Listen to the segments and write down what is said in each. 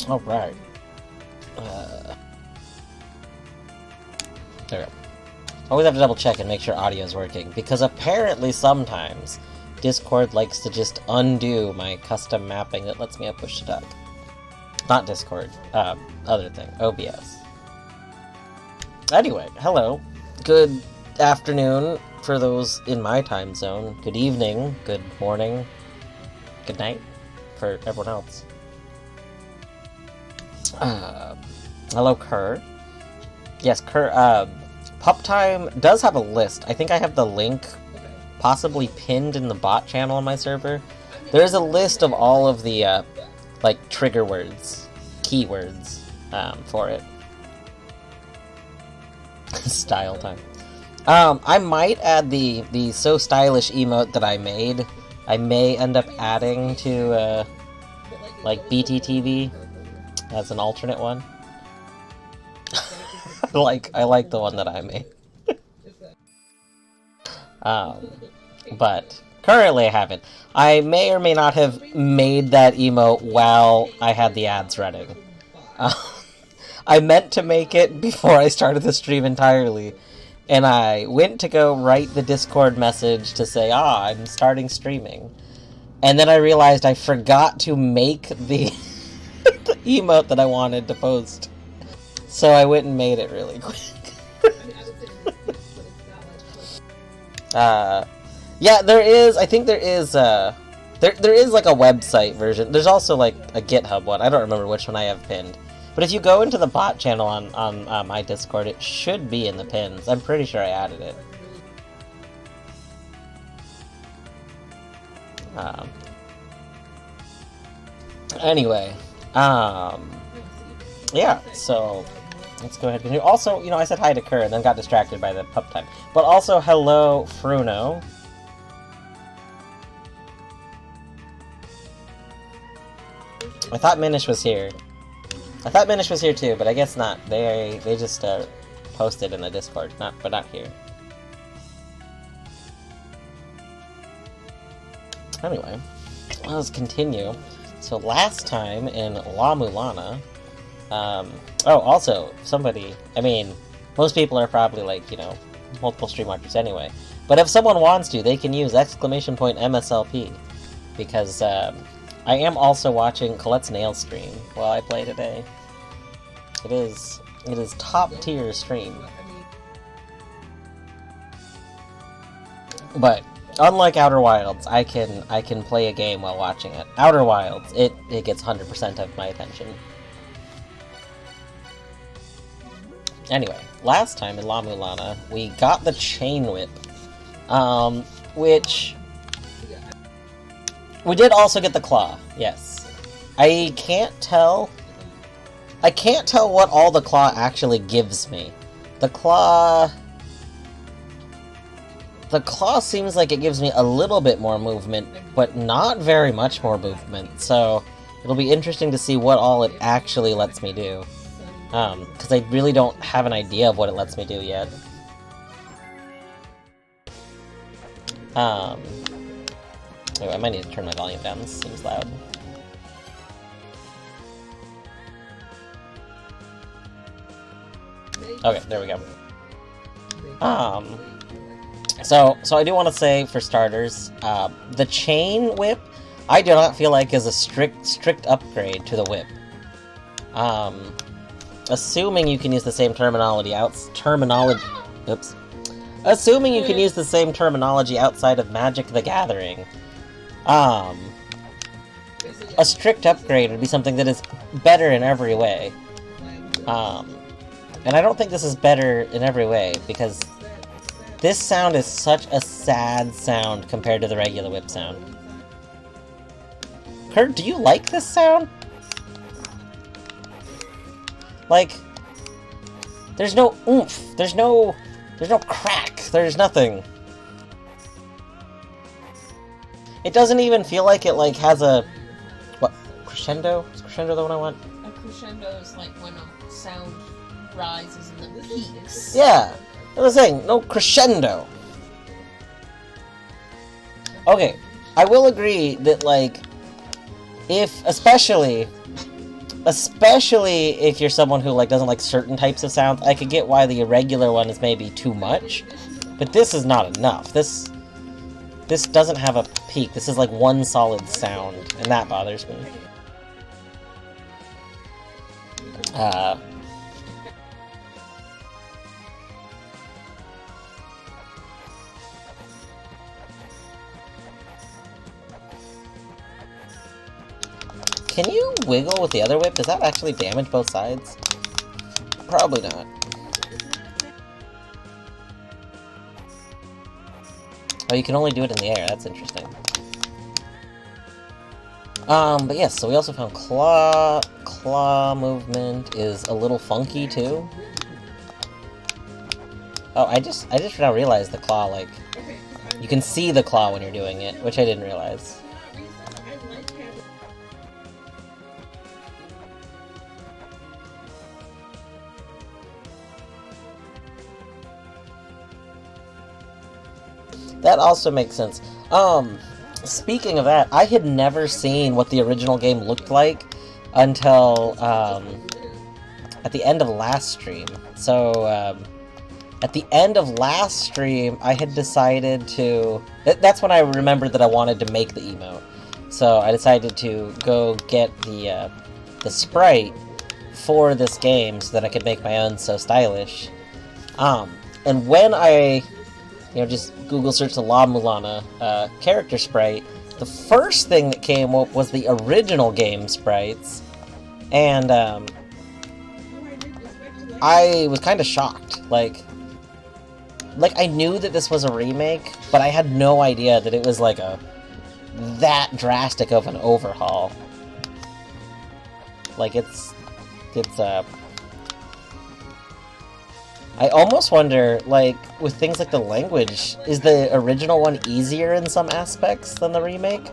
Alright. There we go. Always have to double check and make sure audio is working, because apparently sometimes Discord likes to just undo my custom mapping that lets me push to duck. Not Discord, other thing, OBS. Anyway, hello. Good afternoon for those in my time zone. Good evening, good morning, good night for everyone else. Hello, Kerr. Yes, Kerr, Pup Time does have a list. I think I have the link possibly pinned in the bot channel on my server. There's a list of all of the, like, trigger words, keywords, for it. Style time. I might add the so stylish emote that I made. I may end up adding to, like, BTTV as an alternate one. I like the one that I made. But currently I haven't. I may or may not have made that emote while I had the ads running. I meant to make it before I started the stream entirely, and I went to go write the Discord message to say, I'm starting streaming. And then I realized I forgot to make the, the emote that I wanted to post. So I went and made it really quick. Yeah, there is, I think there is, there is like a website version. There's also like a GitHub one. I don't remember which one I have pinned. But if you go into the bot channel on my Discord, it should be in the pins. I'm pretty sure I added it. Anyway, yeah, so let's go ahead and continue. Also, you know, I said hi to Kerr and then got distracted by the Pup Time. But also, hello, Fruno. I thought Minish was here. I thought Minish was here too, but I guess not. They just posted in the Discord, but not here. Anyway, let's continue. So last time in La-Mulana, oh, also, somebody, I mean, most people are probably like, you know, multiple stream watchers anyway, but if someone wants to, they can use !MSLP, because, I am also watching Colette's nail stream while I play today. It is top tier stream. But unlike Outer Wilds, I can play a game while watching it. Outer Wilds, it gets 100% of my attention. Anyway, last time in La-Mulana, we got the Chain Whip, which we did also get the Claw, yes. I can't tell what all the Claw actually gives me. The Claw seems like it gives me a little bit more movement, but not very much more movement, so it'll be interesting to see what all it actually lets me do. Because I really don't have an idea of what it lets me do yet. Anyway, I might need to turn my volume down, this seems loud. Okay, there we go. So I do want to say, for starters, the Chain Whip, I do not feel like is a strict upgrade to the whip. Assuming you can use the same terminology Assuming you can use the same terminology outside of Magic the Gathering, a strict upgrade would be something that is better in every way. And I don't think this is better in every way, because this sound is such a sad sound compared to the regular whip sound. Kurt, do you like this sound? Like, there's no oomph, there's no crack, there's nothing. It doesn't even feel like it, like, has a... What? Crescendo? Is crescendo the one I want? A crescendo is like when a sound rises and then peaks. Yeah! I was saying, no crescendo! Okay, I will agree that, like, if, especially especially if you're someone who like doesn't like certain types of sounds. I could get why the irregular one is maybe too much, but this is not enough. This doesn't have a peak. This is like one solid sound, and that bothers me. Can you wiggle with the other whip? Does that actually damage both sides? Probably not. Oh, you can only do it in the air. That's interesting. But yes, so we also found claw movement is a little funky too. Oh, I just now realized the claw, like, you can see the claw when you're doing it, which I didn't realize. That also makes sense. Speaking of that, I had never seen what the original game looked like until, at the end of last stream. So, at the end of last stream, I had decided to... That's when I remembered that I wanted to make the emote. So I decided to go get the sprite for this game so that I could make my own So Stylish. And when I... just Google search the La-Mulana character sprite, the first thing that came up was the original game sprites, and I was kind of shocked. Like I knew that this was a remake, but I had no idea that it was like that drastic of an overhaul. Like it's I almost wonder, like, with things like the language, is the original one easier in some aspects than the remake?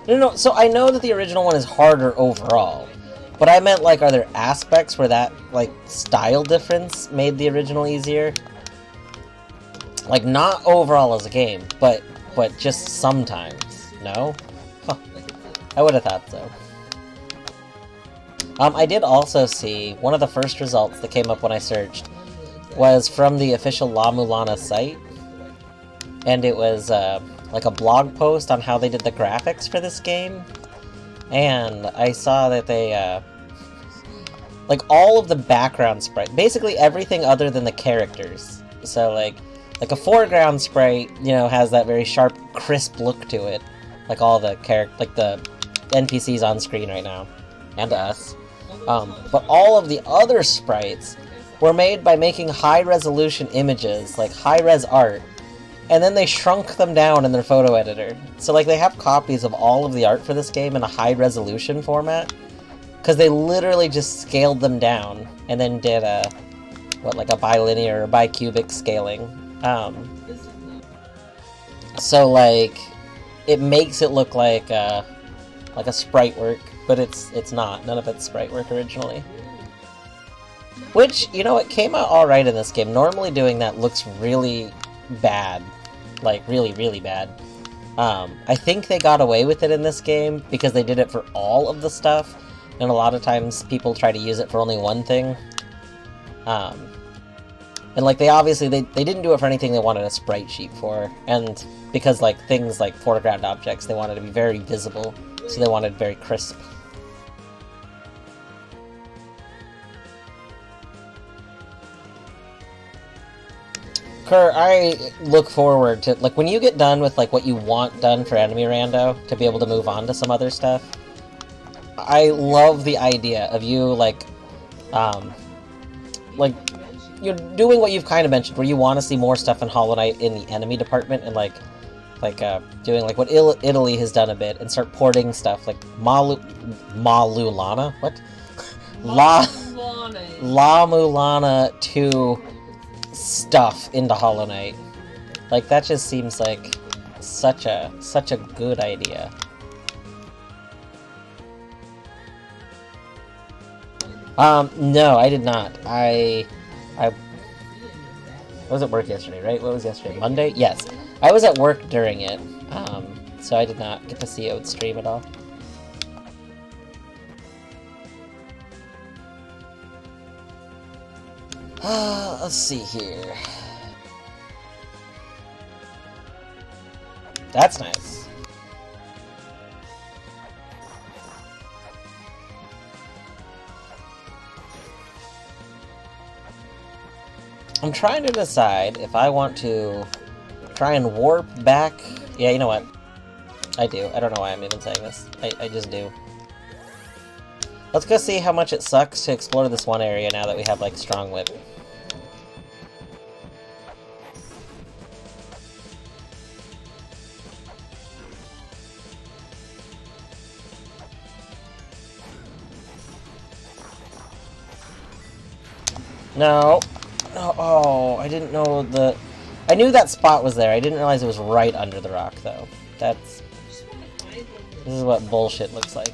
No, so I know that the original one is harder overall, but I meant, like, are there aspects where that, like, style difference made the original easier? Like, not overall as a game, but just sometimes. No? Huh. I would have thought so. I did also see, one of the first results that came up when I searched was from the official La-Mulana site, and it was, like a blog post on how they did the graphics for this game, and I saw that they, like, all of the background sprite, basically everything other than the characters, so, like a foreground sprite, has that very sharp, crisp look to it. Like all the like the NPCs on screen right now. And us. But all of the other sprites were made by making high-resolution images, like high-res art, and then they shrunk them down in their photo editor. So, like, they have copies of all of the art for this game in a high-resolution format, because they literally just scaled them down, and then did like a bilinear or bicubic scaling. So, like, it makes it look like a sprite work, but it's not. None of it's sprite work originally. Which, it came out alright in this game. Normally doing that looks really bad. Like, really, really bad. I think they got away with it in this game because they did it for all of the stuff, and a lot of times people try to use it for only one thing. And, like, they obviously, they didn't do it for anything they wanted a sprite sheet for, and because, like, things like foreground objects, they wanted to be very visible, so they wanted very crisp. Kerr, I look forward to, like, when you get done with, like, what you want done for Enemy Rando, to be able to move on to some other stuff, I love the idea of you, like, you're doing what you've kind of mentioned, where you want to see more stuff in Hollow Knight in the enemy department, and doing like what Italy has done a bit, and start porting stuff like La-Mulana? What? La-Mulana to stuff into Hollow Knight. Like, that just seems like such a good idea. No, I did not. I was at work yesterday, right? What was yesterday? Monday? Yes. I was at work during it, so I did not get to see Oat's stream at all. Let's see here. That's nice. I'm trying to decide if I want to try and warp back. Yeah, you know what? I do. I don't know why I'm even saying this. I just do. Let's go see how much it sucks to explore this one area now that we have, like, strong whip. No. No. Oh, I didn't know the... I knew that spot was there. I didn't realize it was right under the rock, though. That's... This is what bullshit looks like.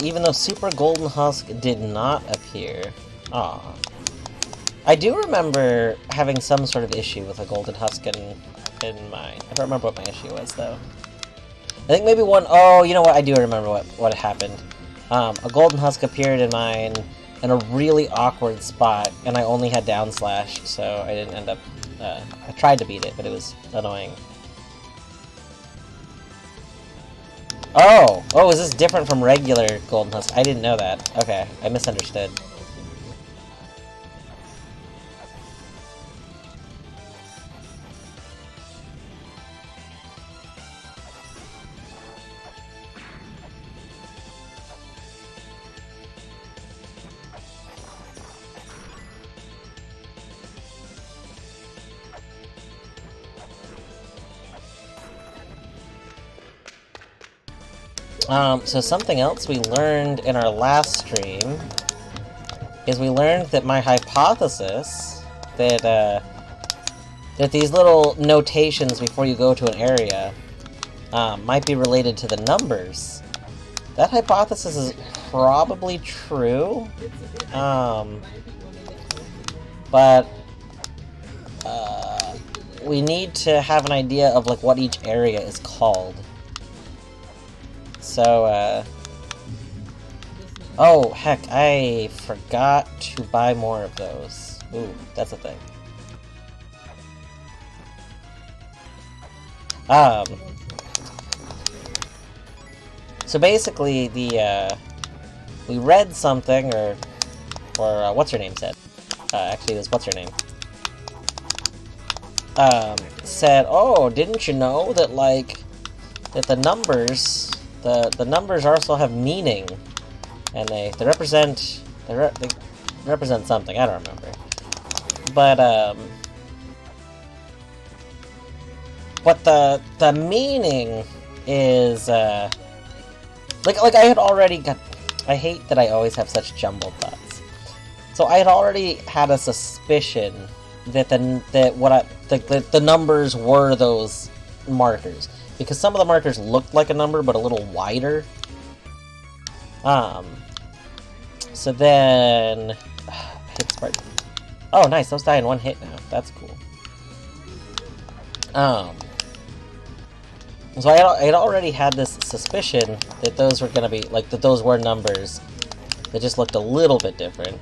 Even though Super Golden Husk did not appear. Aw. I do remember having some sort of issue with a Golden Husk in mine. I don't remember what my issue was, though. I think maybe one... Oh, you know what? I do remember what happened. A Golden Husk appeared in mine in a really awkward spot, and I only had down slash, so I didn't end up... I tried to beat it, but it was annoying. Oh! Oh, is this different from regular Golden Husk? I didn't know that. Okay, I misunderstood. So something else we learned in our last stream is we learned that my hypothesis that, that these little notations before you go to an area, might be related to the numbers. That hypothesis is probably true, but, we need to have an idea of, like, what each area is called. So, oh, heck, I forgot to buy more of those. Ooh, that's a thing. So basically, we read something, or what's her name said? Actually, it was what's her name? Said, oh, didn't you know that, like, that the numbers... The numbers also have meaning, and they represent something. I don't remember, but the meaning is like I had already got. I hate that I always have such jumbled thoughts. So I had already had a suspicion that the numbers were those markers. Because some of the markers looked like a number, but a little wider. So then... I hit Spartan. Oh, nice. Those die in one hit now. That's cool. So I had already had this suspicion that those were gonna be... Like, that those were numbers that just looked a little bit different.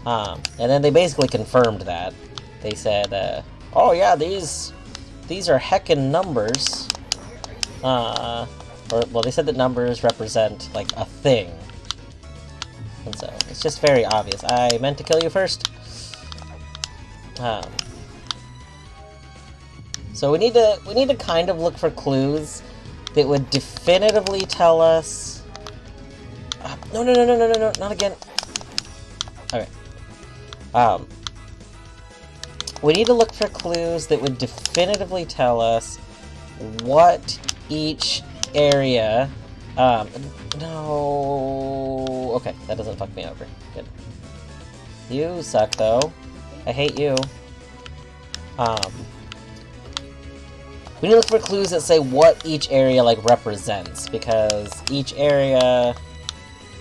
And then they basically confirmed that. They said, oh yeah, these are heckin' numbers. Well, they said that numbers represent, like, a thing. And so, it's just very obvious. I meant to kill you first. So we need to kind of look for clues that would definitively tell us... no, not again. Okay. We need to look for clues that would definitively tell us what each area... no... Okay, that doesn't fuck me over. Good. You suck, though. I hate you. We need to look for clues that say what each area, like, represents, because each area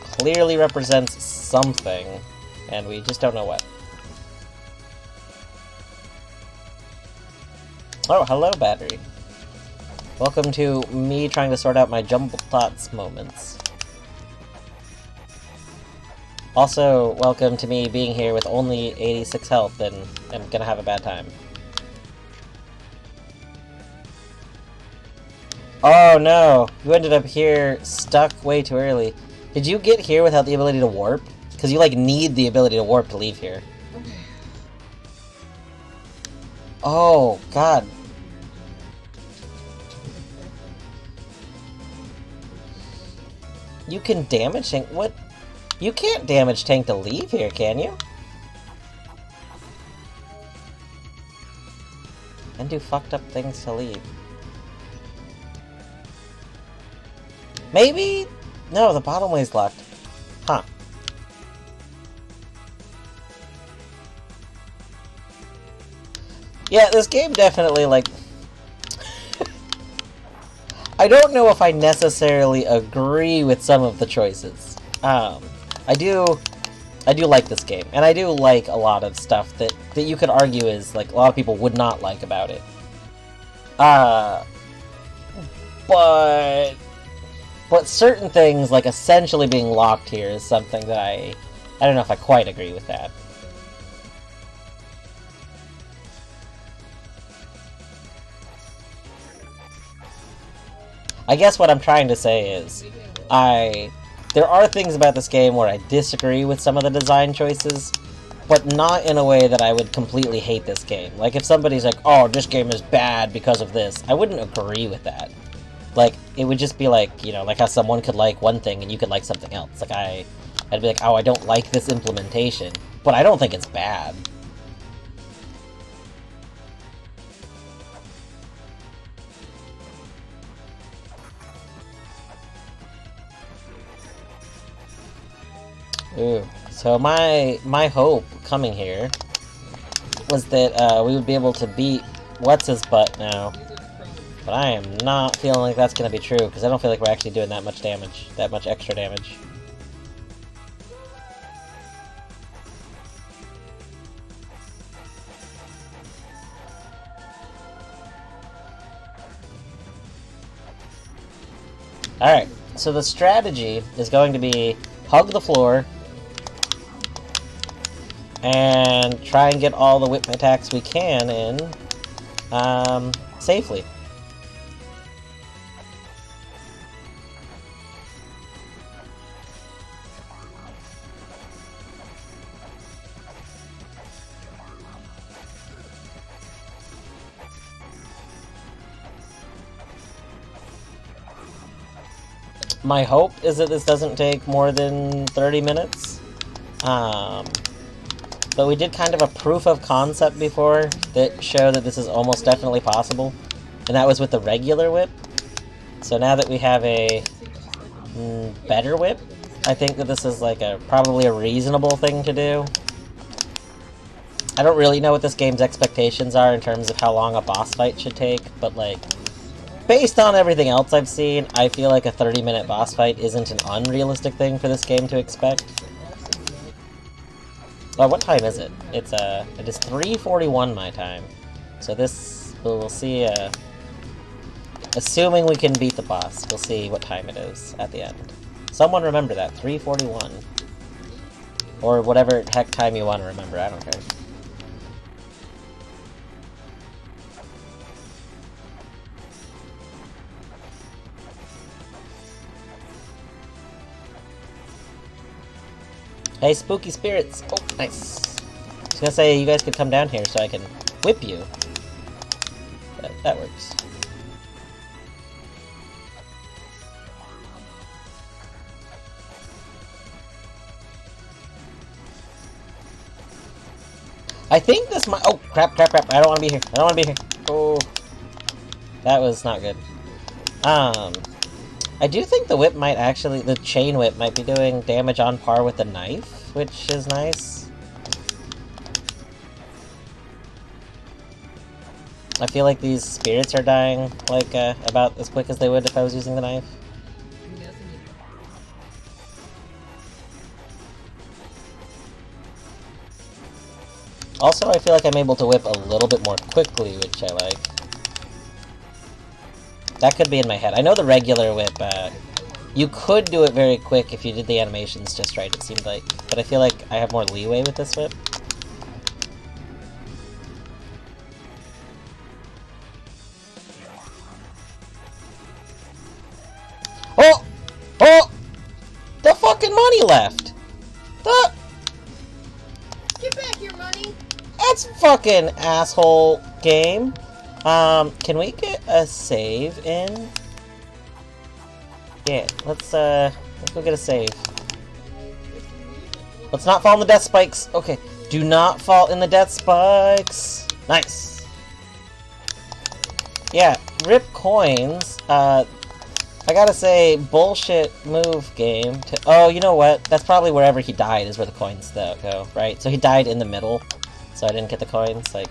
clearly represents something, and we just don't know what. Oh, hello, battery. Welcome to me trying to sort out my jumbled thoughts moments. Also, welcome to me being here with only 86 health, and I'm gonna have a bad time. Oh no! You ended up here stuck way too early. Did you get here without the ability to warp? Because you, like, need the ability to warp to leave here. Oh, god. You can damage tank? What? You can't damage tank to leave here, can you? And do fucked up things to leave. Maybe? No, the bottom way's locked. Huh. Yeah, this game definitely, like... I don't know if I necessarily agree with some of the choices. I do like this game, and I do like a lot of stuff that you could argue is, like, a lot of people would not like about it. But certain things, like essentially being locked here, is something that I don't know if I quite agree with that. I guess what I'm trying to say is, there are things about this game where I disagree with some of the design choices, but not in a way that I would completely hate this game. Like, if somebody's like, oh, this game is bad because of this, I wouldn't agree with that. Like, it would just be like, you know, like how someone could like one thing and you could like something else. Like, I'd be like, oh, I don't like this implementation, but I don't think it's bad. Ooh. So my hope coming here was that we would be able to beat What's-His-Butt now. But I am not feeling like that's going to be true, because I don't feel like we're actually doing that much damage. That much extra damage. Alright, so the strategy is going to be hug the floor, and try and get all the whip attacks we can in, safely. My hope is that this doesn't take more than 30 minutes. But we did kind of a proof of concept before that showed that this is almost definitely possible. And that was with the regular whip. So now that we have a better whip, I think that this is like probably a reasonable thing to do. I don't really know what this game's expectations are in terms of how long a boss fight should take, but like, based on everything else I've seen, I feel like a 30-minute boss fight isn't an unrealistic thing for this game to expect. What time is it? It is 3:41 my time. So this, we'll see, assuming we can beat the boss, we'll see what time it is at the end. Someone remember that, 3:41. Or whatever heck time you want to remember, I don't care. Hey, spooky spirits! Oh, nice. I was gonna say, you guys could come down here so I can whip you. That works. I think this might— oh, crap, crap, crap. I don't want to be here. I don't want to be here. Oh. That was not good. I do think the whip might actually— the chain whip might be doing damage on par with the knife, which is nice. I feel like these spirits are dying, like, about as quick as they would if I was using the knife. Also, I feel like I'm able to whip a little bit more quickly, which I like. That could be in my head. I know the regular whip, you could do it very quick if you did the animations just right, it seemed like. But I feel like I have more leeway with this whip. Oh! Oh! The fucking money left! The... Get back your money! That's fucking asshole game. Can we get a save in? Yeah, let's go get a save. Let's not fall in the death spikes. Okay, do not fall in the death spikes. Nice. Yeah, rip coins. I gotta say, bullshit move game. Oh, you know what? That's probably wherever he died is where the coins go, right? So he died in the middle, so I didn't get the coins. Like,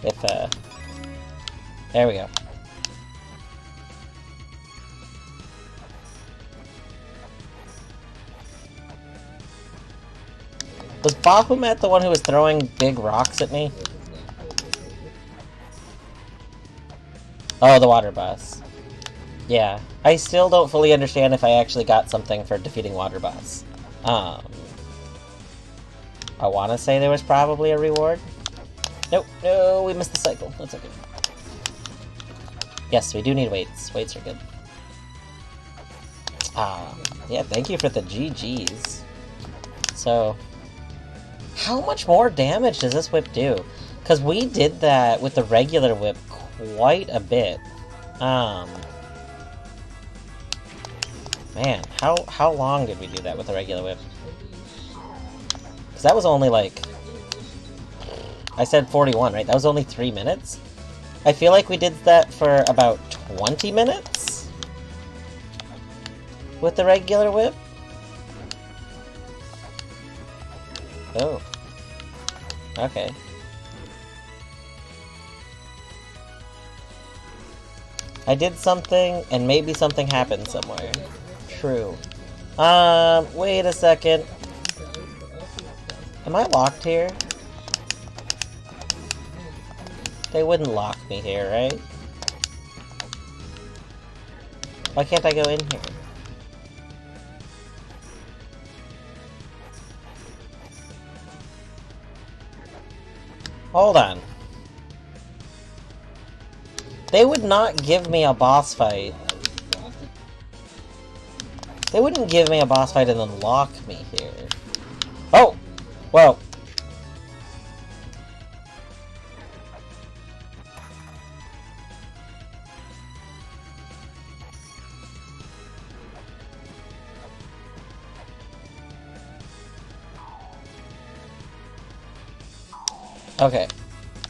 if there we go. Was Bahamut the one who was throwing big rocks at me? Oh, the water boss. Yeah. I still don't fully understand if I actually got something for defeating water boss. I want to say there was probably a reward. Nope, no, we missed the cycle. That's okay. Yes, we do need weights. Weights are good. Yeah, thank you for the GGs. So, how much more damage does this whip do? Because we did that with the regular whip quite a bit. Man, how long did we do that with the regular whip? Because that was only like... I said 41, right? That was only 3 minutes? I feel like we did that for about 20 minutes? With the regular whip? Oh. Okay. I did something, and maybe something happened somewhere. True. Wait a second. Am I locked here? They wouldn't lock me here, right? Why can't I go in here? Hold on. They would not give me a boss fight. They wouldn't give me a boss fight and then lock me here. Oh! Whoa. Okay.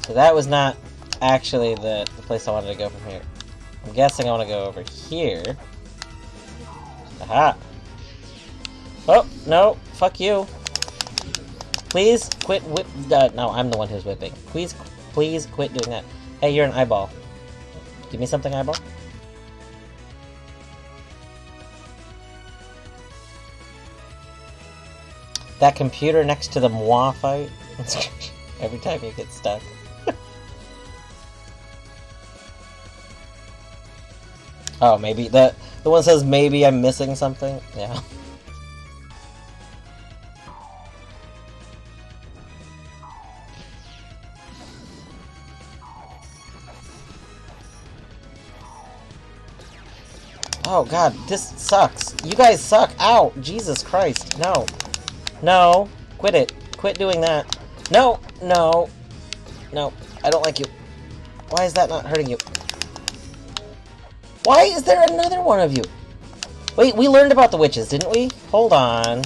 So that was not actually the place I wanted to go from here. I'm guessing I want to go over here. Aha! Oh, no! Fuck you! Please quit whip- no, I'm the one who's whipping. Please quit doing that. Hey, you're an eyeball. Give me something, eyeball. That computer next to the moi fight. Every time you get stuck. Oh, maybe the one says maybe I'm missing something. Yeah. Oh god, this sucks. You guys suck. Ow! Jesus Christ. No. No. Quit it. Quit doing that. No! No. No. I don't like you. Why is that not hurting you? Why is there another one of you? Wait, we learned about the witches, didn't we? Hold on.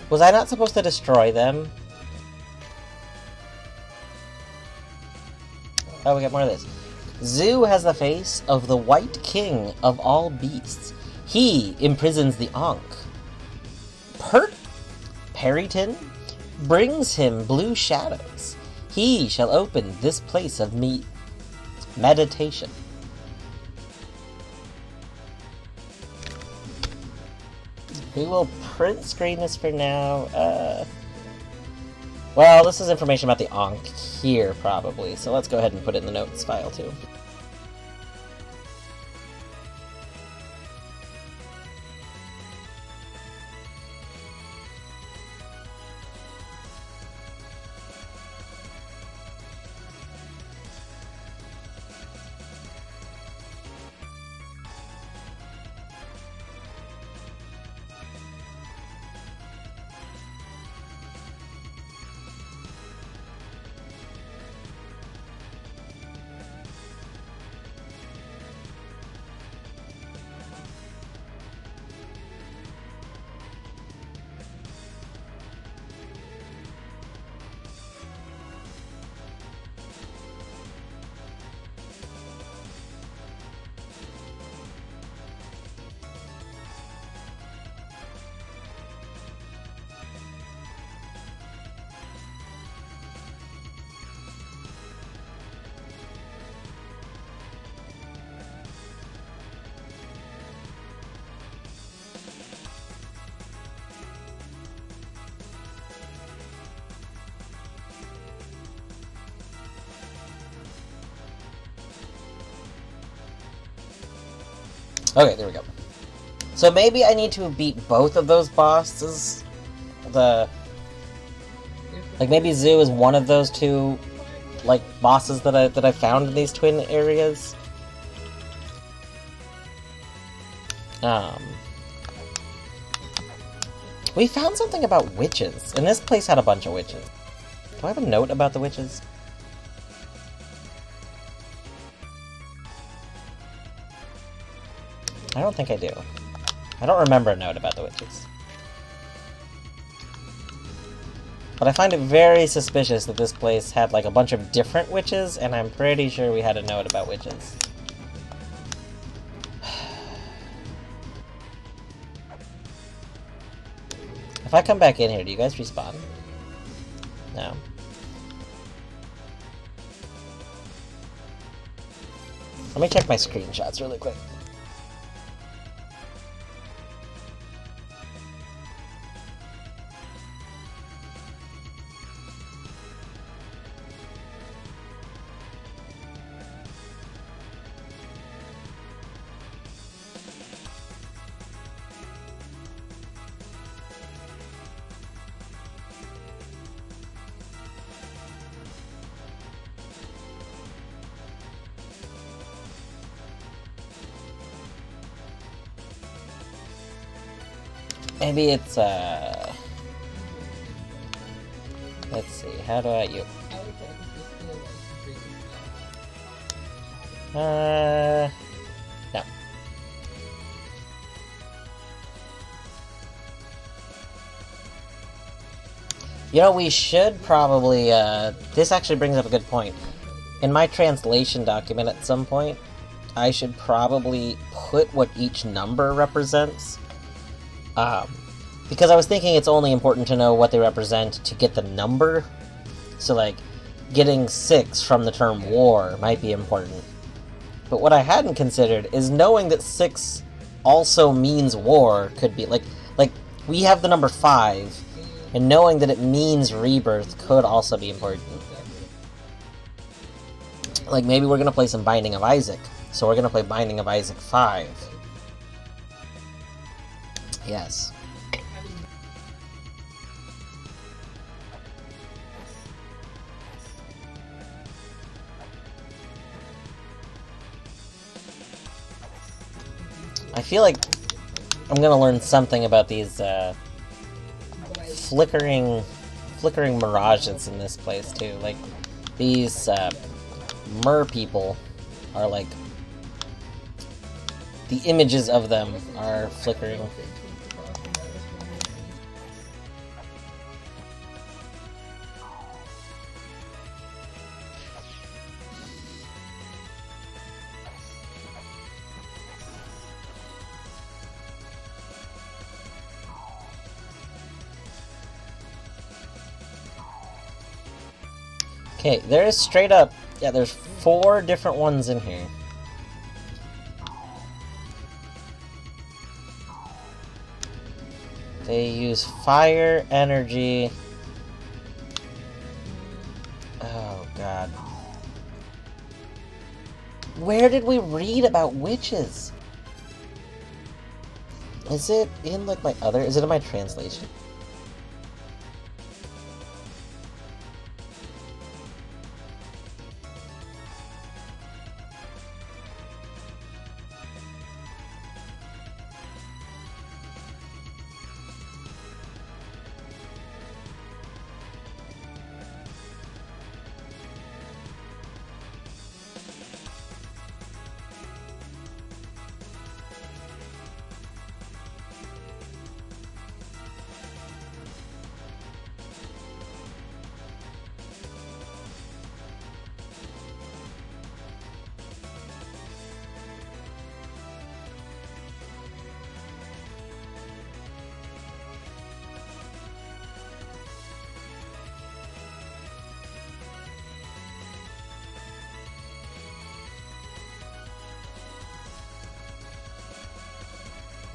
Was I not supposed to destroy them? Oh, we got more of this. Zoo has the face of the White King of all beasts. He imprisons the Ankh. Perryton brings him blue shadows. He shall open this place of meditation. We will print screen this for now. Well, this is information about the Ankh here, probably, so let's go ahead and put it in the notes file, too. Okay, there we go. So maybe I need to beat both of those bosses. Like, maybe Zoo is one of those two, like, bosses that I found in these twin areas. We found something about witches, and this place had a bunch of witches. Do I have a note about the witches? I don't think I do. I don't remember a note about the witches. But I find it very suspicious that this place had like a bunch of different witches, and I'm pretty sure we had a note about witches. If I come back in here, do you guys respawn? No. Let me check my screenshots really quick. Maybe it's, let's see, how do I, no. You know, we should probably, this actually brings up a good point. In my translation document at some point, I should probably put what each number represents. Because I was thinking it's only important to know what they represent to get the number. So, like, getting 6 from the term war might be important. But what I hadn't considered is knowing that 6 also means war could be, like, we have the number 5, and knowing that it means rebirth could also be important. Like, maybe we're gonna play some Binding of Isaac, so we're gonna play Binding of Isaac 5. Yes. I feel like I'm gonna learn something about these, flickering mirages in this place, too. Like, these, mer people are, like, the images of them are flickering. Okay, there is straight up... Yeah, there's 4 different ones in here. They use fire, energy... Oh, God. Where did we read about witches? Is it in, like, my other... Is it in my translation?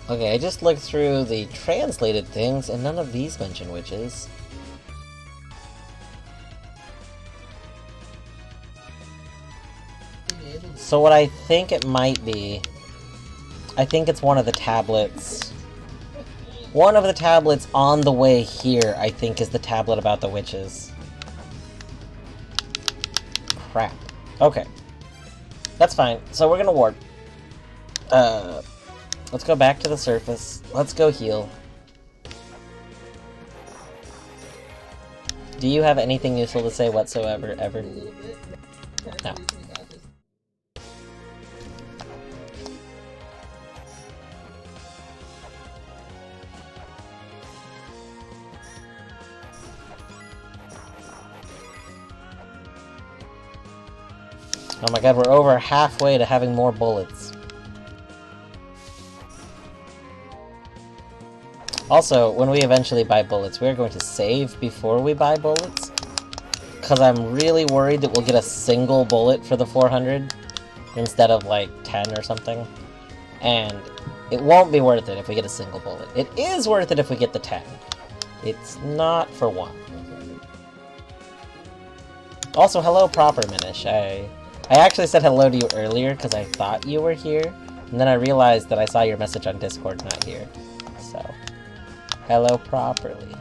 Okay, I just looked through the translated things, and none of these mention witches. So what I think it might be... I think it's one of the tablets. One of the tablets on the way here, I think, is the tablet about the witches. Crap. Okay. That's fine. So we're gonna warp. Let's go back to the surface. Let's go heal. Do you have anything useful to say whatsoever, ever? No. Oh my god, we're over halfway to having more bullets. Also, when we eventually buy bullets, we're going to save before we buy bullets. Because I'm really worried that we'll get a single bullet for the 400 instead of like 10 or something. And it won't be worth it if we get a single bullet. It is worth it if we get the 10. It's not for 1. Also, hello Proper Minish. I actually said hello to you earlier because I thought you were here. And then I realized that I saw your message on Discord not here. So... hello properly.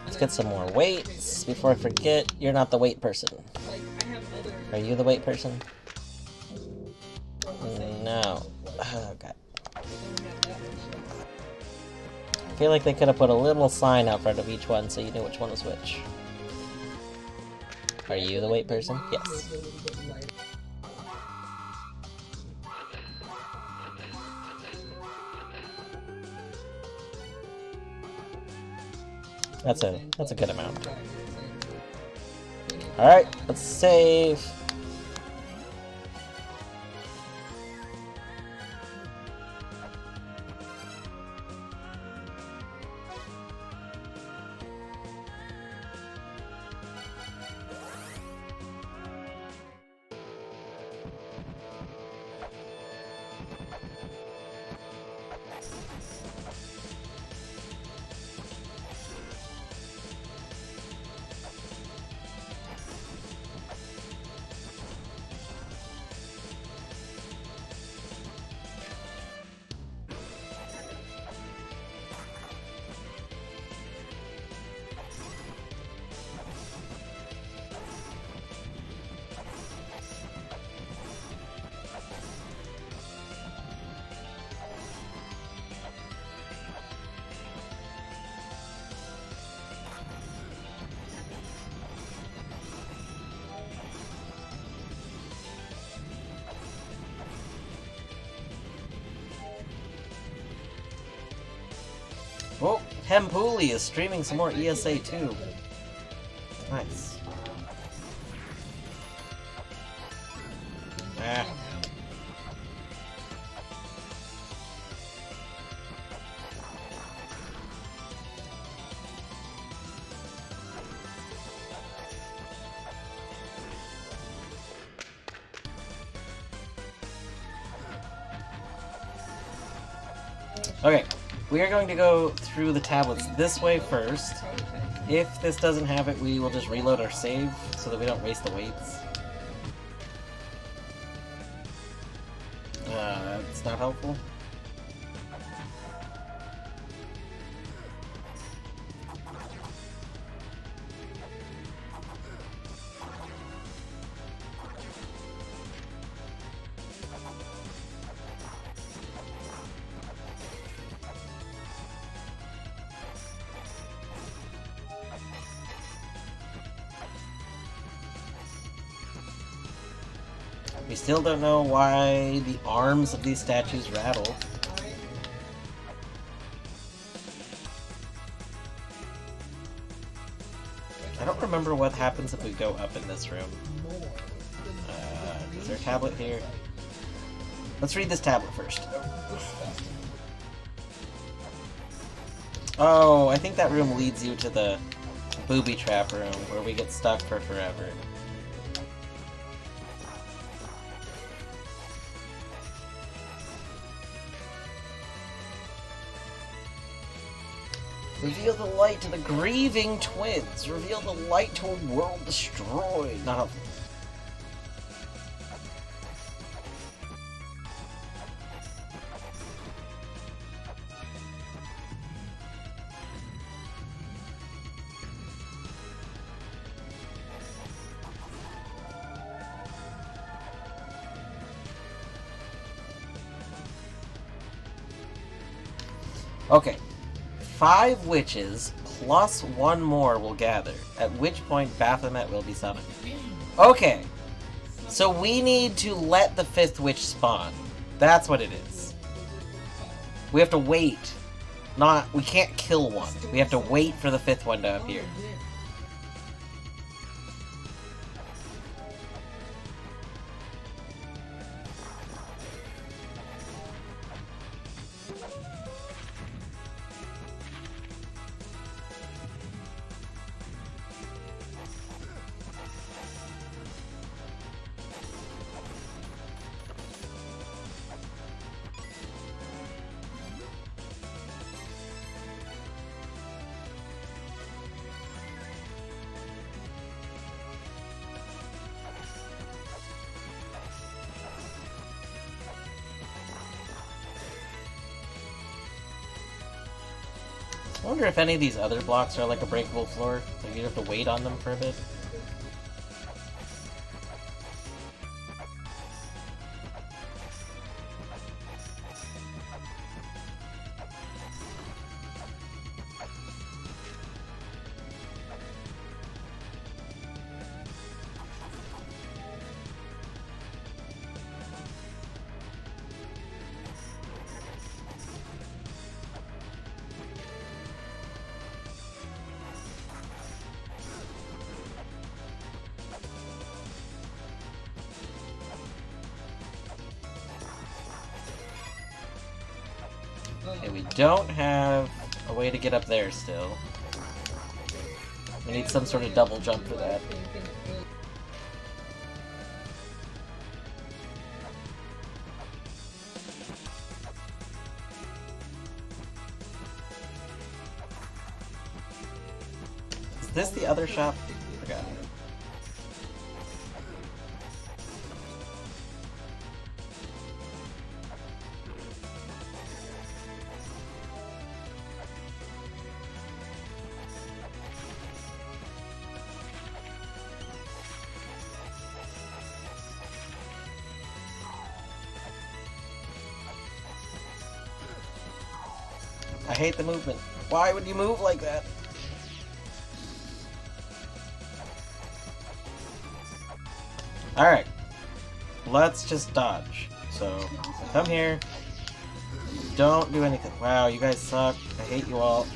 Let's get some more weights before I forget. You're not the weight person. Are you the weight person? No. Oh god. I feel like they could have put a little sign out front of each one so you knew which one was which. Are you the weight person? Yes. That's a good amount. Alright, let's save. Oh, Hempuli is streaming some more ESA too. Nice. Okay, we are going to go through the tablets this way first. If this doesn't have it, we will just reload our save so that we don't waste the weights. That's not helpful. We still don't know why the arms of these statues rattle. I don't remember what happens if we go up in this room. Is there a tablet here? Let's read this tablet first. Oh, I think that room leads you to the booby trap room where we get stuck for forever. Reveal the light to the grieving twins. Reveal the light to a world destroyed. Not helpful. Okay. 5 witches plus 1 more will gather, at which point Baphomet will be summoned. Okay, so we need to let the 5th witch spawn. That's what it is. We have to wait. We can't kill one. We have to wait for the 5th one to appear. I wonder if any of these other blocks are like a breakable floor. Like you have to wait on them for a bit. Okay, we don't have a way to get up there still. We need some sort of double jump for that. Is this the other shop? I forgot. I hate the movement. Why would you move like that? Alright. Let's just dodge. So, come here. Don't do anything. Wow, you guys suck. I hate you all.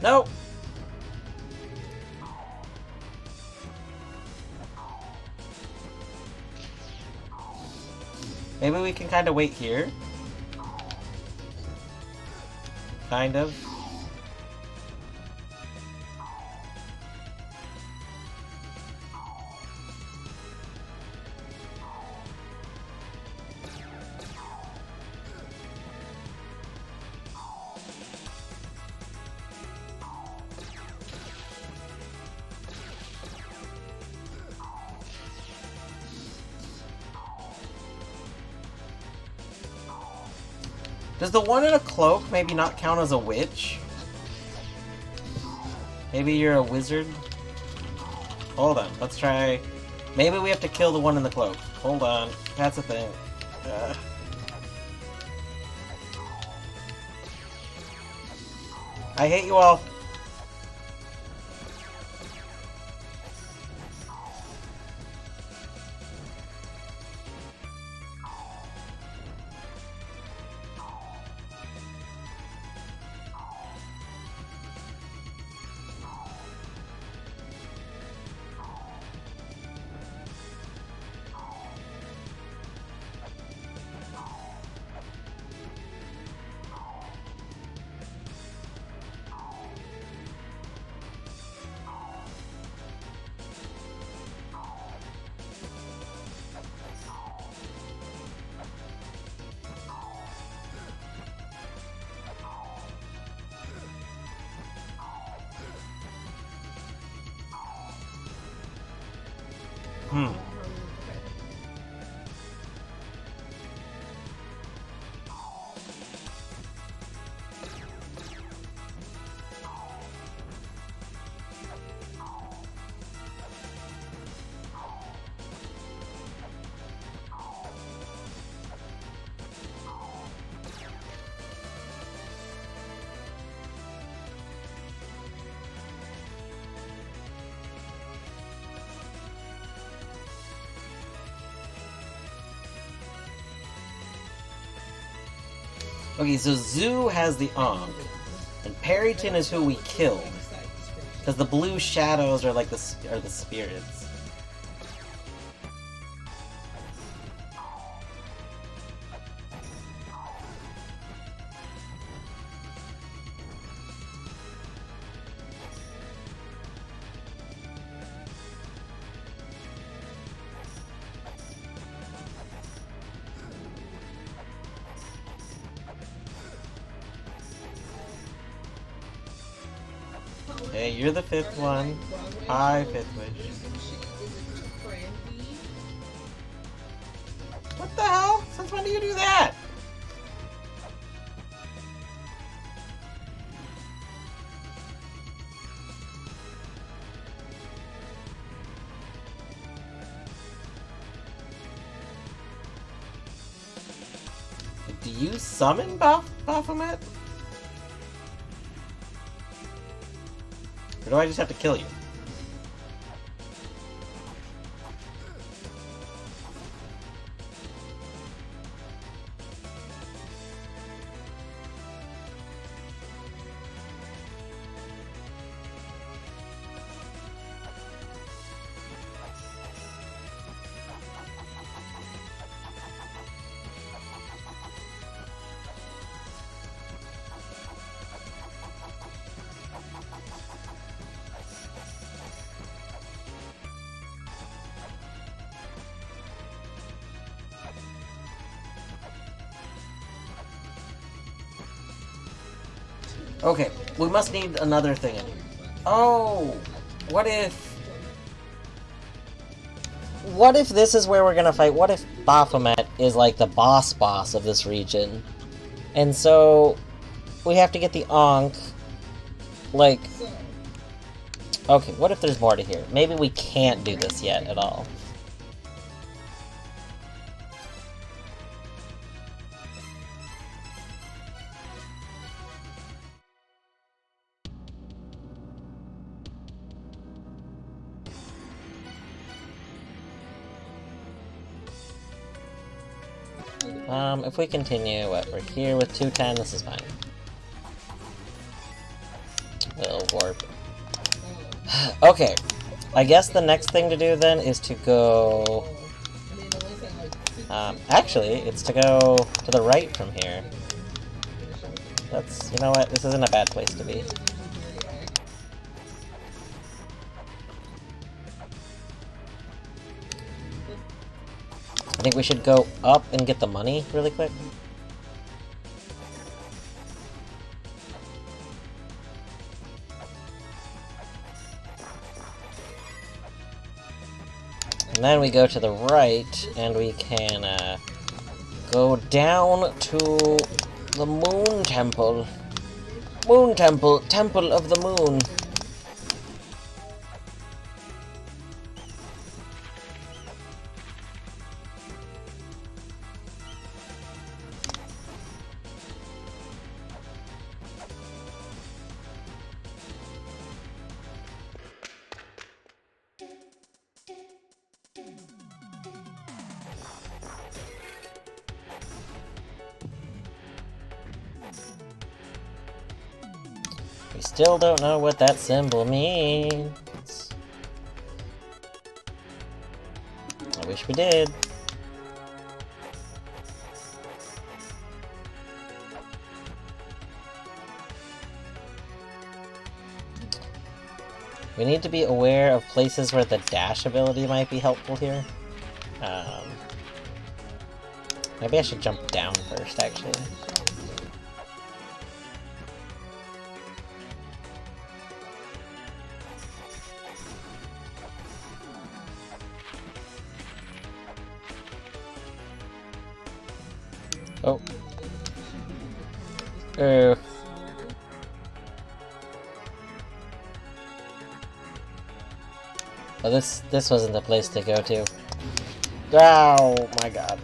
Nope. Maybe we can kind of wait here. Kind of. Does the one in a cloak maybe not count as a witch? Maybe you're a wizard? Hold on, let's try... Maybe we have to kill the one in the cloak. Hold on, that's a thing. I hate you all. Okay, so Zoo has the Ankh, and Perryton is who we killed. Because the blue shadows are like the spirits. Hey, you're the fifth one. Hi, Fifth Wish. What the hell? Since when do you do that? Do you summon Baphomet? Or do I just have to kill you? Okay, we must need another thing in here. Oh! What if... What if this is where we're gonna fight? What if Baphomet is like the boss of this region? And so... we have to get the Ankh... like... Okay, what if there's more to here? Maybe we can't do this yet at all. If we continue, what, we're here with 210, this is fine. Little warp. Okay, I guess the next thing to do then is to go... actually, it's to go to the right from here. That's, you know what, this isn't a bad place to be. I think we should go up and get the money really quick. And then we go to the right, and we can go down to The Moon Temple. Moon Temple. Temple of the Moon. We still don't know what that symbol means. I wish we did. We need to be aware of places where the dash ability might be helpful here. Maybe I should jump down first, actually. Oh. Oh. Oh, this wasn't the place to go to. Oh my god.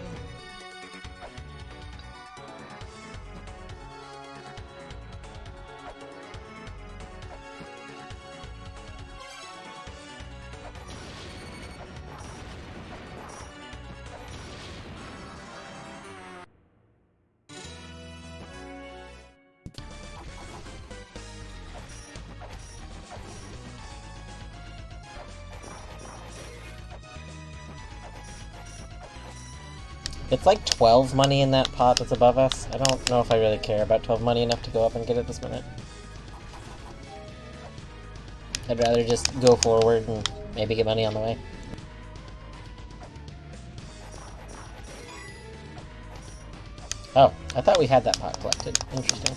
It's like 12 money in that pot that's above us. I don't know if I really care about 12 money enough to go up and get it this minute. I'd rather just go forward and maybe get money on the way. Oh, I thought we had that pot collected. Interesting.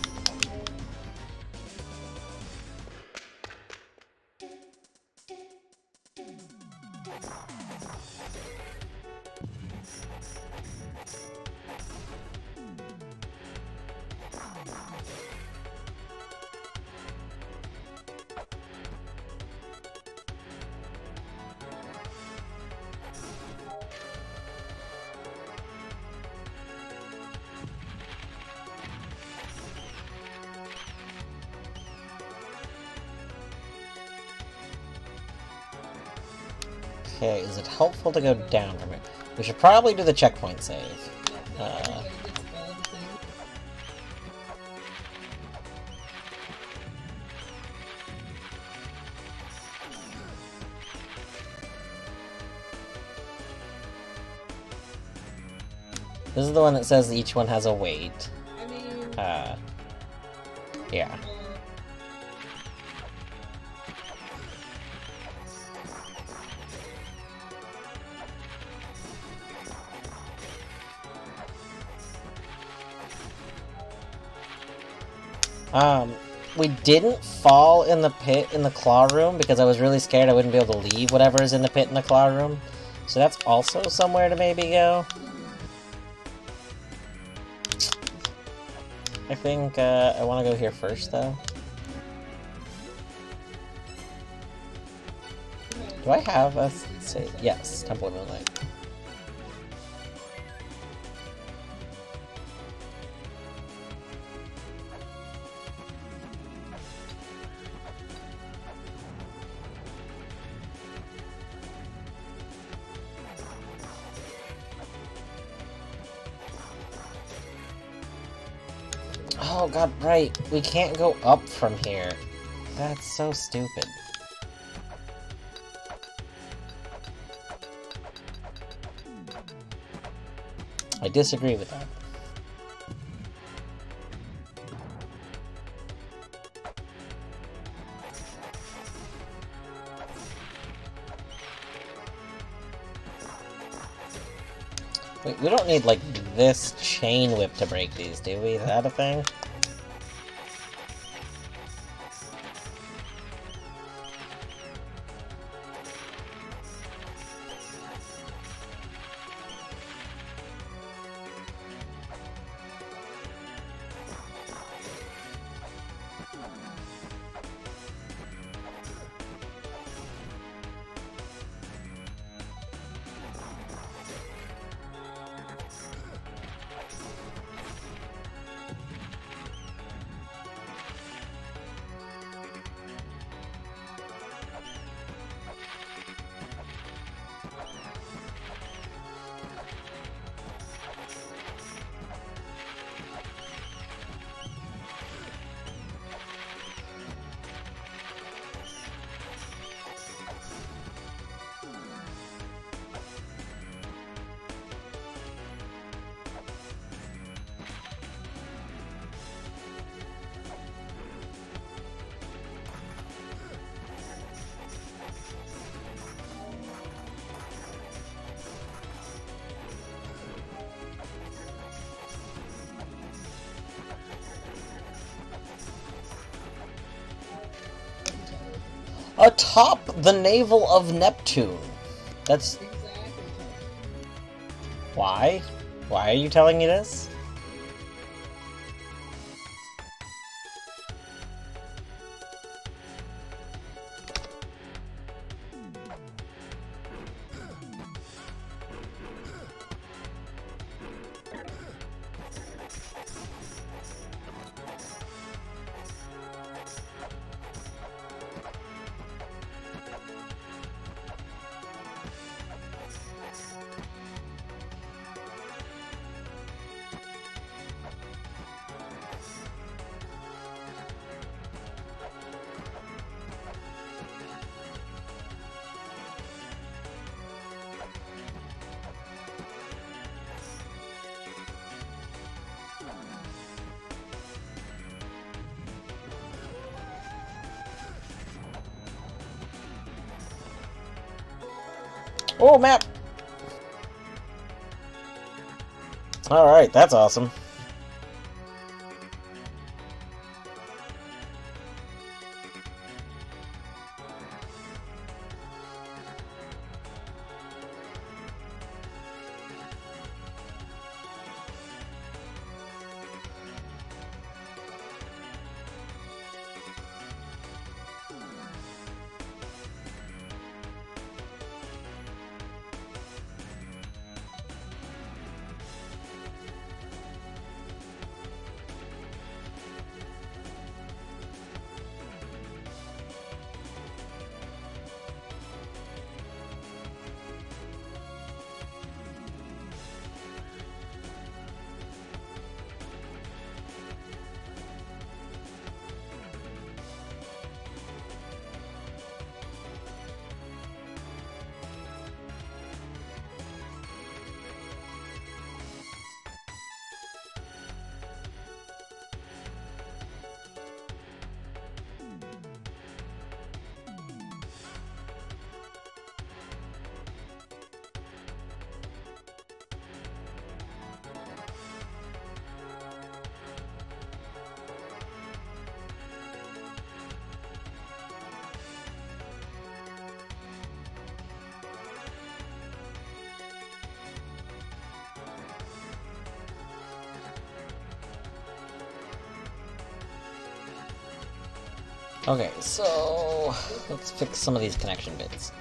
Okay, is it helpful to go down from here? We should probably do the checkpoint save. This is the one that says each one has a weight. Yeah. We didn't fall in the pit in the claw room because I was really scared I wouldn't be able to leave whatever is in the pit in the claw room. So that's also somewhere to maybe go. I think, I want to go here first, though. Do I have a save? Yes, Temple of Moonlight. Oh god, right. We can't go up from here. That's so stupid. I disagree with that. Wait, we don't need, like, this chain whip to break these, do we? Is that a thing? atop the navel of Neptune. That's... Exactly. Why? Why are you telling me this? Oh, map! Alright, that's awesome. Okay, so let's fix some of these connection bits.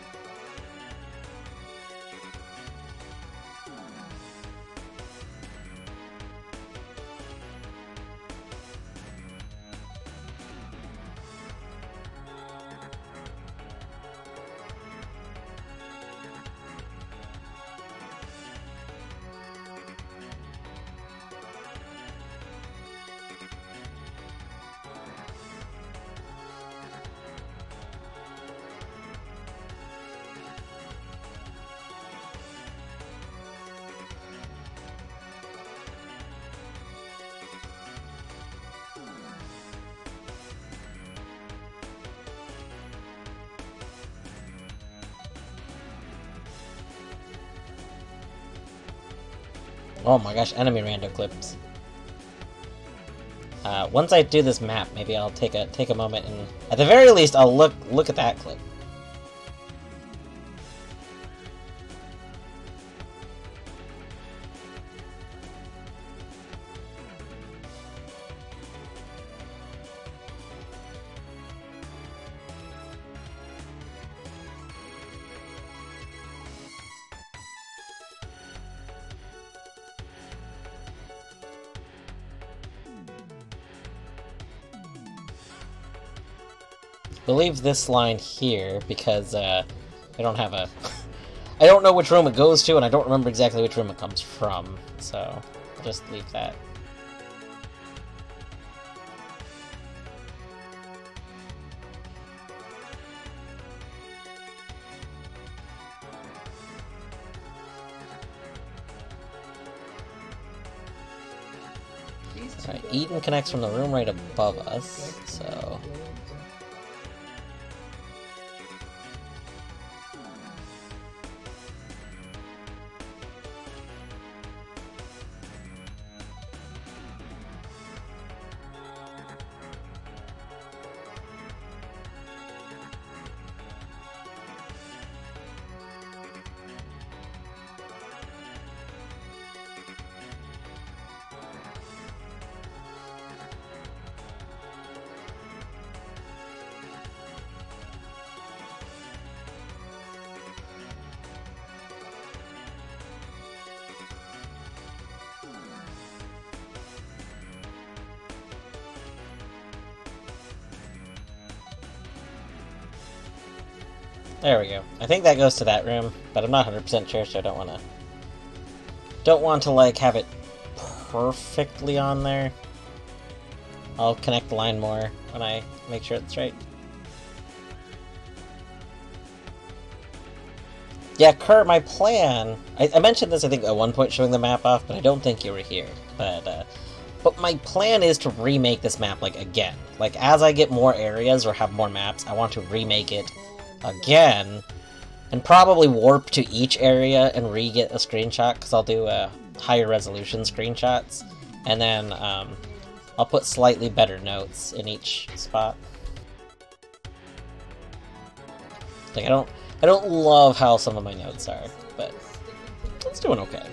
Oh my gosh, enemy rando clips. Once I do this map, maybe I'll take a moment and, at the very least, I'll look at that clip. We'll leave this line here because I don't have a... I don't know which room it goes to, and I don't remember exactly which room it comes from, so I'll just leave that. Alright, Eden connects from the room right above us, so... There we go. I think that goes to that room, but I'm not 100% sure, so I don't want to like have it perfectly on there. I'll connect the line more when I make sure it's right. Yeah, Kurt, my plan... I mentioned this, I think, at one point showing the map off, but I don't think you were here. But my plan is to remake this map, like, again. Like, as I get more areas or have more maps, I want to remake it again, and probably warp to each area and re-get a screenshot, because I'll do higher resolution screenshots, and then I'll put slightly better notes in each spot. Like, I don't love how some of my notes are, but it's doing okay.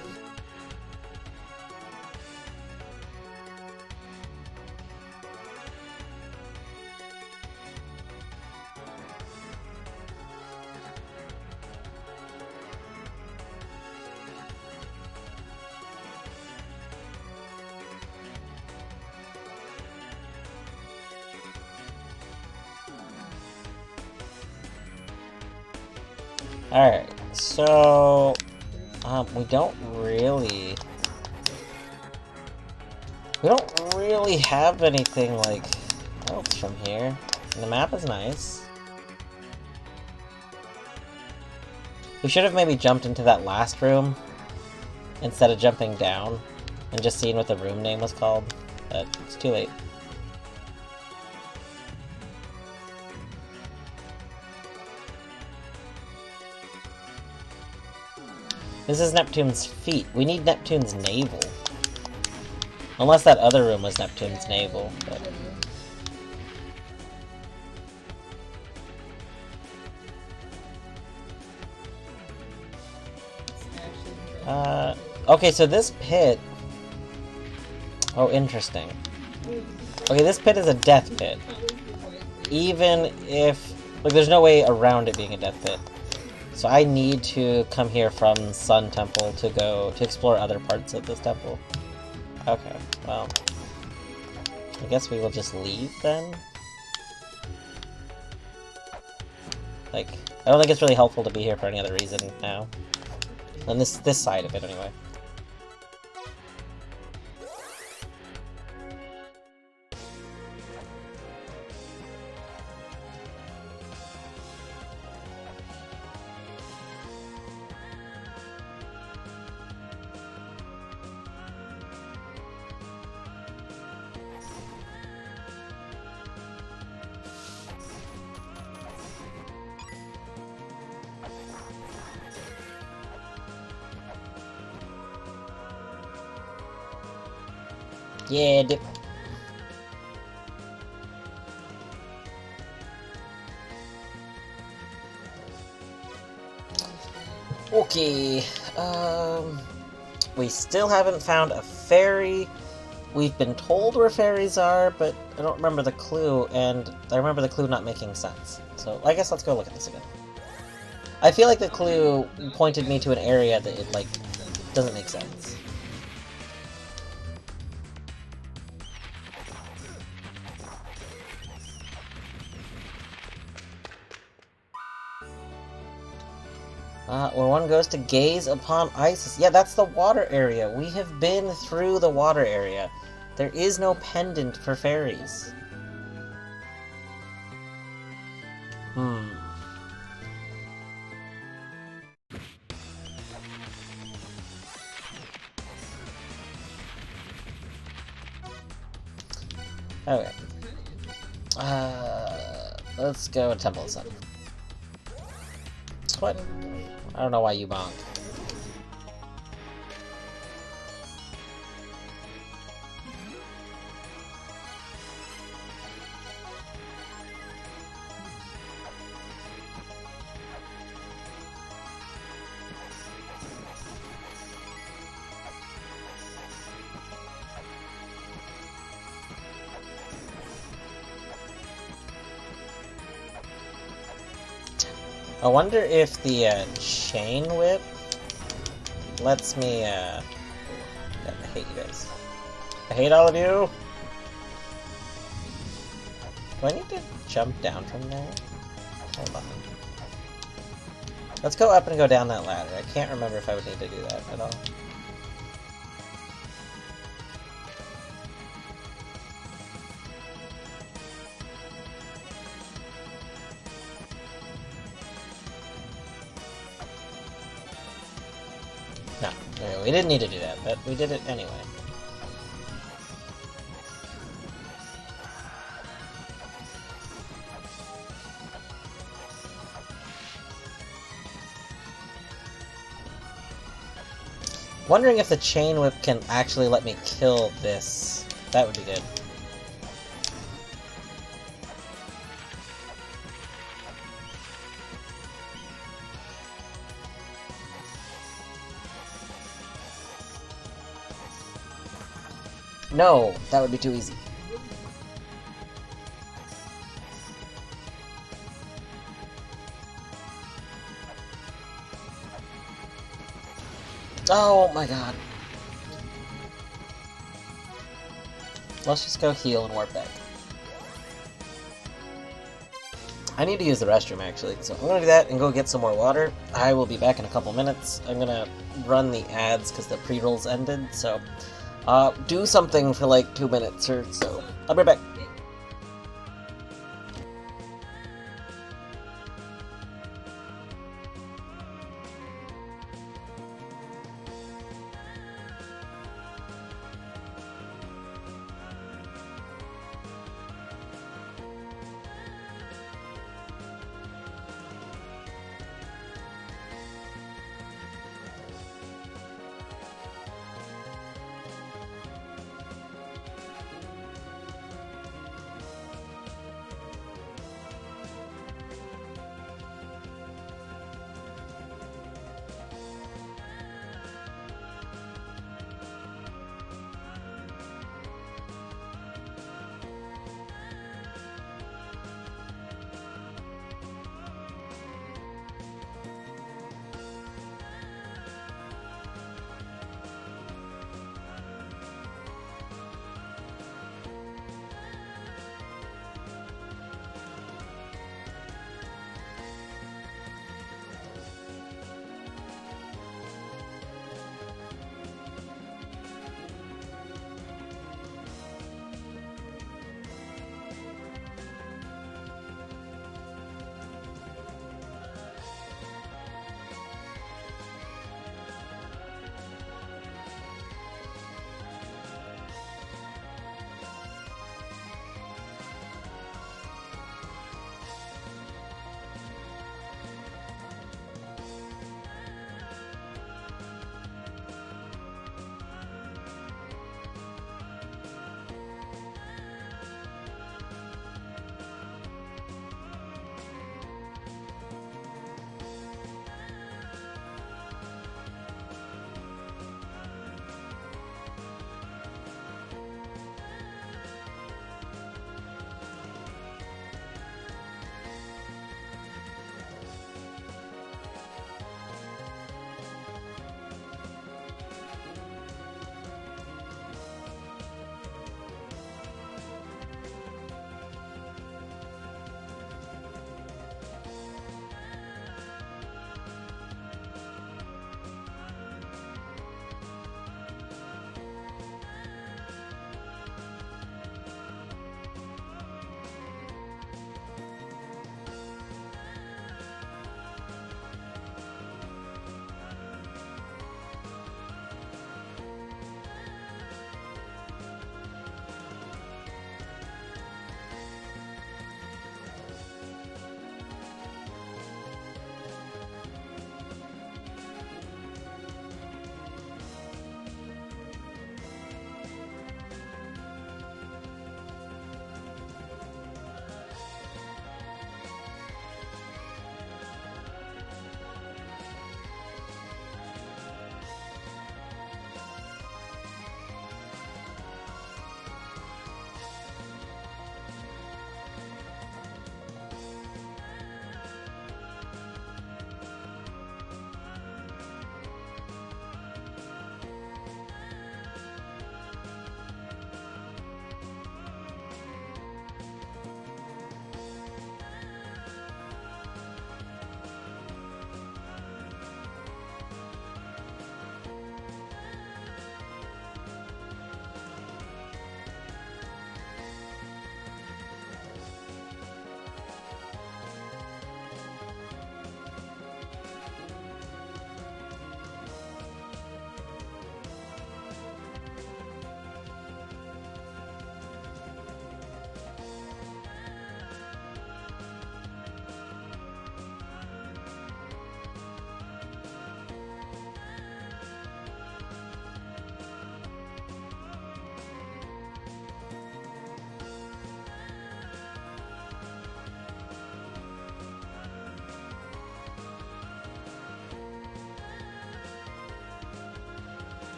Alright, so we don't really have anything like else from here. And the map is nice. We should have maybe jumped into that last room instead of jumping down and just seeing what the room name was called, but it's too late. This is Neptune's feet. We need Neptune's navel. Unless that other room was Neptune's navel. But... okay, so this pit... oh, interesting. Okay, this pit is a death pit. Even if... like, there's no way around it being a death pit. So I need to come here from Sun Temple to explore other parts of this temple. Okay, well... I guess we will just leave then? Like, I don't think it's really helpful to be here for any other reason now. On this side of it, anyway. Yeah, dip. Okay, we still haven't found a ferry. We've been told where ferries are, but I don't remember the clue, and I remember the clue not making sense. So I guess let's go look at this again. I feel like the clue pointed me to an area that it, like, doesn't make sense. Where one goes to gaze upon Isis. Yeah, that's the water area. We have been through the water area. There is no pendant for fairies. Okay. Let's go to Temple of Sun. What? I don't know why you bonk. I wonder if the chain whip lets me God, I hate you guys. I hate all of you! Do I need to jump down from there? Hold on. Let's go up and go down that ladder. I can't remember if I would need to do that at all. No, we didn't need to do that, but we did it anyway. Wondering if the chain whip can actually let me kill this. That would be good. No, that would be too easy. Oh my god. Let's just go heal and warp back. I need to use the restroom actually, so I'm gonna do that and go get some more water. I will be back in a couple minutes. I'm gonna run the ads because the pre-rolls ended, so do something for like 2 minutes or so. I'll be right back.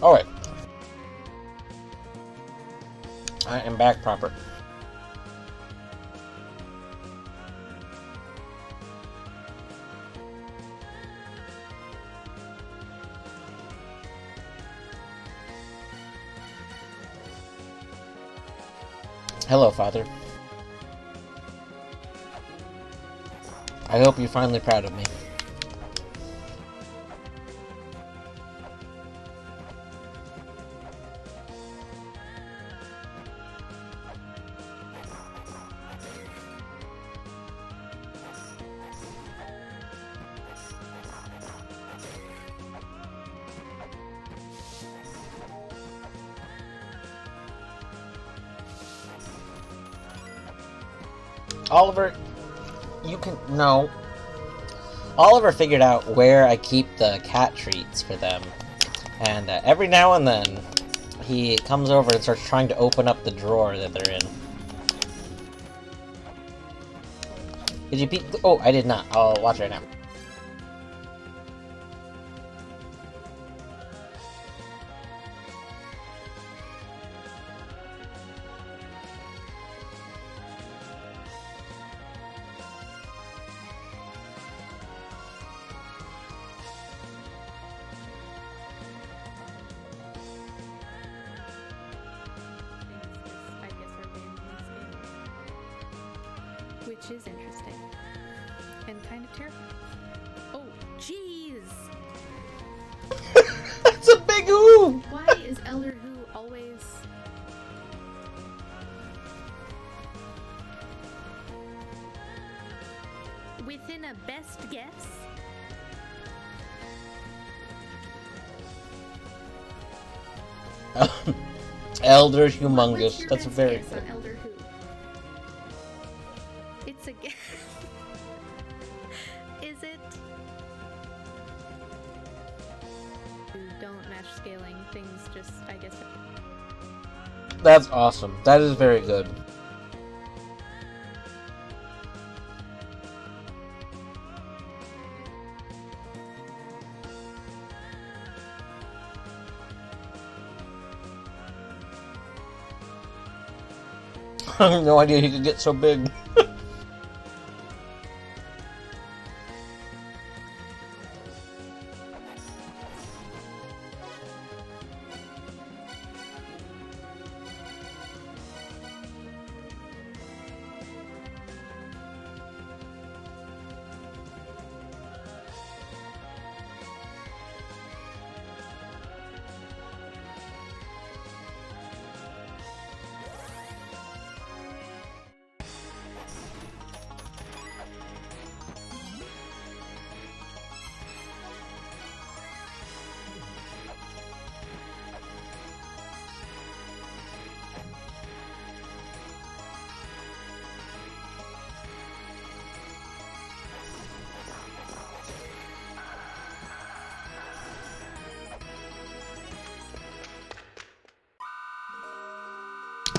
Alright. I am back proper. Hello, Father. I hope you're finally proud of me. Oliver, you can... No. Oliver figured out where I keep the cat treats for them. And every now and then, he comes over and starts trying to open up the drawer that they're in. Did you peek? Oh, I did not. I'll watch right now. Which is interesting and kind of terrifying. Oh, jeez! That's a big ooh! Why is Elder Who always... within a best guess? Elder What's Humongous. your That's best very guess good. on Elder Who? It's a guess. Is it? You don't match scaling things, just I guess. That's awesome. That is very good. I have no idea he could get so big.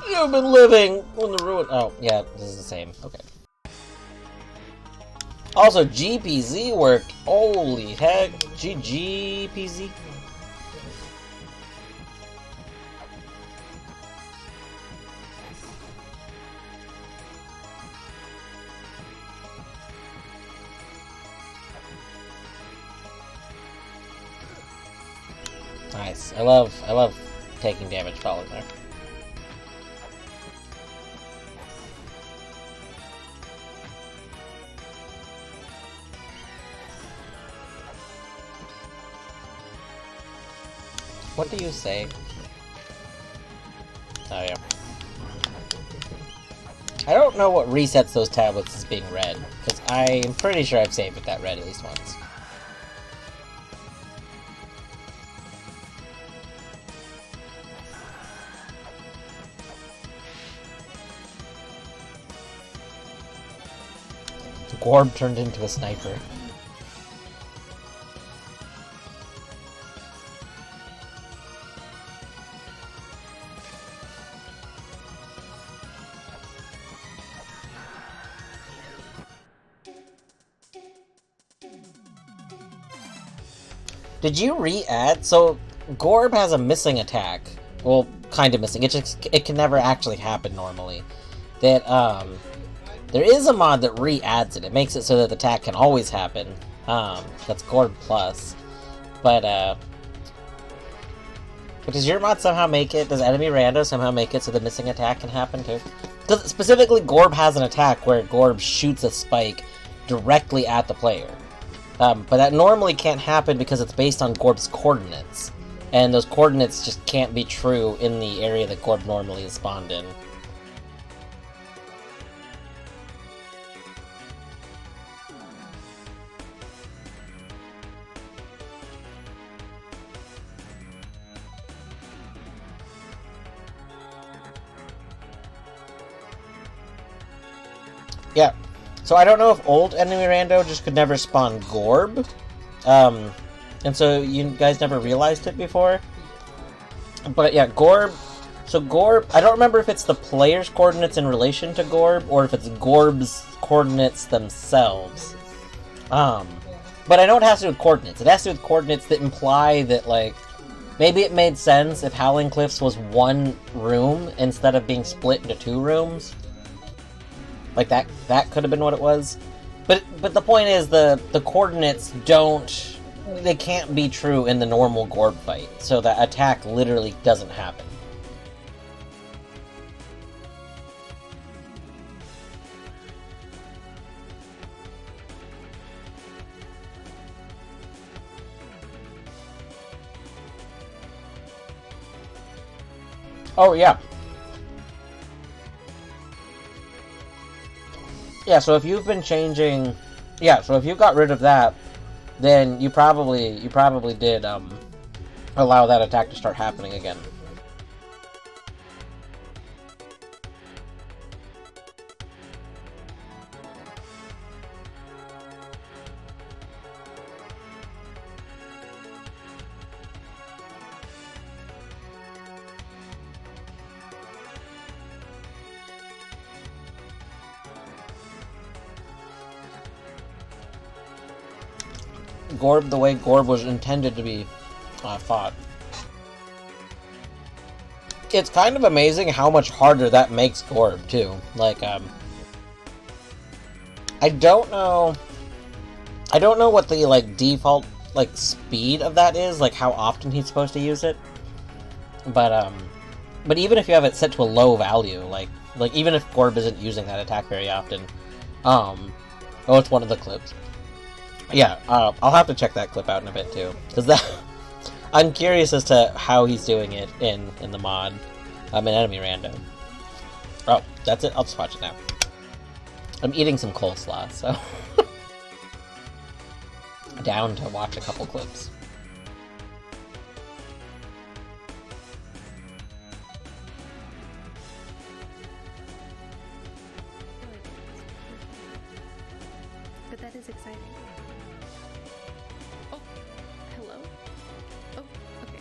You've been living on the ruin. Oh, yeah, this is the same. Okay. Also, GPZ worked. Holy heck. GGPZ. Nice. I love taking damage falling there. What do you say? Oh yeah. I don't know what resets those tablets as being red, because I'm pretty sure I've saved with that red at least once. Gorb turned into a sniper. Did you re-add? So, Gorb has a missing attack. Well, kind of missing. It can never actually happen normally. That there is a mod that re-adds it. It makes it so that the attack can always happen. That's Gorb Plus. But does your mod somehow make it? Does enemy rando somehow make it so the missing attack can happen too? Because specifically, Gorb has an attack where Gorb shoots a spike directly at the player. But that normally can't happen because it's based on Gorb's coordinates. And those coordinates just can't be true in the area that Gorb normally is spawned in. Yeah, so I don't know if old enemy rando just could never spawn Gorb, and so you guys never realized it before. But yeah, Gorb. So Gorb, I don't remember if it's the player's coordinates in relation to Gorb or if it's Gorb's coordinates themselves. But I know it has to do with coordinates. It has to do with coordinates that imply that, like, maybe it made sense if Howling Cliffs was one room instead of being split into 2 rooms. Like, that could have been what it was. But the point is, the coordinates don't... They can't be true in the normal Gorb fight. So that attack literally doesn't happen. Oh, yeah. Yeah, so if you've been changing... Yeah, so if you got rid of that, then you probably did allow that attack to start happening again. Gorb the way Gorb was intended to be fought. It's kind of amazing how much harder that makes Gorb, too. Like, I don't know what the, like, default, like, speed of that is, like, how often he's supposed to use it. But even if you have it set to a low value, like even if Gorb isn't using that attack very often, oh, it's one of the clips. Yeah, I'll have to check that clip out in a bit too, because that I'm curious as to how he's doing it in the mod, in enemy random. Oh, that's it. I'll just watch it now. I'm eating some coleslaw, so down to watch a couple clips. But that is exciting. Oh, hello? Oh, okay.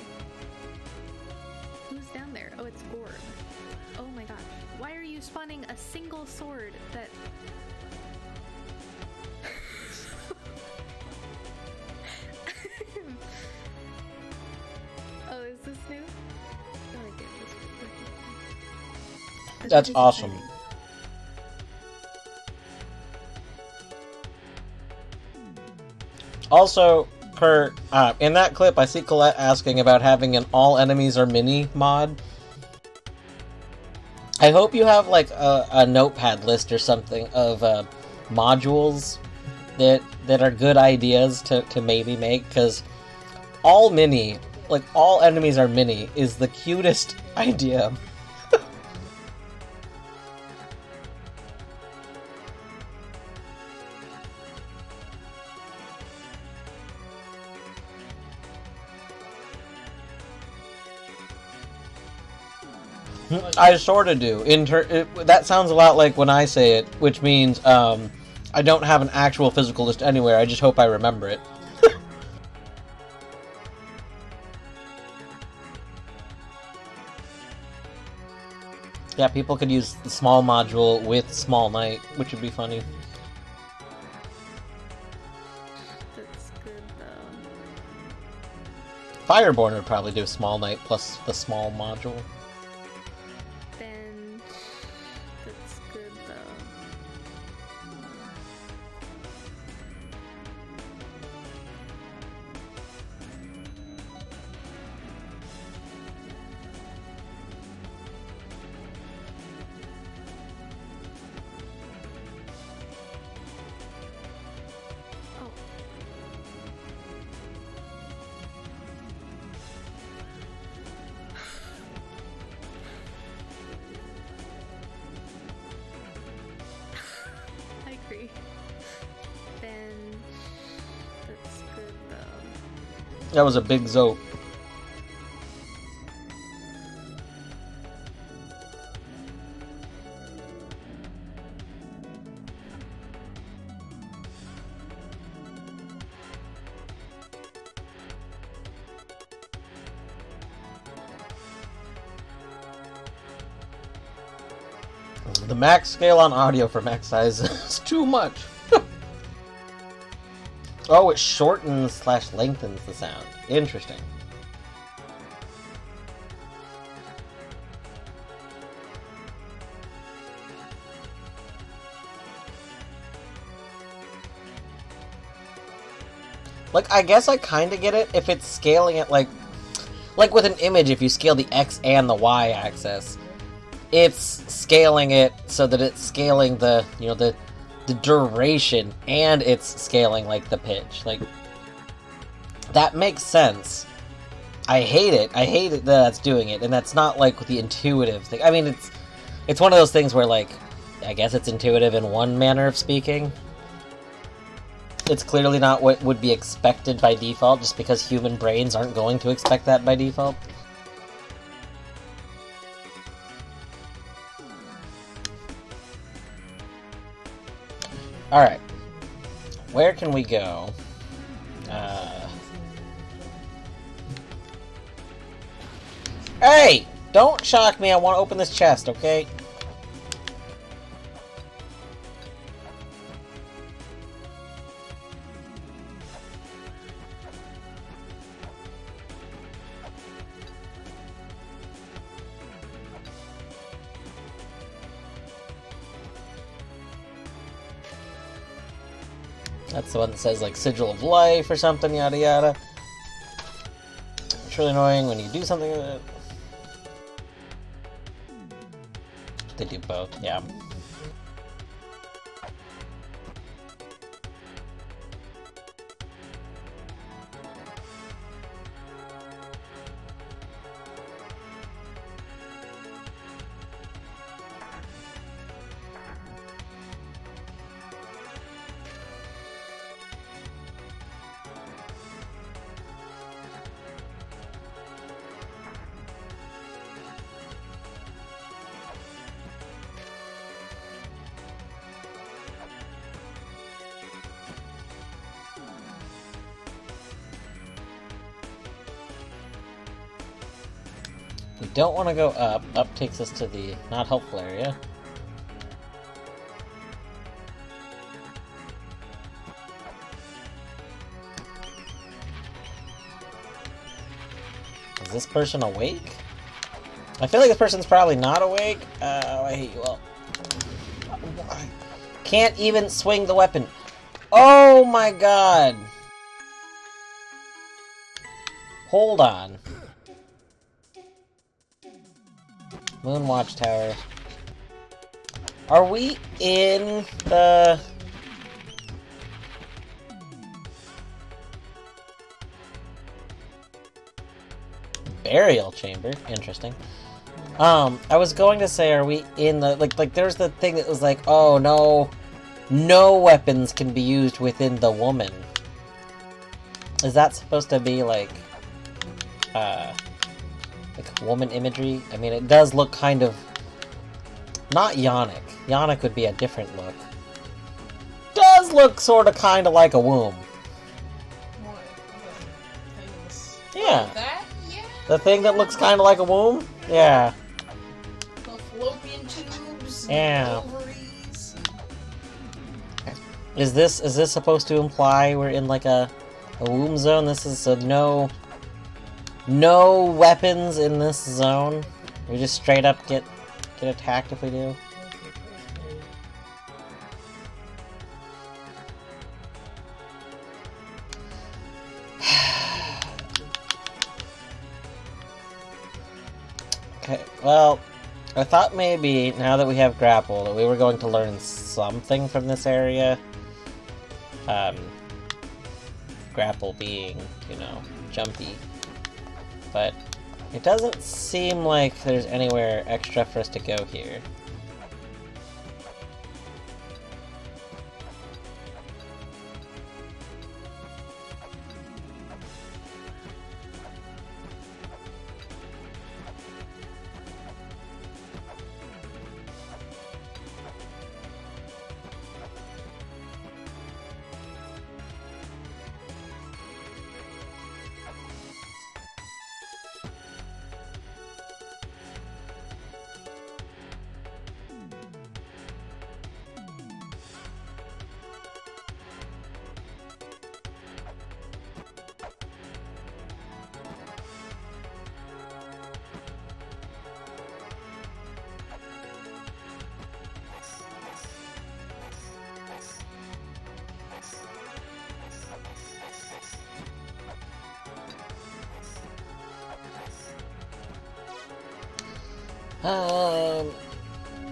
Who's down there? Oh, it's Gorb. Oh my gosh. Why are you spawning a single sword that... Oh, is this new? Oh, I did this. That's awesome. Exciting. Also, Kurt, in that clip, I see Colette asking about having an all enemies are mini mod. I hope you have, like, a notepad list or something of modules that are good ideas to maybe make, because all mini, like, all enemies are mini, is the cutest idea. I sorta do. That sounds a lot like when I say it, which means I don't have an actual physical list anywhere, I just hope I remember it. Yeah, people could use the small module with Small Knight, which would be funny. That's good, though. Fireborn would probably do Small Knight plus the small module. Then that's good though. Oh. I agree. Then that's good though. That was a big zope. The max scale on audio for max size is too much. Oh, it shortens / lengthens the sound. Interesting. Like, I guess I kind of get it if it's scaling it like with an image, if you scale the X and the Y axis, it's scaling it so that it's scaling the, you know, the duration, and it's scaling like the pitch. Like, that makes sense. I hate it. I hate it that that's doing it, and that's not like the intuitive thing. I mean, it's one of those things where, like, I guess it's intuitive in one manner of speaking. It's clearly not what would be expected by default, just because human brains aren't going to expect that by default. Alright. Where can we go? Hey! Don't shock me, I want to open this chest, okay? That's the one that says, like, Sigil of Life or something, yada yada. It's really annoying when you do something with it. They do both, yeah. We don't want to go up. Up takes us to the not helpful area. Is this person awake? I feel like this person's probably not awake. I hate you all. I can't even swing the weapon. Oh my god! Hold on. Moon Watchtower. Are we in the... Burial chamber? Interesting. I was going to say, are we in the... Like there's the thing that was like, oh, no weapons can be used within the woman. Is that supposed to be, like woman imagery? I mean, it does look kind of... Not Yonic. Yonic would be a different look. Does look sort of kind of like a womb. What? Yeah. That? Yeah. The thing that looks kind of like a womb? Yeah. The fallopian tubes. Yeah. Ovaries. Is this supposed to imply we're in like a womb zone? This is a no No weapons in this zone. We just straight up get attacked if we do. Okay, well, I thought maybe, now that we have grapple, that we were going to learn something from this area. Grapple being, you know, jumpy. But it doesn't seem like there's anywhere extra for us to go here.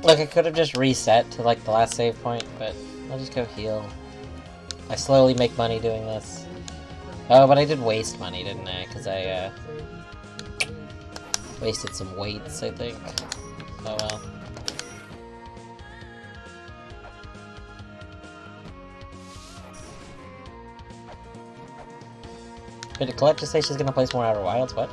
Look, I could have just reset to, like, the last save point, but I'll just go heal. I slowly make money doing this. Oh, but I did waste money, didn't I? Because I, wasted some weights, I think. Oh well. Wait, did Colette just say she's gonna place more Outer Wilds? What?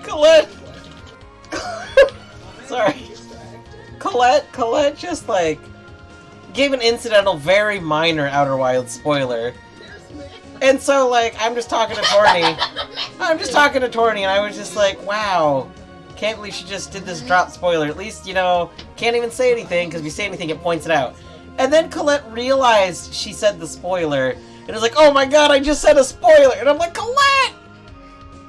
Colette! Sorry. Colette just, like, gave an incidental, very minor Outer Wilds spoiler. And so, like, I'm just talking to Torny, and I was just like, wow, can't believe she just did this drop spoiler. At least, you know, can't even say anything, because if you say anything, it points it out. And then Colette realized she said the spoiler, and was like, oh my god, I just said a spoiler! And I'm like, Colette!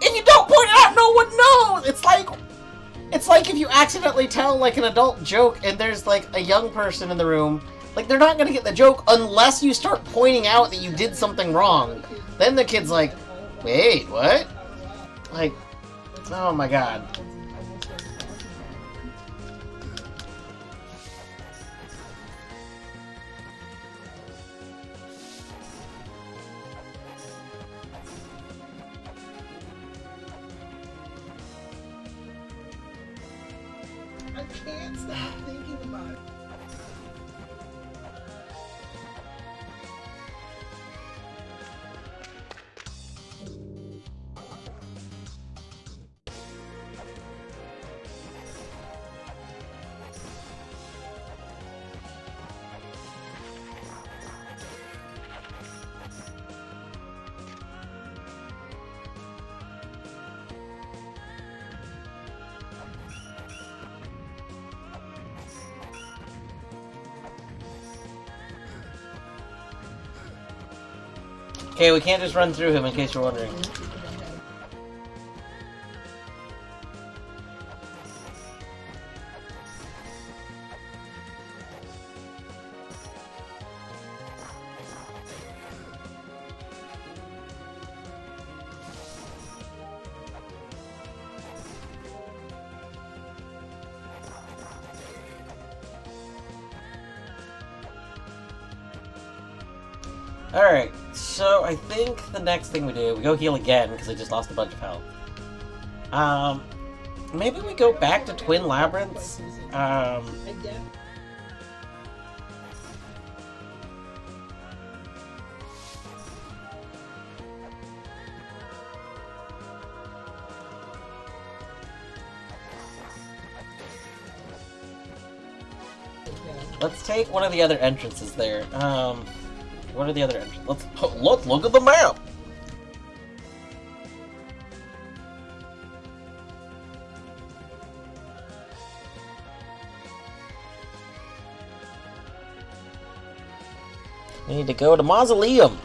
If you don't point it out, no one knows! It's like if you accidentally tell, like, an adult joke, and there's, like, a young person in the room, like, they're not gonna get the joke unless you start pointing out that you did something wrong. Then the kid's like, wait, what? Like, oh my god. I can't stop thinking about it. Okay, we can't just run through him, in case you're wondering. Alright, so I think the next thing we do, we go heal again, because I just lost a bunch of health. Maybe we go back to Twin Labyrinths? Let's take one of the other entrances there. What are the other entrances? Let's look at the map! We need to go to Mausoleum!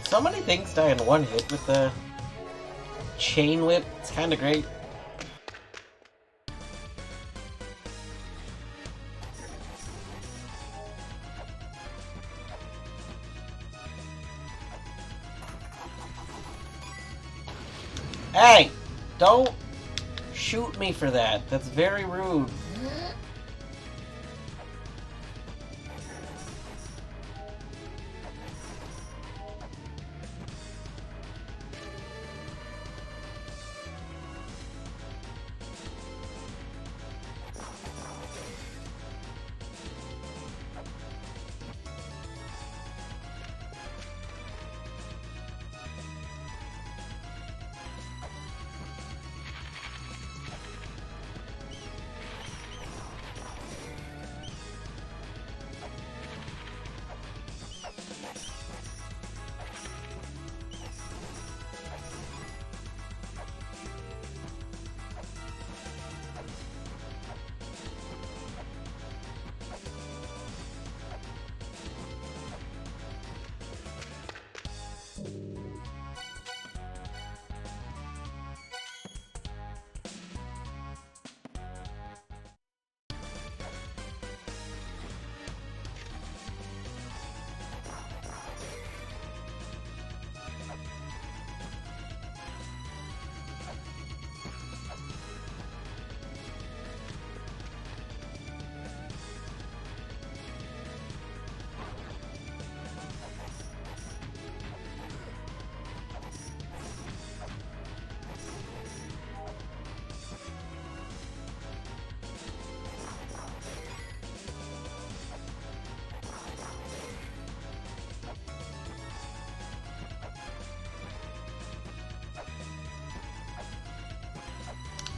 So many things die in one hit with the chain whip. It's kind of great. Hey! Don't shoot me for that. That's very rude.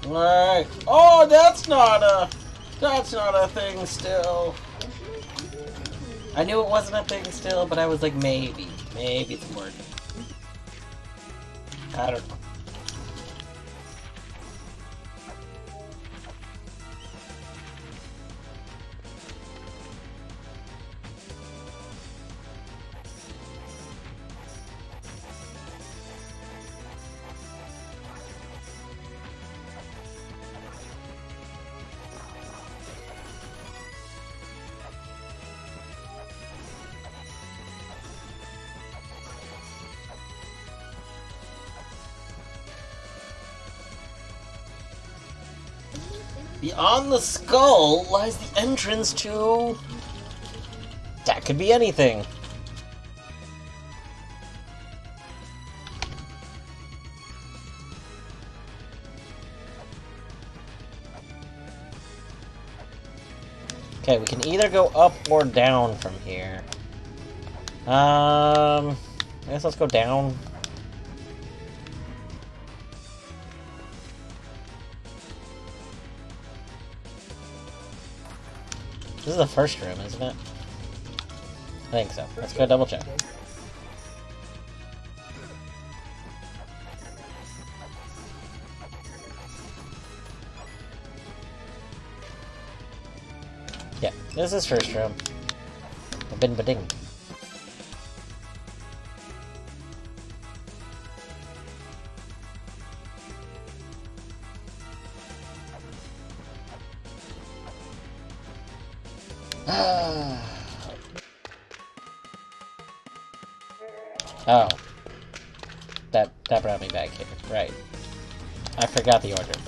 Alright. Oh, that's not a thing still. I knew it wasn't a thing still, but I was like, maybe it's working. I don't know. Beyond the skull lies the entrance to... That could be anything. Okay, we can either go up or down from here. I guess let's go down. This is the first room, isn't it? I think so. Let's go double check. Yeah, this is first room. Bin bading. Oh. That brought me back here. Right. I forgot the order of this.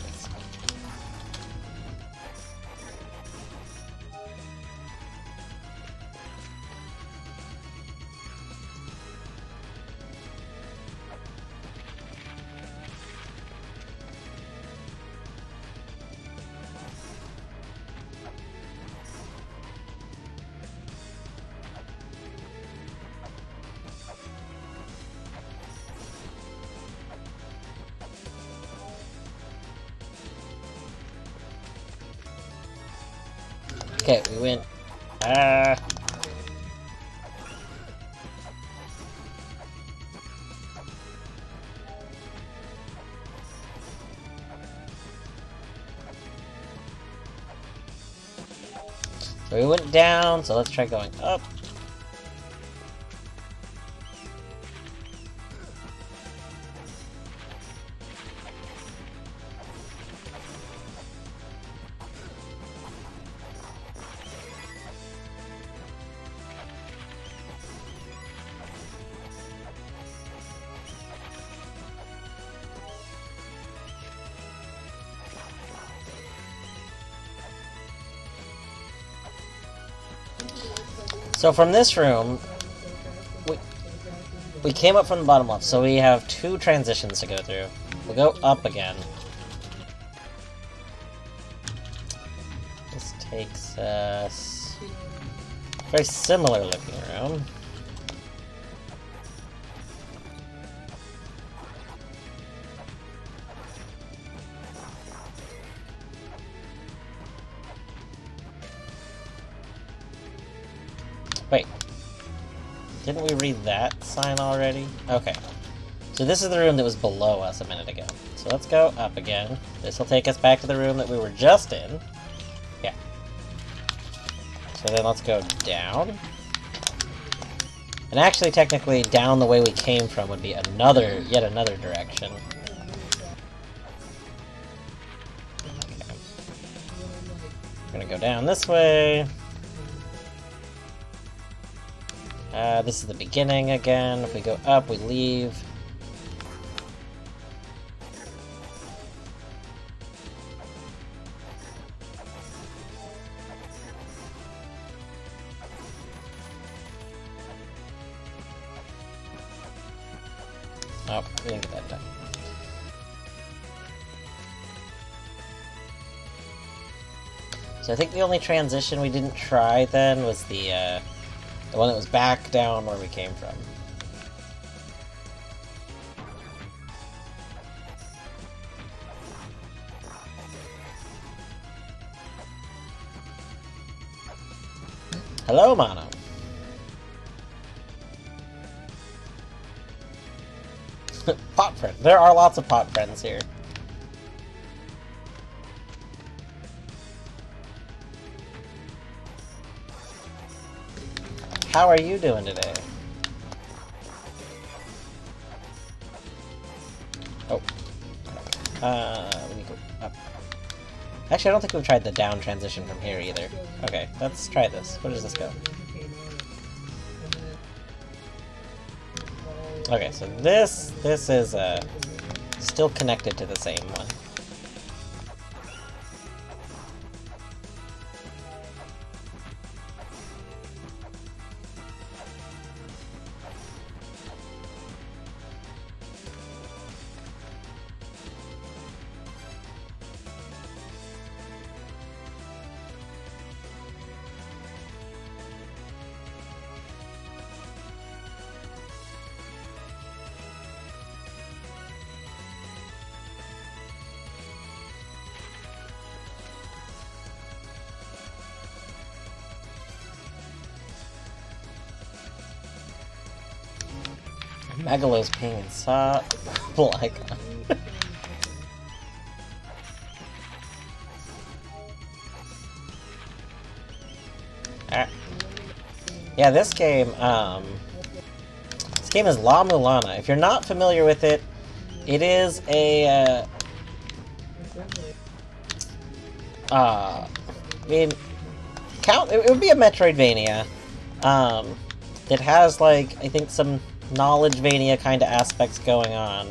Okay, we went. So we went down, so let's try going up. So from this room, we came up from the bottom left, so we have two transitions to go through. We'll go up again. This takes us... very similar looking room. Wait. Didn't we read that sign already? Okay. So this is the room that was below us a minute ago. So let's go up again. This will take us back to the room that we were just in. Yeah. So then let's go down. And actually, technically, down the way we came from would be yet another direction. Okay. We're gonna go down this way. This is the beginning again. If we go up, we leave. Oh, we didn't get that done. So I think the only transition we didn't try then was the one that was back down where we came from. Hello, Mono. Pot friend. There are lots of pot friends here. How are you doing today? Oh. We need to go up. Actually, I don't think we've tried the down transition from here either. Okay, let's try this. Where does this go? Okay, so this is still connected to the same one. Megalo's ping and saw like yeah, this game is La-Mulana. If you're not familiar with it, it is a I mean, it would be a Metroidvania. It has, like, I think some Knowledgevania kind of aspects going on.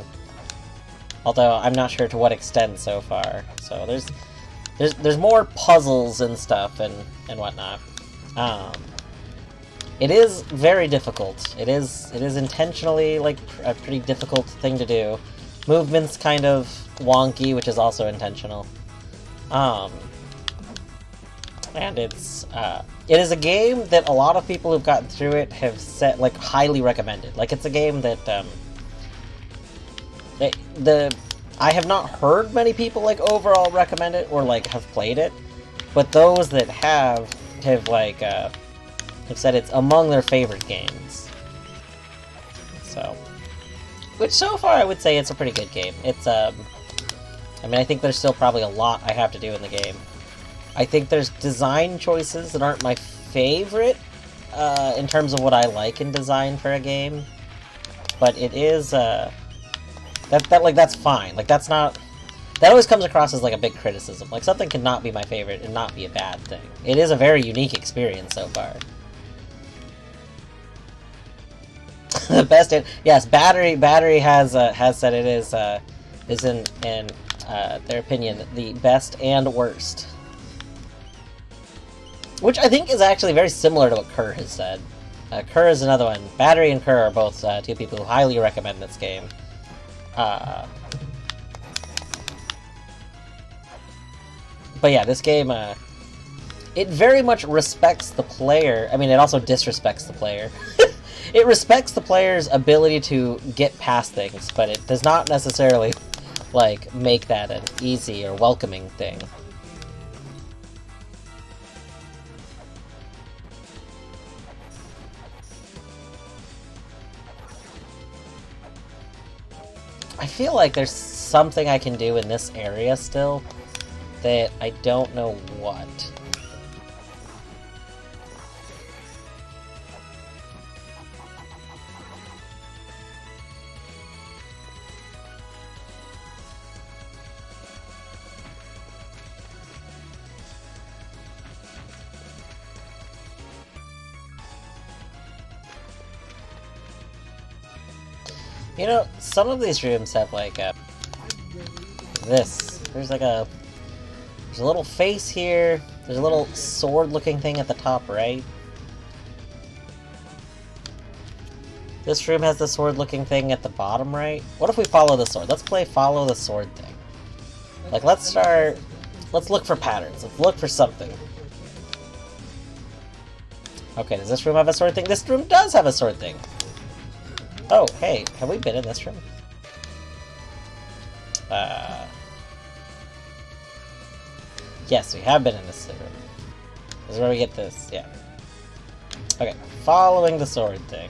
Although, I'm not sure to what extent so far. So, there's more puzzles and stuff and whatnot. It is very difficult. It is intentionally, like, a pretty difficult thing to do. Movement's kind of wonky, which is also intentional. And it is a game that a lot of people who've gotten through it have said, like, highly recommended. Like, it's a game that, I have not heard many people, like, overall recommend it or, like, have played it, but those that have said it's among their favorite games. So, which so far I would say it's a pretty good game. It's, I mean, I think there's still probably a lot I have to do in the game. I think there's design choices that aren't my favorite, in terms of what I like in design for a game. But it is, that's fine. Like, that's not... That always comes across as, like, a big criticism. Like, something cannot be my favorite and not be a bad thing. It is a very unique experience so far. The best... Yes, Battery has said it is in their opinion, the best and worst. Which I think is actually very similar to what Kerr has said. Kerr is another one. Battery and Kerr are both two people who highly recommend this game. But yeah, this game, it very much respects the player. I mean, it also disrespects the player. It respects the player's ability to get past things, but it does not necessarily, like, make that an easy or welcoming thing. I feel like there's something I can do in this area still that I don't know what. You know, some of these rooms have, like, this. There's a little face here. There's a little sword-looking thing at the top right. This room has the sword-looking thing at the bottom right. What if we follow the sword? Let's play follow the sword thing. Like, let's look for patterns. Let's look for something. Okay, does this room have a sword thing? This room does have a sword thing. Oh, hey, have we been in this room? Yes, we have been in this room. This is where we get this, yeah. Okay, following the sword thing.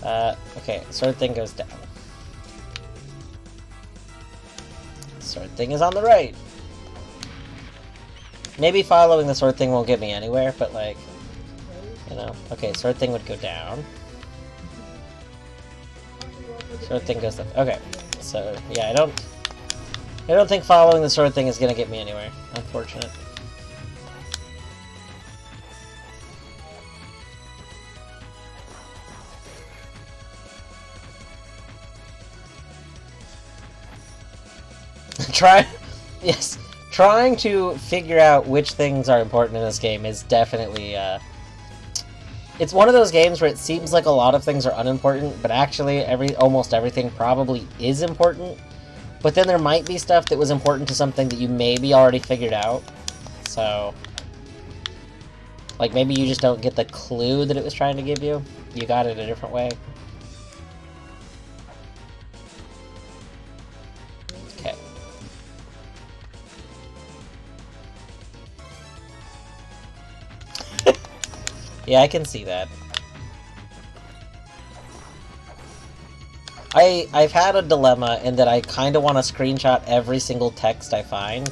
Okay, sword thing goes down. Sword thing is on the right. Maybe following the sword thing won't get me anywhere, but, like, you know. Okay, sword thing would go down. Sword thing goes up. Okay, so yeah, I don't think following the sword thing is gonna get me anywhere. Unfortunate. Trying to figure out which things are important in this game is definitely, it's one of those games where it seems like a lot of things are unimportant, but actually almost everything probably is important. But then there might be stuff that was important to something that you maybe already figured out. So, like, maybe you just don't get the clue that it was trying to give you. You got it a different way. Okay. Yeah, I can see that. I've had a dilemma in that I kind of want to screenshot every single text I find.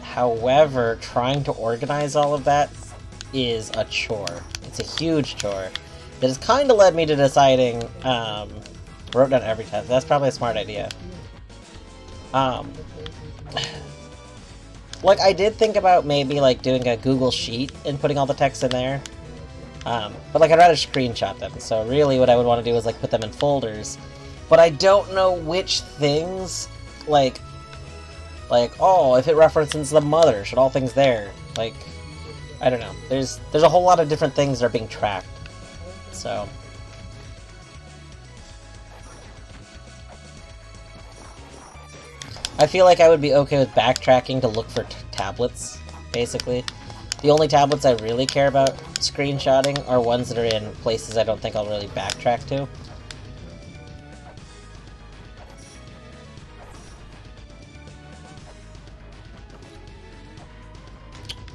However, trying to organize all of that is a chore. It's a huge chore. That has kind of led me to deciding, wrote down every text. That's probably a smart idea. Like, I did think about maybe, like, doing a Google Sheet and putting all the text in there. But, like, I'd rather screenshot them. So really what I would want to do is, like, put them in folders. But I don't know which things, like, oh, if it references the mother, should all things there? Like, I don't know. There's a whole lot of different things that are being tracked. So... I feel like I would be okay with backtracking to look for tablets, basically. The only tablets I really care about screenshotting are ones that are in places I don't think I'll really backtrack to.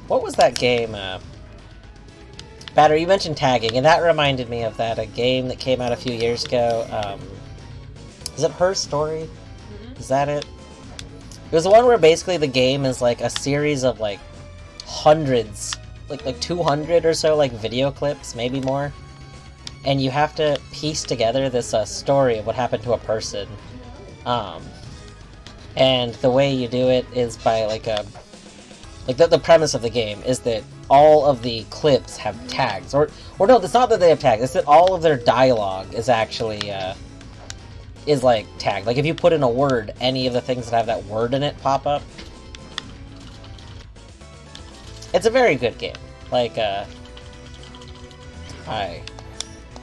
What was that game? Battery, you mentioned tagging, and that reminded me of that, a game that came out a few years ago. Is it Her Story? Is that it? It was the one where basically the game is like a series of like hundreds, like 200 or so like video clips, maybe more. And you have to piece together this story of what happened to a person. And the way you do it is by like the premise of the game is that all of the clips have tags. Or no, it's not that they have tags, it's that all of their dialogue is actually is like tagged. Like if you put in a word, any of the things that have that word in it pop up. It's a very good game. Like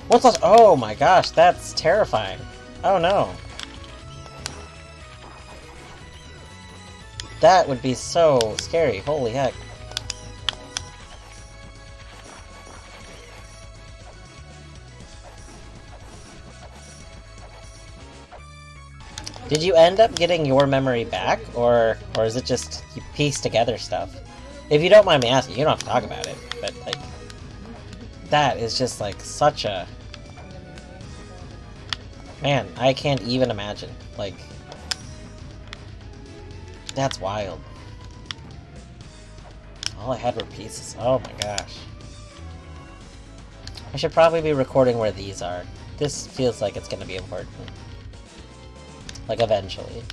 what's else? Oh my gosh, that's terrifying. Oh no. That would be so scary. Holy heck. Did you end up getting your memory back, or is it just you piece together stuff? If you don't mind me asking, you don't have to talk about it, but like, that is just like such a... Man, I can't even imagine. Like, that's wild. All I had were pieces. Oh my gosh. I should probably be recording where these are. This feels like it's gonna be important. Like, eventually.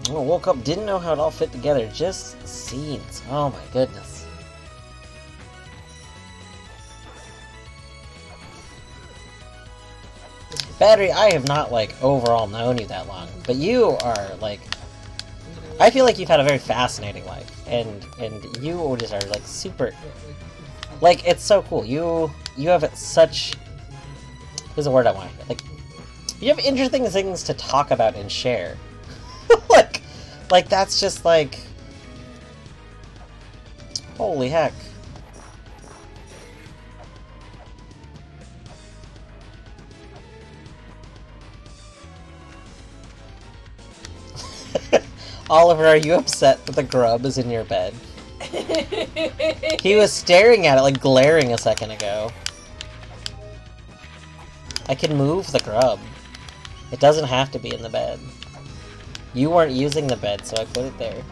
I woke up, didn't know how it all fit together, just scenes. Oh my goodness. Battery, I have not, like, overall known you that long, but you are, like... I feel like you've had a very fascinating life, and you just are, like, super... Like, it's so cool. You have such... There's a word I want to hear. Like, you have interesting things to talk about and share. Like, that's just, like... Holy heck. Oliver, are you upset that the grub is in your bed? He was staring at it, like, glaring a second ago. I can move the grub. It doesn't have to be in the bed. You weren't using the bed, so I put it there.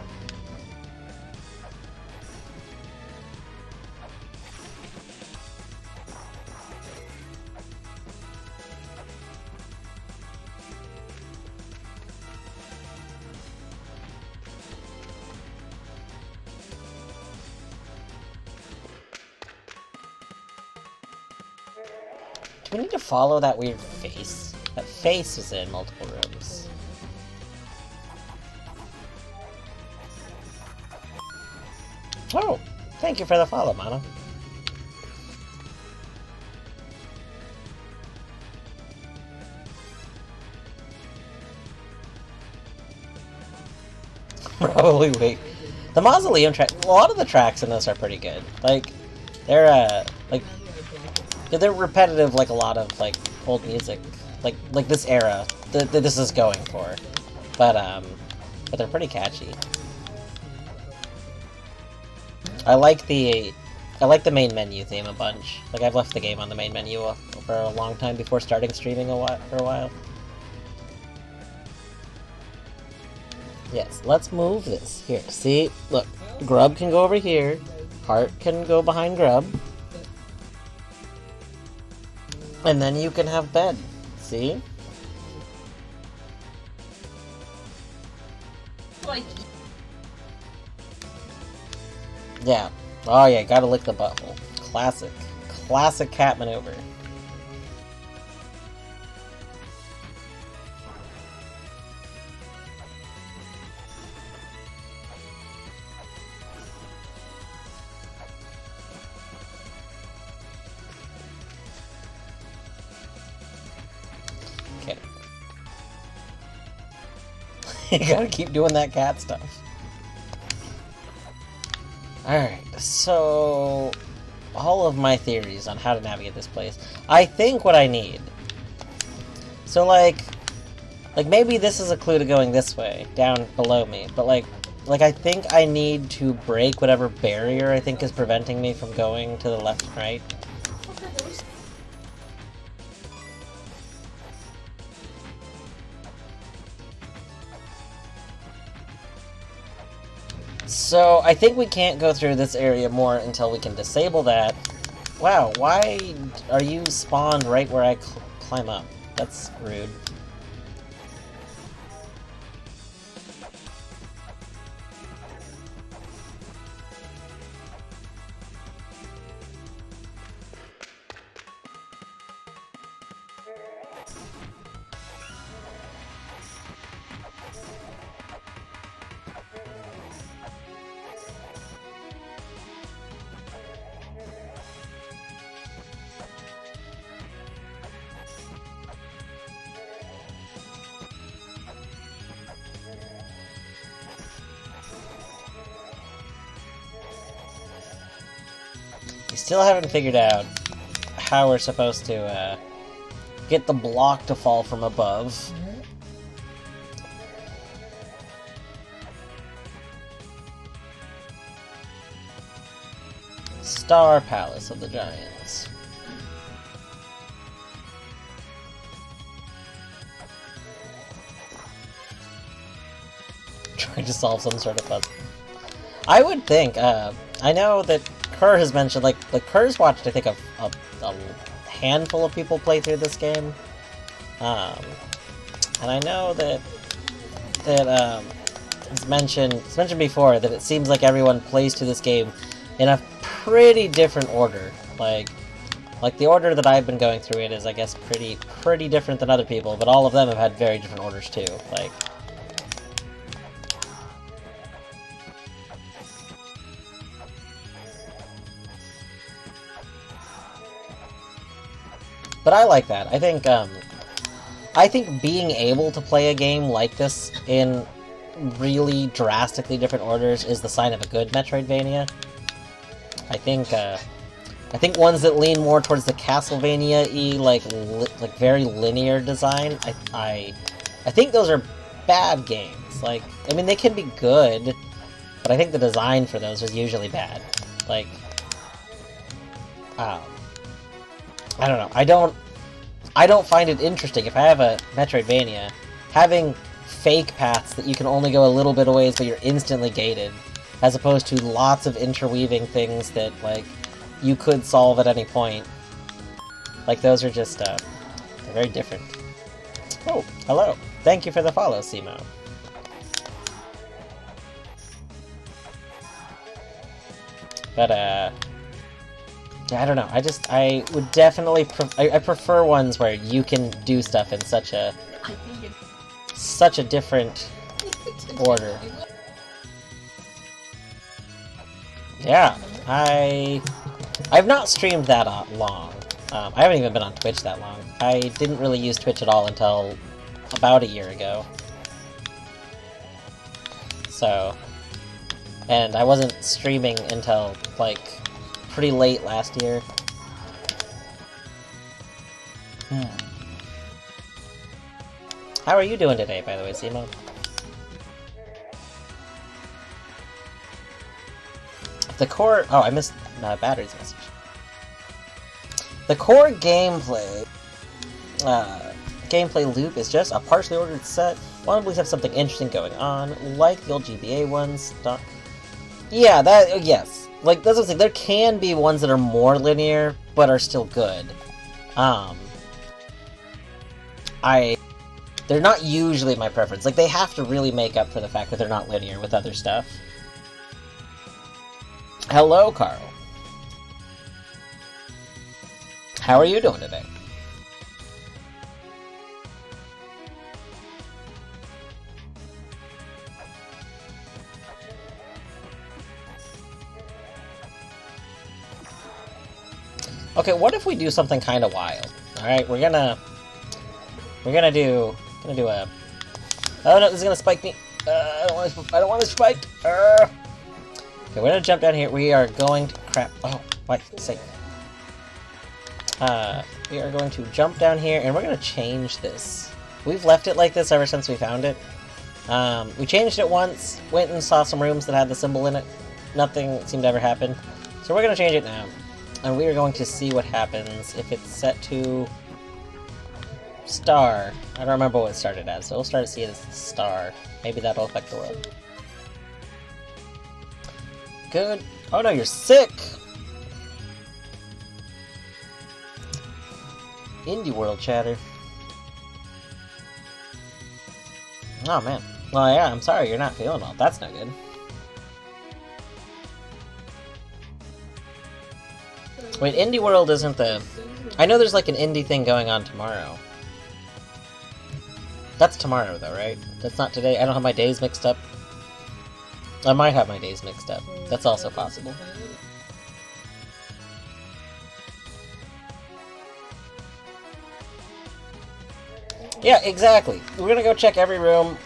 Do we need to follow that weird face? That face was in multiple rooms. Oh, Thank you for the follow, Mana. Probably wait. The Mausoleum track. A lot of the tracks in this are pretty good. Like, they're they're repetitive, like a lot of like old music, like this era that this is going for. But they're pretty catchy. I like the main menu theme a bunch. Like, I've left the game on the main menu for a long time before starting streaming for a while. Yes, let's move this. Here, see? Look, Grub can go over here. Heart can go behind Grub. And then you can have bed. See? Like, Yeah. Oh yeah, gotta lick the butthole. Classic. Classic cat maneuver. Okay. You gotta keep doing that cat stuff. Alright, so all of my theories on how to navigate this place. I think what I need. So like maybe this is a clue to going this way, down below me, but like I think I need to break whatever barrier I think is preventing me from going to the left and right. what are those? So I think we can't go through this area more until we can disable that. Wow, why are you spawned right where I climb up? That's rude. We still haven't figured out how we're supposed to get the block to fall from above. Star Palace of the Giants. Trying to solve some sort of puzzle. I would think, I know that Kerr has mentioned, like Kerr's watched, I think, a handful of people play through this game. And I know that it's mentioned before that it seems like everyone plays through this game in a pretty different order. Like the order that I've been going through it is, I guess, pretty different than other people, but all of them have had very different orders too. Like, but I like that. I think being able to play a game like this in really drastically different orders is the sign of a good Metroidvania. I think ones that lean more towards the Castlevania-y, like very linear design, I think those are bad games. Like, I mean, they can be good, but I think the design for those is usually bad. Like, I don't know. I don't find it interesting if I have a Metroidvania having fake paths that you can only go a little bit of ways but you're instantly gated, as opposed to lots of interweaving things that, like, you could solve at any point. Like, those are just, they're very different. Oh, hello. Thank you for the follow, Simo. But, yeah, I don't know. I would definitely I prefer ones where you can do stuff in such a different order. Yeah, I've not streamed that long. I haven't even been on Twitch that long. I didn't really use Twitch at all until about a year ago. So, and I wasn't streaming until, like, pretty late last year. How are you doing today, by the way, Simo? The core... Oh, I missed Battery's message. The core gameplay loop is just a partially ordered set. One believes have something interesting going on, like the old GBA ones. Yeah, yes. Like, that's what I'm saying. There can be ones that are more linear, but are still good. They're not usually my preference. Like, they have to really make up for the fact that they're not linear with other stuff. Hello, Carl. How are you doing today? Okay, what if we do something kind of wild? All right, we're gonna do a. Oh no, this is gonna spike me. I don't want to spike. Okay, we're gonna jump down here. We are going to crap. Oh, wait, sake. We are going to jump down here, and we're gonna change this. We've left it like this ever since we found it. We changed it once, went and saw some rooms that had the symbol in it. Nothing seemed to ever happen. So we're gonna change it now. And we are going to see what happens if it's set to star. I don't remember what it started as, so we'll start to see it as star. Maybe that'll affect the world. Good. Oh no, you're sick! Indie world chatter. Oh man. Well yeah, I'm sorry you're not feeling well. That's not good. Wait, Indie World isn't the... I know there's like an indie thing going on tomorrow. That's tomorrow though, right? That's not today? I don't have my days mixed up. I might have my days mixed up. That's also possible. Yeah, exactly. We're gonna go check every room.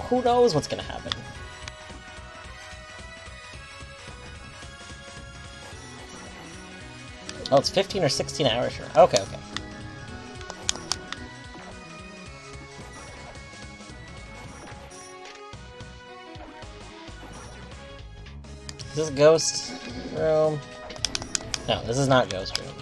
Who knows what's gonna happen? Oh, it's 15 or 16 hours. Sure. Okay, okay. Is this ghost room? No, this is not ghost room.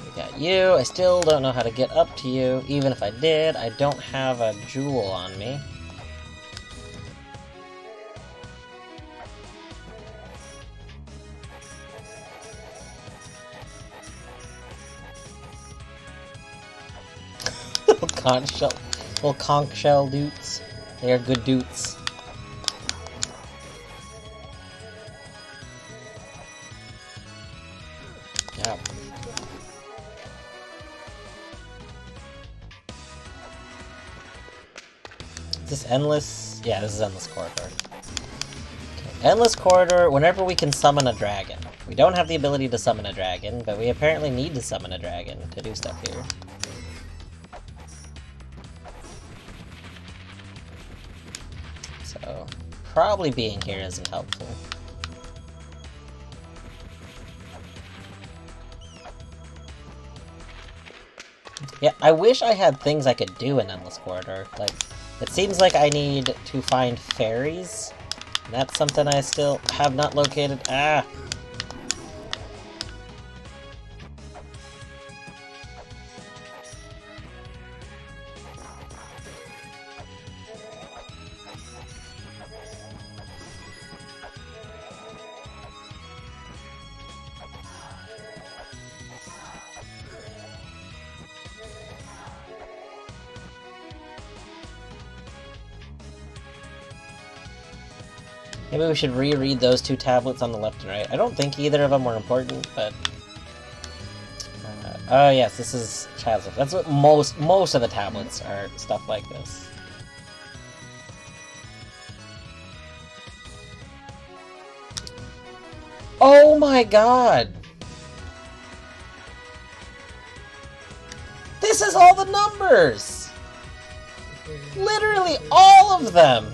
We got you. I still don't know how to get up to you. Even if I did, I don't have a jewel on me. Little conch shell doots. They are good doots. Yeah. Is this endless? Yeah, this is endless corridor. Okay. Endless corridor, whenever we can summon a dragon. We don't have the ability to summon a dragon, but we apparently need to summon a dragon to do stuff here. So, probably being here isn't helpful. Yeah, I wish I had things I could do in Endless Corridor. Like, it seems like I need to find fairies. And that's something I still have not located. Ah! Maybe we should reread those two tablets on the left and right. I don't think either of them were important, but... oh yes, this is child stuff. That's what most of the tablets are, stuff like this. Oh my god! This is all the numbers! Literally all of them!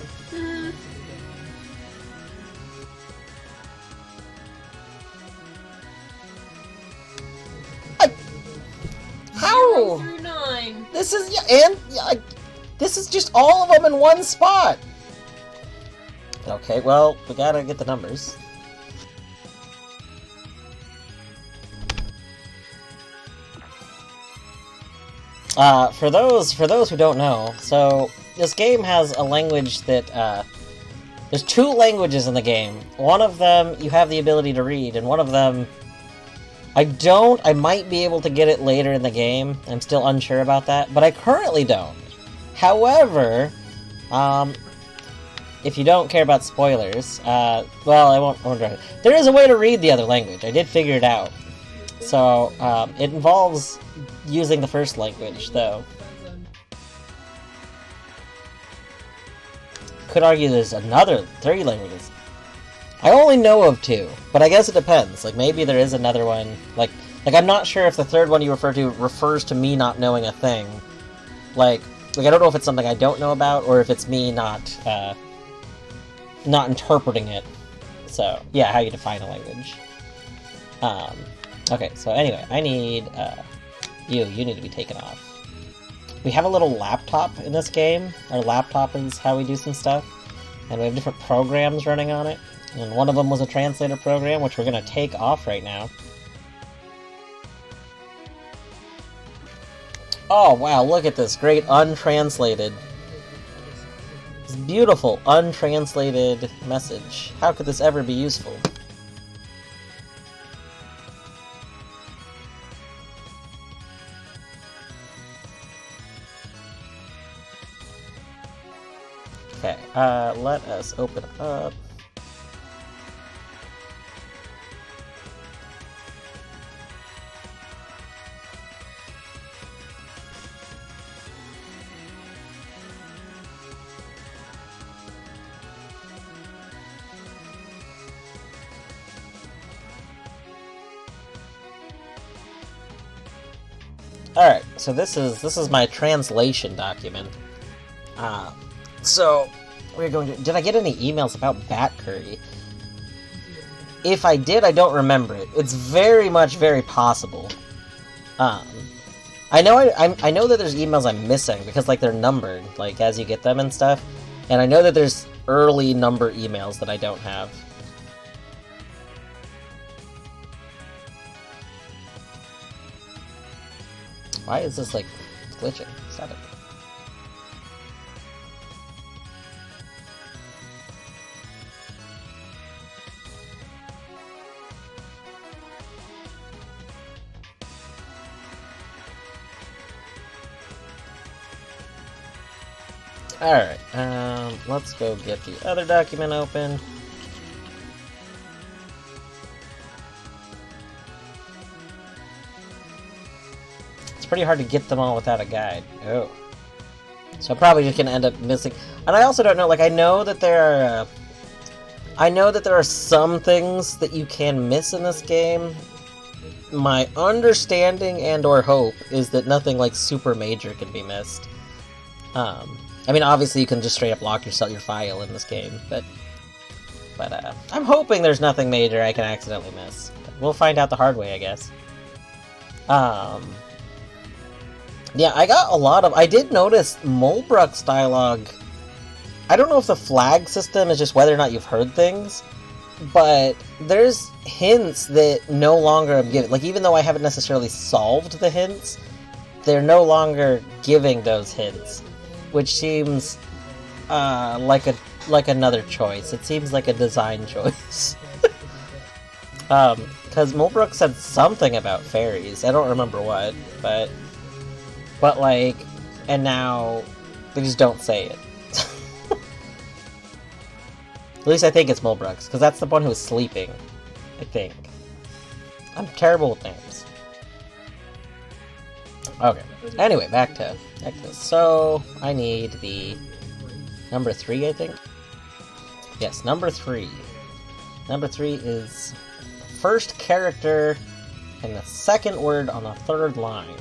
How? 0 through 9. This is, yeah, and this is just all of them in one spot. Okay, well, we gotta get the numbers. For those who don't know, so this game has a language that, there's 2 languages in the game. One of them you have the ability to read, and one of them I might be able to get it later in the game. I'm still unsure about that, but I currently don't. However, if you don't care about spoilers, well, I won't drive it. There is a way to read the other language. I did figure it out. So, it involves using the first language, though. Could argue there's another 3 languages. I only know of 2, but I guess it depends. Like, maybe there is another one. Like I'm not sure if the third one you refer to refers to me not knowing a thing. Like I don't know if it's something I don't know about, or if it's me not interpreting it. So, yeah, how you define a language. Okay, so anyway, I need, you need to be taken off. We have a little laptop in this game. Our laptop is how we do some stuff. And we have different programs running on it. And one of them was a translator program, which we're going to take off right now. Oh, wow, look at this great untranslated. This beautiful untranslated message. How could this ever be useful? Okay, let us open up. Alright, so this is my translation document. So we're going to... Did I get any emails about Bat Curry? If I did, I don't remember it. It's very possible. I know that there's emails I'm missing because, like, they're numbered, like, as you get them and stuff. And I know that there's early number emails that I don't have. Why is this, like, glitching? Stop it. Alright, let's go get the other document open. It's pretty hard to get them all without a guide. Oh. So I'm probably just gonna end up missing... And I also don't know, like, I know that there are some things that you can miss in this game. My understanding and or hope is that nothing, like, super major can be missed. I mean, obviously you can just straight up lock your file in this game, but I'm hoping there's nothing major I can accidentally miss. We'll find out the hard way, I guess. Yeah, I did notice Mulbrook's dialogue. I don't know if the flag system is just whether or not you've heard things, but there's hints that no longer I'm giving. Like, even though I haven't necessarily solved the hints, they're no longer giving those hints. Which seems like another choice. It seems like a design choice. Because Mulbrook said something about fairies. I don't remember what, but like, and now they just don't say it. At least I think it's Mulbrook's, because that's the one who was sleeping. I think. I'm terrible with names. Okay. Anyway, back to this. So, I need the number 3, I think? Yes, number 3. Number 3 is first character and the second word on the third line.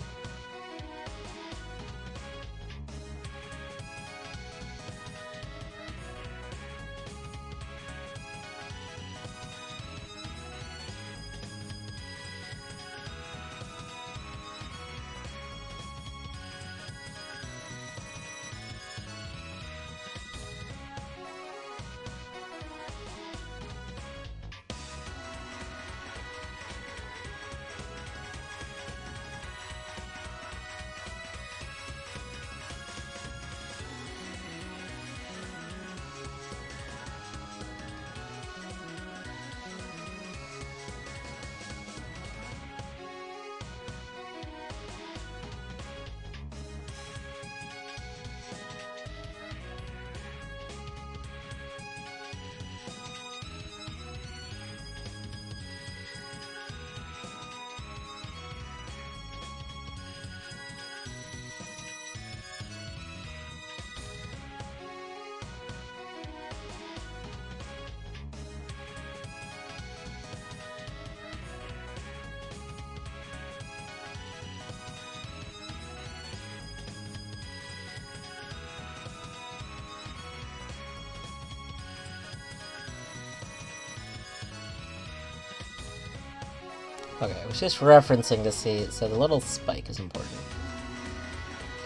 Okay, I was just referencing to see, so the little spike is important.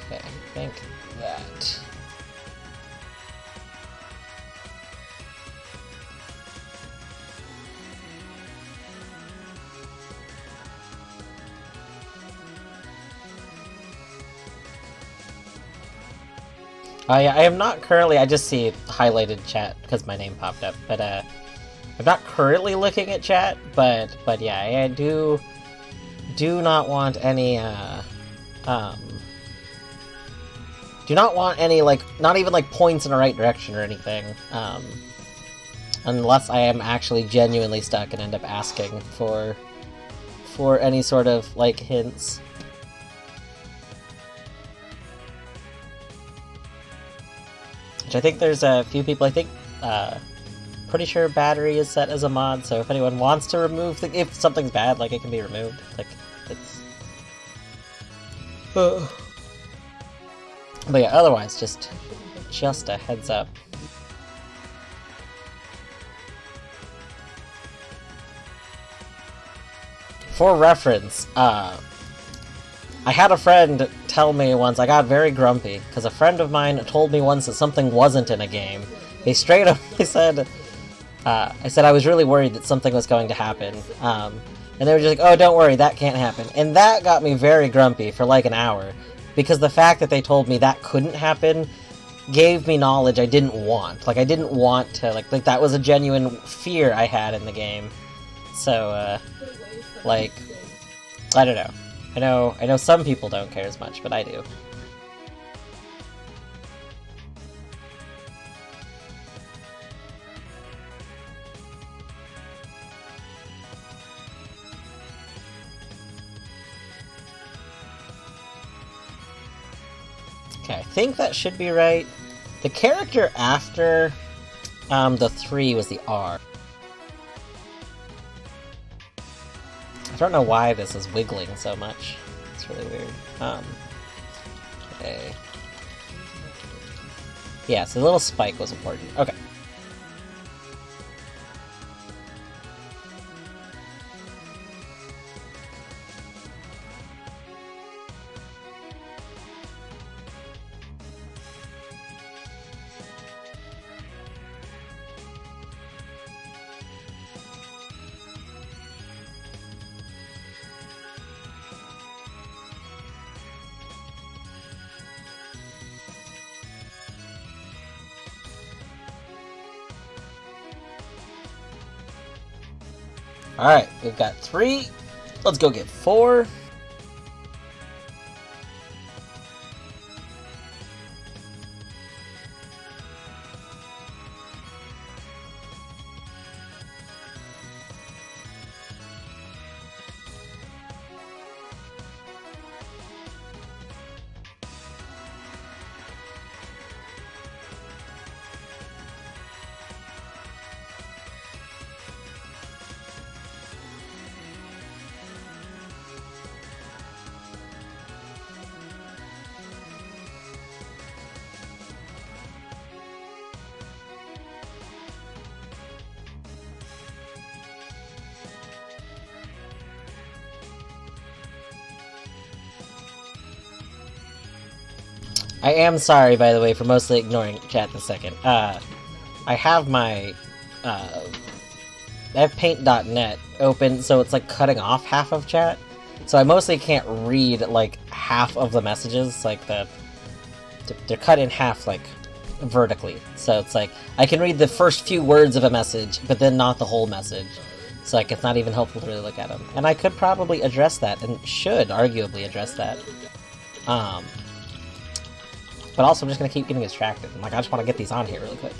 Okay, I think that... Oh yeah, I am not currently, I just see highlighted chat because my name popped up, but I'm not currently looking at chat, but yeah, I do not want any, do not want any, like, not even, like, points in the right direction or anything, unless I am actually genuinely stuck and end up asking for any sort of, like, hints. Which I think there's a few people, I think, pretty sure battery is set as a mod, so if anyone wants to remove if something's bad, like, it can be removed. Like, it's... But yeah, otherwise, just a heads up. For reference, I had a friend tell me once, I got very grumpy, because a friend of mine told me once that something wasn't in a game. He straight up said, I said I was really worried that something was going to happen, and they were just like, oh, don't worry, that can't happen. And that got me very grumpy for like an hour, because the fact that they told me that couldn't happen gave me knowledge I didn't want. Like, I didn't want to, like that was a genuine fear I had in the game. So, like, I don't know. I know some people don't care as much, but I do. Okay, I think that should be right. The character after the 3 was the R. I don't know why this is wiggling so much. It's really weird. Okay. Yeah, so the little spike was important. Okay. Alright, we've got 3. Let's go get 4. I am sorry, by the way, for mostly ignoring chat this second. I have my, I have paint.net open, so it's like cutting off half of chat. So I mostly can't read, like, half of the messages, like, they're cut in half, like, vertically. So it's like, I can read the first few words of a message, but then not the whole message. So, like, it's not even helpful to really look at them. And I could probably address that, and should arguably address that. But also, I'm just gonna keep getting distracted. I'm like, I just want to get these on here really quick.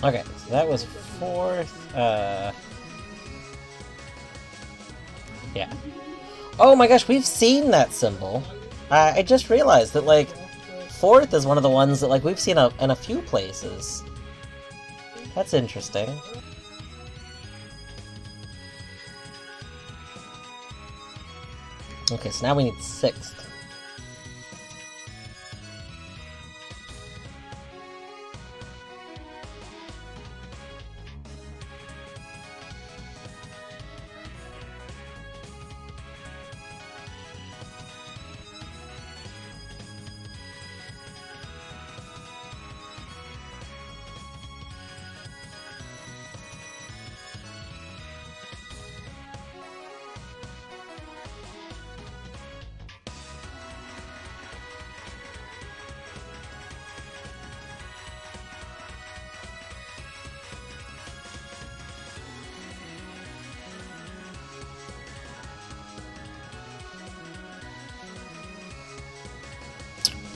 Okay, so that was 4th, yeah. Oh my gosh, we've seen that symbol! I just realized that, like, 4th is one of the ones that, like, we've seen in a few places. That's interesting. Okay, so now we need 6th.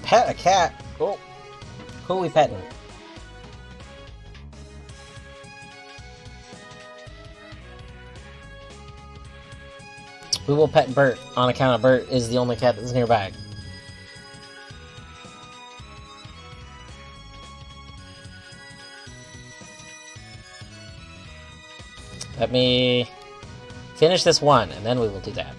Pet a cat? Oh. Who are we petting? We will pet Bert, on account of Bert is the only cat that's nearby. Let me finish this one, and then we will do that.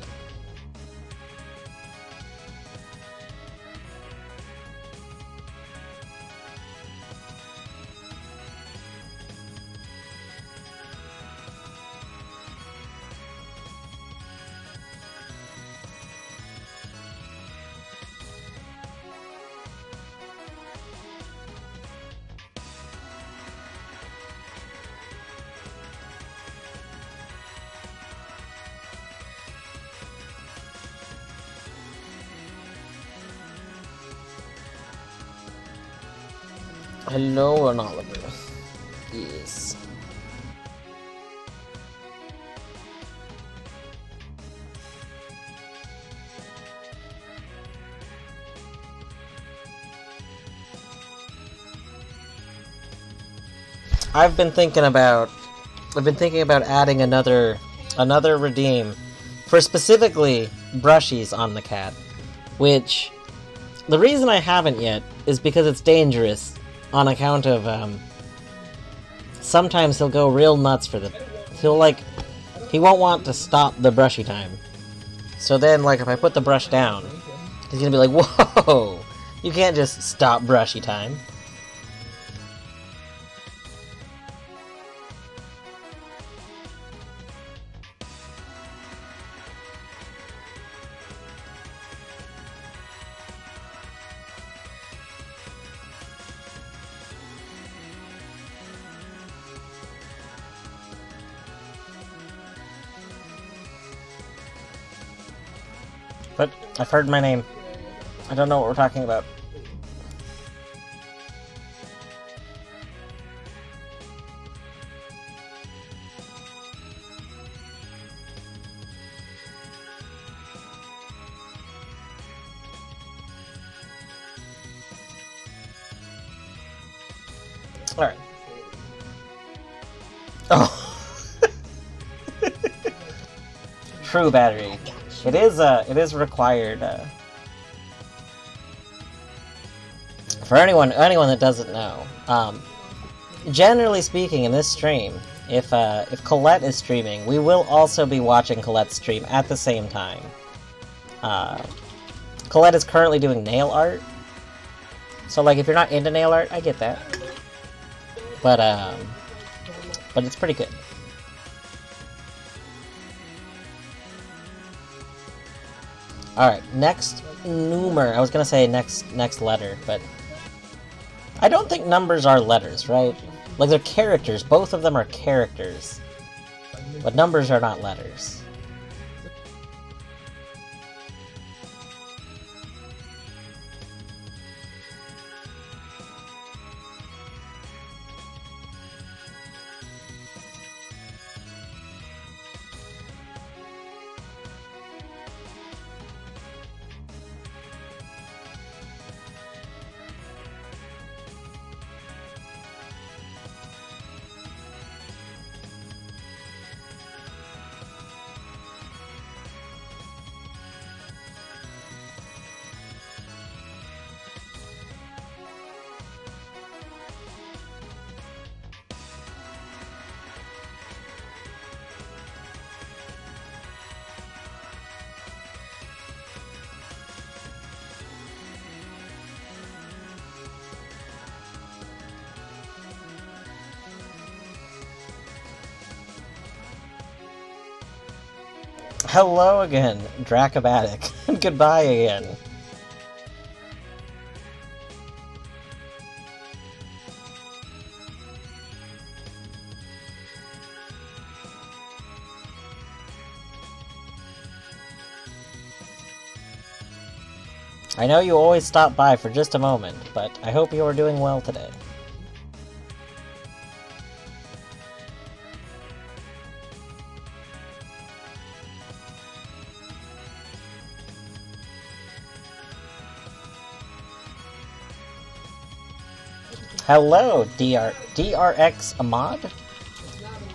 Hello, Ron Oliver. Yes. I've been thinking about adding another redeem for specifically brushies on the cat, which the reason I haven't yet is because it's dangerous on account of sometimes he'll go real nuts for the he won't want to stop the brushy time. So then, like, if I put the brush down, he's gonna be like, whoa, you can't just stop brushy time. But I've heard my name. I don't know what we're talking about. Alright. Oh. True battery. It is required, for anyone that doesn't know. Generally speaking, in this stream, if Colette is streaming, we will also be watching Colette's stream at the same time. Colette is currently doing nail art, so like if you're not into nail art, I get that. But it's pretty good. Alright, next numer. I was gonna say next letter, but I don't think numbers are letters, right? Like, they're characters. Both of them are characters. But numbers are not letters. Hello again, Dracomatic. Goodbye again. I know you always stop by for just a moment, but I hope you are doing well today. Hello, DRX Ahmad?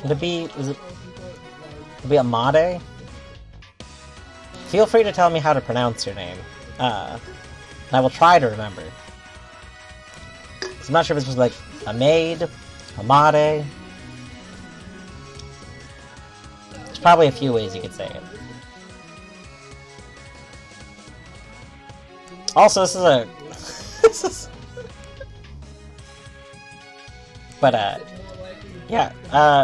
Would it be Amade? Feel free to tell me how to pronounce your name. I will try to remember. I'm not sure if this was like Ahmad, Amade. There's probably a few ways you could say it. Also, this is a... But, yeah,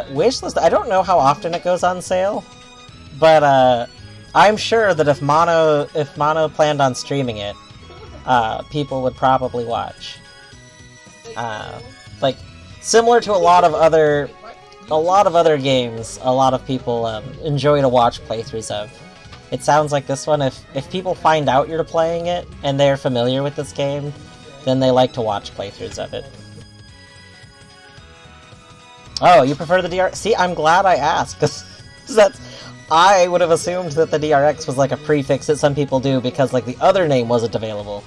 wishlist, I don't know how often it goes on sale, but, I'm sure that if Mono planned on streaming it, people would probably watch. Like, similar to a lot of other games, a lot of people, enjoy to watch playthroughs of. It sounds like this one, if people find out you're playing it, and they're familiar with this game, then they like to watch playthroughs of it. Oh, you prefer the DRX? See, I'm glad I asked, because I would have assumed that the DRX was like a prefix that some people do because like the other name wasn't available.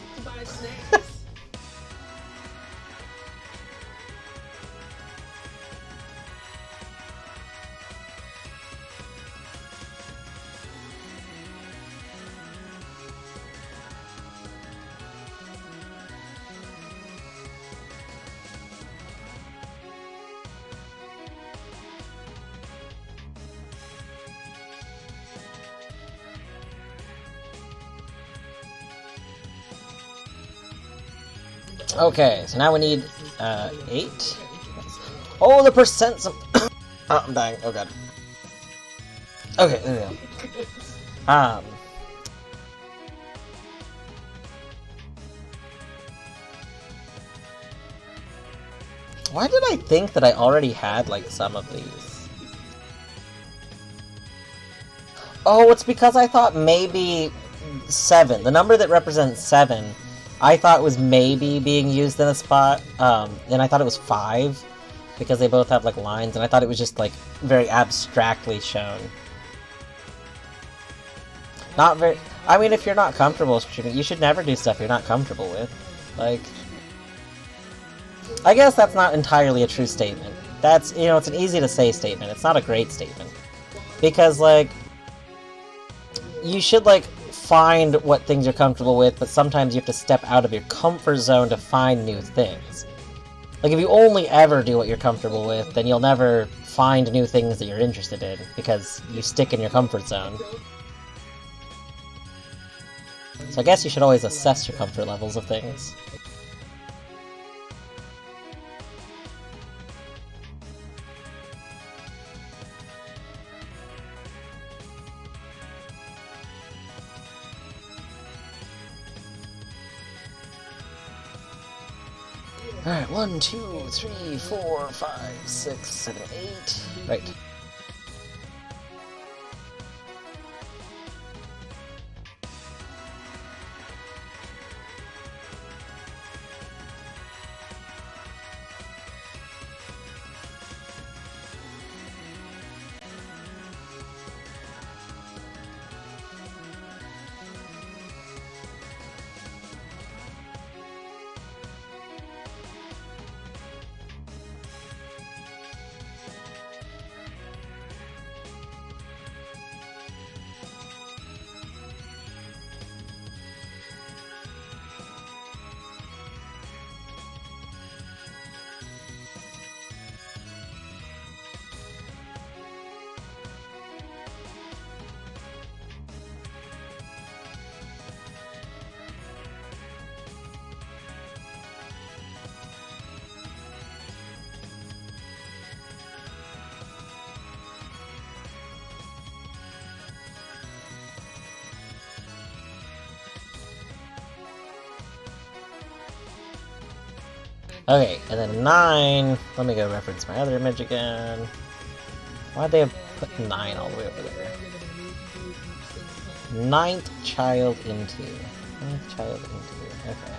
Okay, so now we need, 8. Oh, the percents of... oh, I'm dying. Oh, God. Okay, there we go. Why did I think that I already had, like, some of these? Oh, it's because I thought maybe 7. The number that represents 7, I thought was maybe being used in a spot, and I thought it was 5, because they both have, like, lines, and I thought it was just, like, very abstractly shown. Not very... I mean, if you're not comfortable streaming, you should never do stuff you're not comfortable with. Like... I guess that's not entirely a true statement. That's, you know, it's an easy-to-say statement. It's not a great statement. Because, like... You should, like, find what things you're comfortable with, but sometimes you have to step out of your comfort zone to find new things. Like, if you only ever do what you're comfortable with, then you'll never find new things that you're interested in, because you stick in your comfort zone. So I guess you should always assess your comfort levels of things. Alright, 1, 2, 3, 4, 5, 6, 7, 8. Right. Okay, and then 9... Let me go reference my other image again. Why'd they have put 9 all the way over there? 9th child into. 9th child into. Okay.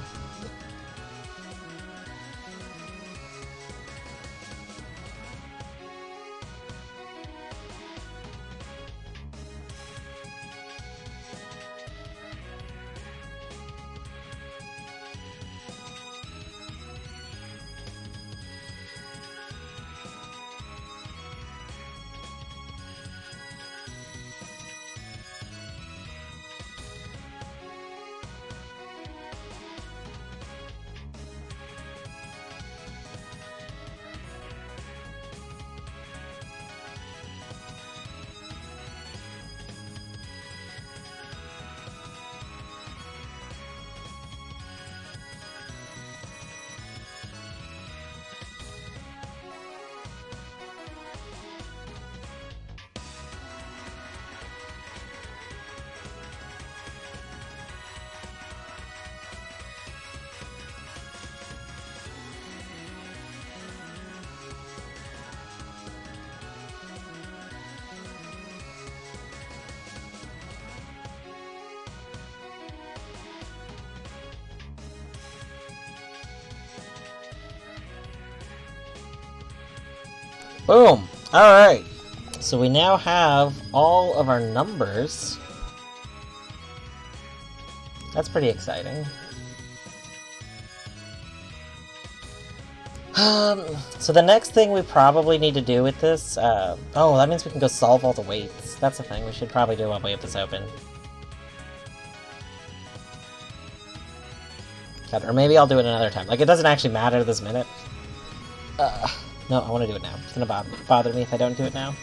Boom! Alright. So we now have all of our numbers. That's pretty exciting. So the next thing we probably need to do with this, oh, that means we can go solve all the weights. That's the thing, we should probably do while we have this open. God, or maybe I'll do it another time. Like, it doesn't actually matter this minute. No, I want to do it now. It's gonna bother me if I don't do it now.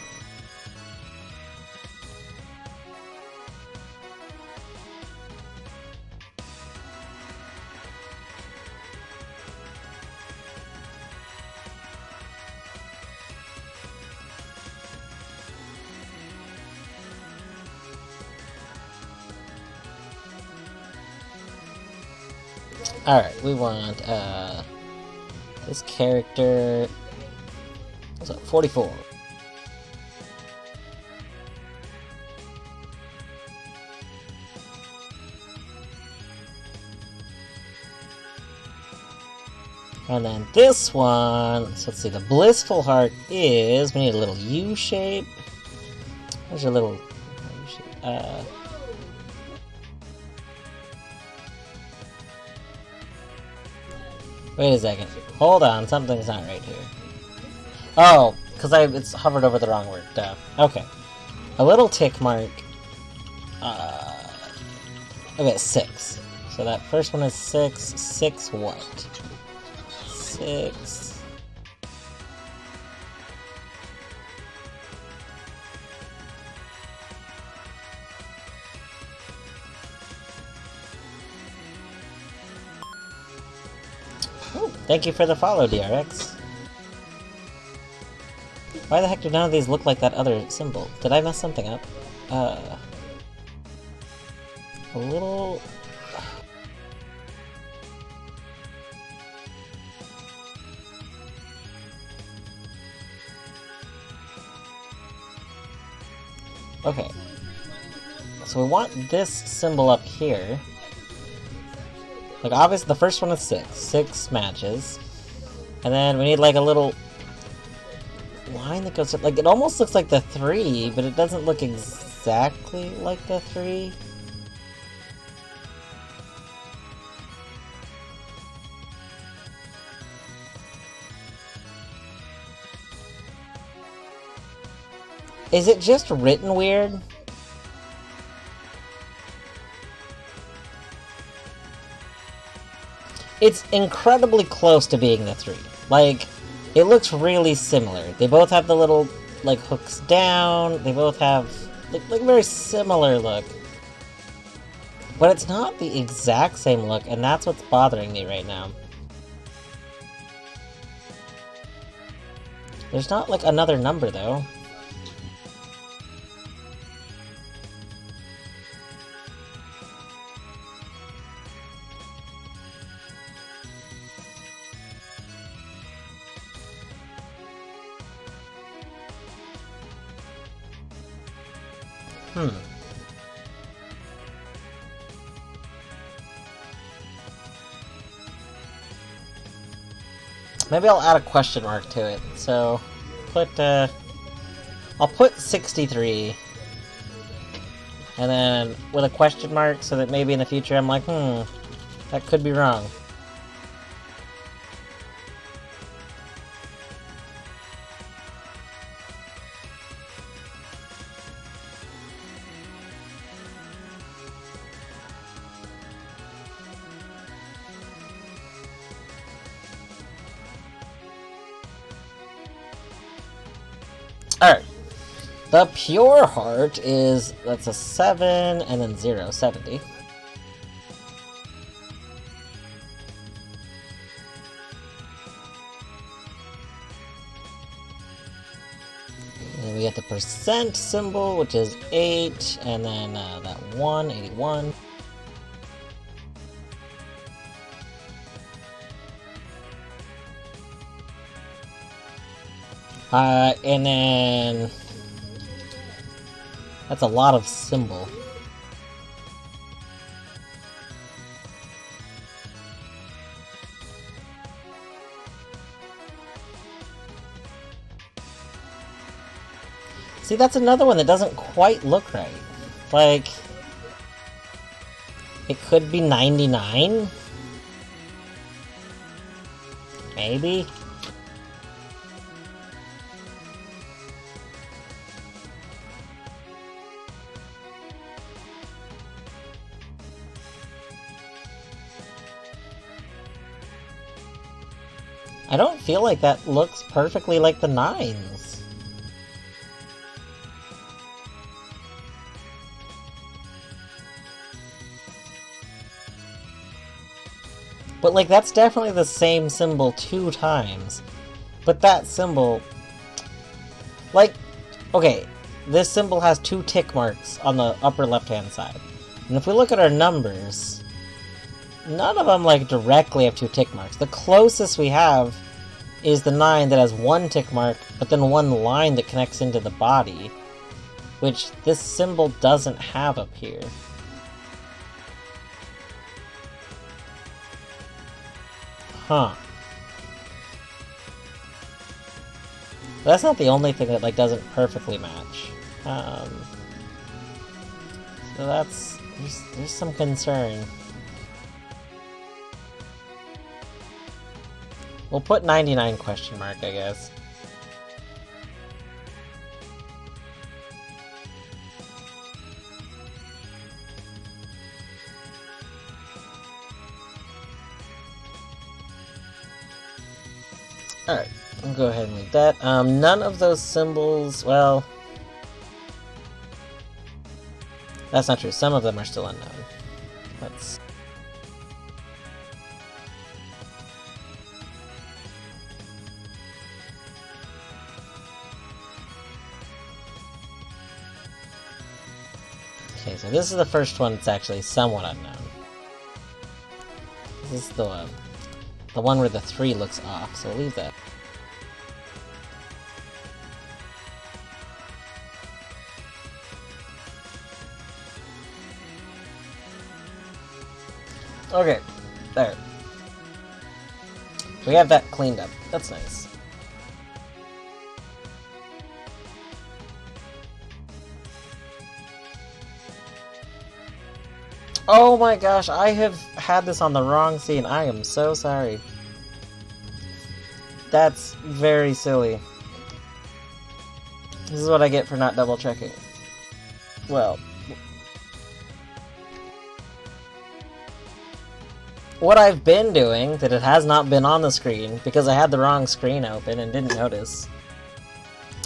Alright, we want, this character... So, 44. And then this one, so let's see, the blissful heart is, we need a little U shape. Where's your little U shape? Wait a second. Hold on, something's not right here. Oh, because it's hovered over the wrong word. Duh. Okay. A little tick mark. Okay, 6. So that first one is 6. 6 what? 6. Ooh, thank you for the follow, DRX. Why the heck do none of these look like that other symbol? Did I mess something up? A little... Okay. So we want this symbol up here. Like, obviously, the first one is 6. 6 matches. And then we need, like, a little line that goes up. Like, it almost looks like the 3, but it doesn't look exactly like the 3. Is it just written weird? It's incredibly close to being the 3. Like, it looks really similar. They both have the little, like, hooks down. They both have, like very similar look. But it's not the exact same look, and that's what's bothering me right now. There's not, like, another number, though. Maybe I'll add a question mark to it. So, I'll put 63. And then with a question mark so that maybe in the future I'm like, that could be wrong. Alright. The pure heart is, that's a 7, and then 0, 70. And we get the percent symbol, which is 8, and then that 1, 81. And then... that's a lot of symbol. See, that's another one that doesn't quite look right. Like... it could be 99? Maybe? I don't feel like that looks perfectly like the 9s. But like, that's definitely the same symbol 2 times. But that symbol... like, okay, this symbol has 2 tick marks on the upper left-hand side. And if we look at our numbers... none of them, like, directly have 2 tick marks. The closest we have is the 9 that has 1 tick mark, but then 1 line that connects into the body, which this symbol doesn't have up here. Huh. But that's not the only thing that like doesn't perfectly match. So that's there's some concern. We'll put 99 question mark, I guess. Alright, I'll go ahead and leave that. None of those symbols, well... That's not true. Some of them are still unknown. Let's... Okay, so this is the first one that's actually somewhat unknown. This is the one where the 3 looks off, so we'll leave that. Okay, there. We have that cleaned up. That's nice. Oh my gosh, I have had this on the wrong scene. I am so sorry. That's very silly. This is what I get for not double checking. Well... What I've been doing, that it has not been on the screen, because I had the wrong screen open and didn't notice,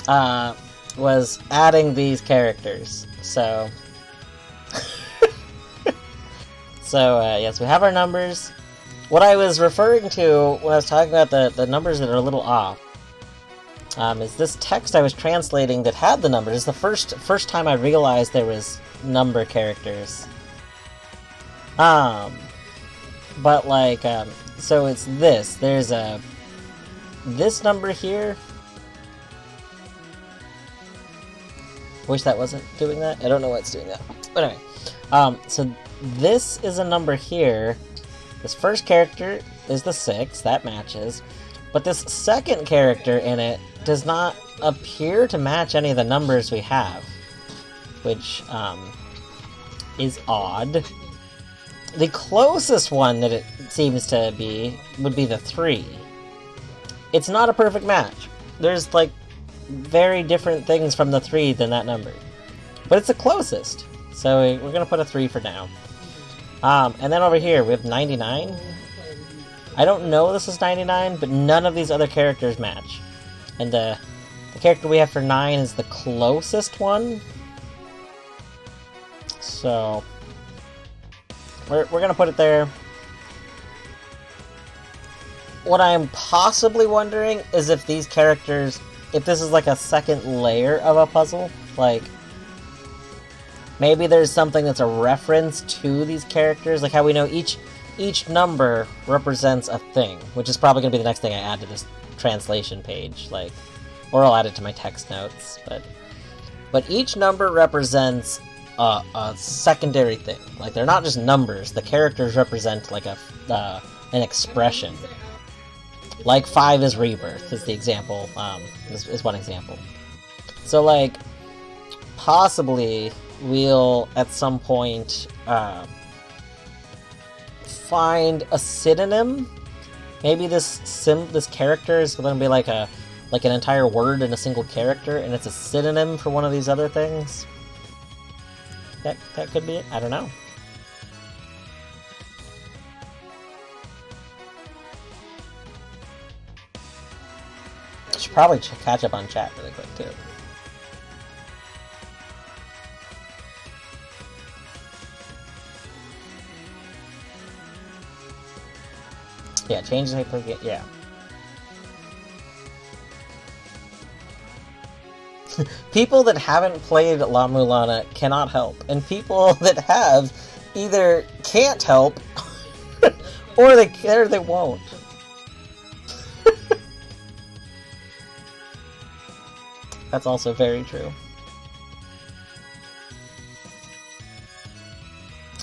was adding these characters. So... yes, we have our numbers. What I was referring to when I was talking about the numbers that are a little off, is this text I was translating that had the numbers. It's the first time I realized there was number characters. But like, so it's this. There's this number here. Wish that wasn't doing that. I don't know why it's doing that. But anyway, so this is a number here. This first character is the 6, that matches. But this second character in it does not appear to match any of the numbers we have, which is odd. The closest one that it seems to be would be the 3. It's not a perfect match. There's like very different things from the 3 than that number. But it's the closest. So we're gonna put a 3 for now. And then over here we have 99. I don't know this is 99, but none of these other characters match. And the character we have for 9 is the closest one. So... We're gonna put it there. What I'm possibly wondering is if these characters, if this is like a second layer of a puzzle, like maybe there's something that's a reference to these characters, like how we know each number represents a thing, which is probably gonna be the next thing I add to this translation page, like, or I'll add it to my text notes, but each number represents a secondary thing. Like, they're not just numbers. The characters represent, like, an expression. Like, 5 is rebirth, is the example, is one example. So, like, possibly we'll, at some point, find a synonym. Maybe this character is going to be like an entire word in a single character, and it's a synonym for one of these other things. That could be it. I don't know. Should probably catch up on chat really quick too. Yeah, change the hypergate. Yeah. People that haven't played La-Mulana cannot help, and people that have either can't help or they won't. That's also very true.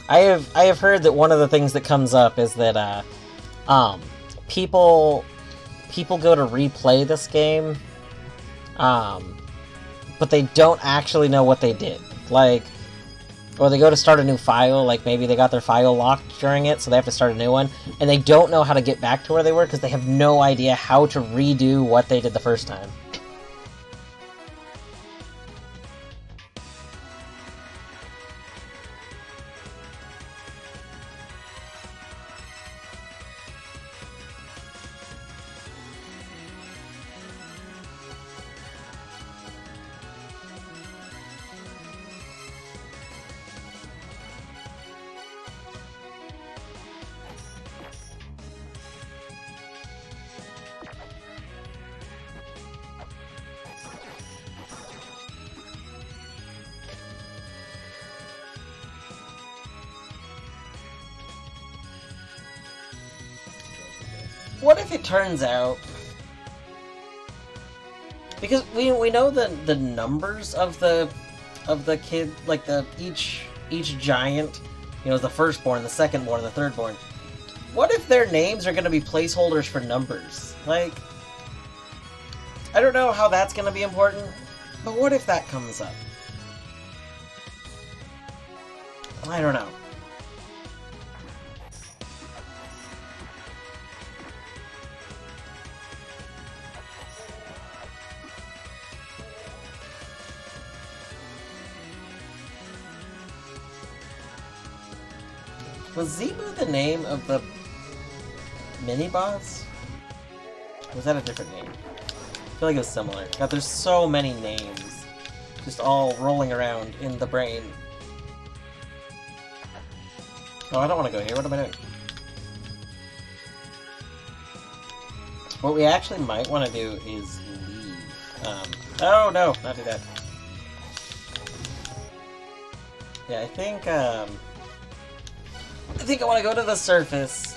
I have heard that one of the things that comes up is that people go to replay this game but they don't actually know what they did. Like, or they go to start a new file, like maybe they got their file locked during it, so they have to start a new one, and they don't know how to get back to where they were because they have no idea how to redo what they did the first time. What if it turns out... Because we know the numbers of the kid, like each giant, you know, the firstborn, the secondborn, the thirdborn. What if their names are going to be placeholders for numbers? Like, I don't know how that's going to be important, but what if that comes up? I don't know. Was Zebu the name of the mini-boss? Or was that a different name? I feel like it was similar. God, there's so many names. Just all rolling around in the brain. Oh, I don't want to go here. What am I doing? What we actually might want to do is leave. Oh no, not do that. Yeah, I think I want to go to the surface,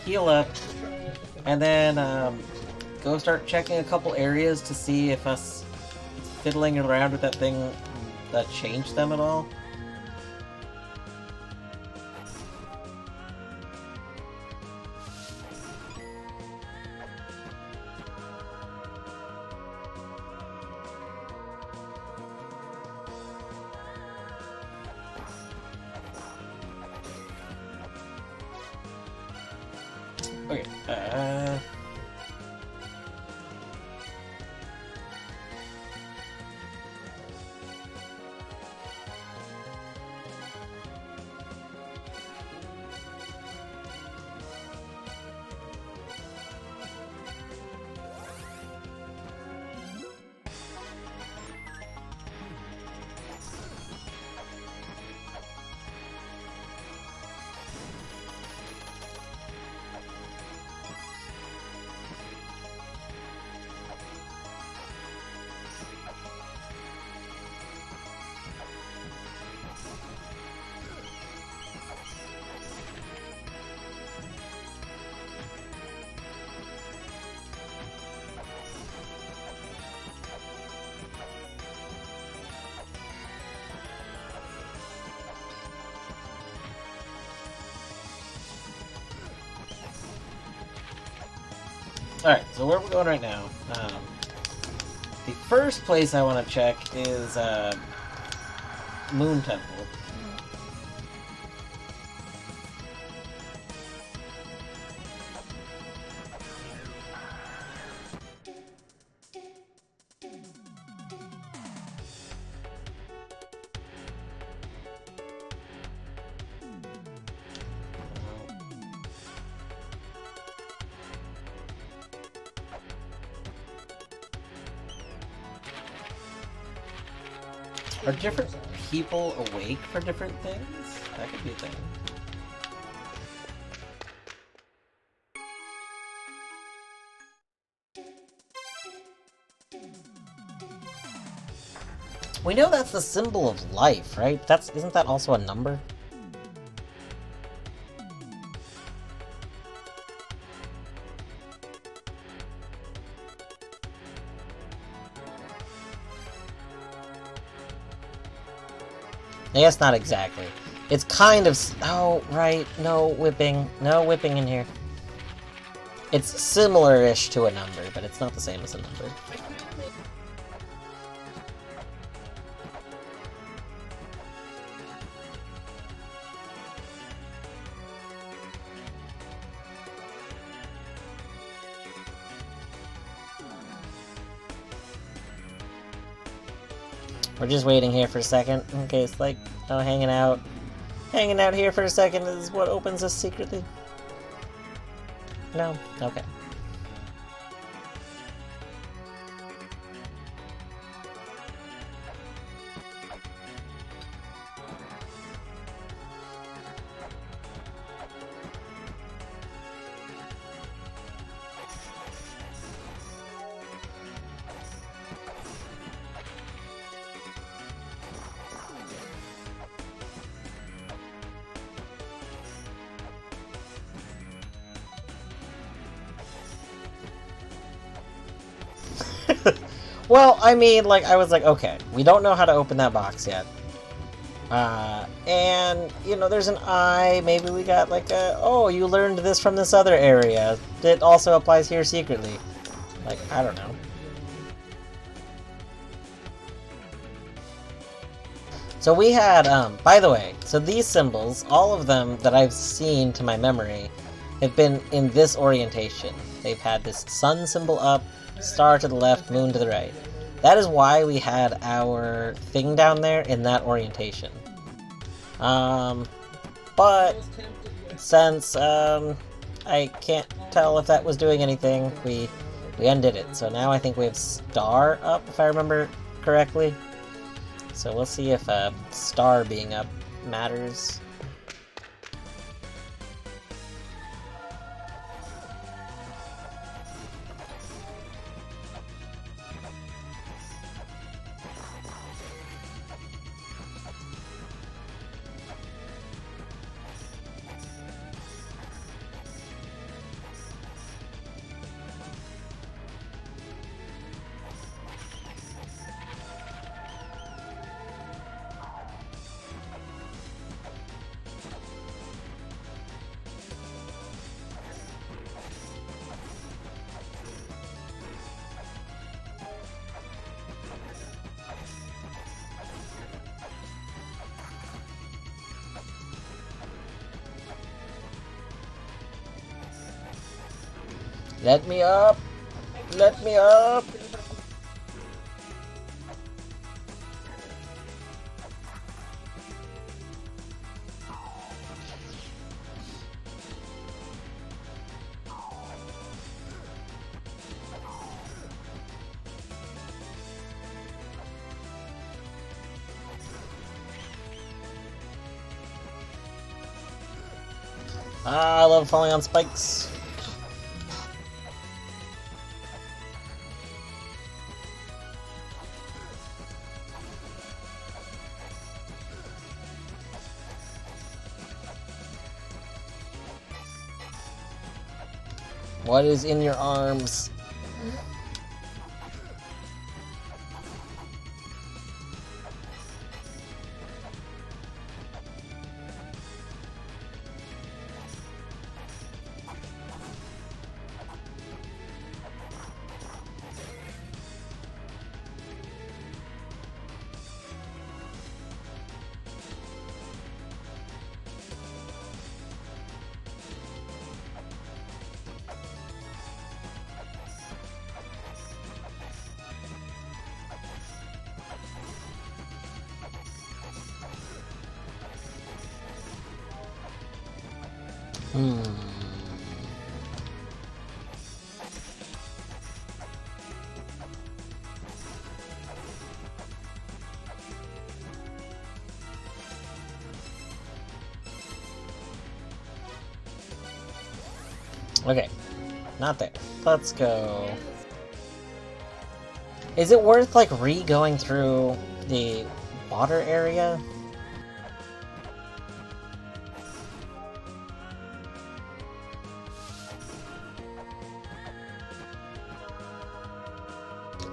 heal up, and then go start checking a couple areas to see if us fiddling around with that thing that changed them at all. Okay, alright, so where we're going right now. The first place I want to check is Moon Temple. Are different people awake for different things? That could be a thing. We know that's the symbol of life, right? Isn't that also a number? I guess not exactly. It's kind of... Oh, right. No whipping. No whipping in here. It's similar-ish to a number, but it's not the same as a number. We're just waiting here for a second, in case, like, oh, hanging out here for a second is what opens us secretly. No? Okay. Well, I mean, like, I was like, okay, we don't know how to open that box yet. And, you know, there's an eye, maybe we got like a, oh, you learned this from this other area. It also applies here secretly. Like, I don't know. So we had, by the way, so these symbols, all of them that I've seen to my memory, have been in this orientation. They've had this sun symbol up, star to the left, moon to the right. That is why we had our thing down there in that orientation. But since I can't tell if that was doing anything, we undid it. So now I think we have star up, if I remember correctly. So we'll see if star being up matters. Let me up! Let me up! Ah, I love falling on spikes. What is in your arms? Okay, not there. Let's go. Is it worth, like, re-going through the water area?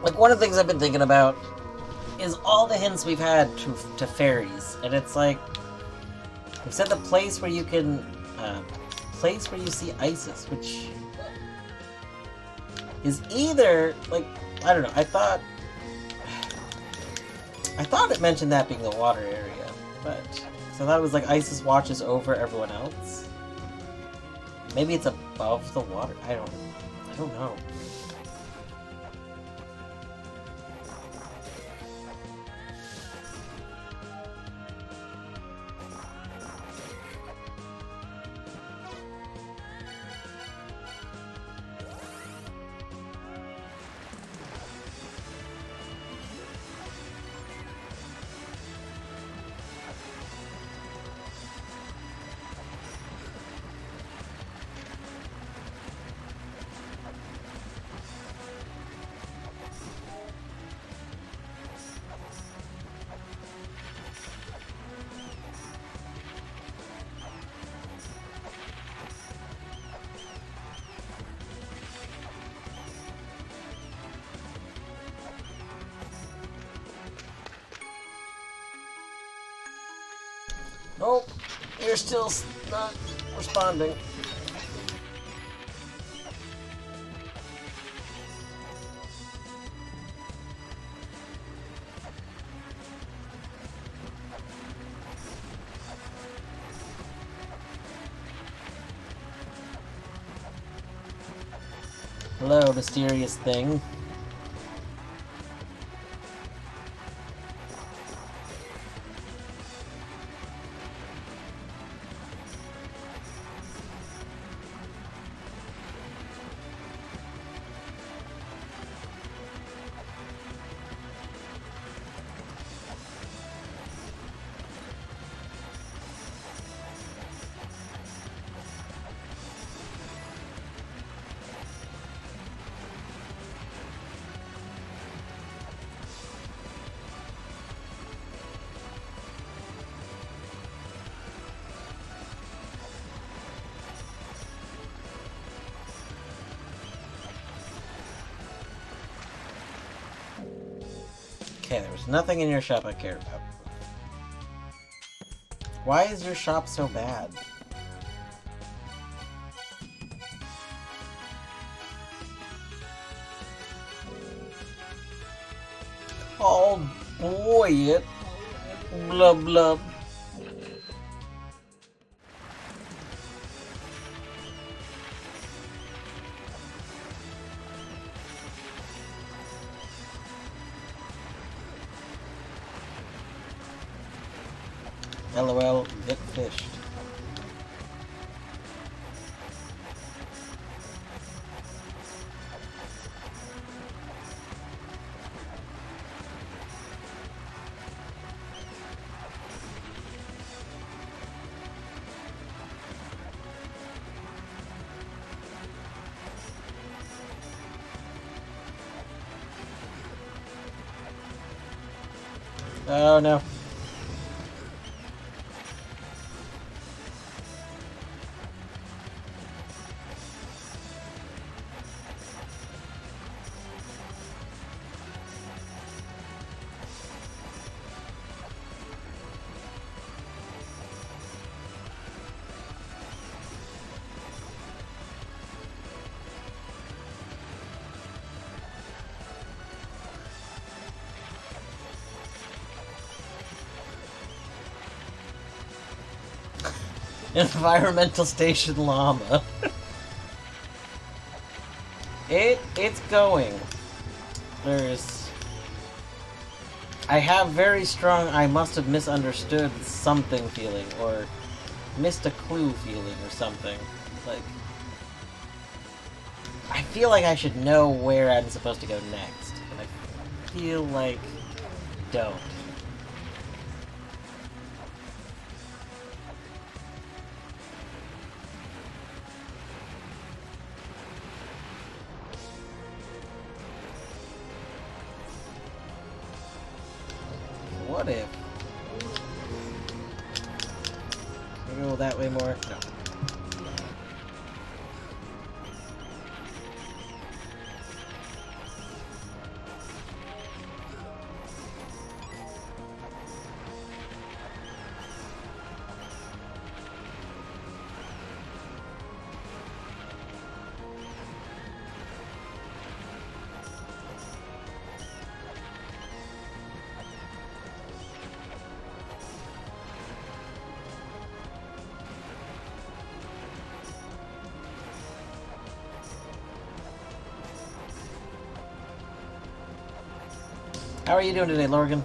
Like, one of the things I've been thinking about is all the hints we've had to fairies, and it's like, we've said the place where you can, place where you see Isis, which is either, like, I don't know, I thought it mentioned that being the water area, but, so that was like Isis watches over everyone else? Maybe it's above the water? I don't know. Oh, you're still not responding. Hello, mysterious thing. Okay, there was nothing in your shop I cared about. Why is your shop so bad? Oh boy, it blub blub. LOL, get fished. Oh no. Environmental Station Llama. It's going. There's... I have very strong I must have misunderstood something feeling, or missed a clue feeling or something. Like... I feel like I should know where I'm supposed to go next, and I feel like I don't. What if? Can we go that way more? No. How are you doing today, Lorgan?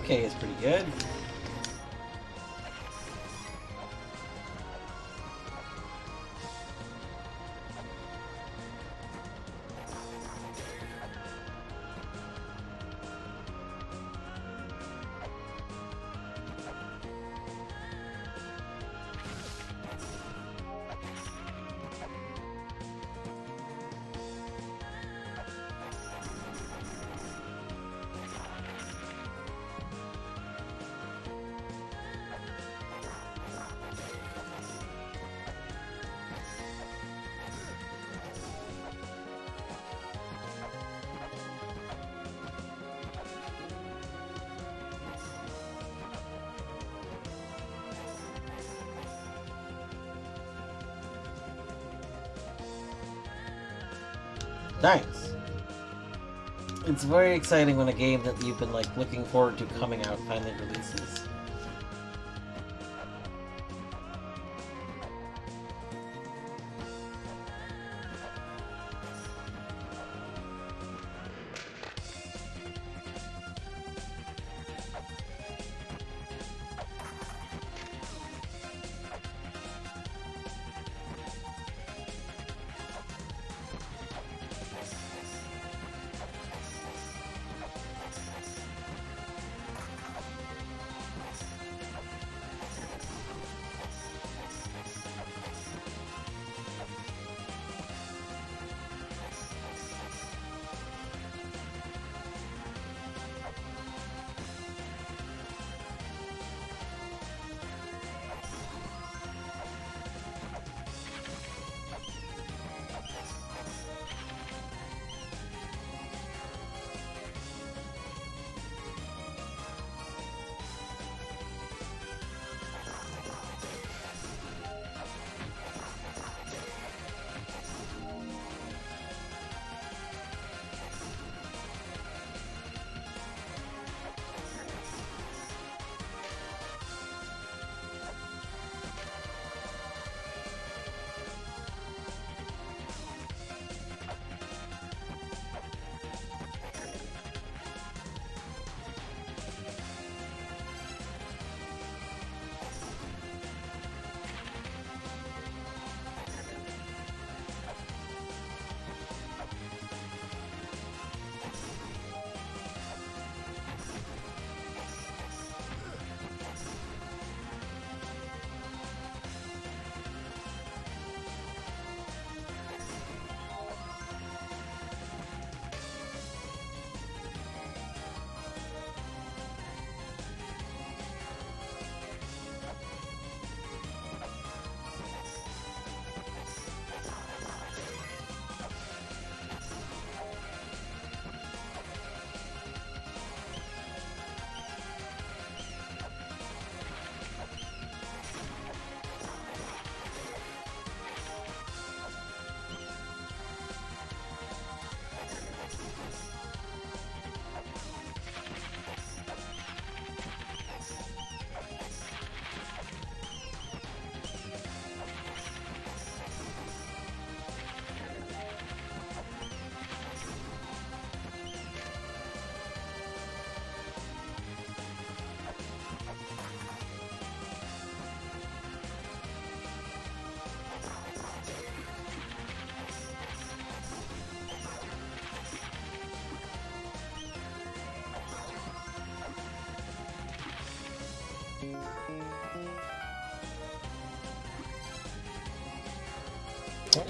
Okay is pretty good. Nice. It's very exciting when a game that you've been like looking forward to coming out finally releases.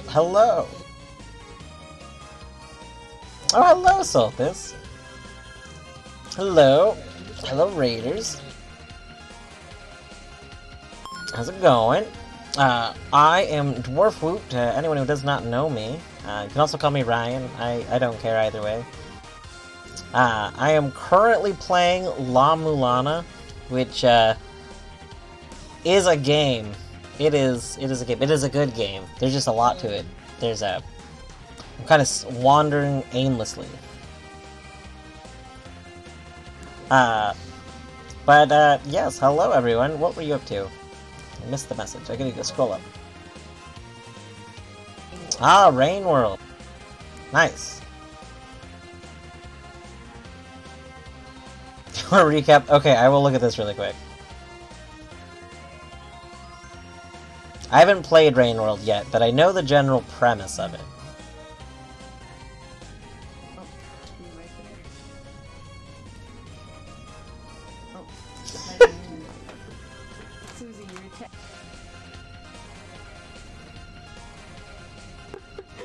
Hello! Oh, hello, Sulpus! Hello! Hello, Raiders! How's it going? I am Dwarf Woot, to anyone who does not know me. You can also call me Ryan, I don't care either way. I am currently playing La-Mulana, which, is a game. It is a game. It is a good game. There's just a lot to it. I'm kind of wandering aimlessly. Yes, hello everyone. What were you up to? I missed the message. I gotta go scroll up. Ah, Rain World. Nice. Tour recap. Okay, I will look at this really quick. I haven't played Rain World yet, but I know the general premise of it. Susie, you're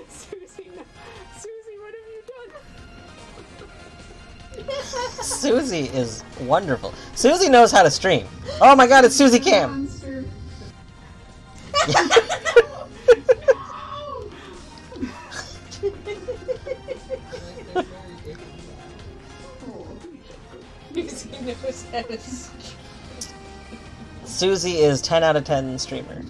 Susie, no. Susie, what have you done? Susie is wonderful. Susie knows how to stream. Oh my god, it's Susie Cam! Susie is 10 out of 10 streamer.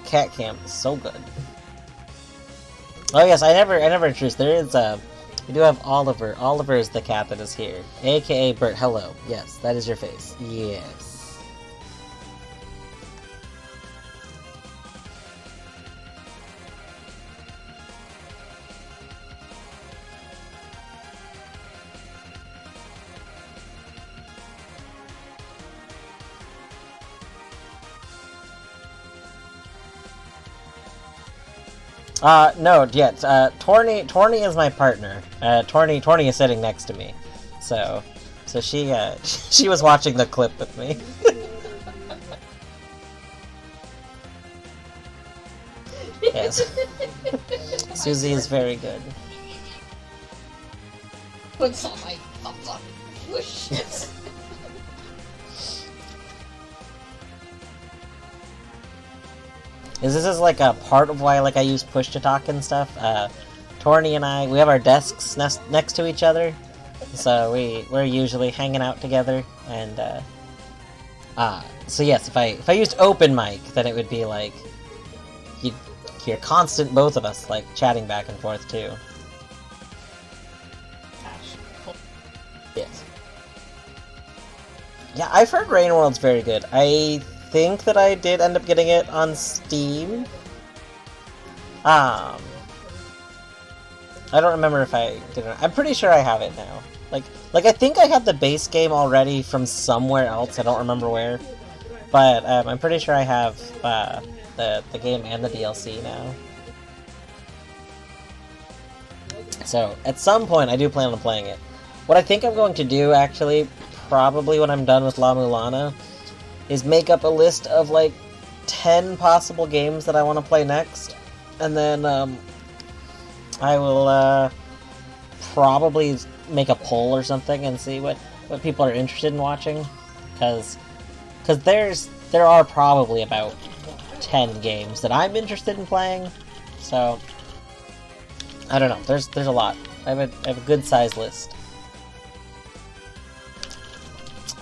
Cat Camp is so good. Oh yes, I never introduced. There is we do have Oliver. Oliver is the cat that is here, aka Bert. Hello. Yes, that is your face. Yes. No, yet. Torny is my partner. Torny is sitting next to me. So she, she was watching the clip with me. Yes. Susie is very good. Puts on my thumbs up. Whoosh. This is like a part of why I use push to talk and stuff. Torny and I, we have our desks next to each other, so we're usually hanging out together. And so yes, if I used open mic, then it would be like you'd hear constant both of us like chatting back and forth too. Yes. Yeah, I've heard Rain World's very good. I think that I did end up getting it on Steam. I don't remember if I did it. I'm pretty sure I have it now. Like I think I had the base game already from somewhere else. I don't remember where, but I'm pretty sure I have the game and the DLC now. So at some point, I do plan on playing it. What I think I'm going to do, actually, probably when I'm done with La-Mulana, is make up a list of like 10 possible games that I want to play next, and then I will probably make a poll or something and see what people are interested in watching, because there are probably about 10 games that I'm interested in playing, so I don't know. There's a lot. I have a good sized list.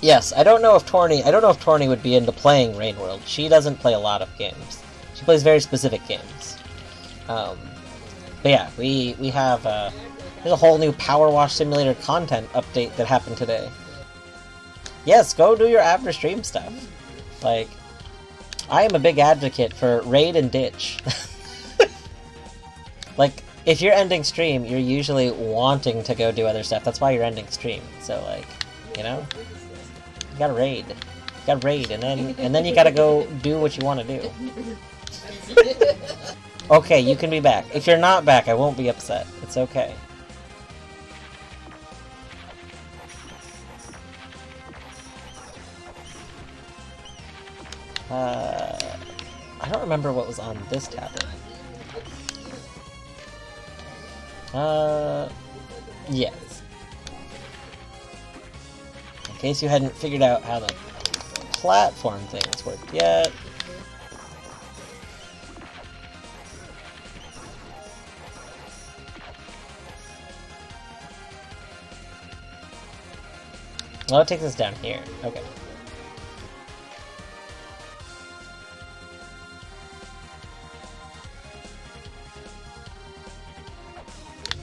Yes, I don't know if Torny would be into playing Rain World. She doesn't play a lot of games. She plays very specific games. But yeah, we have there's a whole new Power Wash Simulator content update that happened today. Yes, go do your after stream stuff. Like, I am a big advocate for raid and ditch. Like, if you're ending stream, you're usually wanting to go do other stuff. That's why you're ending stream. So like, you know? You gotta raid. You gotta raid, and then you gotta go do what you want to do. Okay, you can be back. If you're not back, I won't be upset. It's okay. I don't remember what was on this tablet. Yes. In case you hadn't figured out how the platform things worked yet. Well, it takes us down here. Okay.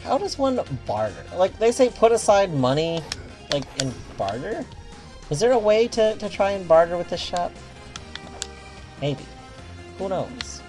how does one barter? Like, they say put aside money, like, in barter? Is there a way to try and barter with this shop? Maybe. Who knows?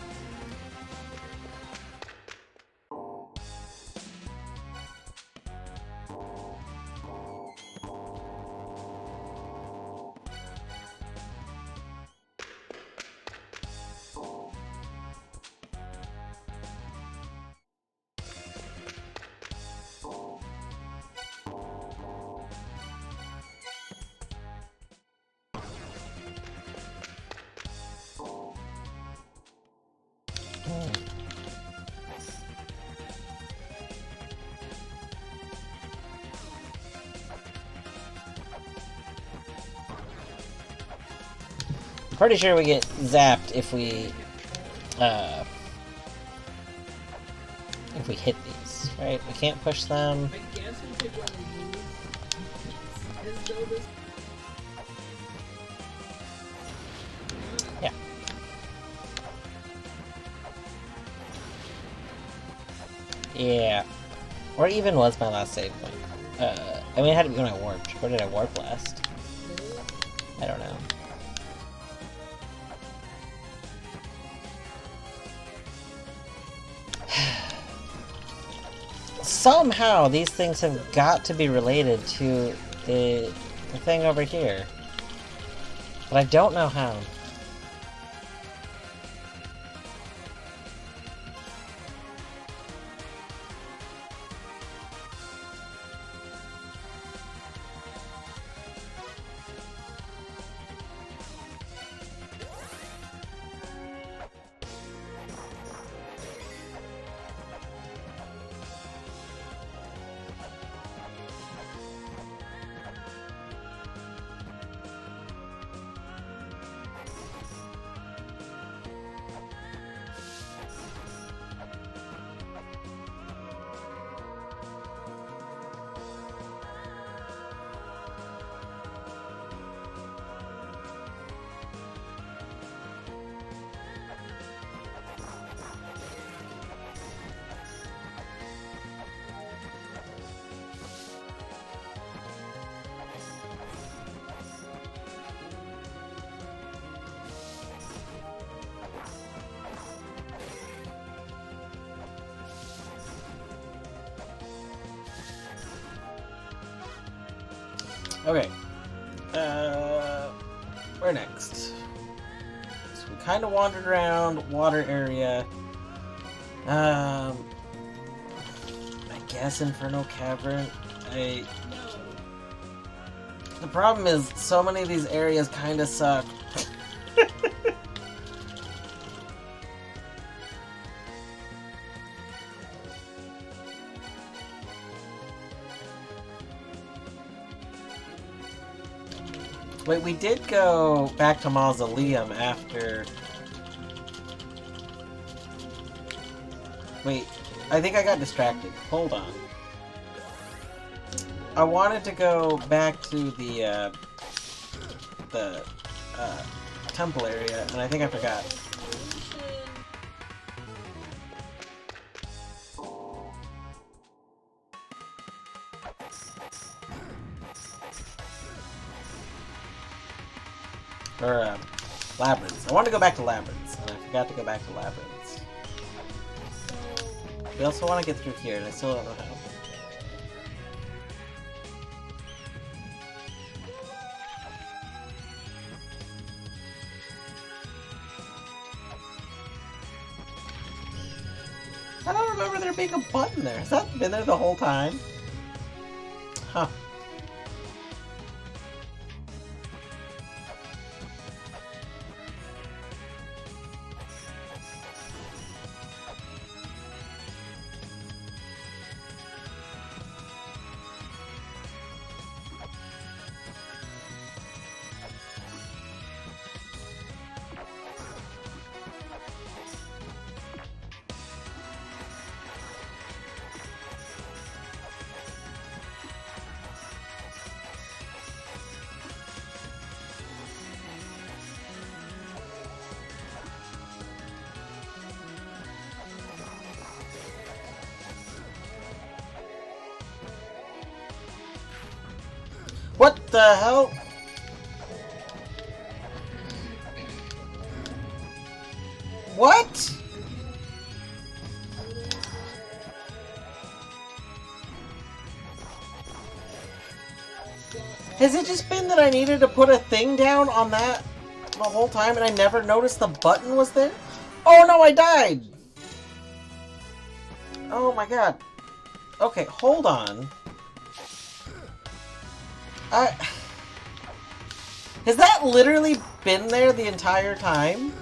Pretty sure we get zapped if we hit these, right? We can't push them. I guess we could run and move as though this. Yeah. Yeah. Where even was my last save point? I mean, it had to be when I warped. Where did I warp last? I don't know. Somehow these things have got to be related to the thing over here. But I don't know how. Okay. Where next? So we kind of wandered around water area. I guess Inferno Cavern. The problem is so many of these areas kind of suck. Wait, we did go back to Mausoleum after... Wait, I think I got distracted. Hold on. I wanted to go back to the temple area, and I think I forgot. Or, Labyrinths. I wanted to go back to Labyrinths, and I forgot to go back to Labyrinths. We also want to get through here, and I still don't know how. I don't remember there being a button there. Has that been there the whole time? Huh. What the hell? What? Has it just been that I needed to put a thing down on that the whole time and I never noticed the button was there? Oh no, I died! Oh my god. Okay, hold on. Has that literally been there the entire time?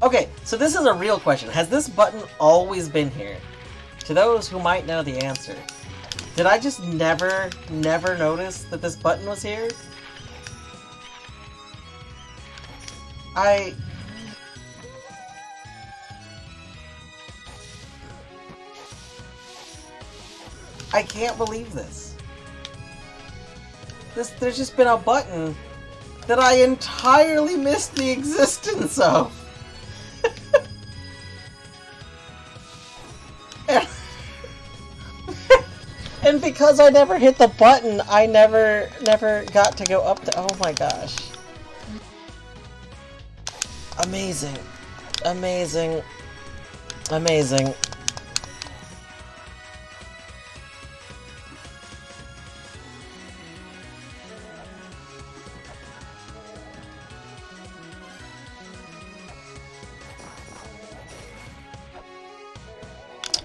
Okay, so this is a real question. Has this button always been here? To those who might know the answer. Did I just never notice that this button was here? I can't believe this. There's just been a button that I entirely missed the existence of. And because I never hit the button, I never got to go up the— oh my gosh. Amazing. Amazing. Amazing.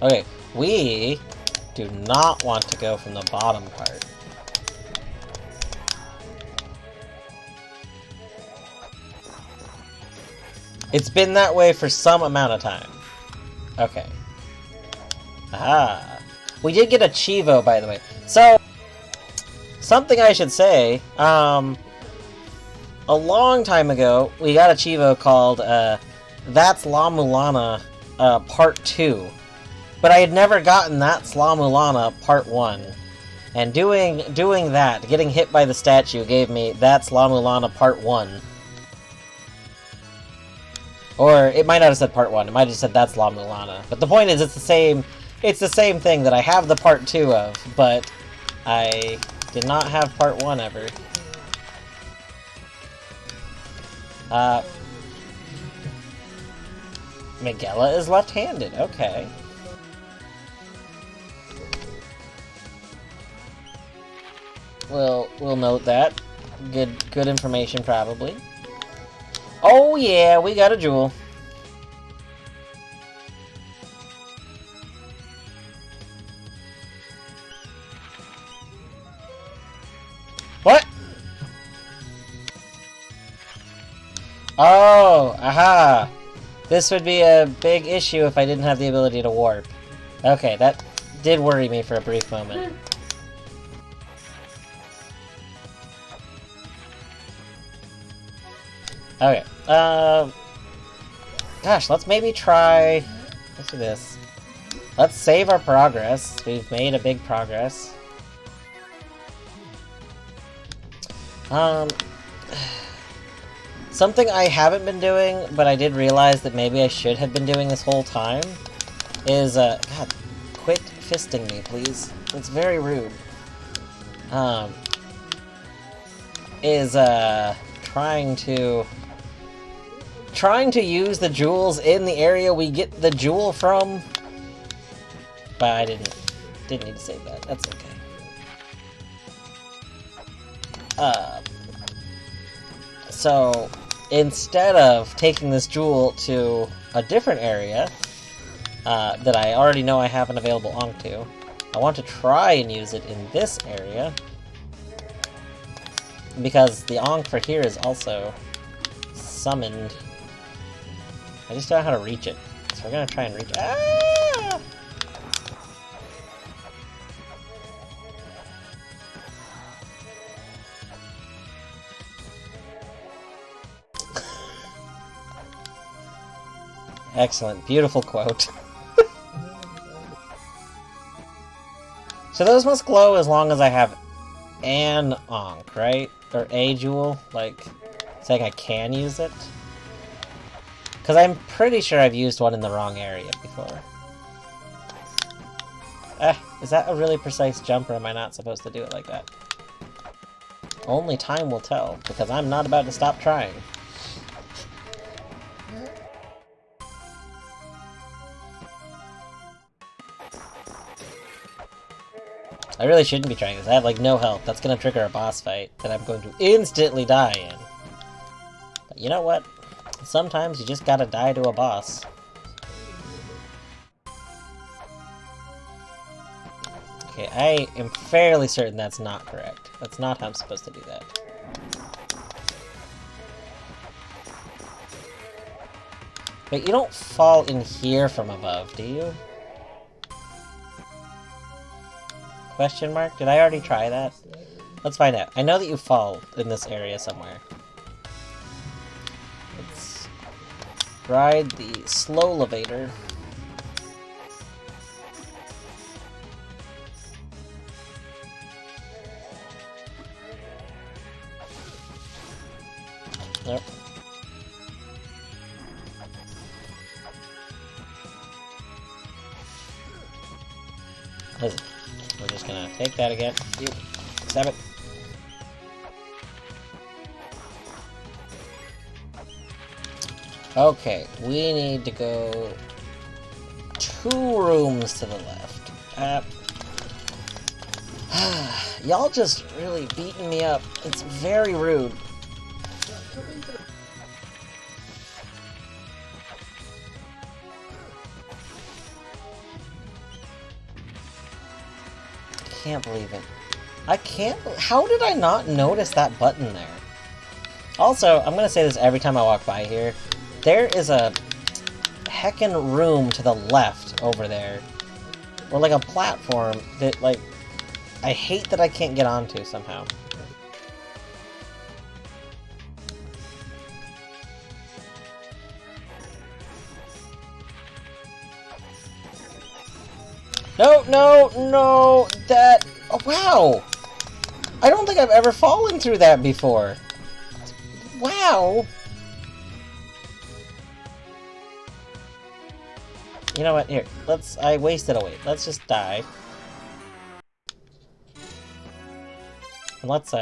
Okay, we do not want to go from the bottom part. It's been that way for some amount of time. Okay. Aha. We did get a Chivo, by the way. So, something I should say, a long time ago, we got a Chivo called, That's La-Mulana, Part 2. But I had never gotten That's La-Mulana Part 1. And doing that, getting hit by the statue, gave me That's La-Mulana Part 1. Or it might not have said Part 1, it might have just said That's La-Mulana. But the point is, it's the same thing that I have the Part 2 of, but I did not have Part 1 ever. Miguela is left-handed, okay. We'll note that. Good information, probably. Oh yeah, we got a jewel. What? Oh, aha! This would be a big issue if I didn't have the ability to warp. Okay, that did worry me for a brief moment. Okay, gosh, let's maybe try— let's do this. Let's save our progress. We've made a big progress. Something I haven't been doing, but I did realize that maybe I should have been doing this whole time, is, God, quit fisting me, please. It's very rude. Trying to use the jewels in the area we get the jewel from, but I didn't need to save that. That's okay. So instead of taking this jewel to a different area that I already know I have an available Ankh to, I want to try and use it in this area because the Ankh for here is also summoned. I just don't know how to reach it. So we're gonna try and reach it. Ah! Excellent. Beautiful quote. So those must glow as long as I have an Ankh, right? Or a jewel? Like, saying I can use it? Because I'm pretty sure I've used one in the wrong area before. Is that a really precise jump, or am I not supposed to do it like that? Only time will tell, because I'm not about to stop trying. I really shouldn't be trying this. I have, like, no health. That's gonna trigger a boss fight that I'm going to instantly die in. But you know what? Sometimes you just gotta die to a boss. Okay, I am fairly certain that's not correct. That's not how I'm supposed to do that. Wait, you don't fall in here from above, do you? Question mark? Did I already try that? Let's find out. I know that you fall in this area somewhere. Let's ride the slow elevator. Nope. Listen, we're just gonna take that again. You, stab it. Okay, we need to go 2 rooms to the left. Y'all just really beating me up. It's very rude. Can't believe it. I can't. How did I not notice that button there? Also, I'm gonna say this every time I walk by here. There is a heckin' room to the left over there. Or like a platform that, like, I hate that I can't get onto somehow. No, no, no, that... Oh, wow! I don't think I've ever fallen through that before. Wow! You know what, here, let's... I wasted a wait. Let's just die. And let's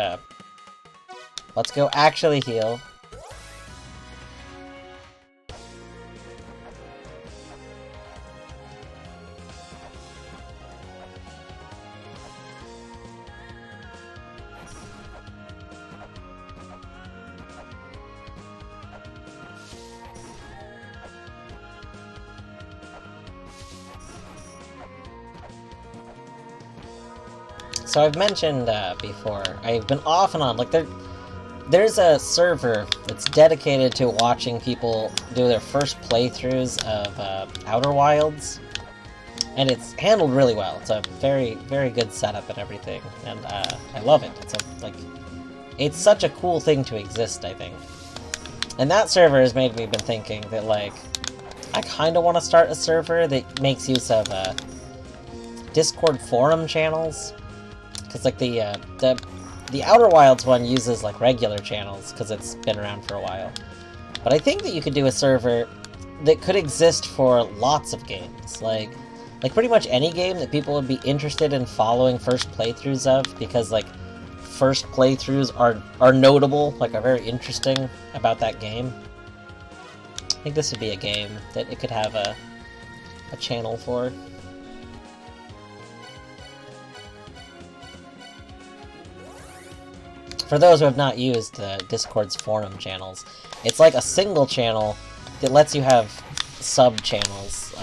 go actually heal. So I've mentioned before, I've been off and on, like there's a server that's dedicated to watching people do their first playthroughs of Outer Wilds, and it's handled really well. It's a very, very good setup and everything, and I love it. It's such a cool thing to exist, I think. And that server has made me been thinking that, like, I kind of want to start a server that makes use of Discord forum channels. Because, like, the Outer Wilds one uses, like, regular channels, because it's been around for a while. But I think that you could do a server that could exist for lots of games. Like pretty much any game that people would be interested in following first playthroughs of, because, like, first playthroughs are notable, like, are very interesting about that game. I think this would be a game that it could have a channel for. For those who have not used Discord's forum channels, it's like a single channel that lets you have sub-channels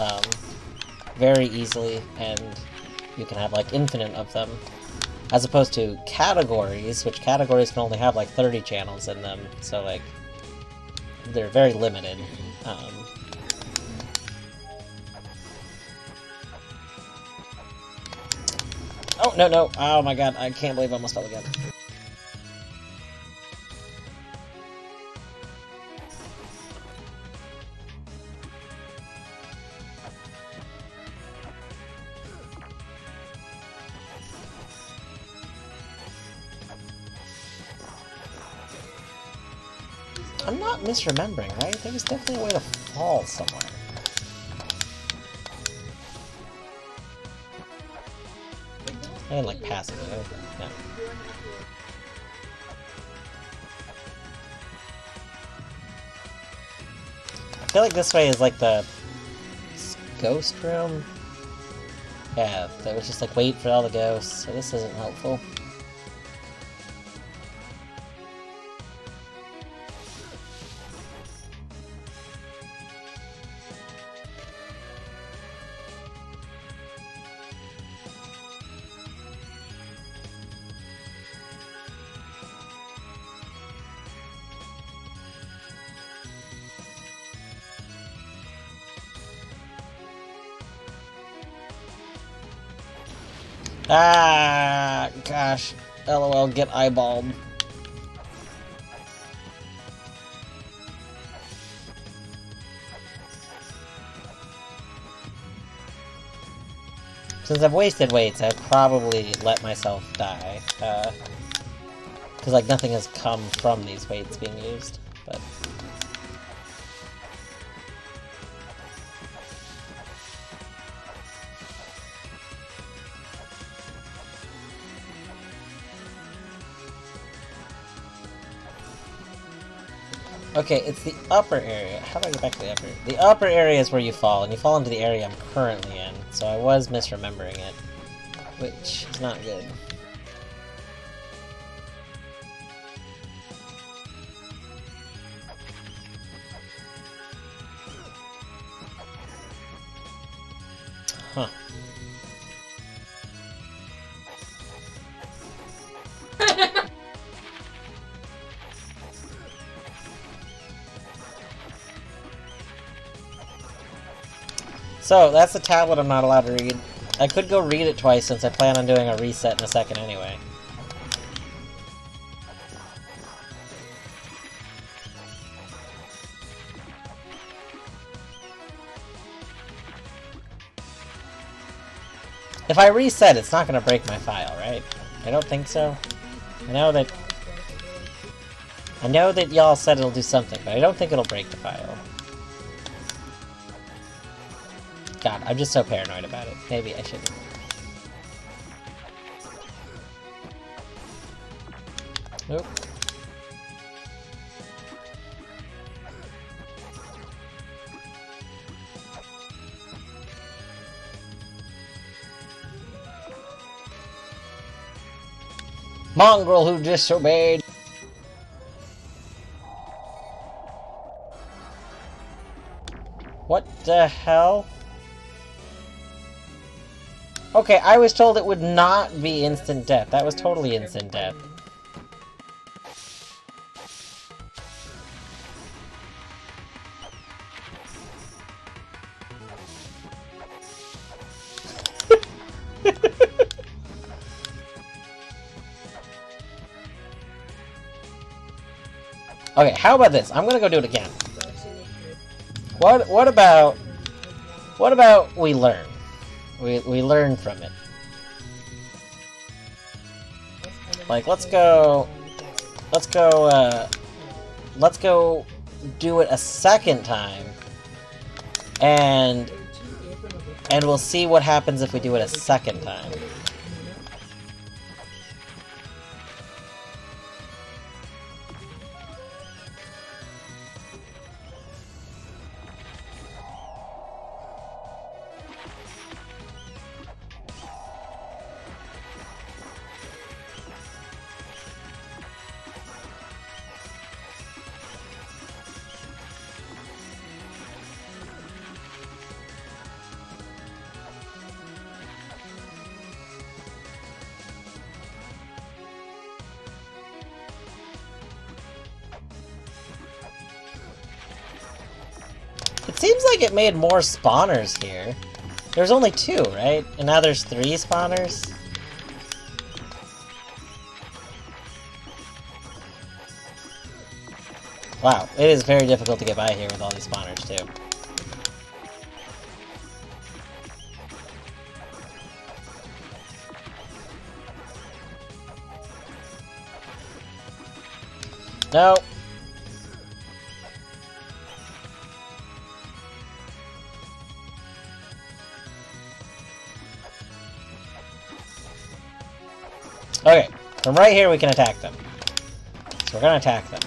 very easily, and you can have, like, infinite of them. As opposed to categories, which categories can only have, like, 30 channels in them, so, like, they're very limited. Oh, no, no! Oh my god, I can't believe I almost fell again. I'm not misremembering, right? There was definitely a way to fall somewhere. I didn't like passing it. No. I feel like this way is like the ghost room. Yeah, that was just like wait for all the ghosts, so this isn't helpful. Ah, gosh. LOL, get eyeballed. Since I've wasted weights, I've probably let myself die. Because, like, nothing has come from these weights being used, but... Okay, it's the upper area. How do I get back to the upper? The upper area is where you fall, and you fall into the area I'm currently in, so I was misremembering it, which is not good. Huh. So, that's the tablet I'm not allowed to read. I could go read it twice since I plan on doing a reset in a second anyway. If I reset, it's not gonna break my file, right? I don't think so. I know that y'all said it'll do something, but I don't think it'll break the file. God, I'm just so paranoid about it. Maybe I shouldn't. Nope. Mongrel who disobeyed! What the hell? Okay, I was told it would not be instant death. That was totally instant death. Okay, how about this? I'm gonna go do it again. What about we learn? We learn from it. Like, let's go do it a second time, and we'll see what happens if we do it a second time. It seems like it made more spawners here. There's only 2, right? And now there's 3 spawners? Wow, it is very difficult to get by here with all these spawners, too. No. Okay, from right here we can attack them. So we're gonna attack them.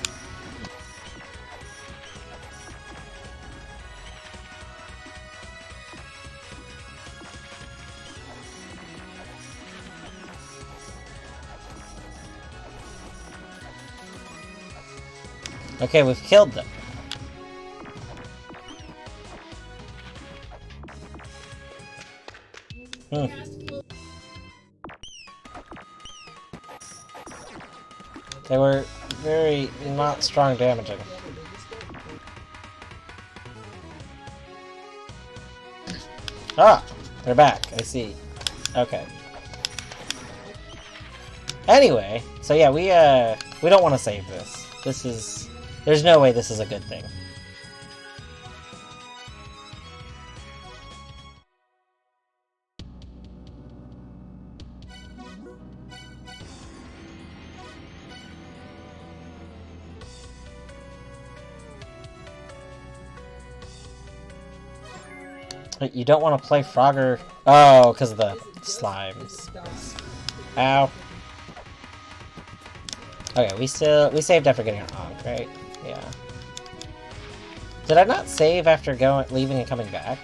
Okay, we've killed them. They were very not strong damaging. Ah! They're back, I see. Okay. Anyway, so yeah, we don't want to save this. This is... There's no way this is a good thing. You don't want to play Frogger... Oh, because of the slimes. Ow. Okay, we saved after getting an Ankh, right? Yeah. Did I not save after leaving and coming back?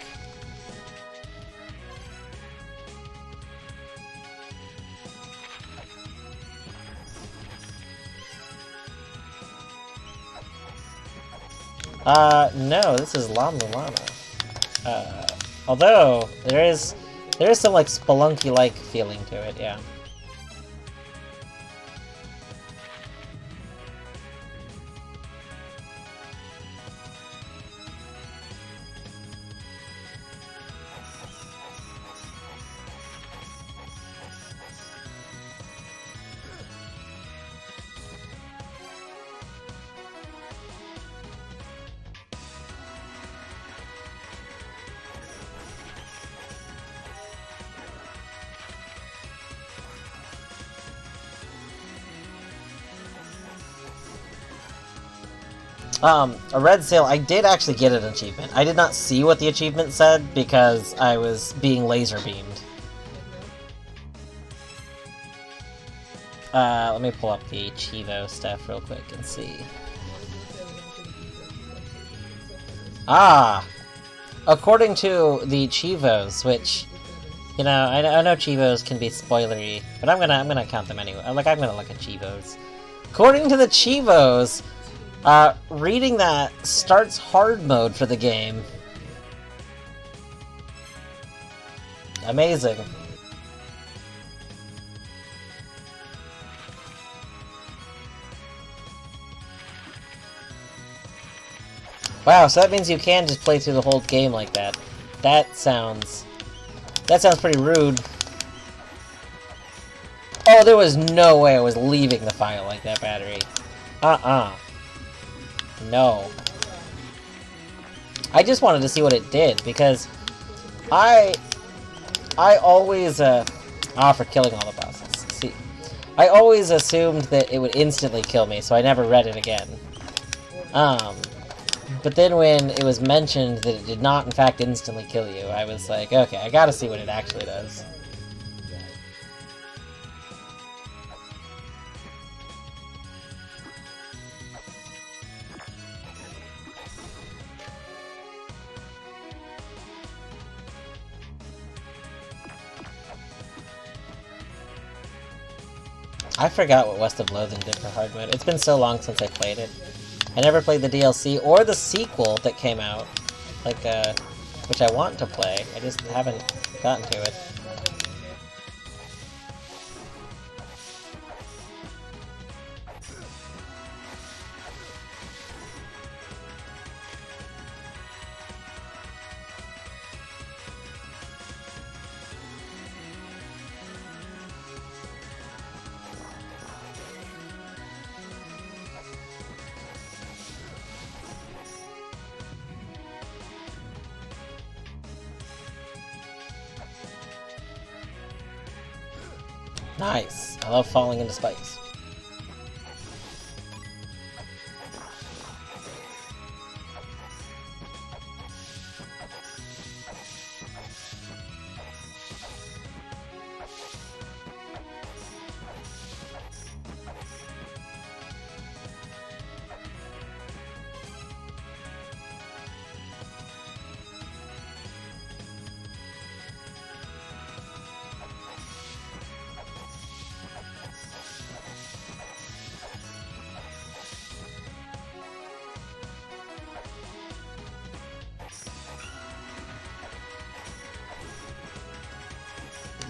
No, this is La-Mulana. Although, there is some, like, Spelunky-like feeling to it, yeah. A red sail, I did actually get an achievement. I did not see what the achievement said because I was being laser beamed. Let me pull up the Chivo stuff real quick and see. Ah! According to the Chivos, which, you know, I know Chivos can be spoilery, but I'm gonna count them anyway. Like, I'm gonna look at Chivos. According to the Chivos, reading that starts hard mode for the game. Amazing. Wow, so that means you can just play through the whole game like that. That sounds pretty rude. Oh, there was no way I was leaving the file like that, battery. No. I just wanted to see what it did, because I always, for killing all the bosses. See, I always assumed that it would instantly kill me, so I never read it again. But then when it was mentioned that it did not, in fact, instantly kill you, I was like, okay, I gotta see what it actually does. I forgot what West of Loathing did for hard mode. It's been so long since I played it. I never played the DLC or the sequel that came out, like, which I want to play. I just haven't gotten to it. Nice. I love falling into spikes.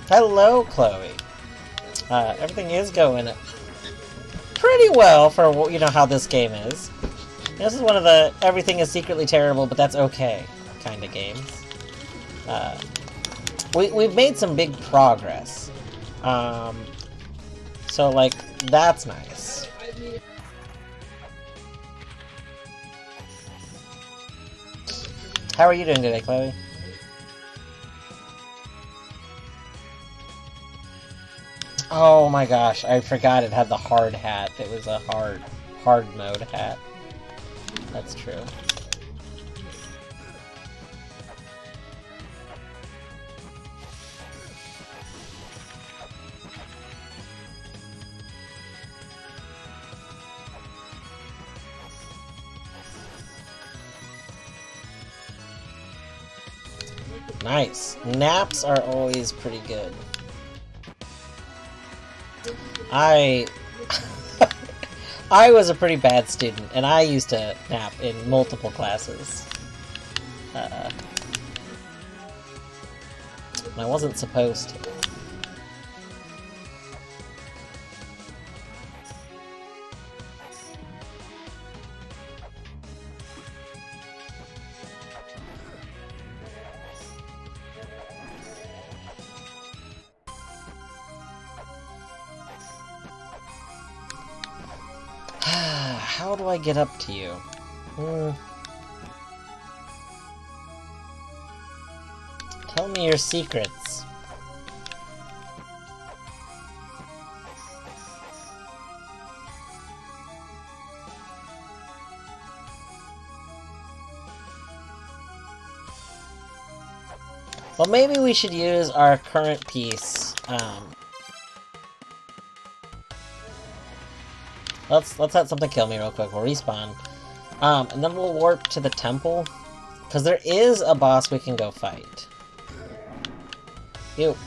Hello, Chloe. Everything is going pretty well for, you know, how this game is. This is one of the everything is secretly terrible, but that's okay kind of games. We've made some big progress. So, like, that's nice. How are you doing today, Chloe? Oh my gosh, I forgot it had the hard hat. It was a hard mode hat. That's true. Nice. Naps are always pretty good. I was a pretty bad student, and I used to nap in multiple classes. And I wasn't supposed to. How do I get up to you? Tell me your secrets. Well, maybe we should use our current piece. Let's let something kill me real quick. We'll respawn. And then we'll warp to the temple. Because there is a boss we can go fight. You.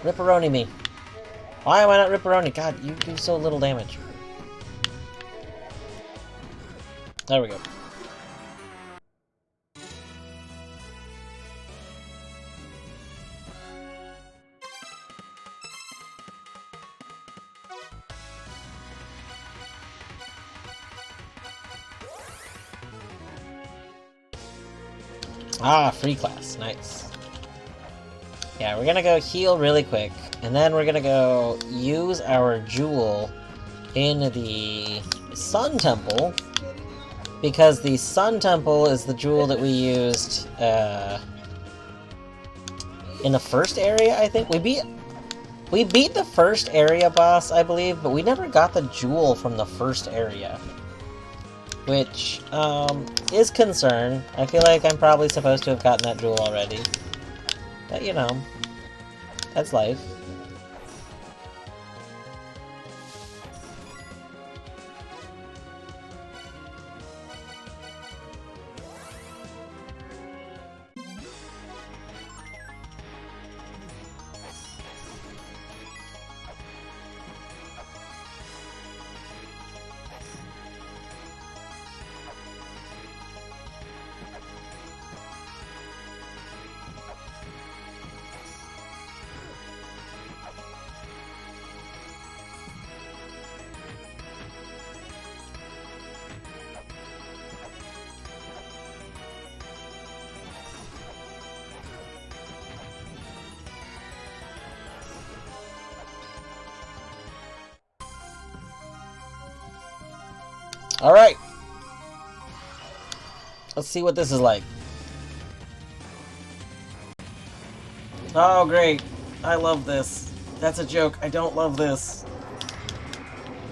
Ripperoni me. Why am I not Ripperoni? God, you do so little damage. There we go. Ah, free class. Nice. Yeah, we're gonna go heal really quick, and then we're gonna go use our jewel in the Sun Temple, because the Sun Temple is the jewel that we used in the first area, I think. We beat the first area boss, I believe, but we never got the jewel from the first area. Which, is concern. I feel like I'm probably supposed to have gotten that jewel already. But, you know, that's life. Alright! Let's see what this is like. Oh, great. I love this. That's a joke. I don't love this.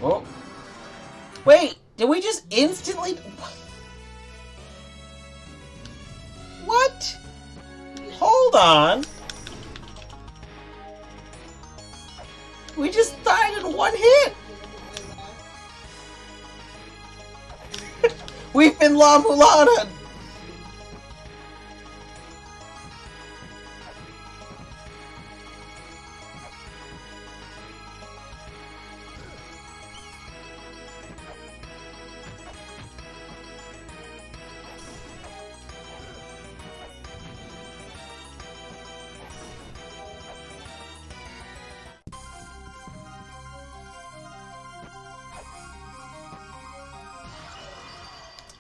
Oh. Wait! Did we just instantly... What? Hold on! We just died in one hit! We've been La-Mulana!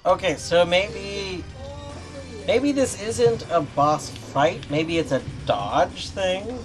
Okay, so maybe this isn't a boss fight. Maybe it's a dodge thing.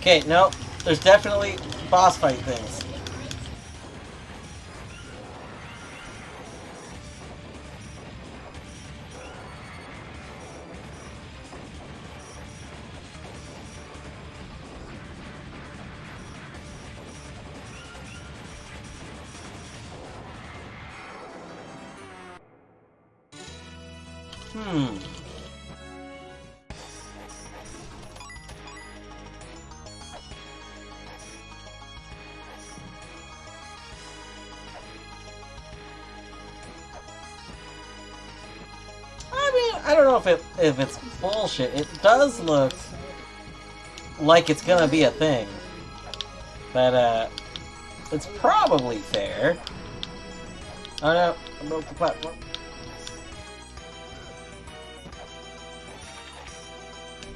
Okay, no, there's definitely boss fight things. Hmm. I mean, I don't know if it's bullshit. It does look like it's gonna be a thing, but it's probably fair. Oh no, I broke the platform.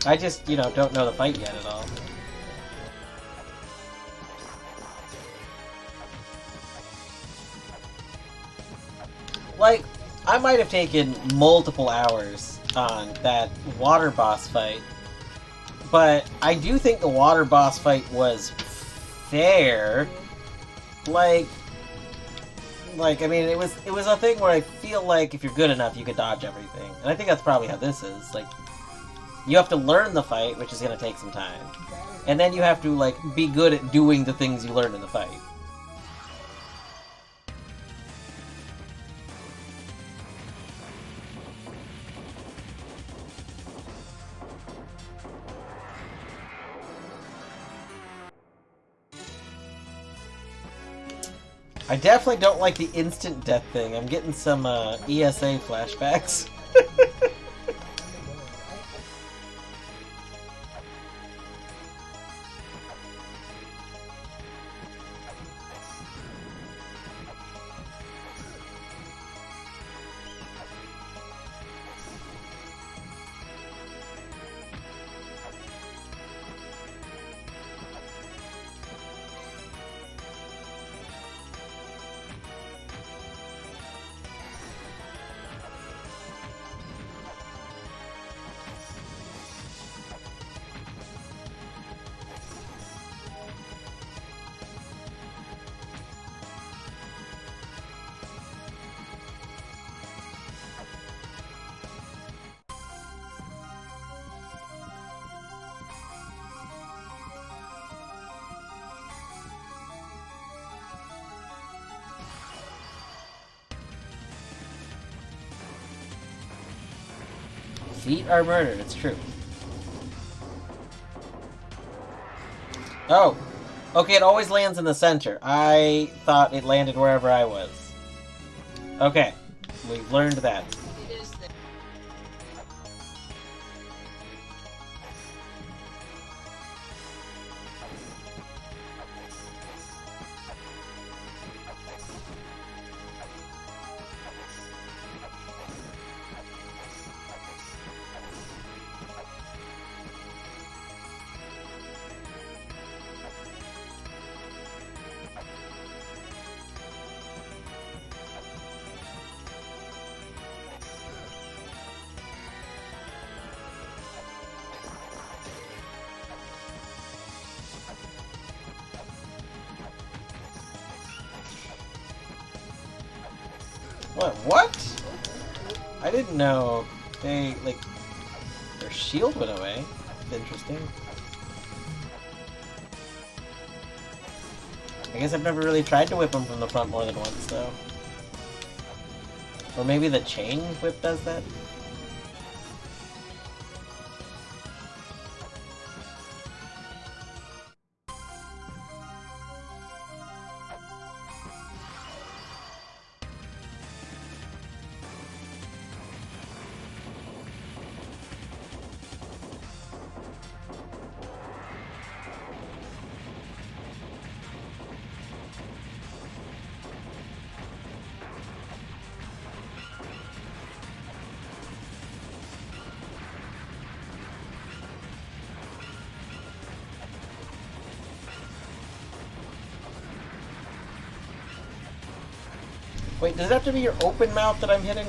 I just, don't know the fight yet at all. Like, I might have taken multiple hours on that water boss fight, but I do think the water boss fight was fair. Like, I mean, it was a thing where I feel like if you're good enough, you could dodge everything, and I think that's probably how this is. Like, you have to learn the fight, which is going to take some time, and then you have to like be good at doing the things you learned in the fight. I definitely don't like the instant death thing. I'm getting some ESA flashbacks. Feet are murder, it's true. Oh. Okay, it always lands in the center. I thought it landed wherever I was. Okay. We've learned that. It is there. What? I didn't know they, like, their shield went away. Interesting. I guess I've never really tried to whip them from the front more than once, though. Or maybe the chain whip does that? Wait, does it have to be your open mouth that I'm hitting?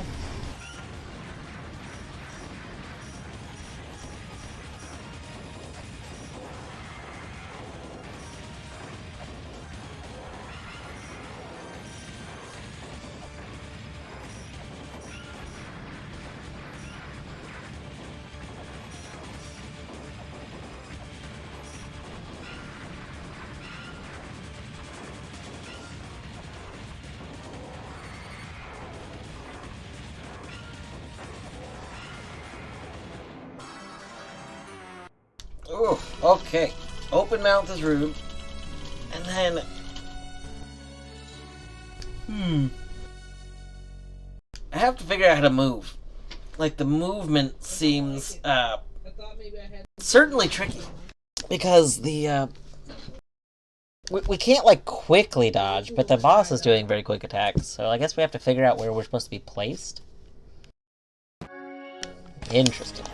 Oh, okay. Open mouth is rude. And then... I have to figure out how to move. Like, the movement seems, I thought maybe I had. certainly tricky. Because the, we can't, like, quickly dodge, but the boss is doing very quick attacks. So I guess we have to figure out where we're supposed to be placed. Interesting.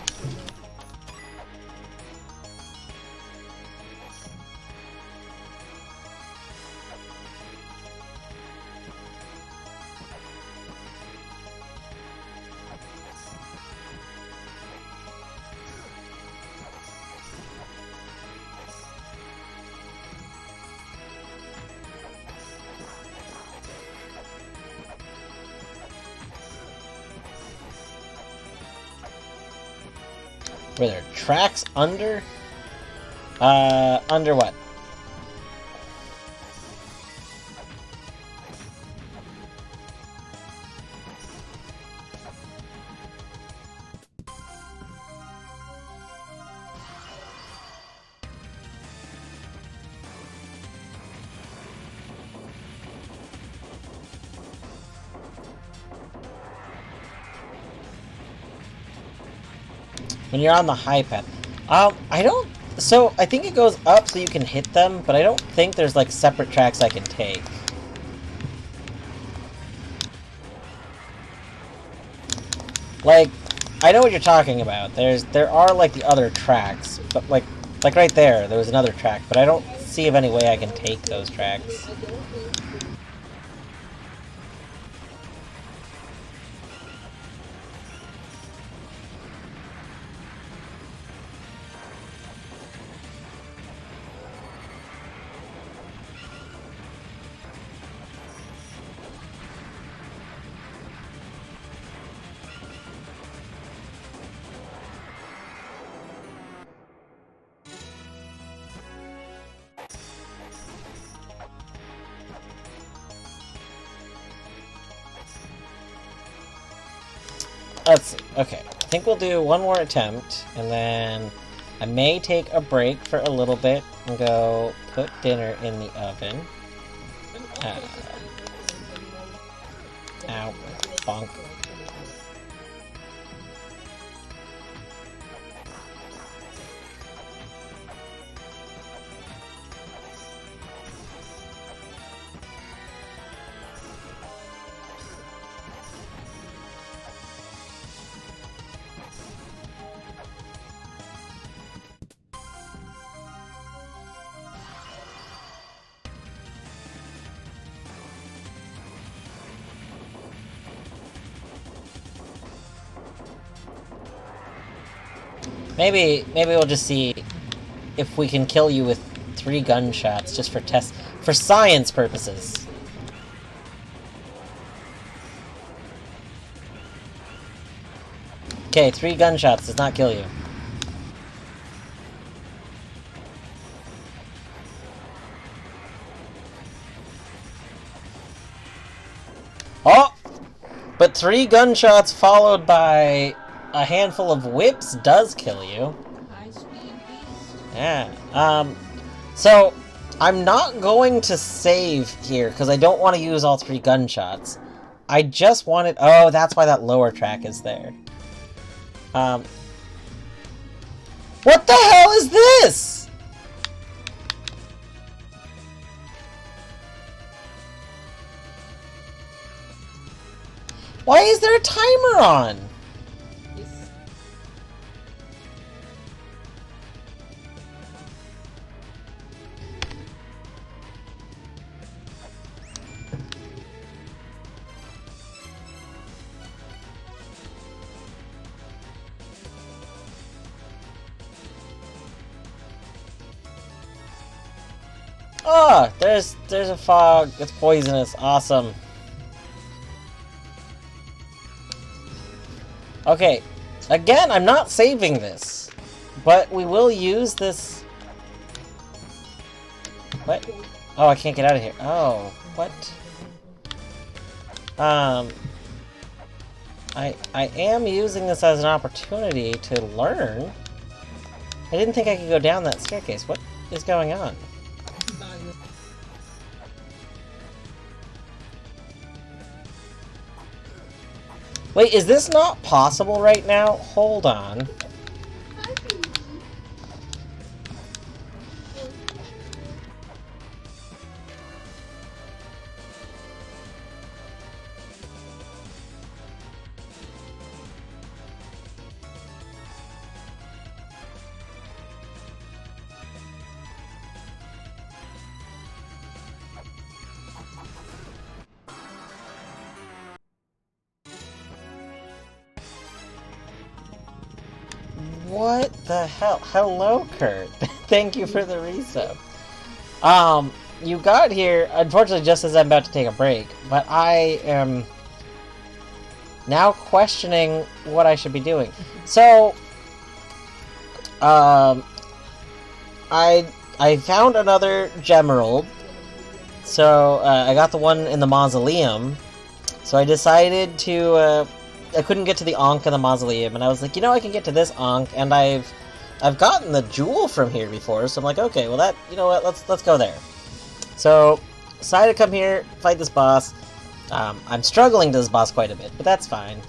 Were there tracks under? Under what? When you're on the high path. I don't... So, I think it goes up so you can hit them, but I don't think there's, like, separate tracks I can take. Like, I know what you're talking about. There are, like, the other tracks, but, like right there was another track, but I don't see of any way I can take those tracks. Let's see. Okay, I think we'll do one more attempt, and then I may take a break for a little bit and go put dinner in the oven. Ow. Bonk. Maybe we'll just see if we can kill you with 3 gunshots, just for science purposes. Okay, 3 gunshots does not kill you. Oh! But 3 gunshots followed by a handful of whips does kill you. High speed beast. Yeah. So, I'm not going to save here, because I don't want to use all 3 gunshots. I just wanted... Oh, that's why that lower track is there. What the hell is this? Why is there a timer on? Oh, there's a fog. It's poisonous. Awesome. Okay. Again, I'm not saving this. But we will use this... What? Oh, I can't get out of here. Oh, what? I am using this as an opportunity to learn. I didn't think I could go down that staircase. What is going on? Wait, is this not possible right now? Hold on. What the hell? Hello, Kurt. Thank you for the resub. You got here, unfortunately, just as I'm about to take a break, but I am now questioning what I should be doing. So, I found another Gemerald. So, I got the one in the mausoleum. So I decided to, I couldn't get to the Ankh in the mausoleum, and I was like, you know, I can get to this Ankh, and I've gotten the jewel from here before, so I'm like, okay, well that, you know what, let's go there. So, decided to come here, fight this boss. I'm struggling to this boss quite a bit, but that's fine.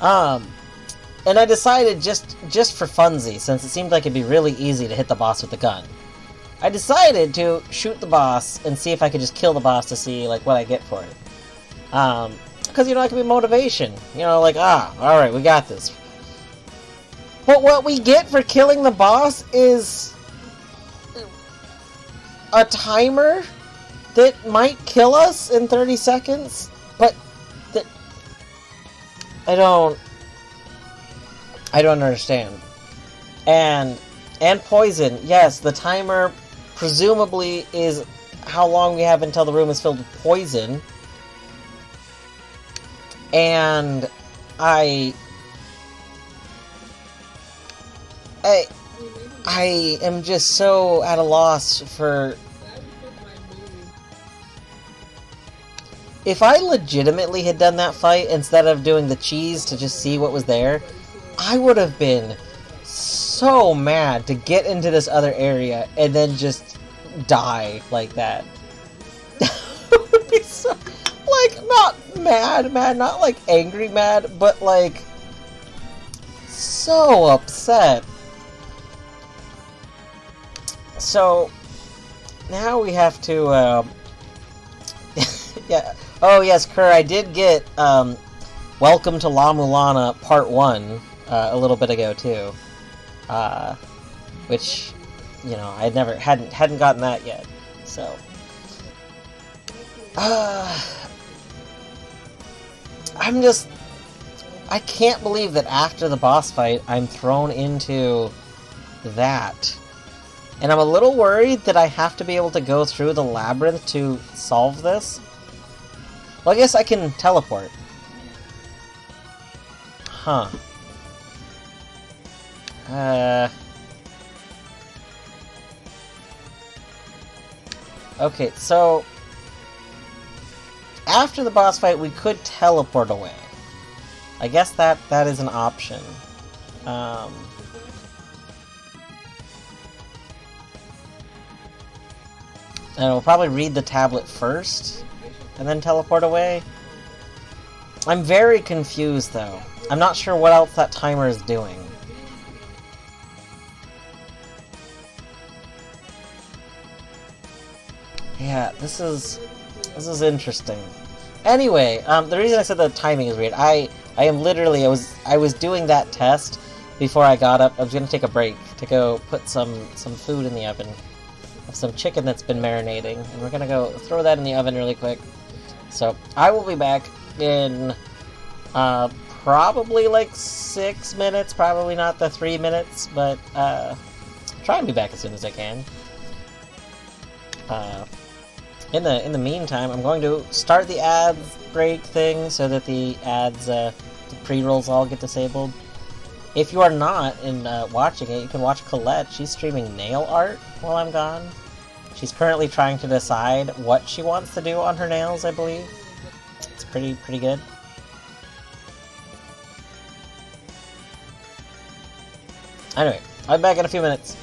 And I decided just for funsies, since it seemed like it'd be really easy to hit the boss with the gun, I decided to shoot the boss and see if I could just kill the boss to see, like, what I get for it. Because, you know, it can be motivation. You know, like, alright, we got this. But what we get for killing the boss is a timer that might kill us in 30 seconds, but that I don't understand. And poison. Yes, the timer presumably is how long we have until the room is filled with poison. And I am just so at a loss for... If I legitimately had done that fight instead of doing the cheese to just see what was there, I would have been so mad to get into this other area and then just die like that. That would be so... Like, not mad, not like angry mad, but like so upset. So now we have to yeah. Oh yes, Kerr, I did get Welcome to La-Mulana Part 1 a little bit ago too. Which, you know, I hadn't gotten that yet. So I can't believe that after the boss fight, I'm thrown into that. And I'm a little worried that I have to be able to go through the labyrinth to solve this. Well, I guess I can teleport. Huh. Okay, so... After the boss fight, we could teleport away. I guess that is an option. And we'll probably read the tablet first, and then teleport away. I'm very confused, though. I'm not sure what else that timer is doing. Yeah, this is interesting. Anyway, the reason I said the timing is weird, I am literally, I was doing that test before I got up. I was gonna take a break to go put some food in the oven. Some chicken that's been marinating, and we're gonna go throw that in the oven really quick. So I will be back in probably like 6 minutes, probably not the 3 minutes, but try and be back as soon as I can. In the meantime, I'm going to start the ads break thing so that the ads, the pre-rolls all get disabled. If you are not watching it, you can watch Colette. She's streaming nail art while I'm gone. She's currently trying to decide what she wants to do on her nails, I believe. It's pretty good. Anyway, I'll be back in a few minutes.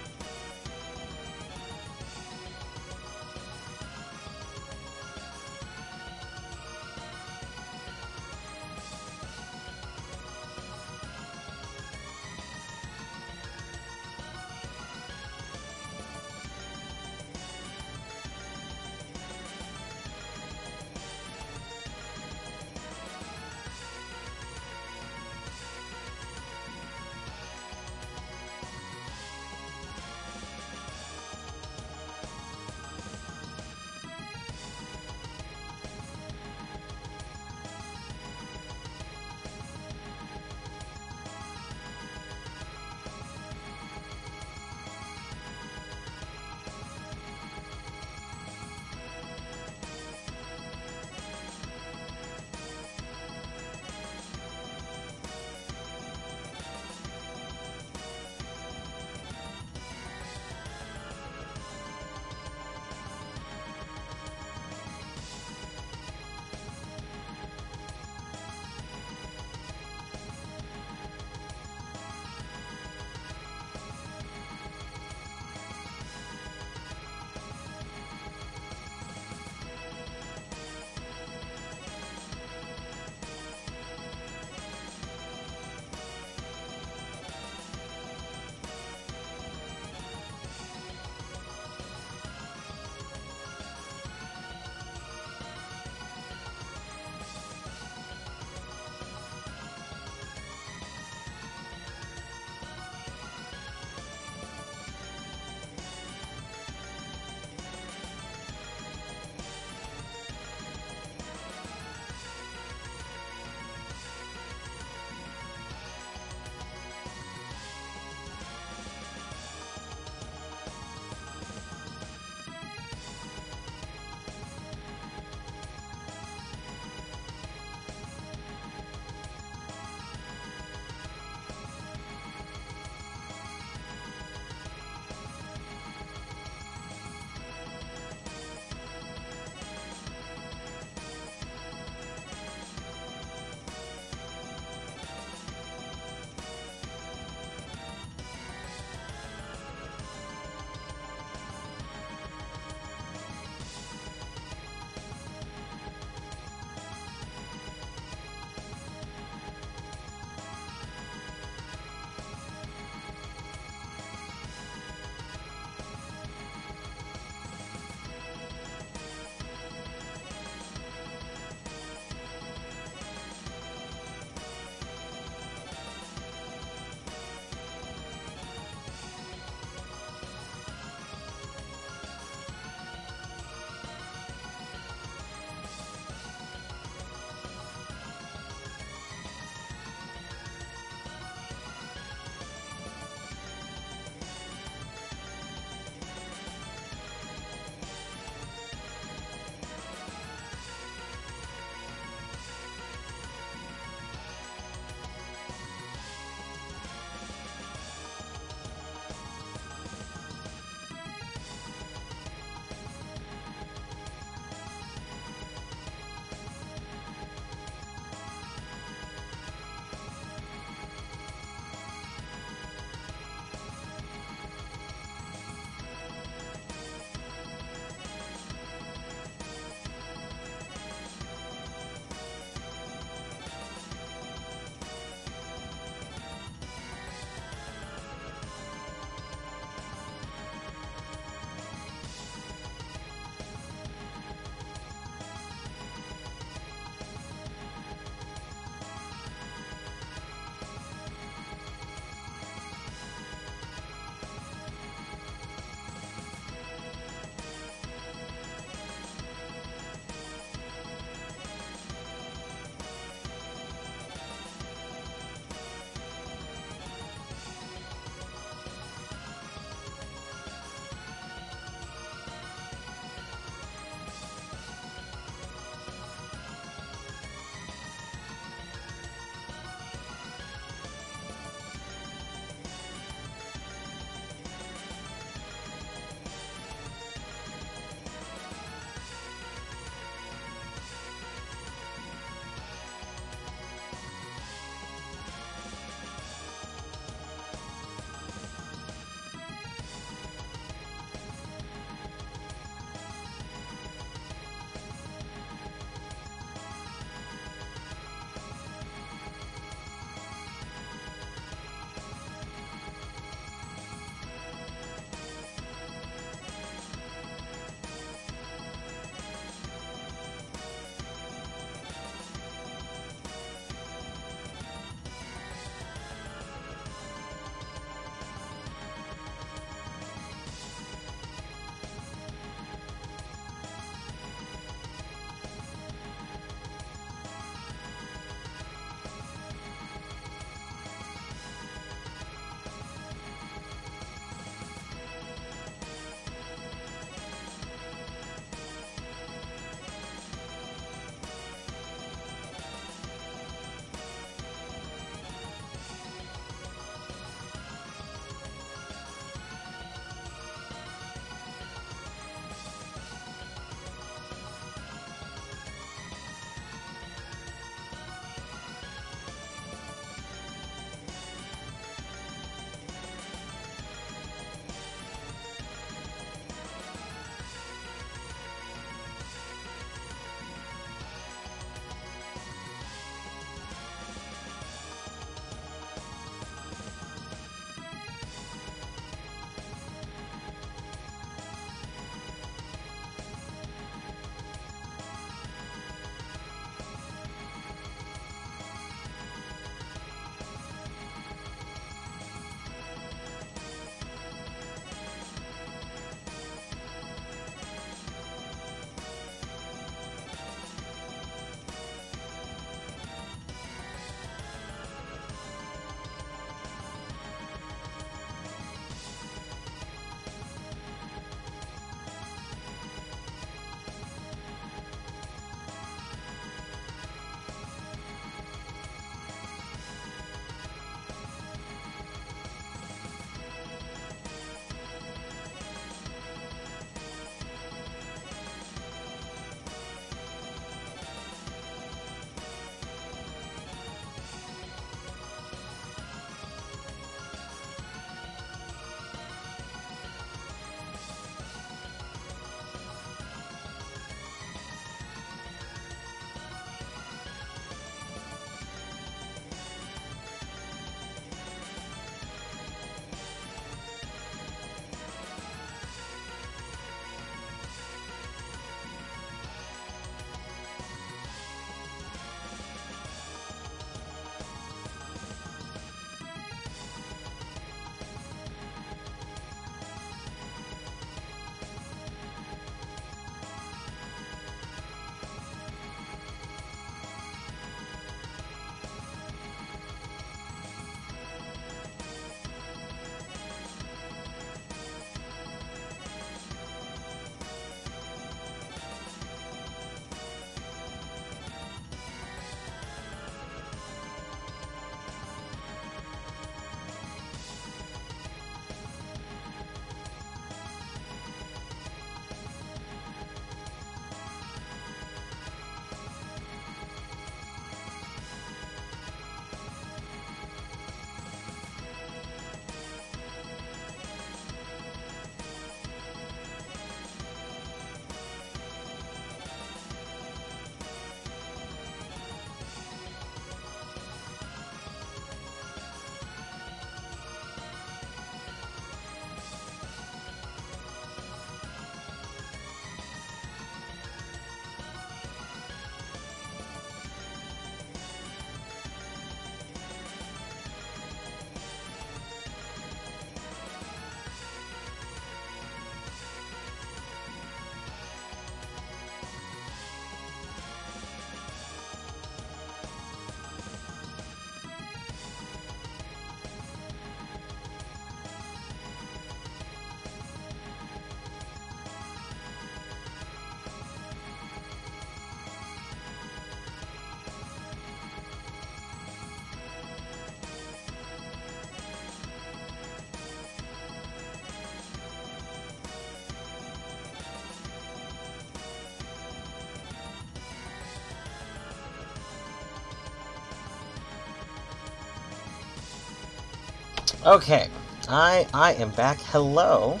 Okay, I am back. Hello.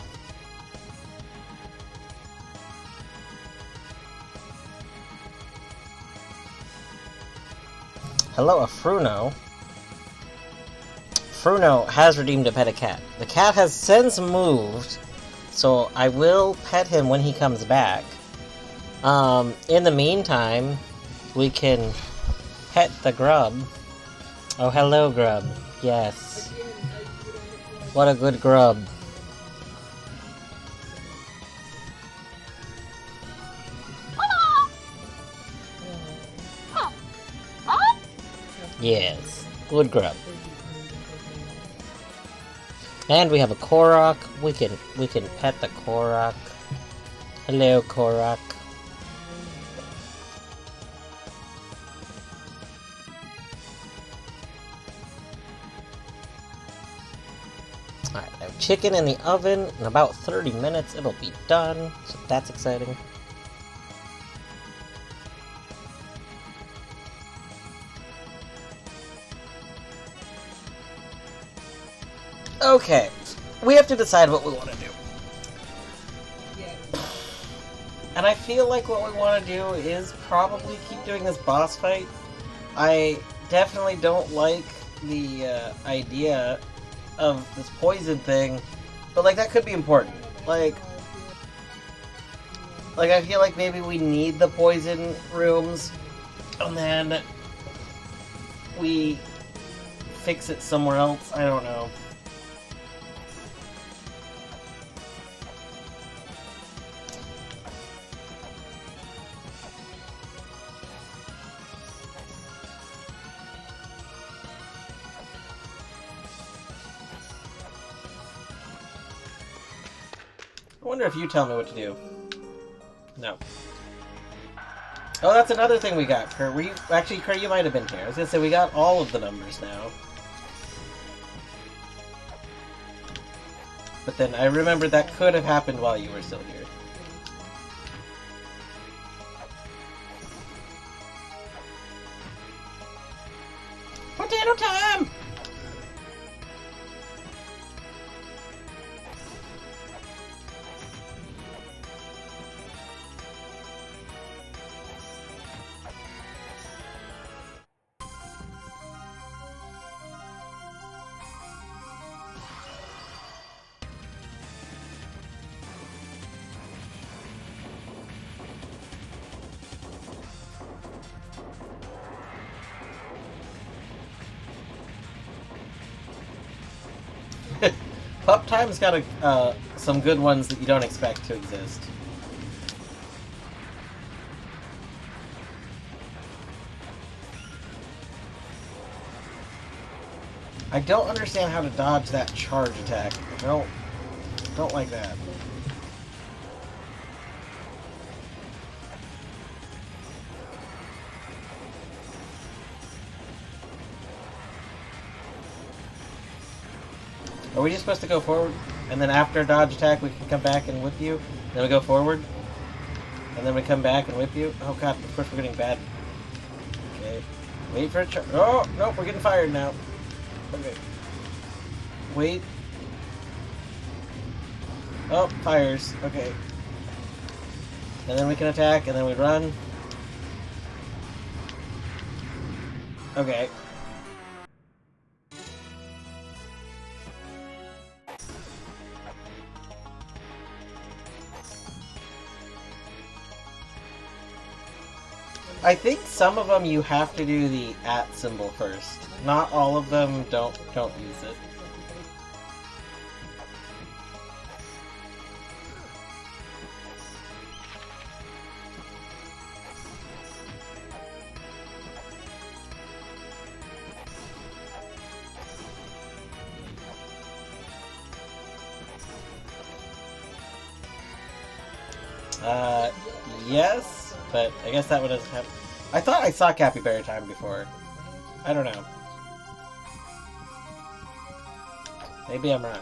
Hello, Afruno. Fruno has redeemed a pet a cat. The cat has since moved, so I will pet him when he comes back. In the meantime, we can pet the grub. Oh, hello, grub. Yes. What a good grub. Yes, good grub. And we have a Korok. We can pet the Korok. Hello, Korok. Alright, I have chicken in the oven. In about 30 minutes, it'll be done. So that's exciting. Okay, we have to decide what we want to do. And I feel like what we want to do is probably keep doing this boss fight. I definitely don't like the idea of this poison thing, but like that could be important. Like I feel like maybe we need the poison rooms, and then we fix it somewhere else. I don't know. I wonder if you tell me what to do. No. Oh, that's another thing we got, Kurt. Were you... Actually, Kurt, you might have been here. I was gonna say, we got all of the numbers now. But then I remembered that could have happened while you were still here. Potato time! Pup Time's got some good ones that you don't expect to exist. I don't understand how to dodge that charge attack. I don't like that. Are we just supposed to go forward? And then after dodge attack we can come back and whip you? Then we go forward? And then we come back and whip you? Oh god, of course we're getting bad. Okay. Wait for a charge. Oh, nope, we're getting fired now. Okay. Wait. Oh, fires. Okay. And then we can attack, and then we run. Okay. I think some of them you have to do the @ symbol first. Not all of them don't use it. Yes, but I guess that one doesn't have... I thought I saw Capybara Time before. I don't know. Maybe I'm wrong.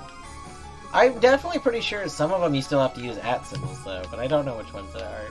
I'm definitely pretty sure some of them you still have to use @ symbols, though, but I don't know which ones they are.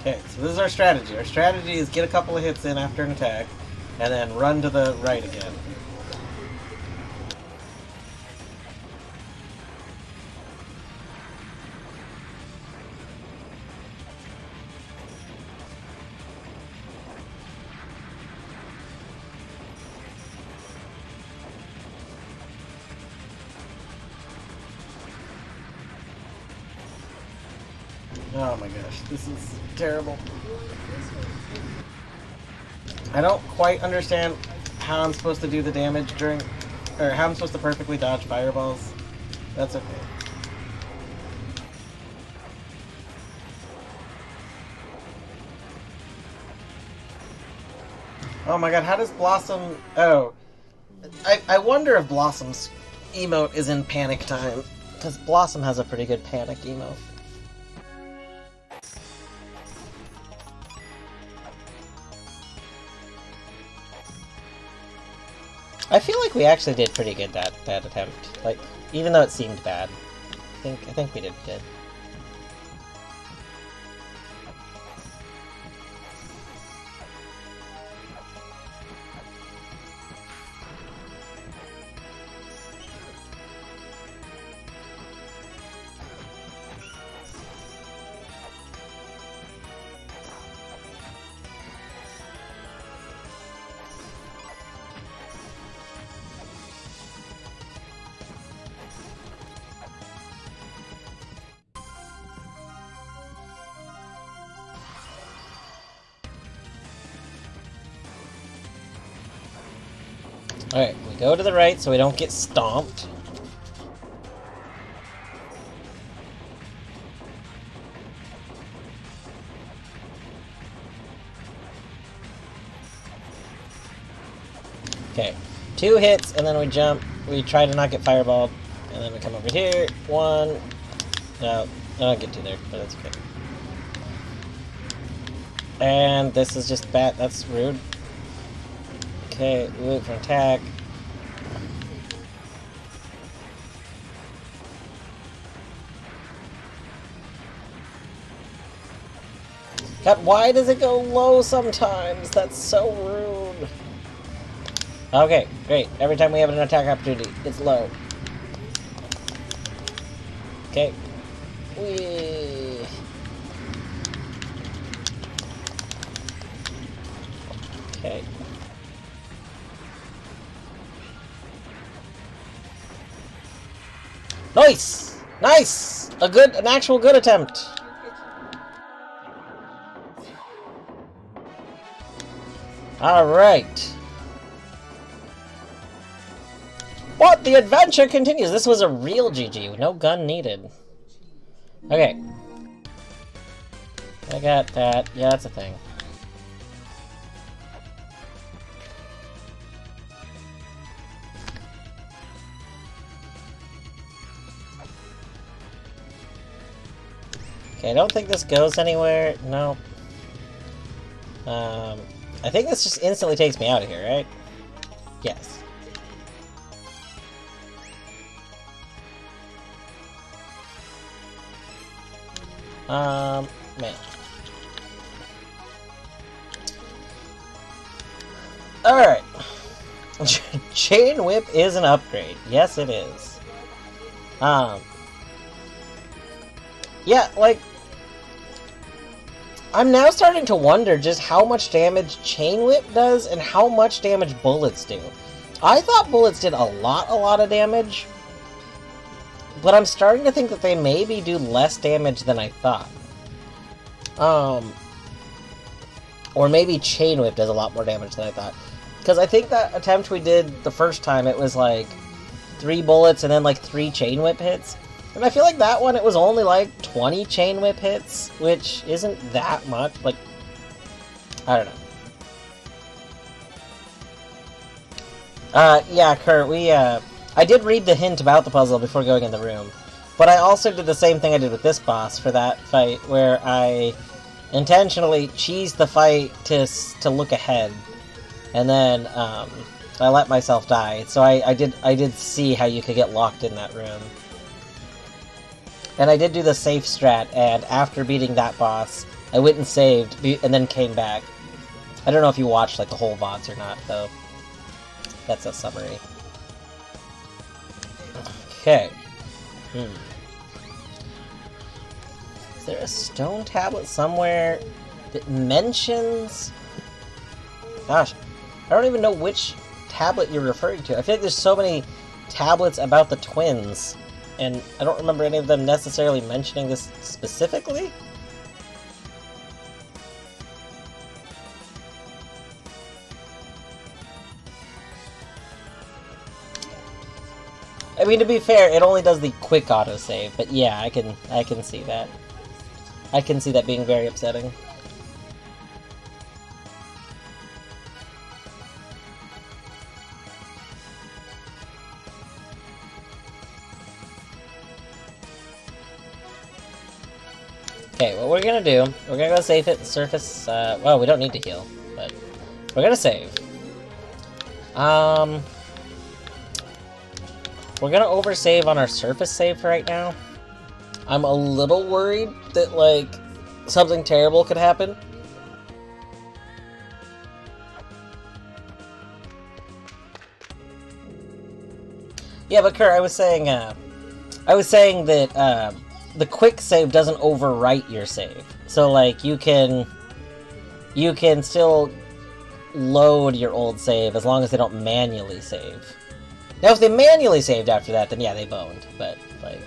Okay, so this is our strategy. Our strategy is get a couple of hits in after an attack, and then run to the right again. Oh my gosh, this is terrible. I don't quite understand how I'm supposed to do the damage during... or how I'm supposed to perfectly dodge fireballs. That's okay. Oh my god, how does Blossom... Oh. I wonder if Blossom's emote is in panic time. Because Blossom has a pretty good panic emote. I feel like we actually did pretty good that attempt. Like, even though it seemed bad. I think we did good. Alright, we go to the right so we don't get stomped. Okay, 2 hits and then we jump. We try to not get fireballed. And then we come over here. 1. No, I don't get 2 there, but that's okay. And this is just bad. That's rude. Okay, we wait for an attack. God, why does it go low sometimes? That's so rude. Okay, great. Every time we have an attack opportunity, it's low. Okay. Whee. Okay. Nice! Nice! An actual good attempt. Alright. What? The adventure continues! This was a real GG, no gun needed. Okay. I got that. Yeah, that's a thing. Okay, I don't think this goes anywhere. No. I think this just instantly takes me out of here, right? Yes. Man. Alright. Chain Whip is an upgrade. Yes, it is. Yeah, like, I'm now starting to wonder just how much damage Chain Whip does and how much damage bullets do. I thought bullets did a lot of damage, but I'm starting to think that they maybe do less damage than I thought. Or maybe Chain Whip does a lot more damage than I thought. Because I think that attempt we did the first time, it was like 3 bullets and then like 3 Chain Whip hits. And I feel like that one, it was only like 20 Chain Whip hits, which isn't that much. Like, I don't know. Yeah, Kurt, I did read the hint about the puzzle before going in the room. But I also did the same thing I did with this boss for that fight, where I intentionally cheesed the fight to look ahead. And then, I let myself die. So I did see how you could get locked in that room. And I did do the safe strat, and after beating that boss, I went and saved, and then came back. I don't know if you watched like the whole VODs or not, though. That's a summary. Okay. Is there a stone tablet somewhere that mentions... Gosh, I don't even know which tablet you're referring to. I feel like there's so many tablets about the twins, and I don't remember any of them necessarily mentioning this specifically. I mean, to be fair, it only does the quick autosave, but yeah, I can see that. I can see that being very upsetting. Okay, what we're gonna do, we're gonna go save it surface, well, we don't need to heal, but we're gonna save. We're gonna oversave on our surface save for right now. I'm a little worried that, like, something terrible could happen. Yeah, but Kurt, I was saying that, the quick save doesn't overwrite your save. So, like, you can still load your old save as long as they don't manually save. Now, if they manually saved after that, then yeah, they boned. But, like...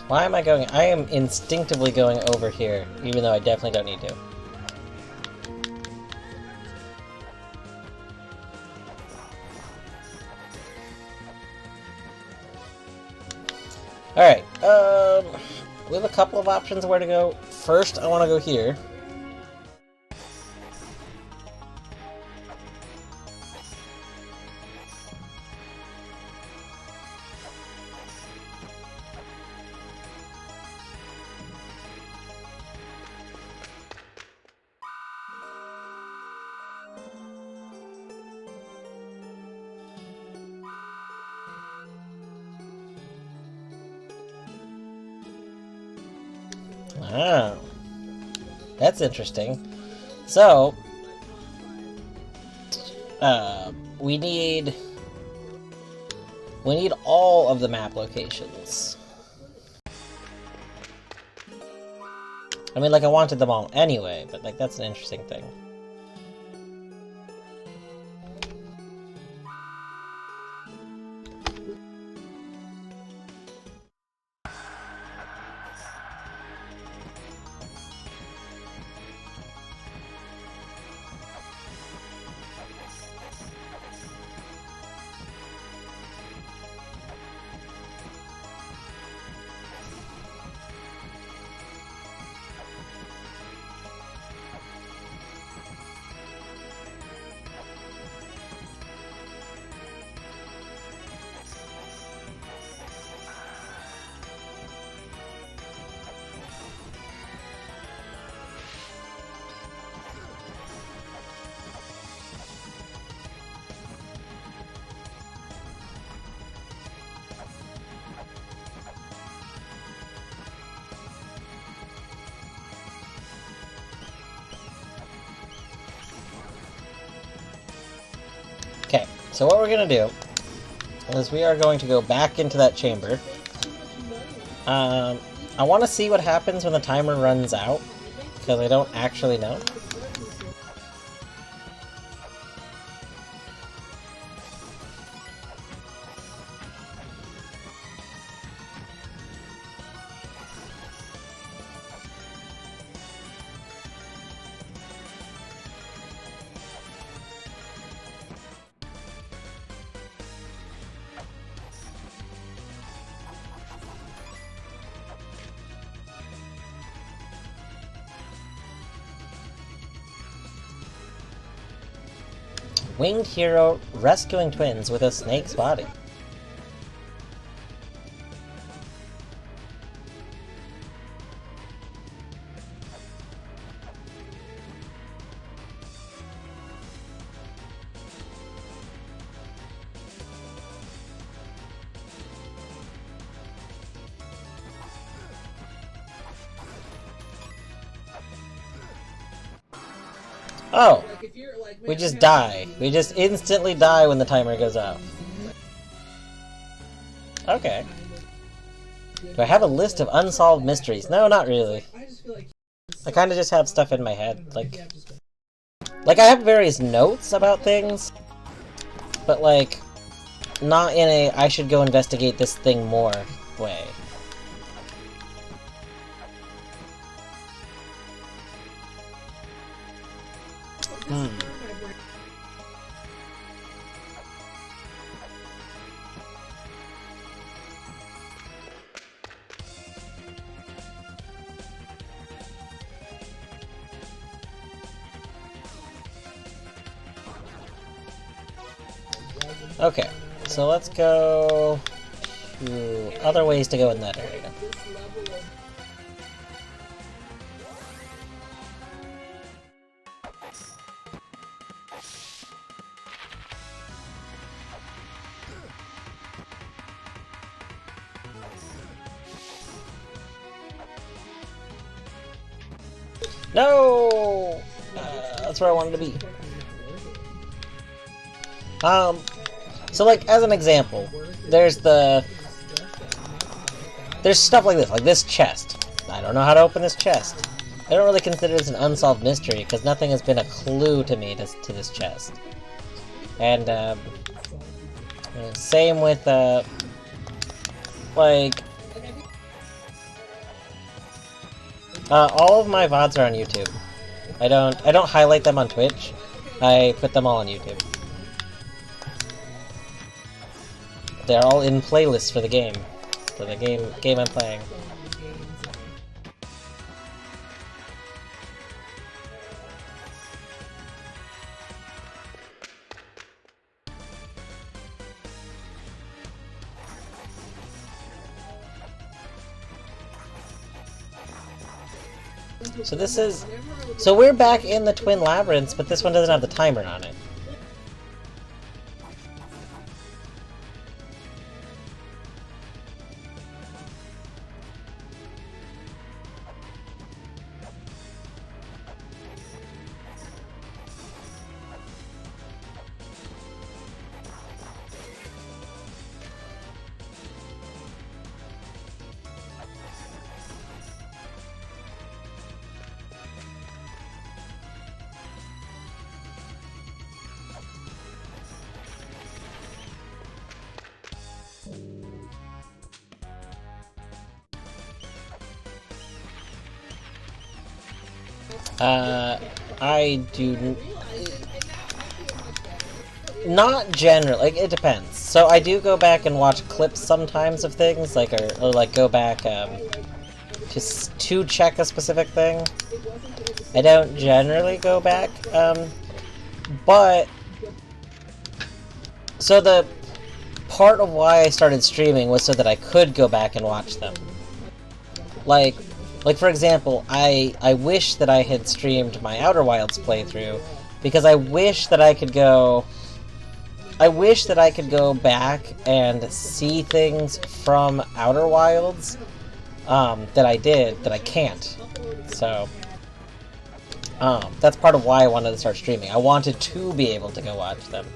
Why am I going? I am instinctively going over here, even though I definitely don't need to. Alright, we have a couple of options of where to go. First, I want to go here. Oh, that's interesting. So, we need all of the map locations. I mean, like, I wanted them all anyway, but, like, that's an interesting thing. Okay, so what we're gonna do is we are going to go back into that chamber. I want to see what happens when the timer runs out, because I don't actually know. Winged hero rescuing twins with a snake's body. Oh, Like if you're like, we just die. We just instantly die when the timer goes off. Okay. Do I have a list of unsolved mysteries? No, not really. I just feel like I kind of just have stuff in my head. Like I have various notes about things, but like, not in a I should go investigate this thing more way. Okay, so let's go to other ways to go in that area. No! That's where I wanted to be. So like, as an example, there's stuff like this chest. I don't know how to open this chest. I don't really consider this an unsolved mystery, because nothing has been a clue to me to this chest. And, same with, like, all of my VODs are on YouTube. I don't highlight them on Twitch. I put them all on YouTube. They're all in playlists for the game. For the game I'm playing. So this is... So we're back in the Twin Labyrinths, but this one doesn't have the timer on it. I do... Not generally, like, it depends. So I do go back and watch clips sometimes of things, like, or like, go back, just to check a specific thing. I don't generally go back, but... So the part of why I started streaming was so that I could go back and watch them. Like for example, I wish that I had streamed my Outer Wilds playthrough, because I wish that I could go back and see things from Outer Wilds, that I did, that I can't. So, that's part of why I wanted to start streaming. I wanted to be able to go watch them.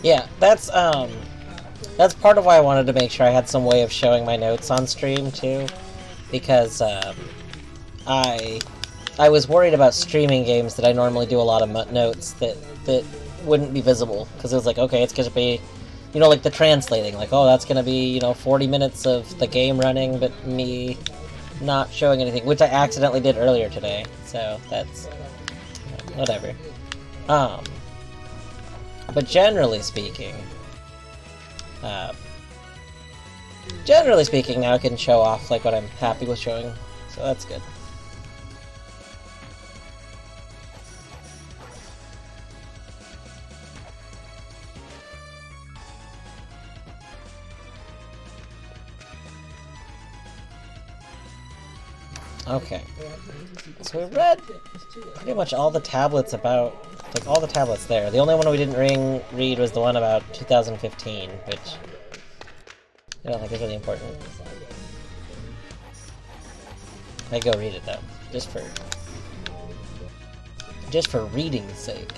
Yeah, that's part of why I wanted to make sure I had some way of showing my notes on stream, too. Because, I was worried about streaming games that I normally do a lot of notes that wouldn't be visible. Because it was like, okay, it's gonna be, you know, like the translating. Like, oh, that's gonna be, you know, 40 minutes of the game running, but me not showing anything. Which I accidentally did earlier today. So, that's... whatever. But generally speaking, now I can show off like what I'm happy with showing, so that's good. Okay, so we read pretty much all the tablets about, like, all the tablets there. The only one we didn't read was the one about 2015, which I don't think is really important. I go read it though, just for reading's sake.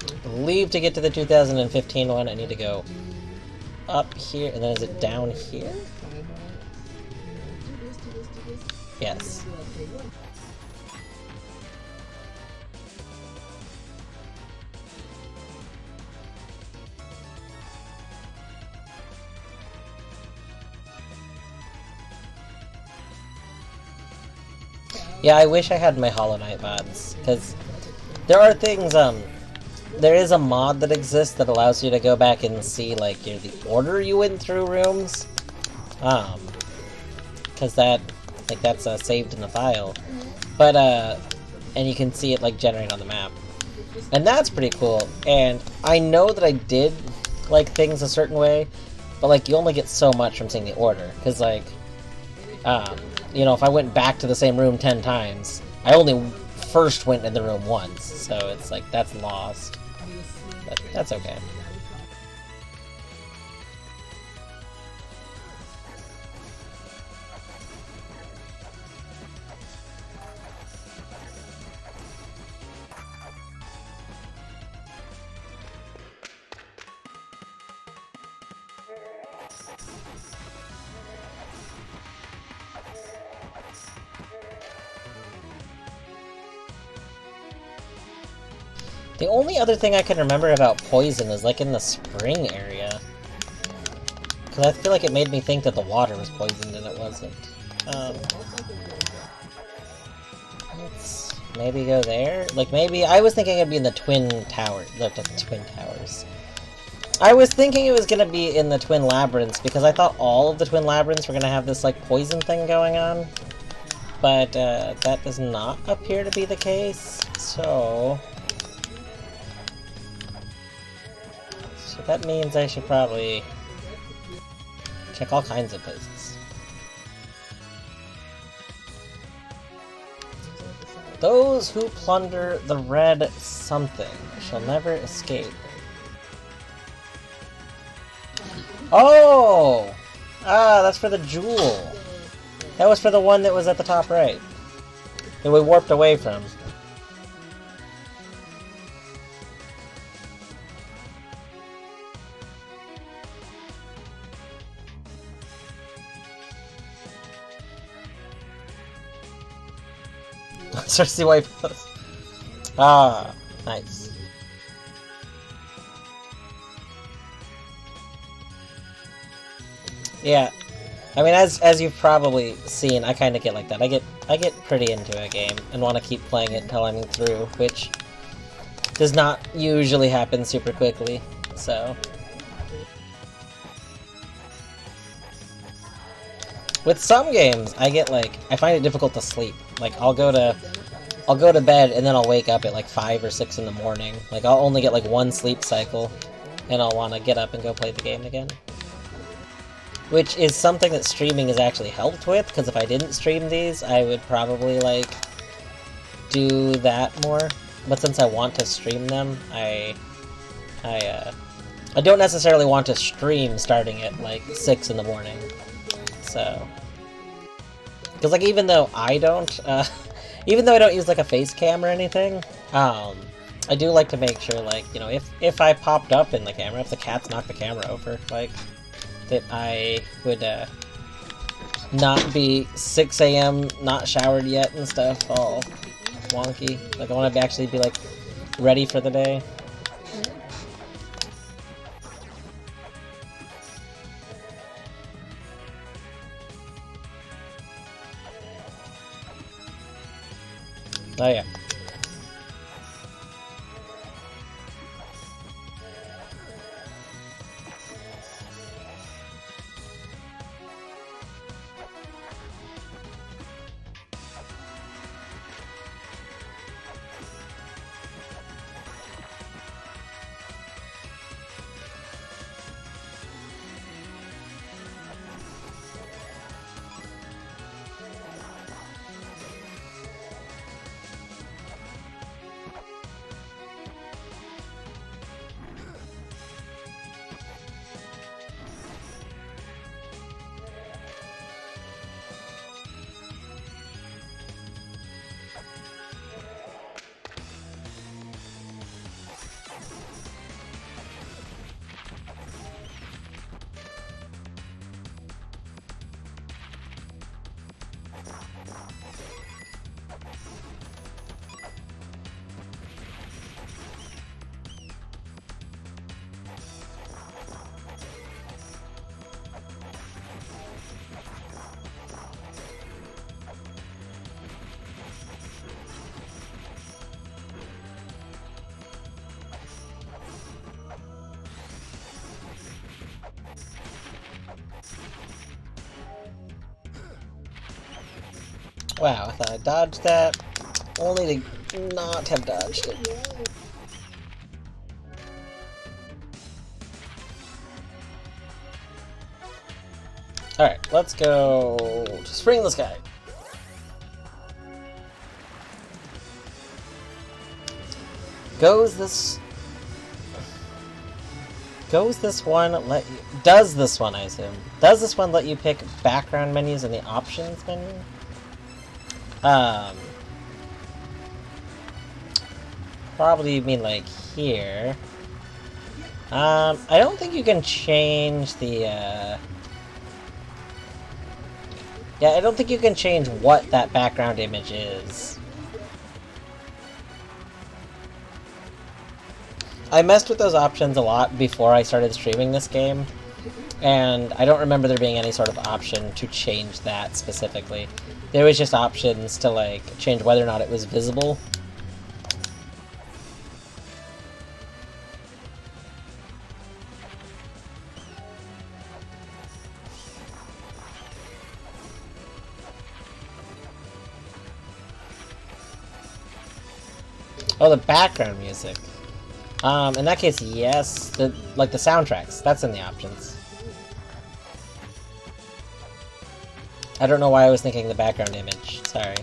I believe to get to the 2015 one, I need to go up here, and then is it down here? Yes. Yeah, I wish I had my Hollow Knight mods, because there are things, there is a mod that exists that allows you to go back and see, like, the order you went through rooms. Because that's saved in the file. But, and you can see it, like, generate on the map. And that's pretty cool. And I know that I did, like, things a certain way, but, like, you only get so much from seeing the order. Because, like, you know, if I went back to the same room 10 times, I only first went in the room once. So it's like, that's lost. But that's okay. The only other thing I can remember about poison is like in the spring area. Because I feel like it made me think that the water was poisoned and it wasn't. Let's maybe go there? Like maybe, I was thinking it'd be in the Twin Tower, the Twin Towers. I was thinking it was gonna be in the Twin Labyrinths because I thought all of the Twin Labyrinths were gonna have this like poison thing going on. But that does not appear to be the case, so that means I should probably check all kinds of places. Those who plunder the red something shall never escape. Oh! Ah, that's for the jewel. That was for the one that was at the top right. That we warped away from. Cersei wipe us. Ah, nice. Yeah, I mean, as you've probably seen, I kind of get like that. I get pretty into a game and want to keep playing it until I'm through, which does not usually happen super quickly. So, with some games, I find it difficult to sleep. Like, I'll go to bed and then I'll wake up at like 5 or 6 in the morning. Like, I'll only get like one sleep cycle, and I'll want to get up and go play the game again. Which is something that streaming has actually helped with, because if I didn't stream these, I would probably, like, do that more. But since I want to stream them, I don't necessarily want to stream starting at, like, 6 in the morning. So, Because, like, even though I don't, even though I don't use, like, a face cam or anything, I do like to make sure, like, you know, if I popped up in the camera, if the cats knocked the camera over, like, that I would, not be 6 a.m., not showered yet and stuff, all wonky. Like, I want to actually be, like, ready for the day. Oh, yeah. Wow, I thought I dodged that, only to not have dodged it. Alright, let's go to Spring in the Sky. Does this one, I assume, does this one let you pick background menus in the options menu? Probably you mean like here. I don't think you can change the, yeah, I don't think you can change what that background image is. I messed with those options a lot before I started streaming this game, and I don't remember there being any sort of option to change that specifically. There was just options to, like, change whether or not it was visible. Oh, the background music. In that case, yes. The soundtracks. That's in the options. I don't know why I was thinking the background image. Sorry.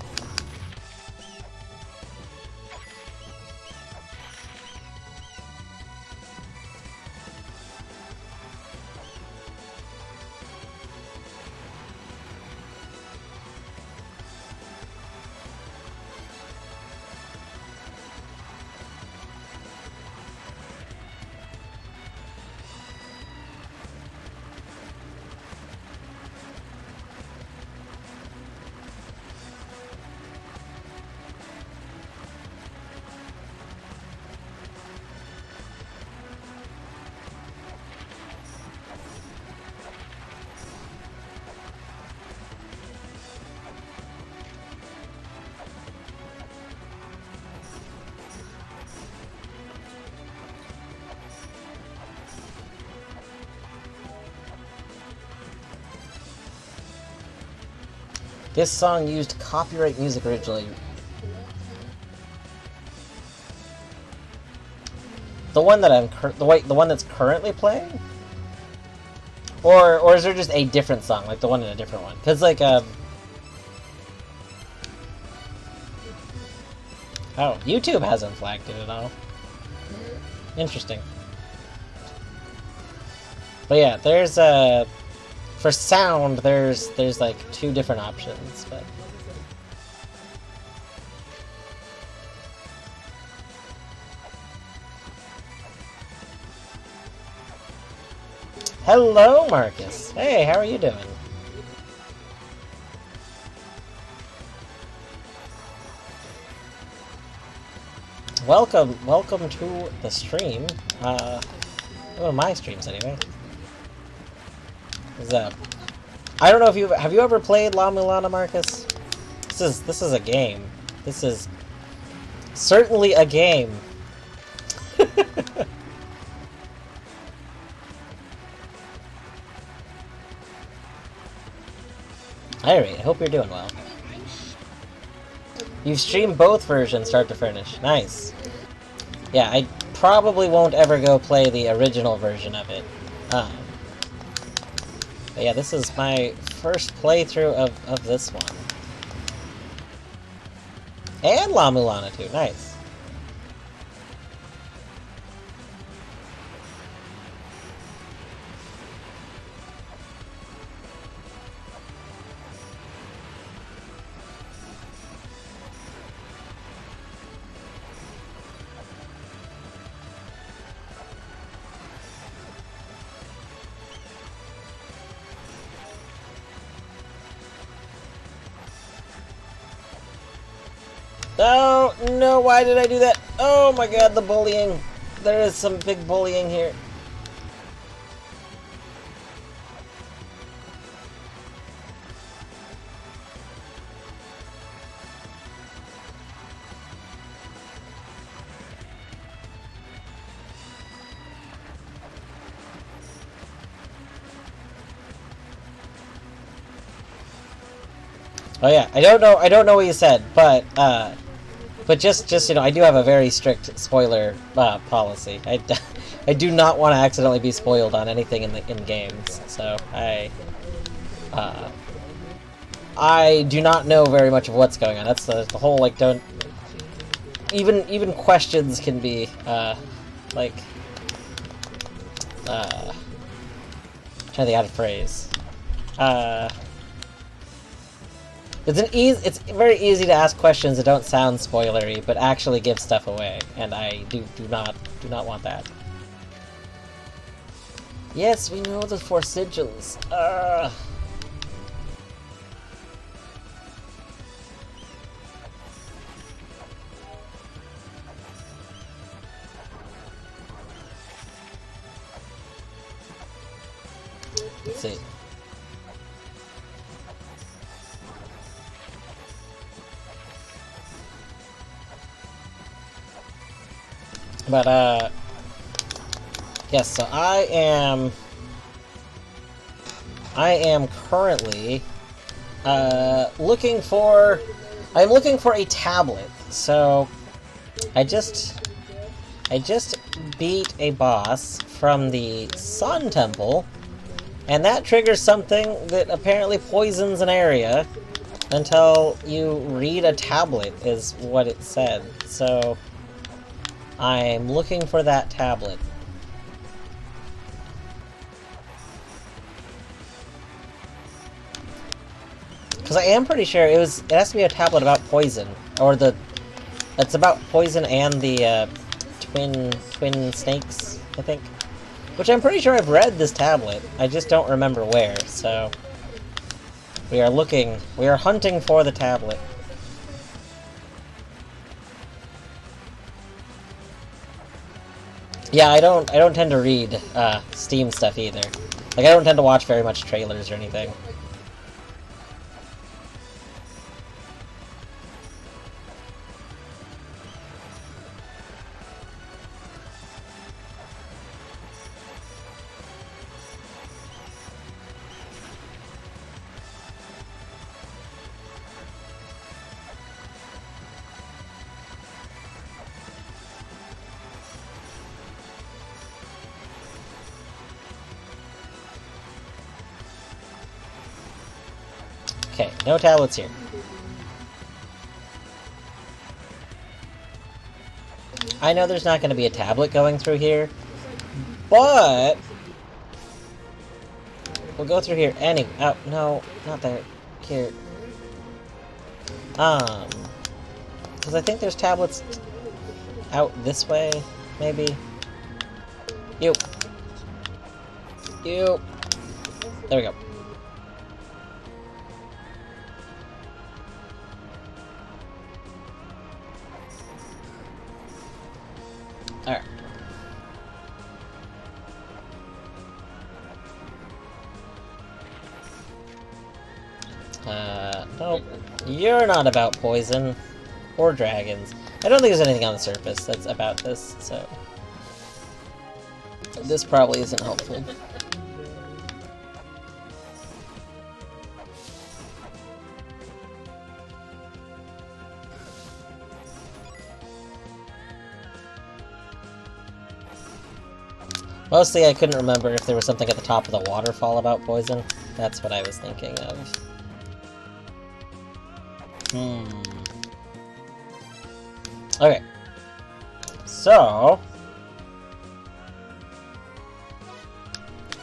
This song used copyright music originally. The one that the one that's currently playing, or is there just a different song, like the one in a different one? Because like oh, YouTube hasn't flagged it at all. Interesting. But yeah, there's for sound, there's like 2 different options, but. Hello, Marcus. Hey, how are you doing? Welcome to the stream. One of my streams, anyway. I don't know if have you ever played La-Mulana, Marcus? This is a game. This is certainly a game. Alright, I hope you're doing well. You've streamed both versions start to finish. Nice. Yeah, I probably won't ever go play the original version of it. But yeah, this is my first playthrough of this one. And La-Mulana too, nice. Oh, no, why did I do that? Oh my god, the bullying. There is some big bullying here. Oh yeah, I don't know what you said, but just you know, I do have a very strict spoiler policy. I do not want to accidentally be spoiled on anything in games, so I do not know very much of what's going on. That's the whole, like, don't even questions can be like trying to think how to phrase. It's very easy to ask questions that don't sound spoilery, but actually give stuff away, and I do not want that. Yes, we know the 4 sigils. Let's see. But, yes, so I am currently, looking for a tablet. So, I just beat a boss from the Sun Temple, and that triggers something that apparently poisons an area until you read a tablet, is what it said. So, I'm looking for that tablet. Because I am pretty sure it has to be a tablet about poison, or it's about poison and the twin snakes, I think. Which I'm pretty sure I've read this tablet. I just don't remember where. So we are hunting for the tablet. Yeah, I don't tend to read Steam stuff either. Like, I don't tend to watch very much trailers or anything. Okay, no tablets here. I know there's not going to be a tablet going through here, but we'll go through here any. Oh no, not there. Here. Because I think there's tablets out this way, maybe. You. There we go. Alright. Nope. You're not about poison. Or dragons. I don't think there's anything on the surface that's about this, so... This probably isn't helpful. Mostly I couldn't remember if there was something at the top of the waterfall about poison. That's what I was thinking of. Okay. So...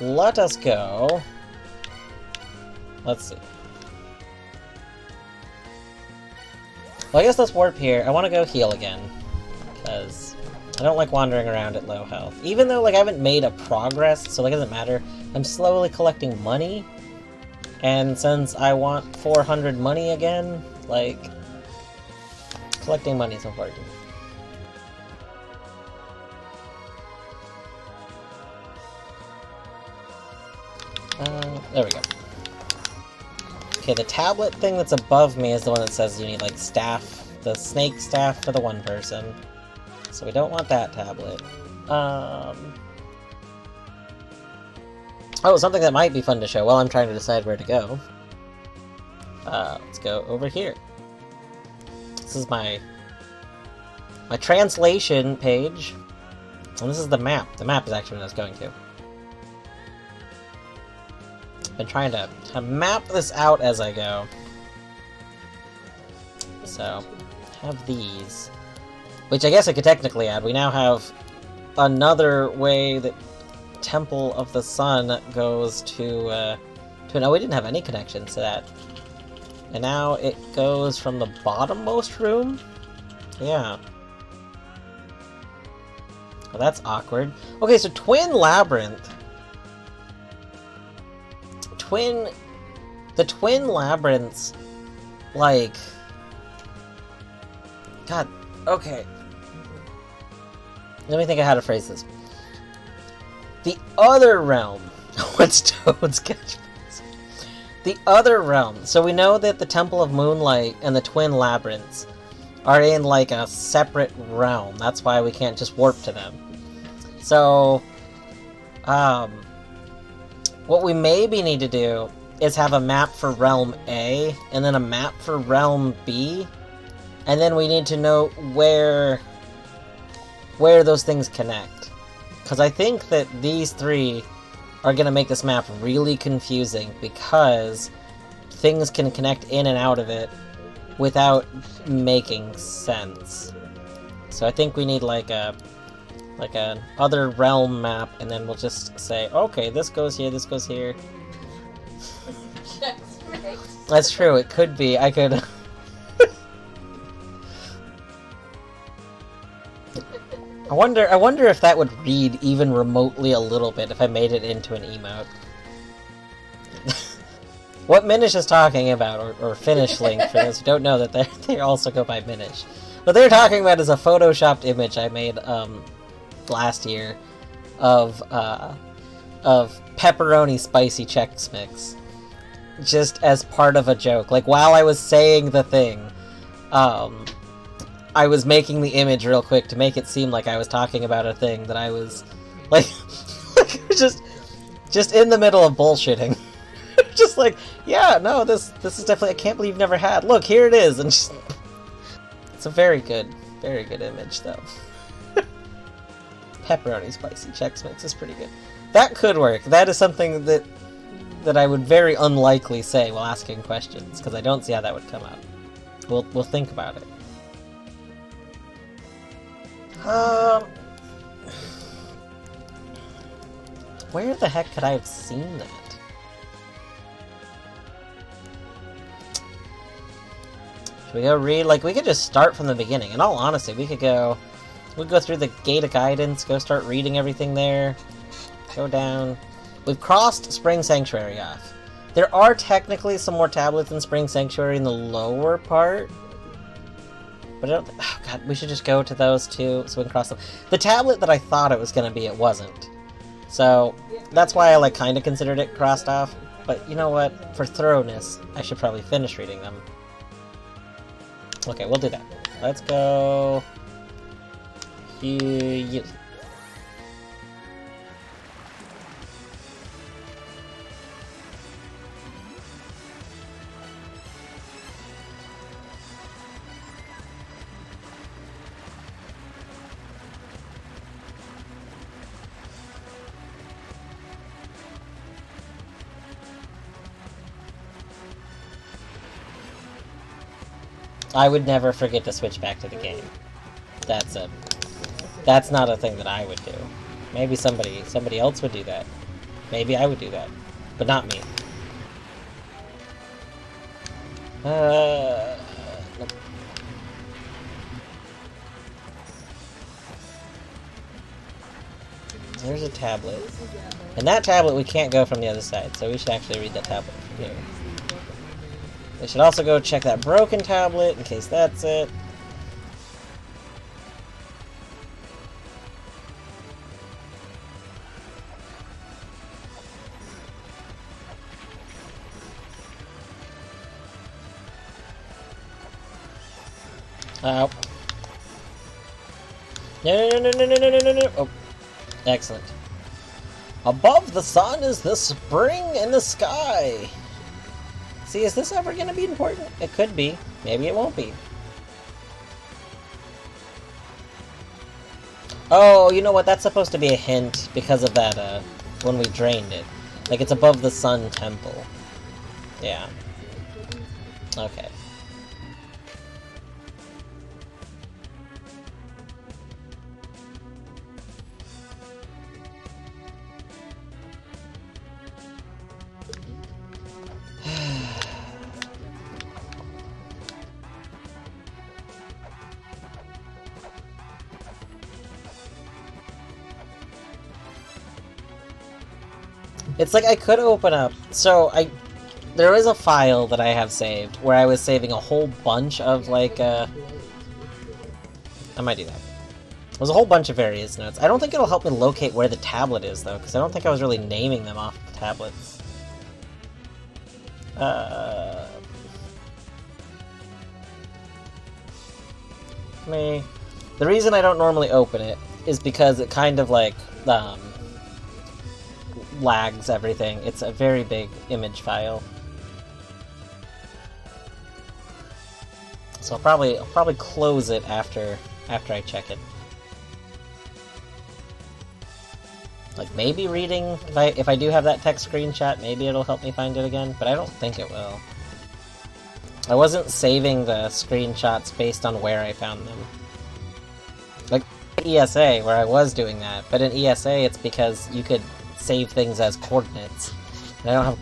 let us go... Let's see. Well, I guess let's warp here. I want to go heal again. Because... I don't like wandering around at low health. Even though, like, I haven't made a progress, so, like, it doesn't matter. I'm slowly collecting money. And since I want 400 money again, like... collecting money is important. There we go. Okay, the tablet thing that's above me is the one that says you need, like, staff. The snake staff for the one person. So we don't want that tablet. Oh, something that might be fun to show while I'm trying to decide where to go. Let's go over here. This is my translation page. And this is the map. The map is actually what I was going to. Been trying to map this out as I go. So, have these. Which I guess I could technically add. We now have another way that Temple of the Sun goes to no, we didn't have any connections to that. And now it goes from the bottommost room? Yeah. Well, that's awkward. Okay, so Twin Labyrinth. The Twin Labyrinths, like... God, okay. Let me think of how to phrase this. The other realm... What's Toad's catchphrase? The other realm. So we know that the Temple of Moonlight and the Twin Labyrinths are in, like, a separate realm. That's why we can't just warp to them. So, what we maybe need to do is have a map for Realm A, and then a map for Realm B, and then we need to know where those things connect. Because I think that these three are going to make this map really confusing, because things can connect in and out of it without making sense. So I think we need like an other realm map, and then we'll just say, okay, this goes here, this goes here. That's true, it could be. I could... I wonder if that would read even remotely a little bit if I made it into an emote. What Minish is talking about, or Finish Link, for those who don't know that they also go by Minish. What they're talking about is a photoshopped image I made last year of pepperoni spicy Chex Mix. Just as part of a joke. Like, while I was saying the thing, I was making the image real quick to make it seem like I was talking about a thing that I was, like just in the middle of bullshitting. Just like, yeah, no, this is definitely, I can't believe you've never had. Look, here it is, and just... It's a very good image, though. Pepperoni spicy Chex Mix is pretty good. That could work. That is something that I would very unlikely say while asking questions, because I don't see how that would come up. We'll think about it. Where the heck could I have seen that? Should we go read? Like, we could just start from the beginning. In all honesty, we could go through the Gate of Guidance, go start reading everything there, go down. We've crossed Spring Sanctuary off. There are technically some more tablets in Spring Sanctuary in the lower part, but I don't oh god, we should just go to those two so we can cross them. The tablet that I thought it was going to be, it wasn't. So, that's why I, like, kind of considered it crossed off. But you know what? For thoroughness, I should probably finish reading them. Okay, we'll do that. Let's go... here. I would never forget to switch back to the game. That's not a thing that I would do. Maybe somebody else would do that. Maybe I would do that. But not me. Nope. There's a tablet. And that tablet we can't go from the other side, so we should actually read that tablet from here. We should also go check that broken tablet, in case that's it. Oh. No. Oh. Excellent. Above the sun is the spring in the sky. See, is this ever going to be important? It could be. Maybe it won't be. Oh, you know what? That's supposed to be a hint because of that, when we drained it. Like, it's above the Sun Temple. Yeah. Okay. It's like I could open up... So, there is a file that I have saved where I was saving a whole bunch of, like, I might do that. There's a whole bunch of various notes. I don't think it'll help me locate where the tablet is, though, because I don't think I was really naming them off the tablets. The reason I don't normally open it is because it kind of, like, lags everything. It's a very big image file. So I'll probably close it after I check it. Like, maybe reading, if I do have that text screenshot, maybe it'll help me find it again, but I don't think it will. I wasn't saving the screenshots based on where I found them. Like ESA, where I was doing that, but in ESA it's because you could save things as coordinates. And I don't have...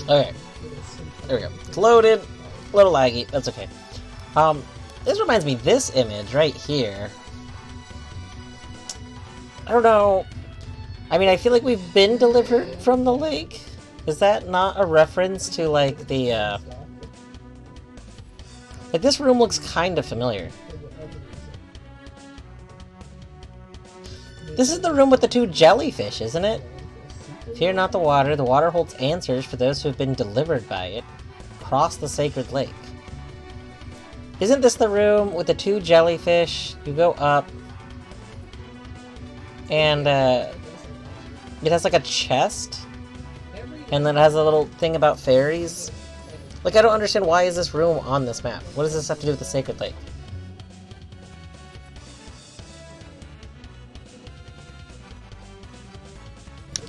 Okay. There we go. It's loaded. A little laggy. That's okay. This reminds me, this image right here. I don't know. I mean, I feel like we've been delivered from the lake. Is that not a reference to, like, the, Like, this room looks kind of familiar. This is the room with the 2 jellyfish, isn't it? Fear not the water. The water holds answers for those who have been delivered by it. Cross the sacred lake. Isn't this the room with the 2 jellyfish? You go up. And, it has, like, a chest. And then it has a little thing about fairies. Like, I don't understand, why is this room on this map? What does this have to do with the sacred lake?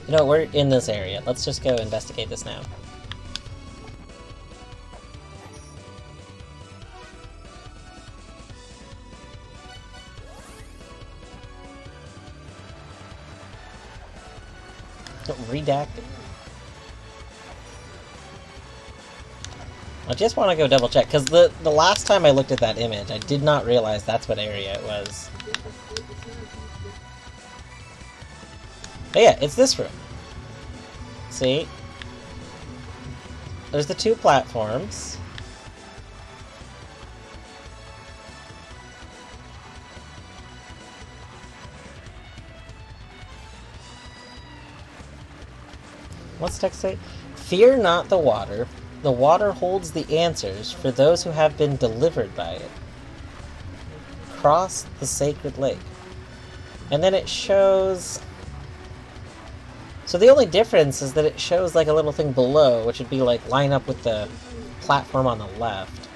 You know, we're in this area. Let's just go investigate this now. Redacted. I just want to go double check, because the last time I looked at that image, I did not realize that's what area it was. But yeah, it's this room. See? There's the 2 platforms. What's the text say? Fear not the water. The water holds the answers for those who have been delivered by it. Cross the sacred lake. And then it shows... So the only difference is that it shows like a little thing below, which would be like line up with the platform on the left.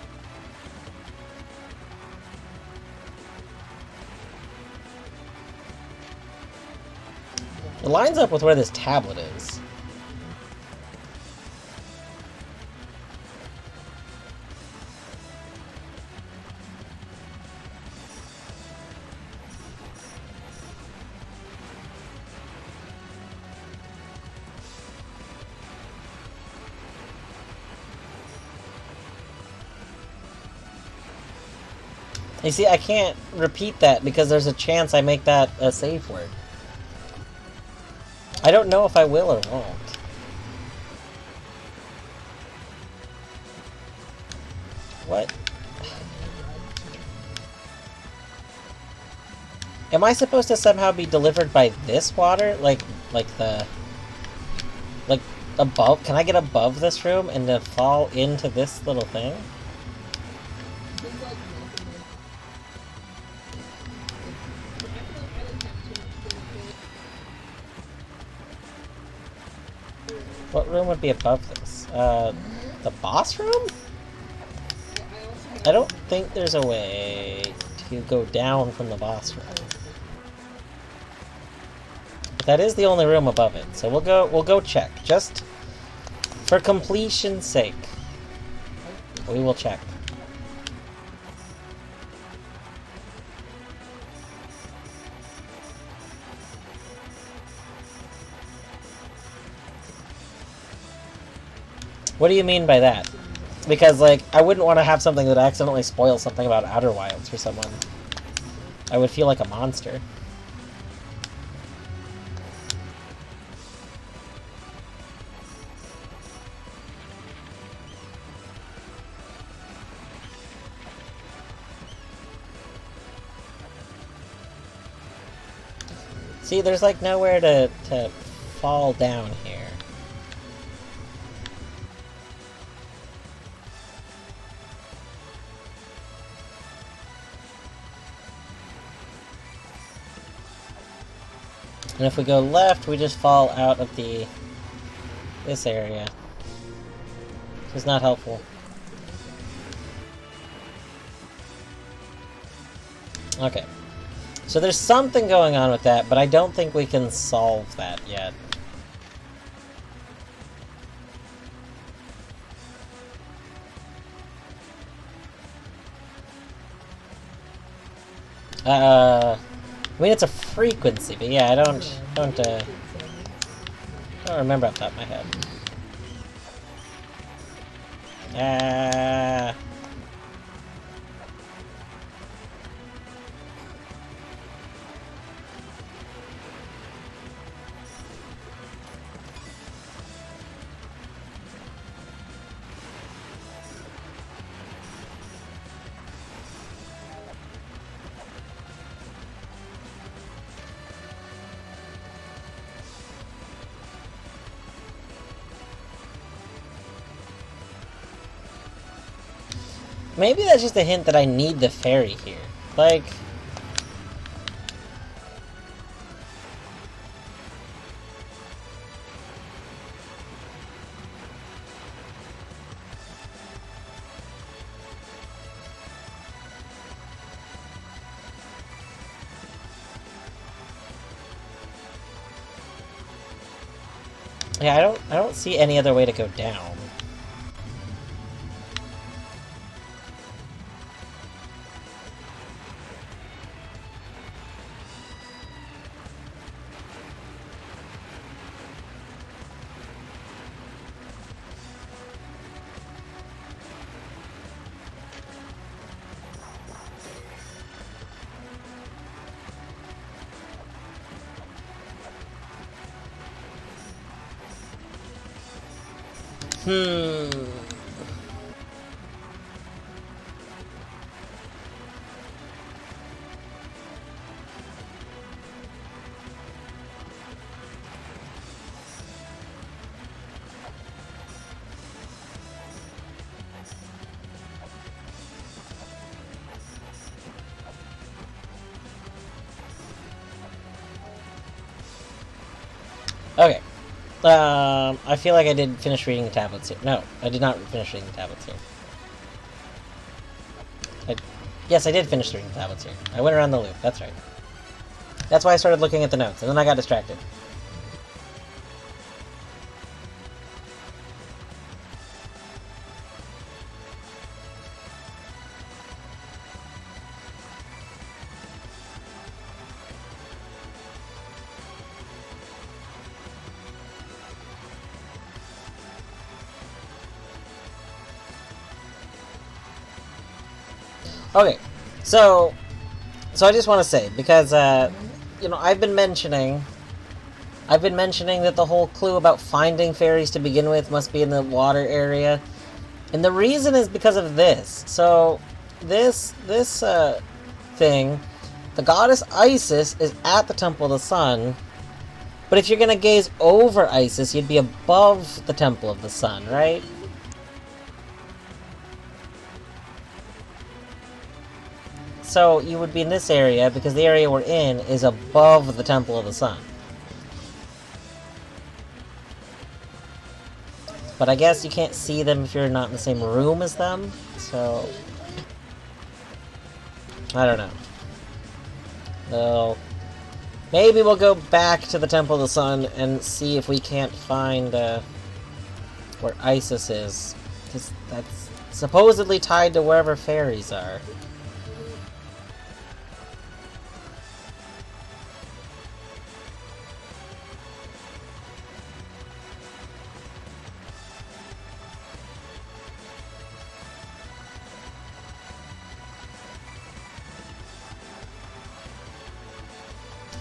It lines up with where this tablet is. You see, I can't repeat that because there's a chance I make that a safe word. I don't know if I will or won't. What? Am I supposed to somehow be delivered by this water? Like the... Like, above? Can I get above this room and then fall into this little thing? What room would be above this? The boss room? I don't think there's a way to go down from the boss room. But that is the only room above it, so we'll go check. Just for completion's sake. We will check. What do you mean by that? Because, like, I wouldn't want to have something that accidentally spoils something about Outer Wilds for someone. I would feel like a monster. See, there's, like, nowhere to fall down here. And if we go left, we just fall out of this area. Which is not helpful. Okay. So there's something going on with that, but I don't think we can solve that yet. I mean, it's a frequency, but yeah, I don't remember off the top of my head. Ah. Maybe that's just a hint that I need the fairy here. Like... Yeah, I don't see any other way to go down. Okay. I feel like I did finish reading the tablets here. No, I did not finish reading the tablets here. Yes, I did finish reading the tablets here. I went around the loop, that's right. That's why I started looking at the notes, and then I got distracted. Okay, so I just want to say, because, you know, I've been mentioning that the whole clue about finding fairies to begin with must be in the water area, and the reason is because of this. So, this thing, the goddess Isis is at the Temple of the Sun, but if you're gonna gaze over Isis, you'd be above the Temple of the Sun, right? So you would be in this area, because the area we're in is above the Temple of the Sun. But I guess you can't see them if you're not in the same room as them, so... I don't know. So... maybe we'll go back to the Temple of the Sun and see if we can't find, where Isis is. Because that's supposedly tied to wherever fairies are.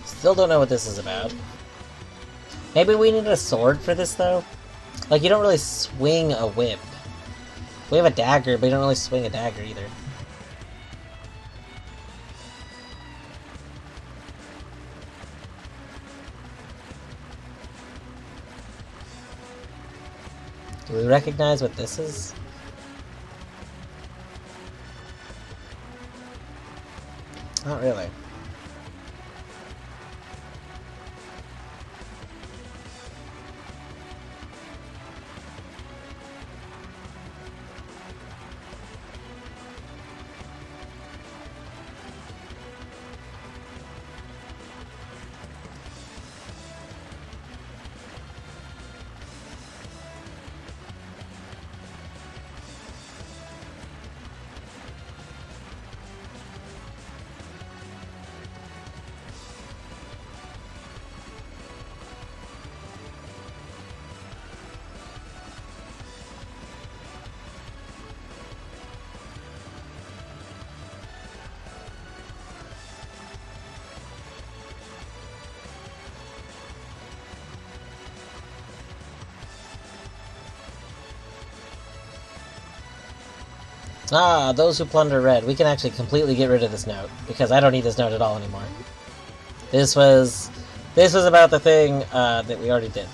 Still don't know what this is about. Maybe we need a sword for this, though? Like, you don't really swing a whip. We have a dagger, but you don't really swing a dagger, either. Do we recognize what this is? Not really. Ah, those who plunder red. We can actually completely get rid of this note, because I don't need this note at all anymore. This was about the thing that we already did.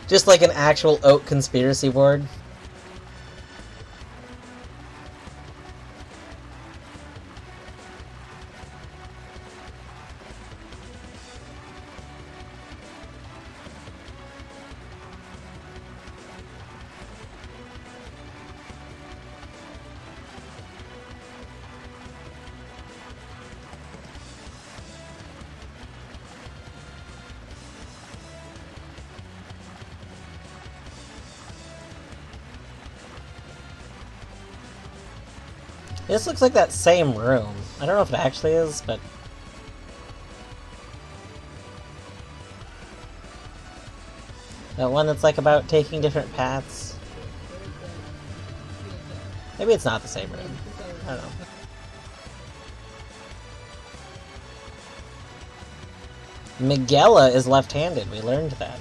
Just like an actual oak conspiracy board. This looks like that same room. I don't know if it actually is, but... that one that's like about taking different paths. Maybe it's not the same room. I don't know. Miguela is left-handed. We learned that.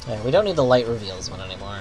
Yeah, we don't need the light reveals one anymore.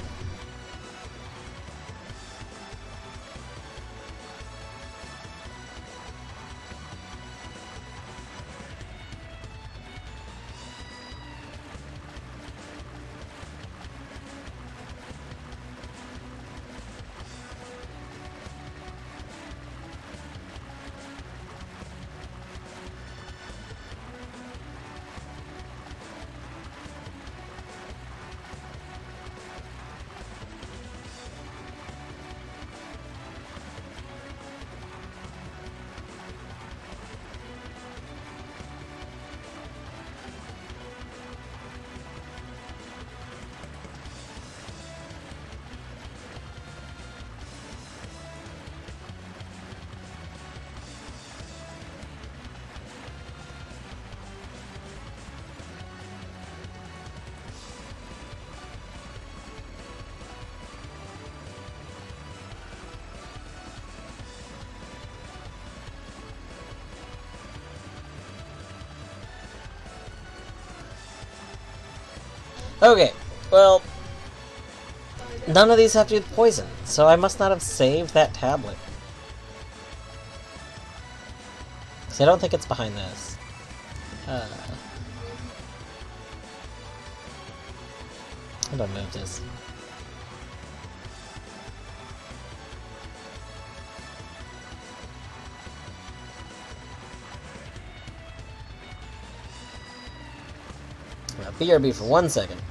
Okay, well, none of these have to do with poison, so I must not have saved that tablet. See, I don't think it's behind this. How do I move this? BRB for 1 second.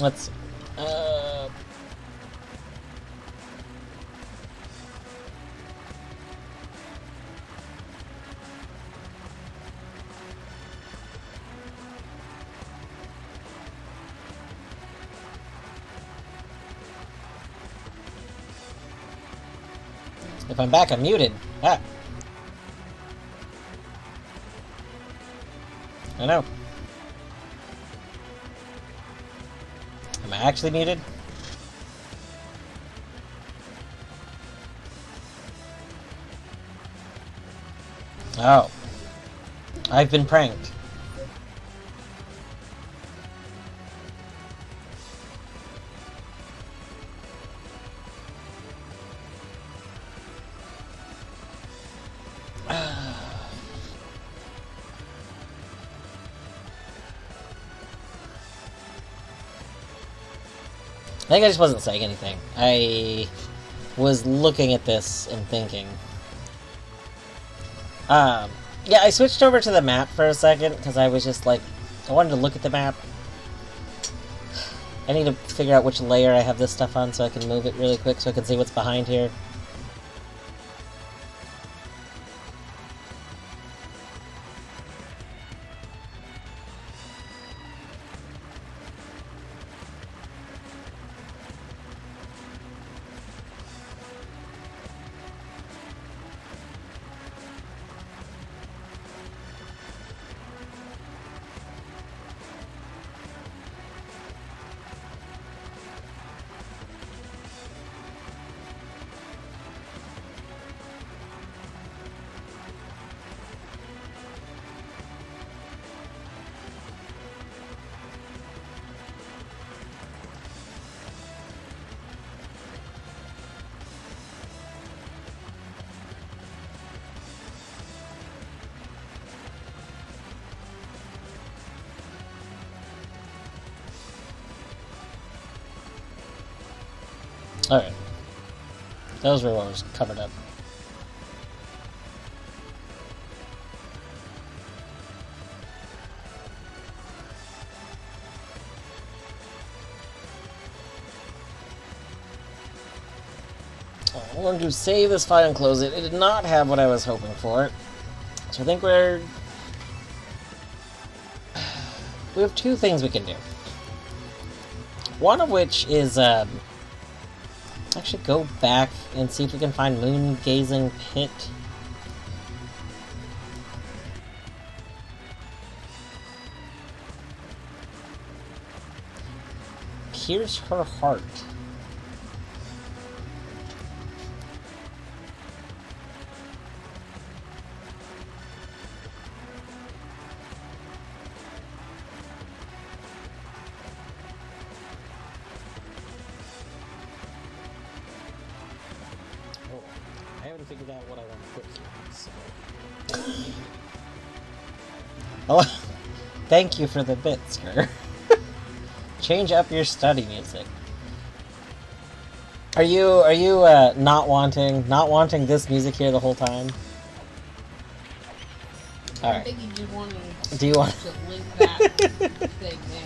Let's see. If I'm back, I'm muted. Ah. I know. Am I actually muted? Oh. I've been pranked. I think I just wasn't saying anything. I was looking at this and thinking. Yeah, I switched over to the map for a second because I was just like, I wanted to look at the map. I need to figure out which layer I have this stuff on so I can move it really quick so I can see what's behind here. Alright. Those were what was covered up. I'm going to save this file and close it. It did not have what I was hoping for. So I think we have two things we can do. One of which is, actually go back and see if we can find Moon Gazing Pit. Pierce her heart. I haven't figured out what I want to put here, so... Oh, thank you for the bit, Skur. Change up your study music. Are you not wanting this music here the whole time? Alright. I think you do want Do you want to link that thing there.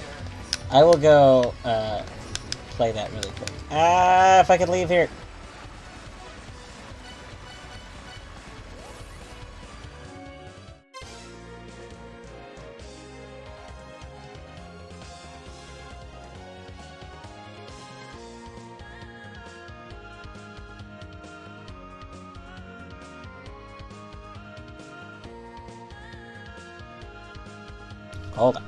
I will go play that really quick. If I could leave here. Hold on.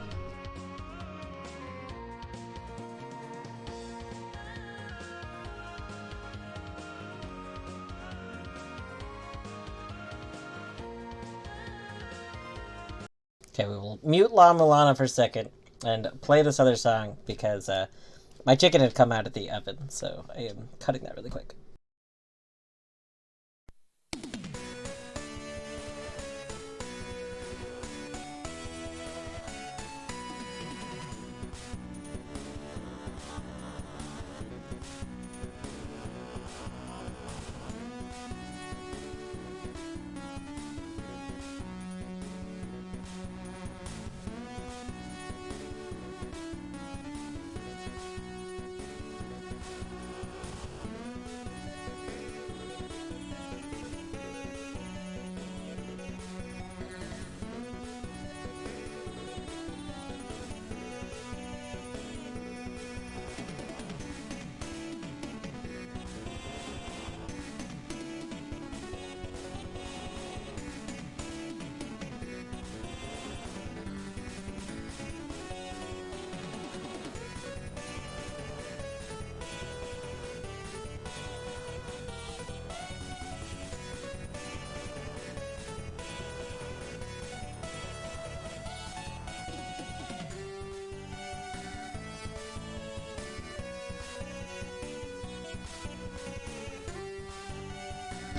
Okay, we will mute La-Mulana for a second and play this other song because my chicken had come out of the oven, so I am cutting that really quick.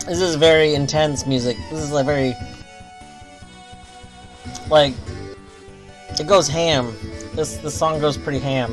This is very intense music. This is like very, like, it goes ham. This song goes pretty ham.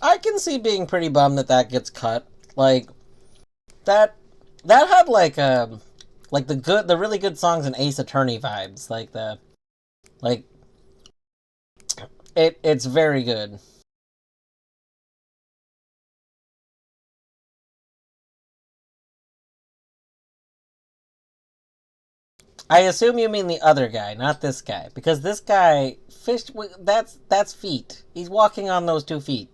I can see being pretty bummed that that gets cut. Like, that had like the really good songs in Ace Attorney vibes. Like it's very good. I assume you mean the other guy, not this guy, because this guy fish. That's feet. He's walking on those 2 feet.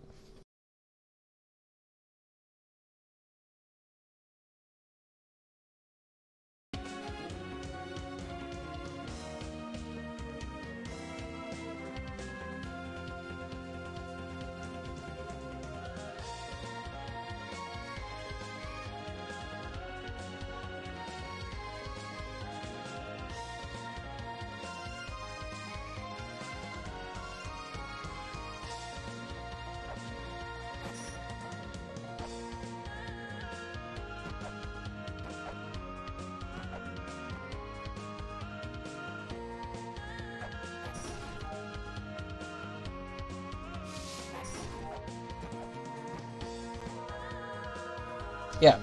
Yeah,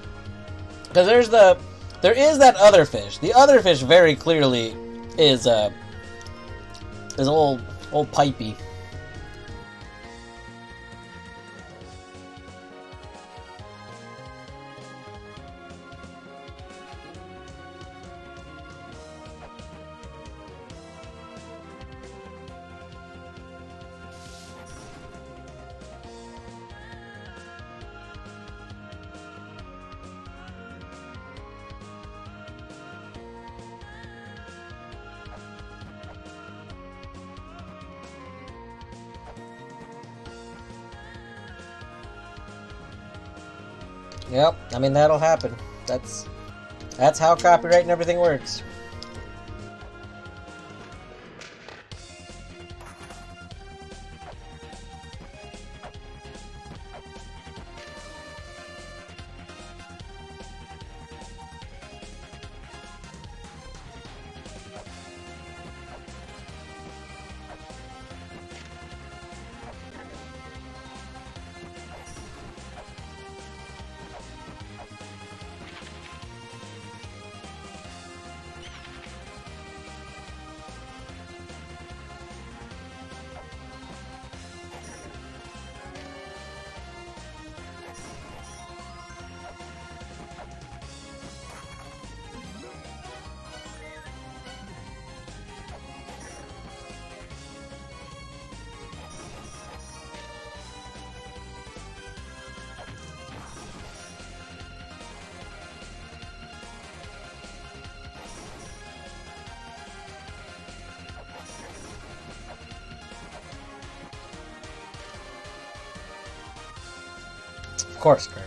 because there is that other fish. The other fish very clearly is old pipey. Yep, I mean that'll happen. That's how copyright and everything works. course, Kurt.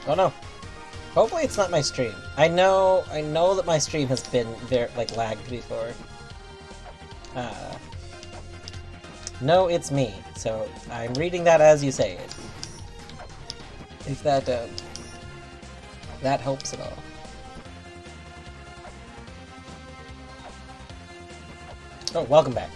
Oh no. Hopefully it's not my stream. I know that my stream has been very, like, lagged before. No, it's me. So, I'm reading that as you say it. If that helps at all. Oh, welcome back.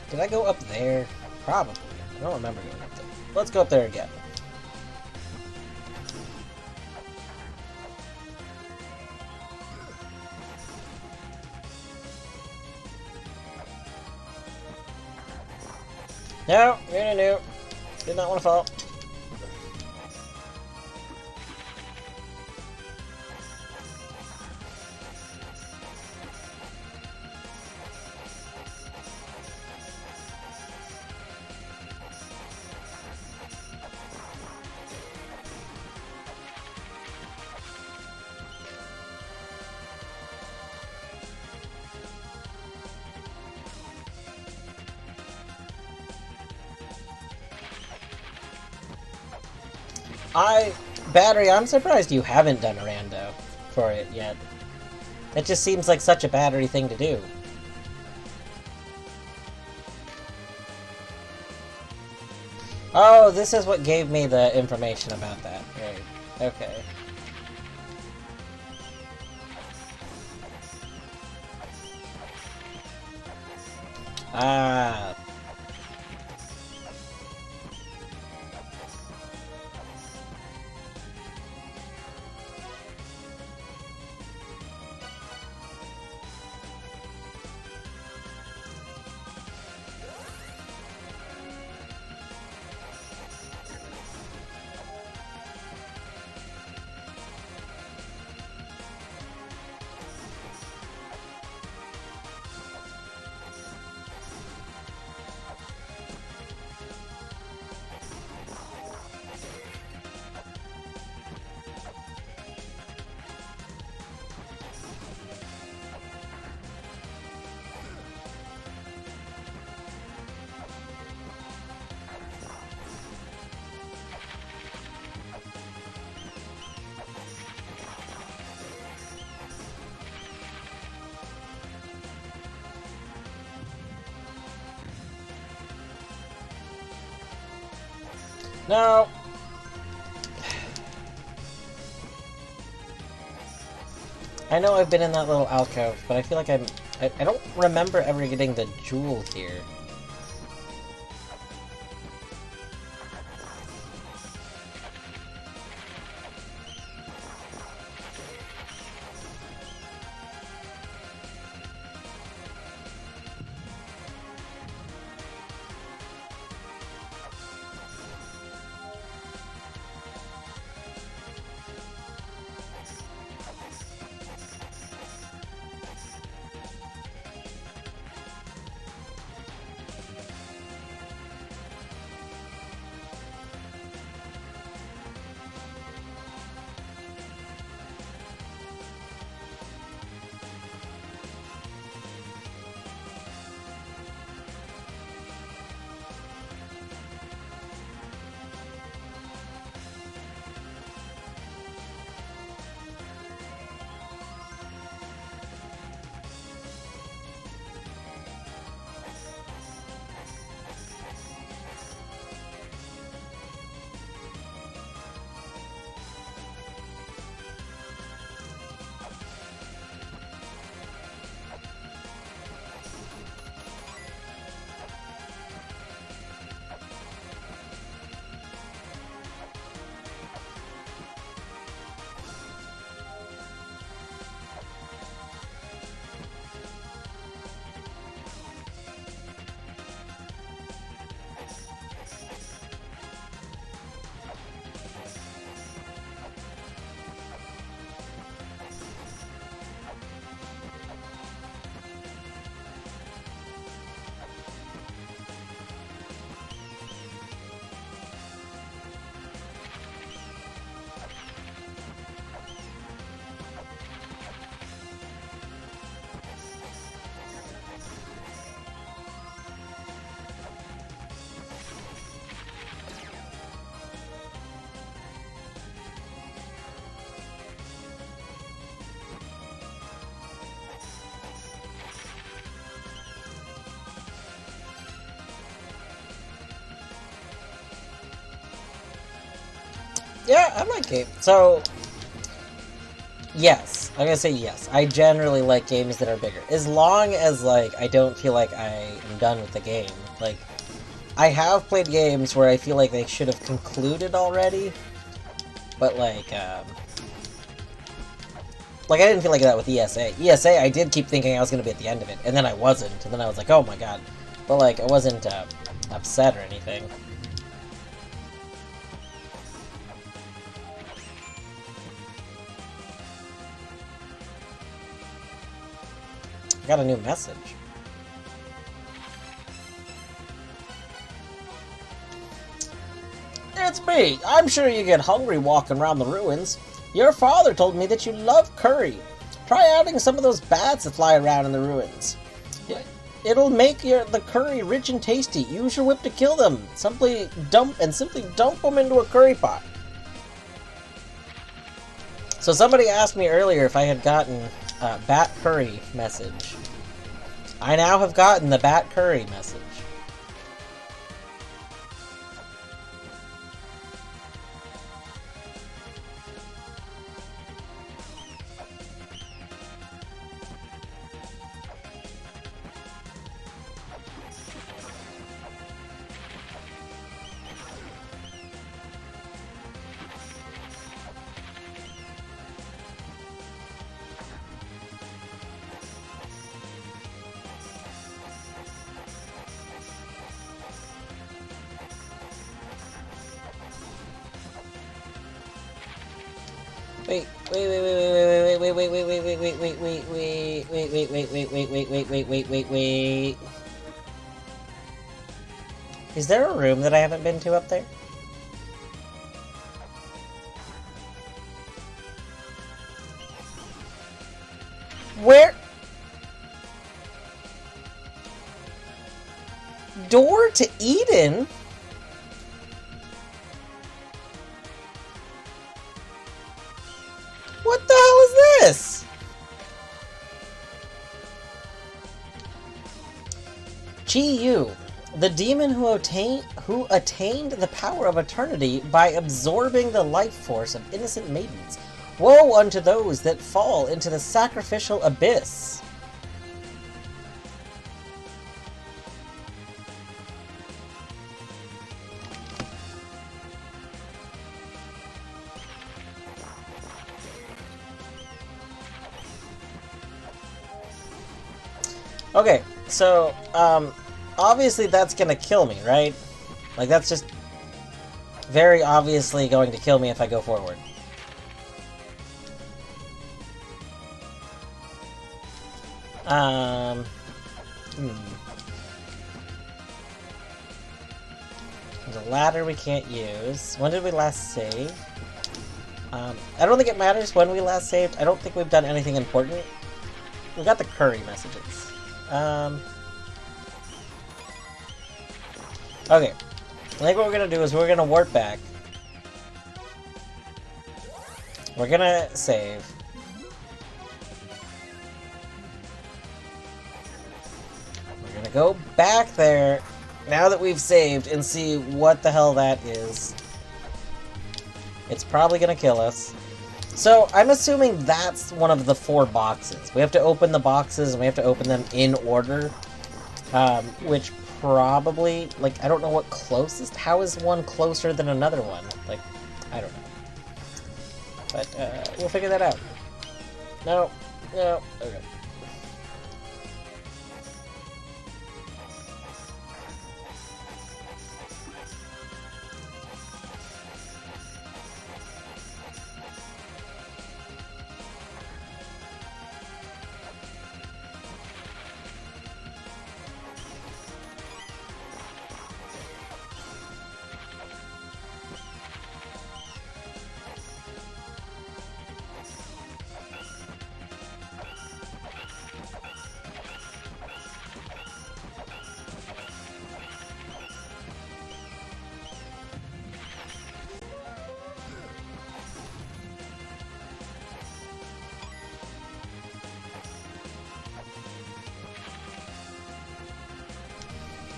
Did I go up there? Probably. I don't remember going up there. Let's go up there again. No, no. Did not want to fall. Battery, I'm surprised you haven't done a rando for it yet. That just seems like such a Battery thing to do. Oh, this is what gave me the information about that. Right. Okay. Ah. No! I know I've been in that little alcove, but I feel like I don't remember ever getting the jewel here. Yeah, I like games. So, yes. I'm gonna say yes. I generally like games that are bigger. As long as, like, I don't feel like I am done with the game. Like, I have played games where I feel like they should have concluded already, but, like, I didn't feel like that with ESA. ESA, I did keep thinking I was gonna be at the end of it, and then I wasn't, and then I was like, oh my god. But, like, I wasn't, upset or anything. I got a new message. It's me! I'm sure you get hungry walking around the ruins. Your father told me that you love curry. Try adding some of those bats that fly around in the ruins. It'll make the curry rich and tasty. Use your whip to kill them. Simply dump them into a curry pot. So somebody asked me earlier if I had gotten a bat curry message. I now have gotten the bat curry message. Wait. Is there a room that I haven't been to up there? Where? Door to Eden? What the hell is this? Chi Yu, the demon who attained the power of eternity by absorbing the life force of innocent maidens. Woe unto those that fall into the sacrificial abyss. Okay, so, obviously that's gonna kill me, right? Like, that's just very obviously going to kill me if I go forward. There's a ladder we can't use. When did we last save? I don't think it matters when we last saved. I don't think we've done anything important. We got the curry messages. Okay. I think what we're gonna do is we're gonna warp back. We're gonna save. We're gonna go back there now that we've saved and see what the hell that is. It's probably gonna kill us. So, I'm assuming that's one of the 4 boxes. We have to open the boxes, and we have to open them in order. Which probably, like, I don't know what closest. How is one closer than another one? Like, I don't know. But, we'll figure that out. No. Okay.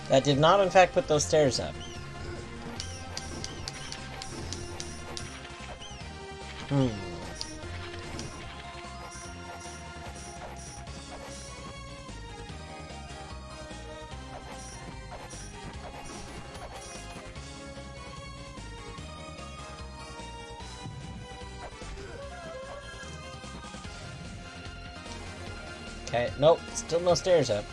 That did not, in fact, put those stairs up. Hmm. Okay, nope, still no stairs up.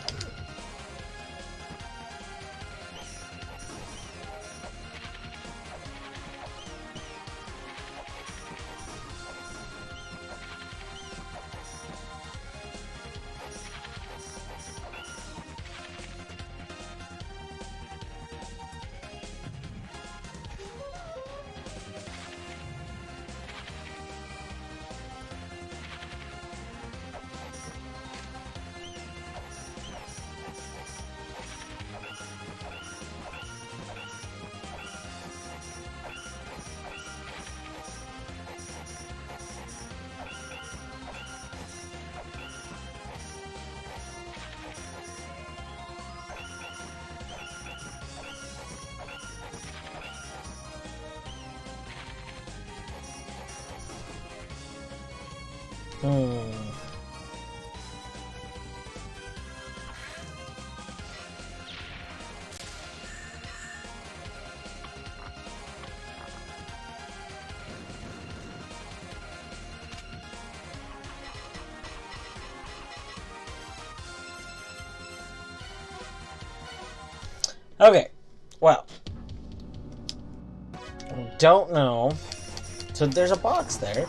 Hmm. Okay, well, don't know. So there's a box there.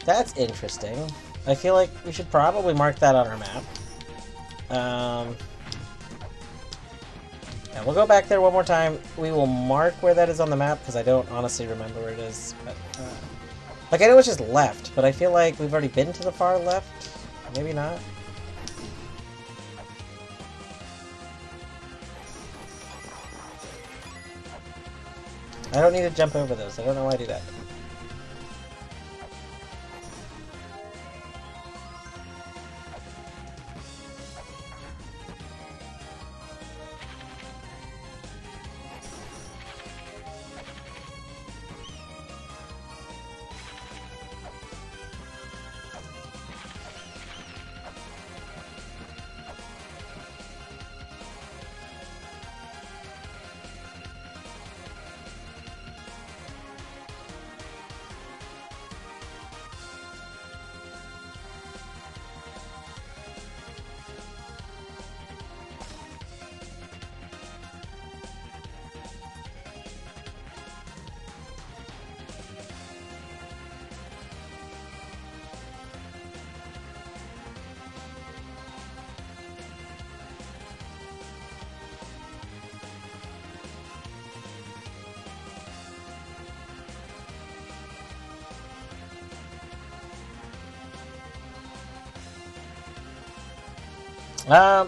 That's interesting. I feel like we should probably mark that on our map. And we'll go back there one more time. We will mark where that is on the map, because I don't honestly remember where it is. But, like, I know it's just left, but I feel like we've already been to the far left. Maybe not. I don't need to jump over those. I don't know why I do that.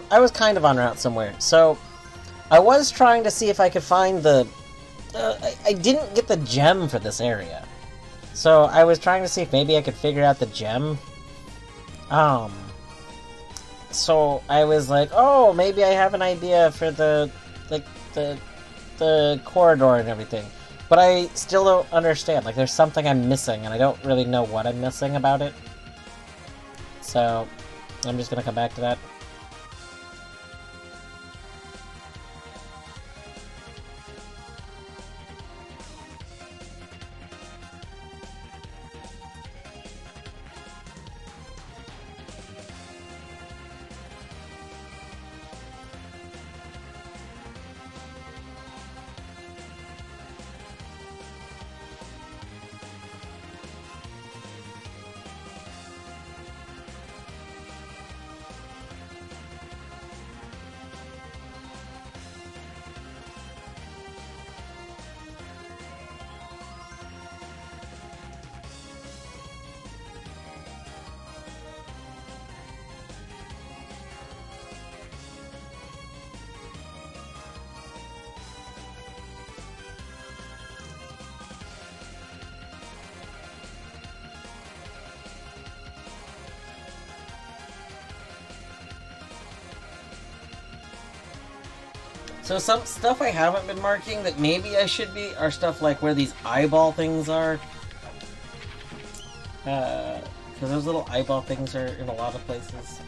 I was kind of en route somewhere. So, I was trying to see if I could find the... I didn't get the gem for this area. So, I was trying to see if maybe I could figure out the gem. So, I was like, oh, maybe I have an idea for the corridor and everything. But I still don't understand. Like, there's something I'm missing, and I don't really know what I'm missing about it. So, I'm just gonna come back to that. So some stuff I haven't been marking that maybe I should be are stuff like where these eyeball things are. Because those little eyeball things are in a lot of places.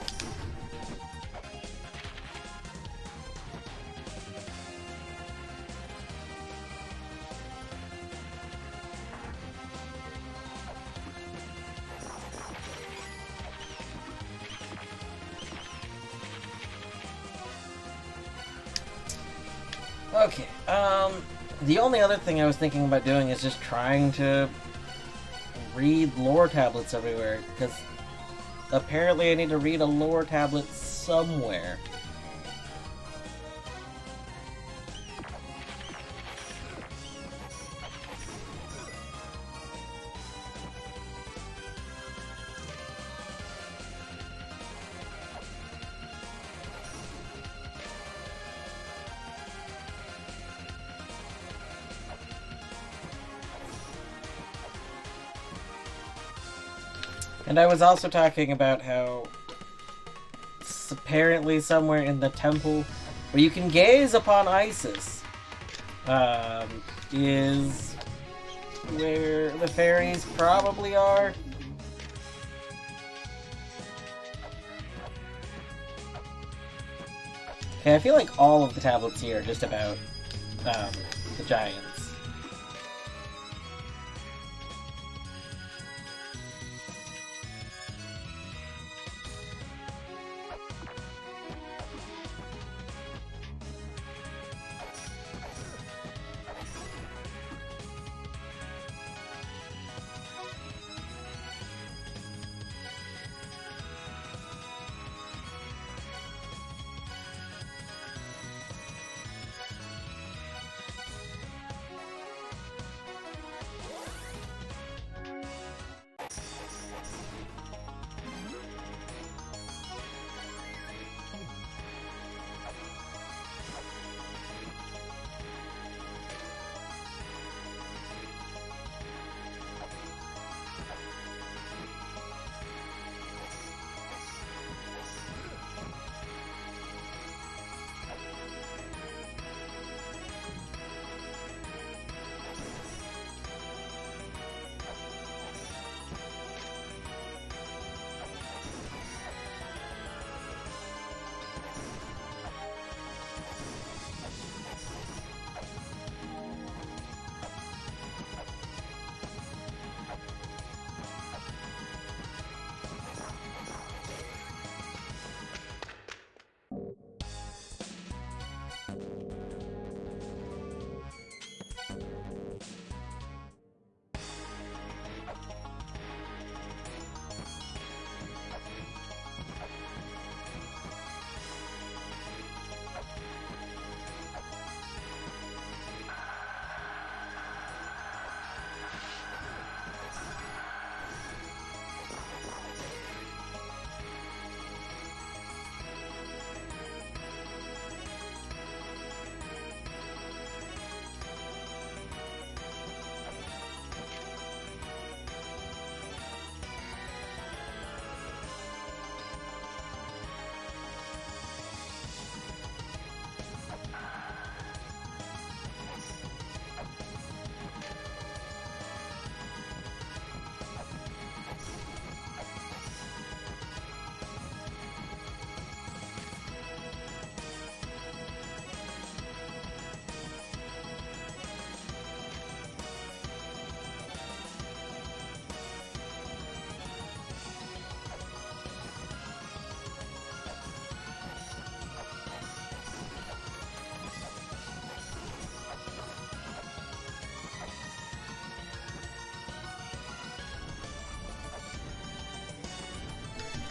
Okay, the only other thing I was thinking about doing is just trying to read lore tablets everywhere, because apparently I need to read a lore tablet somewhere. And I was also talking about how apparently somewhere in the temple where you can gaze upon Isis is where the fairies probably are. Okay, I feel like all of the tablets here are just about the giants.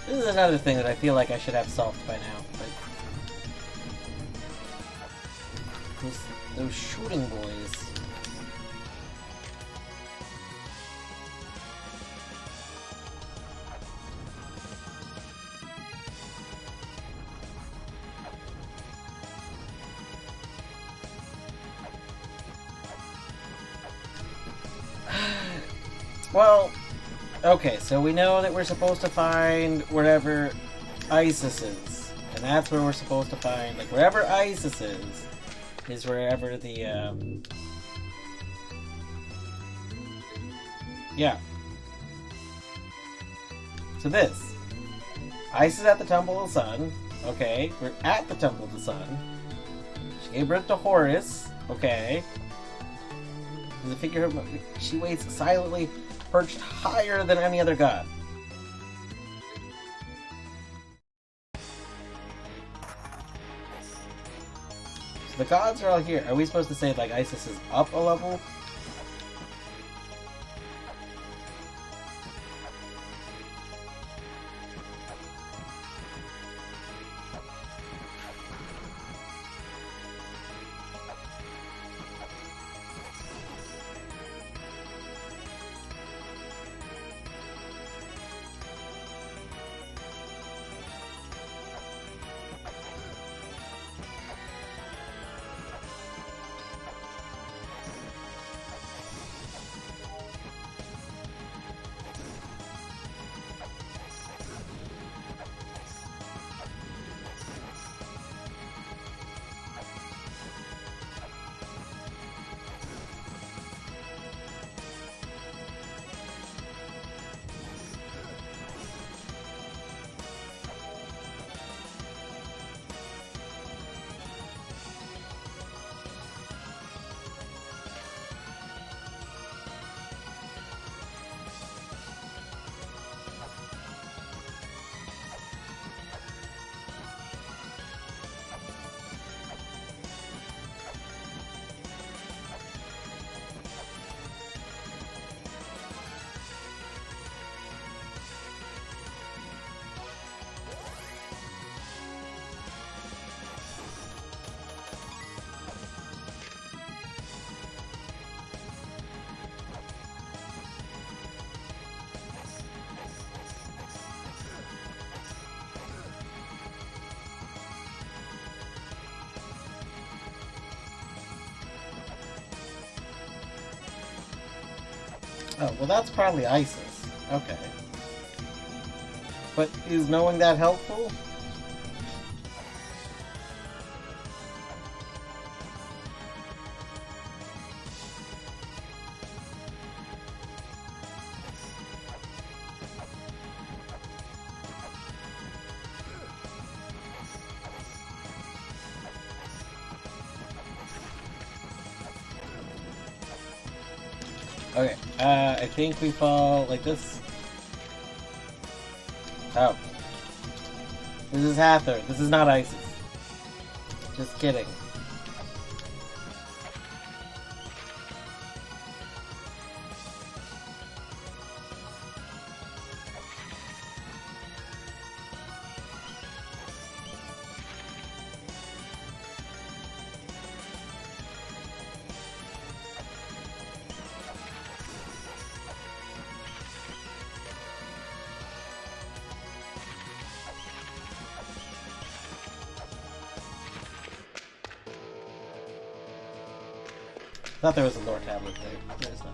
This is another thing that I feel like I should have solved by now, but those shooting boys. Well, okay, so we know that we're supposed to find wherever Isis is. And that's where we're supposed to find, like, wherever Isis is, is wherever the, yeah. So this. Ice is at the Temple of the Sun. Okay, we're at the Temple of the Sun. She gave birth to Horus. Okay. There's a figure she waits silently, perched higher than any other god. So the gods are all here. Are we supposed to say, like, Isis is up a level? Oh, well that's probably Isis. Okay. But is knowing that helpful? Okay, I think we fall like this. Oh. This is Hathor. This is not Isis. Just kidding. I thought there was a lore tablet there. There's not.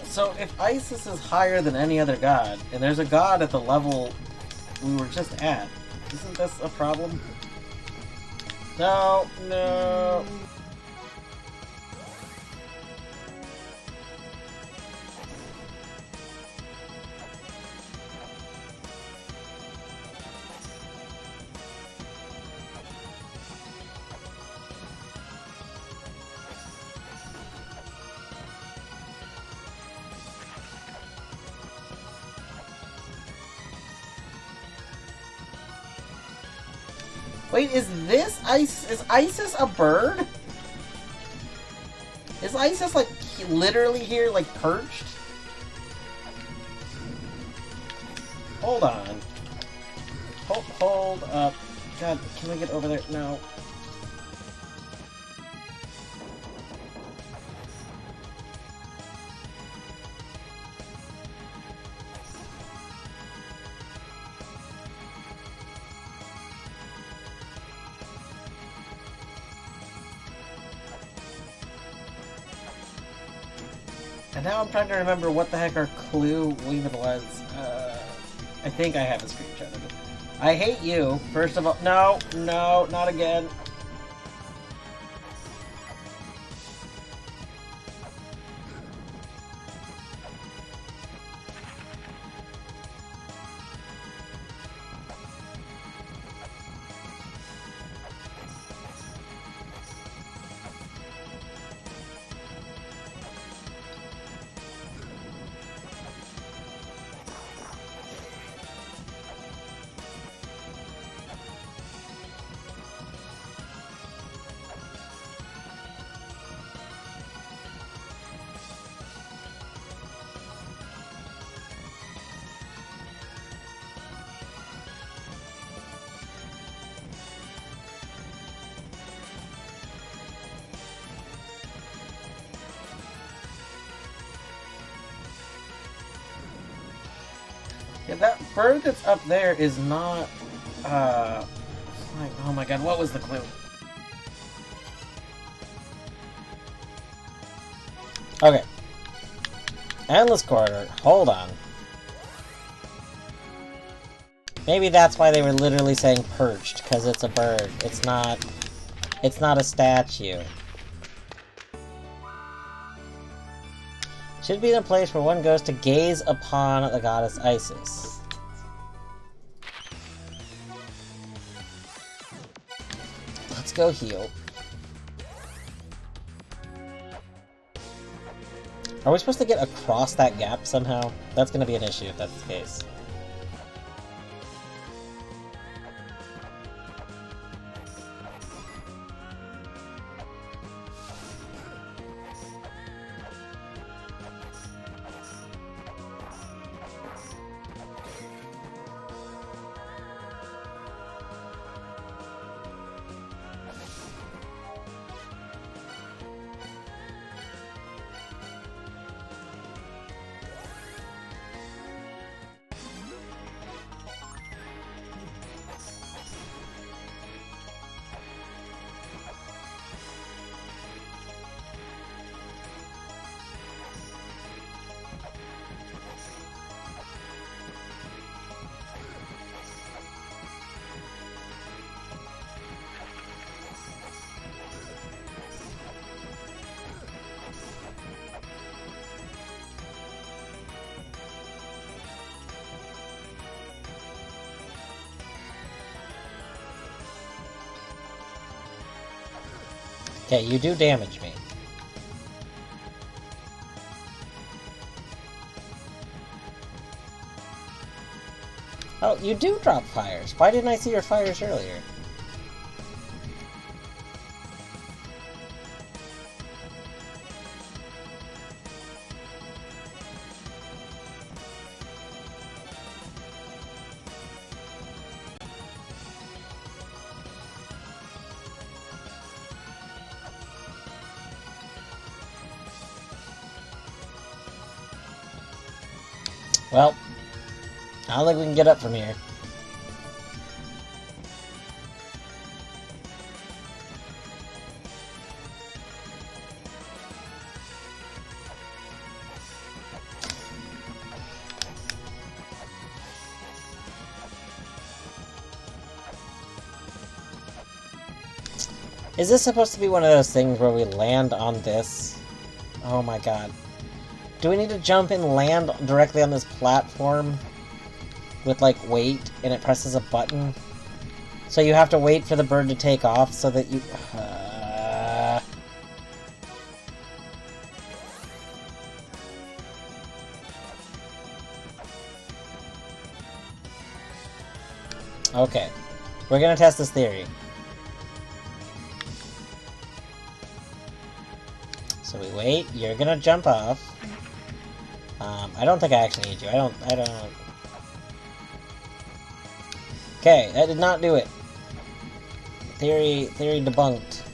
So if Isis is higher than any other god, and there's a god at the level we were just at, isn't this a problem? No, no. Wait, is this Isis? Is Isis a bird? Is Isis, like, literally here, like, perched? Hold on. Hold up. God, can we get over there? No. And now I'm trying to remember what the heck our clue even was. I think I have a screenshot of it. I hate you, first of all. No, not again. Yeah, that bird that's up there is not, like, oh my god, what was the clue? Okay. Endless corridor. Hold on. Maybe that's why they were literally saying perched, because it's a bird. It's not a statue. Should be in a place where one goes to gaze upon the goddess Isis. Let's go heal. Are we supposed to get across that gap somehow? That's gonna be an issue if that's the case. Okay, you do damage me. Oh, you do drop fires. Why didn't I see your fires earlier? Well, I don't think we can get up from here. Is this supposed to be one of those things where we land on this? Oh my god. Do we need to jump and land directly on this platform? With, like, weight, and it presses a button? So you have to wait for the bird to take off so that you... Okay. We're gonna test this theory. So we wait, you're gonna jump off. I don't think I actually need you. I don't... Okay, I did not do it. Theory debunked.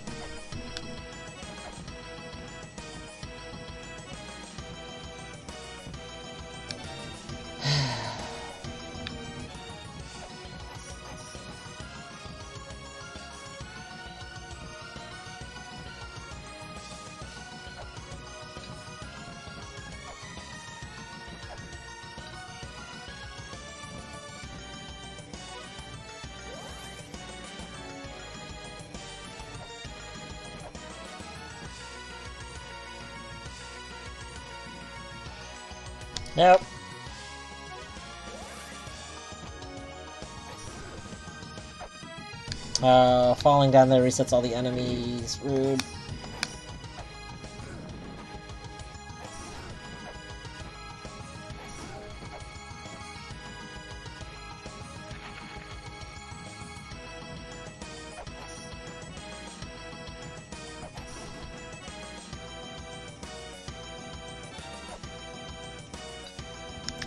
Nope. Falling down there resets all the enemies. Rude.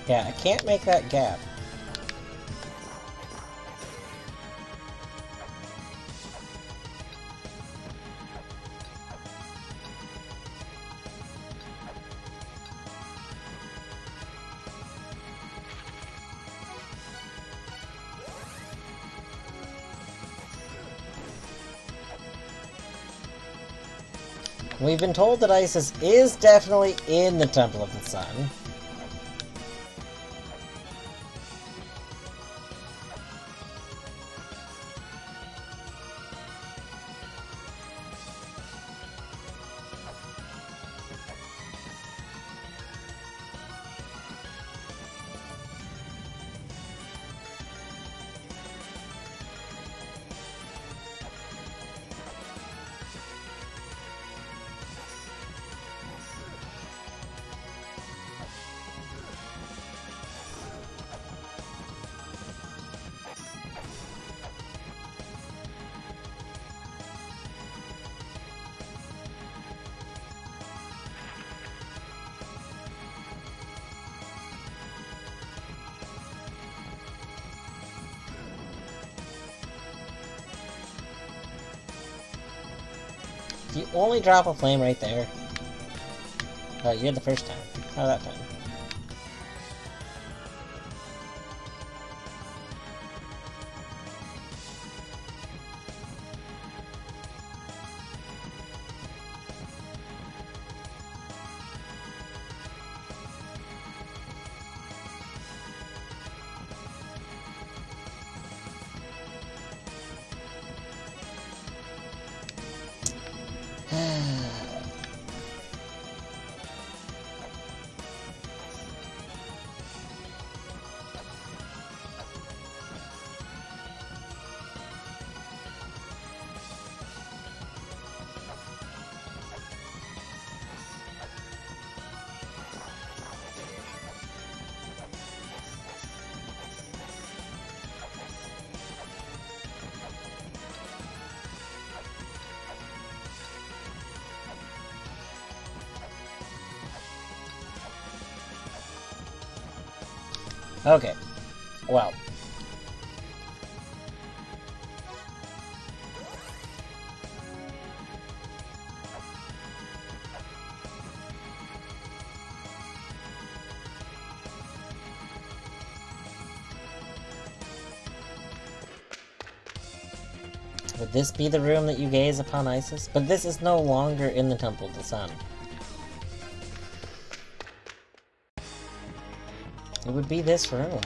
Yeah, I can't make that gap. We've been told that Isis is definitely in the Temple of the Sun. You only drop a flame right there. Oh, you did the first time. How that time? Okay. Well. Would this be the room that you gaze upon Isis? But this is no longer in the Temple of the Sun. It would be this room.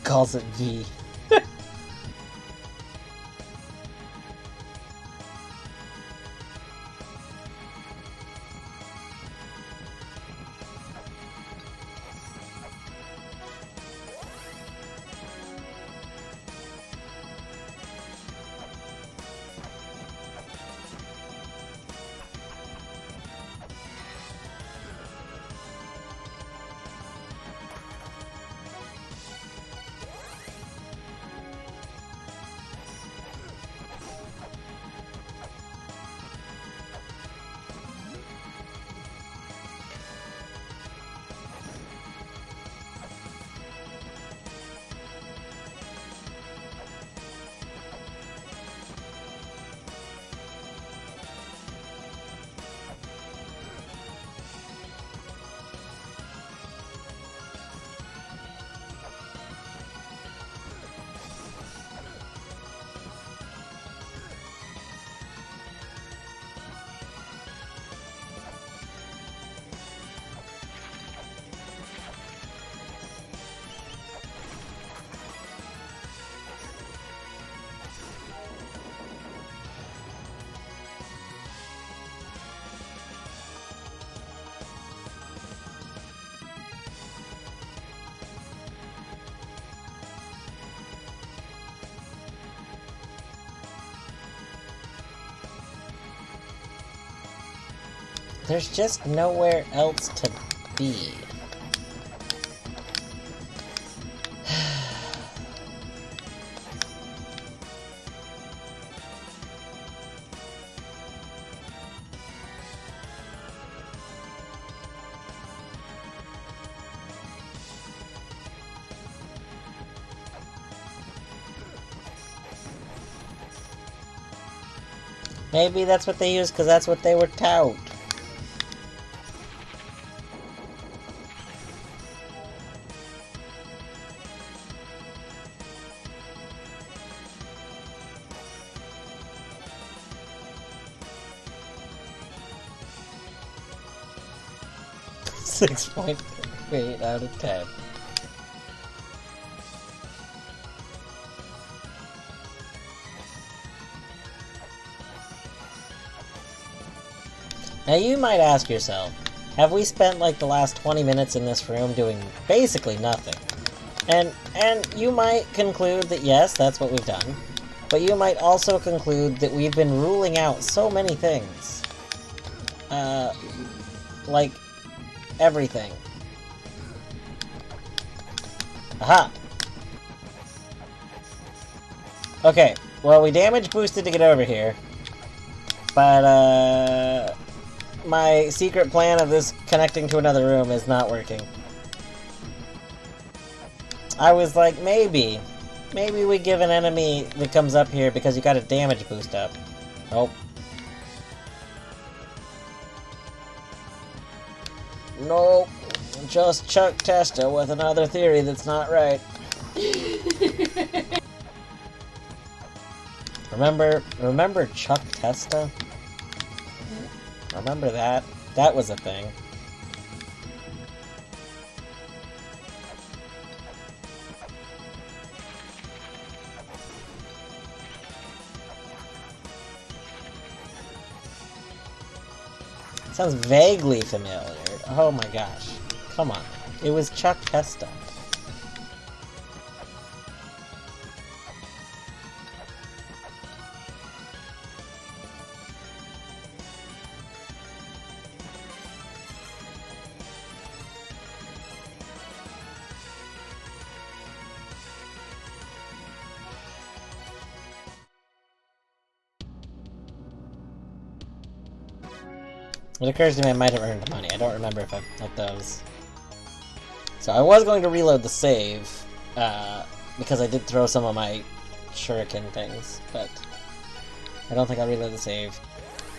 Calls it V. There's just nowhere else to be. Maybe that's what they use because that's what they were tout. Six point eight out of 10. Now you might ask yourself, have we spent like the last 20 minutes in this room doing basically nothing? And you might conclude that yes, that's what we've done. But you might also conclude that we've been ruling out so many things. Like everything. Aha! Okay, well we damage boosted to get over here. But, my secret plan of this connecting to another room is not working. I was like, maybe we give an enemy that comes up here because you got a damage boost up. Nope. Nope. Just Chuck Testa with another theory that's not right. Remember Chuck Testa? Remember that? That was a thing. Sounds vaguely familiar. Oh my gosh. Come on. It was Chuck Testa. It occurs to me I might have earned money. I don't remember if I've let those. So I was going to reload the save, because I did throw some of my shuriken things, but I don't think I'll reload the save.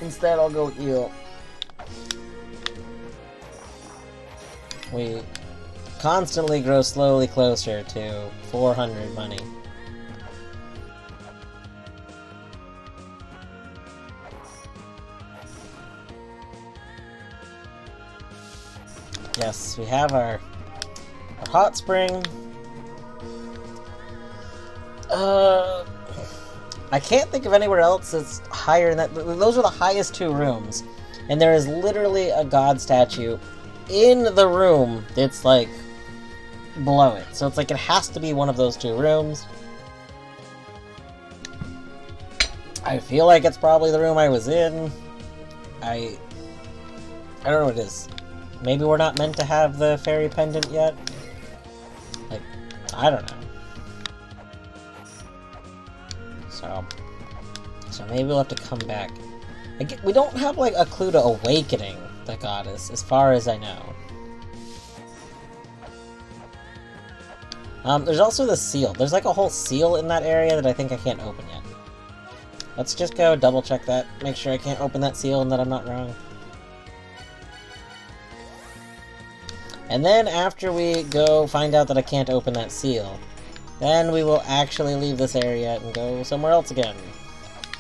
Instead, I'll go heal. We constantly grow slowly closer to 400 money. Yes, we have our hot spring. Uh, I can't think of anywhere else that's higher than that. Those are the highest two rooms. And there is literally a god statue in the room that's, like, below it. So it's like it has to be one of those two rooms. I feel like it's probably the room I was in. I don't know what it is. Maybe we're not meant to have the fairy pendant yet? Like, I don't know. So maybe we'll have to come back. We don't have, like, a clue to awakening the goddess, as far as I know. There's also the seal. There's, like, a whole seal in that area that I think I can't open yet. Let's just go double check that, make sure I can't open that seal and that I'm not wrong. And then after we go find out that I can't open that seal, then we will actually leave this area and go somewhere else again.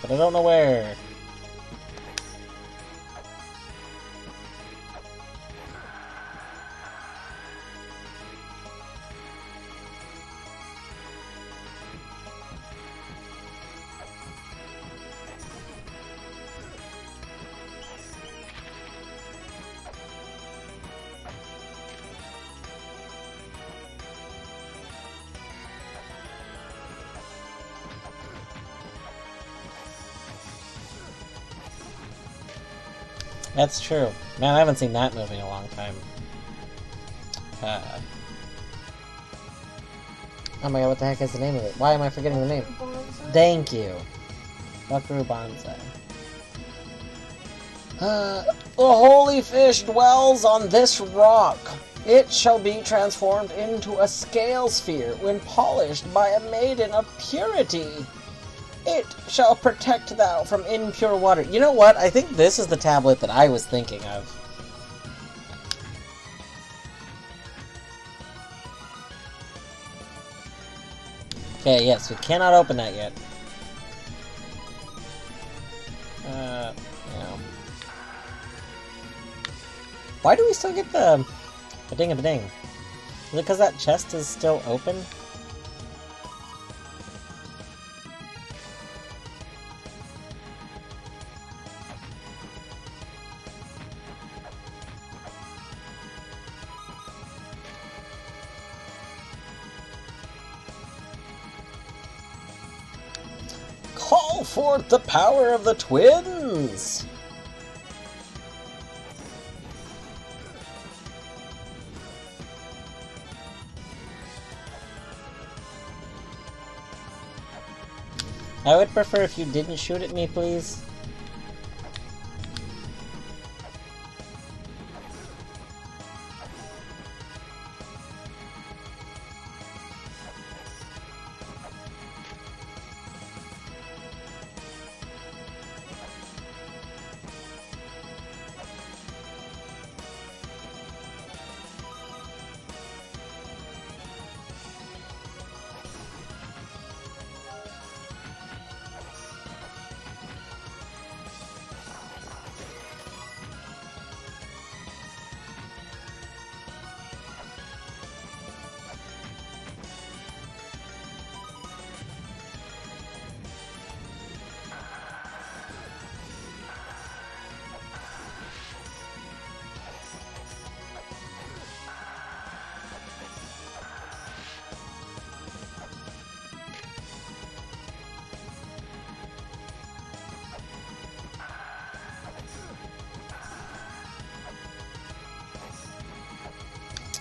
But I don't know where. That's true. Man, I haven't seen that movie in a long time. Oh my god, what the heck is the name of it? Why am I forgetting the name? Thank you. Buckaroo Banzai. The holy fish dwells on this rock. It shall be transformed into a scale sphere when polished by a maiden of purity. It shall protect thou from impure water. You know what? I think this is the tablet that I was thinking of. Okay, yes, we cannot open that yet. Yeah. Why do we still get the ding-a-ding? Is it because that chest is still open? Call forth the power of the twins! I would prefer if you didn't shoot at me, please.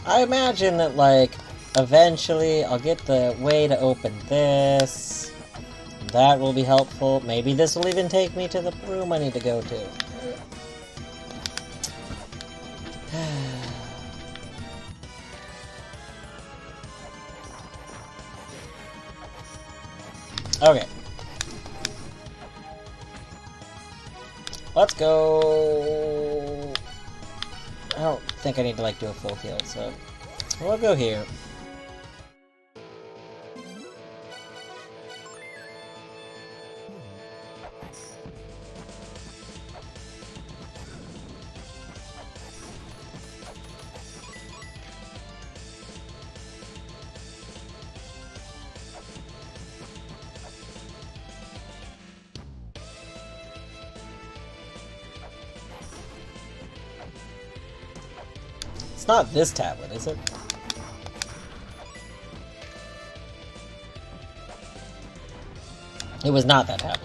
I imagine that, like, eventually I'll get the way to open this. That will be helpful. Maybe this will even take me to the room I need to go to. Okay. Let's go. I don't think I need to, like, do a full heal, so we'll go here. It's not this tablet, is it? It was not that tablet.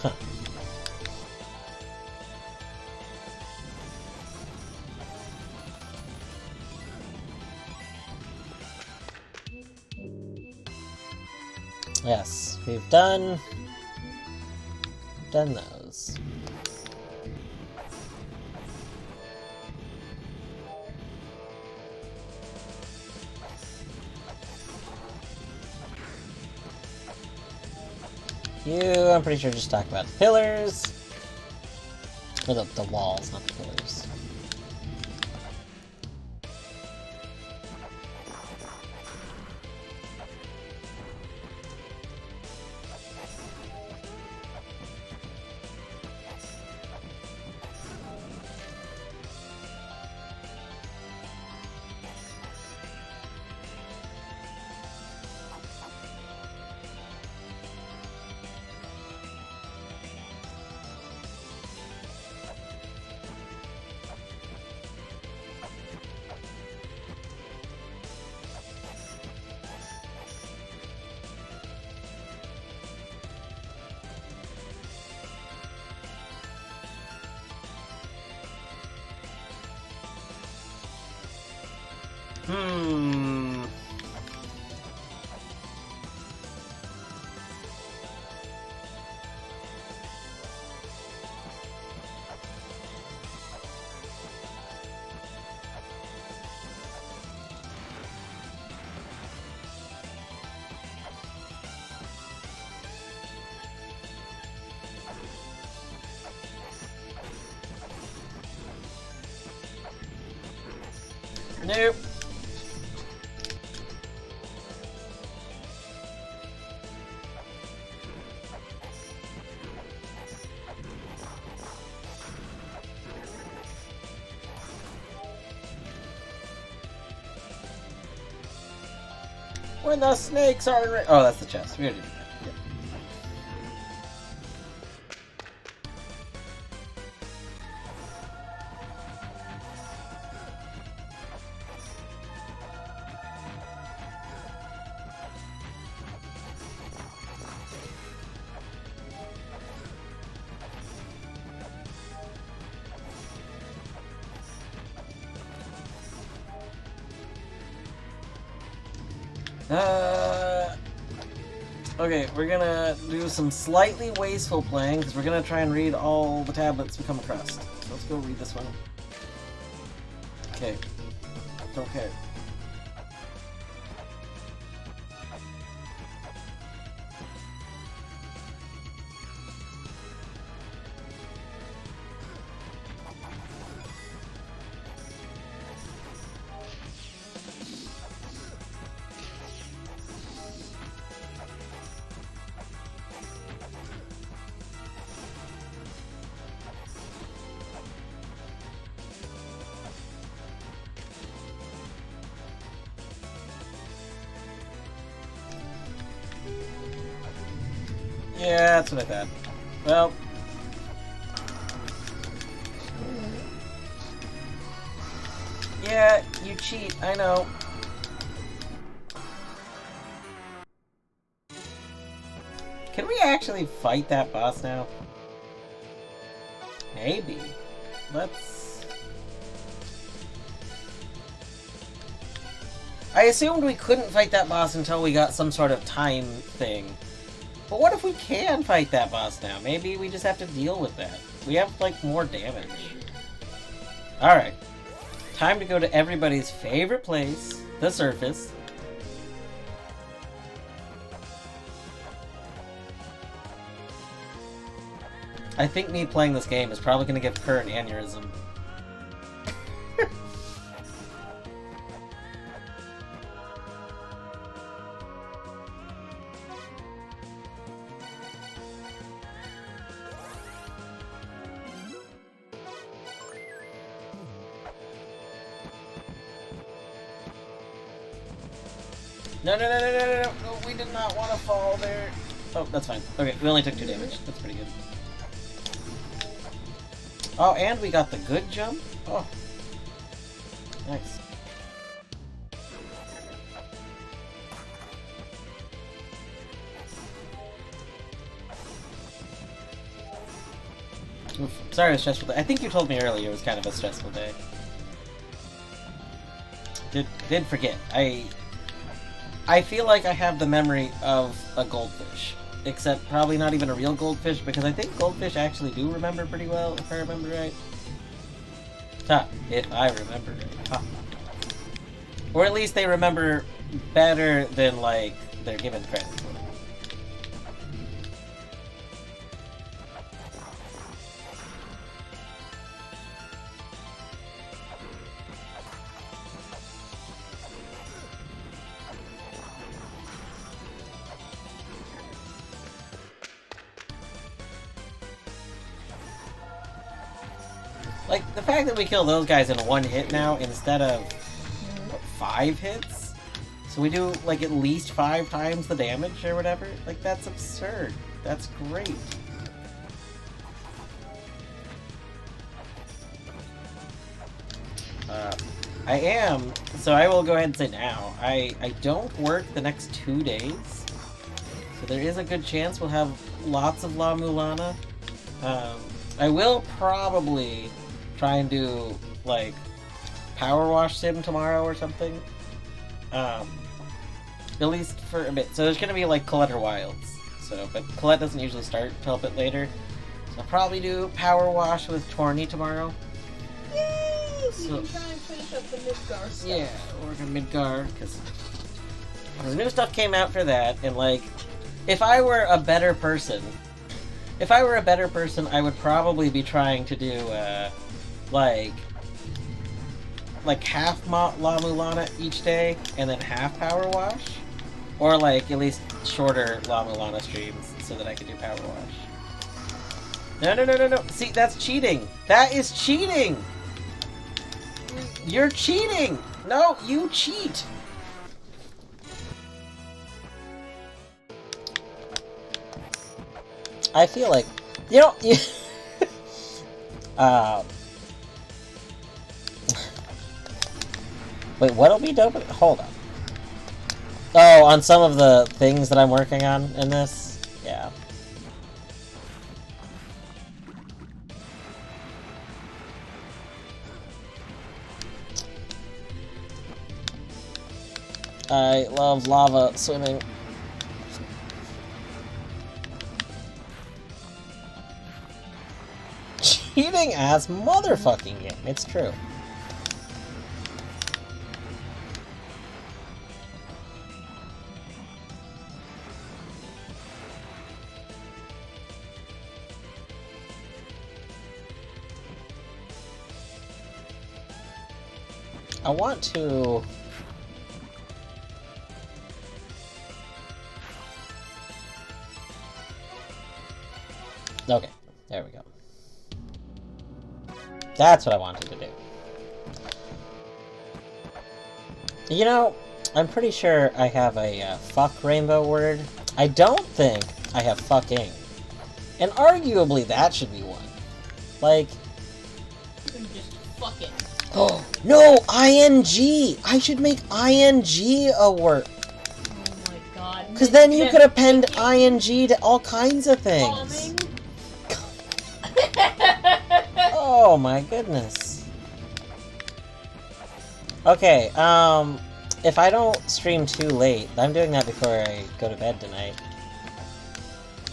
Huh. Yes, we've done those. I'm pretty sure just talk about the pillars. Or the walls, not the pillars. Nope. When the snakes are in oh, that's the chest. We already did that. Yep. Okay, we're gonna do some slightly wasteful playing because we're gonna try and read all the tablets we come across. So let's go read this one. Okay. Don't care. Yeah, that's what I thought. Well. Yeah, you cheat, I know. Can we actually fight that boss now? Maybe. Let's... I assumed we couldn't fight that boss until we got some sort of time thing. But what if we can fight that boss now? Maybe we just have to deal with that. We have, like, more damage. Alright. Time to go to everybody's favorite place, the surface. I think me playing this game is probably gonna give her an aneurysm. No, no, no, no, no, no, no, no, we did not want to fall there. Oh, that's fine. Okay, we only took 2 damage. That's pretty good. Oh, and we got the good jump? Oh. Nice. Oof. Sorry it was a stressful day. I think you told me earlier it was kind of a stressful day. Did forget. I feel like I have the memory of a goldfish. Except probably not even a real goldfish, because I think goldfish actually do remember pretty well, if I remember right. Ha, if I remember right. Ha. Or at least they remember better than, like, they're given credit for. Like, the fact that we kill those guys in 1 hit now instead of, what, 5 hits? So we do, like, at least 5 times the damage or whatever? Like, that's absurd. That's great. So I will go ahead and say now, I don't work the next 2 days. So there is a good chance we'll have lots of La-Mulana. I will probably try and do, like, Power Wash Sim tomorrow or something. At least for a bit. So there's gonna be, like, Colette or Wilds. So, but Colette doesn't usually start until a bit later. So I'll probably do Power Wash with Torny tomorrow. Yay! So- You can try and finish up the Midgar stuff. Yeah, we're gonna Midgar, because the new stuff came out for that, and, like, if I were a better person, I would probably be trying to do, like half La-Mulana each day, and then half Power Wash. Or, like, at least shorter La-Mulana streams, so that I could do Power Wash. No, no, no, no, no! See, that's cheating! That is cheating! You're cheating! No, you cheat! I feel like, you know, wait, what'll be dope? Hold on. Oh, on some of the things that I'm working on in this? Yeah. I love lava swimming. Cheating ass motherfucking game. It's true. I want to... Okay, there we go. That's what I wanted to do. You know, I'm pretty sure I have a fuck rainbow word. I don't think I have fucking. And arguably that should be one. Like... You can just fuck it. Oh, no! ING! I should make ING a word. Oh my god. Because then you could append ING to all kinds of things. Oh my goodness. Okay, if I don't stream too late, I'm doing that before I go to bed tonight.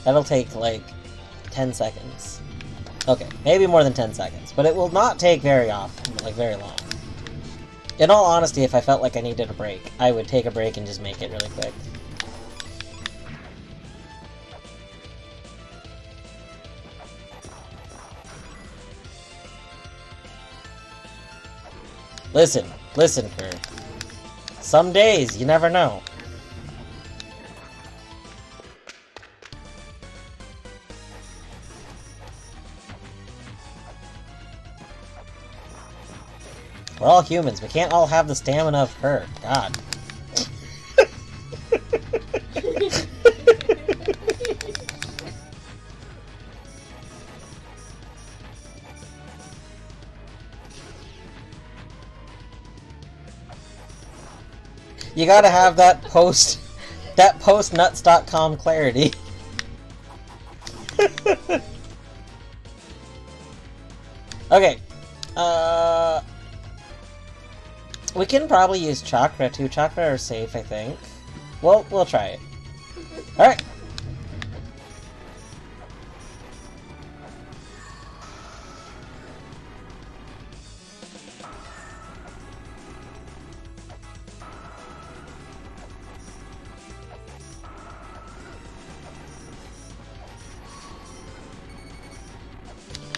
That'll take like 10 seconds. Okay, maybe more than 10 seconds, but it will not take very often, like very long. In all honesty, if I felt like I needed a break, I would take a break and just make it really quick. Listen, Kerr. Some days, you never know. We're all humans. We can't all have the stamina of her. God. You gotta have that post-nuts.com clarity. Okay. We can probably use chakra too. Chakra are safe, I think. Well, we'll try it. Alright.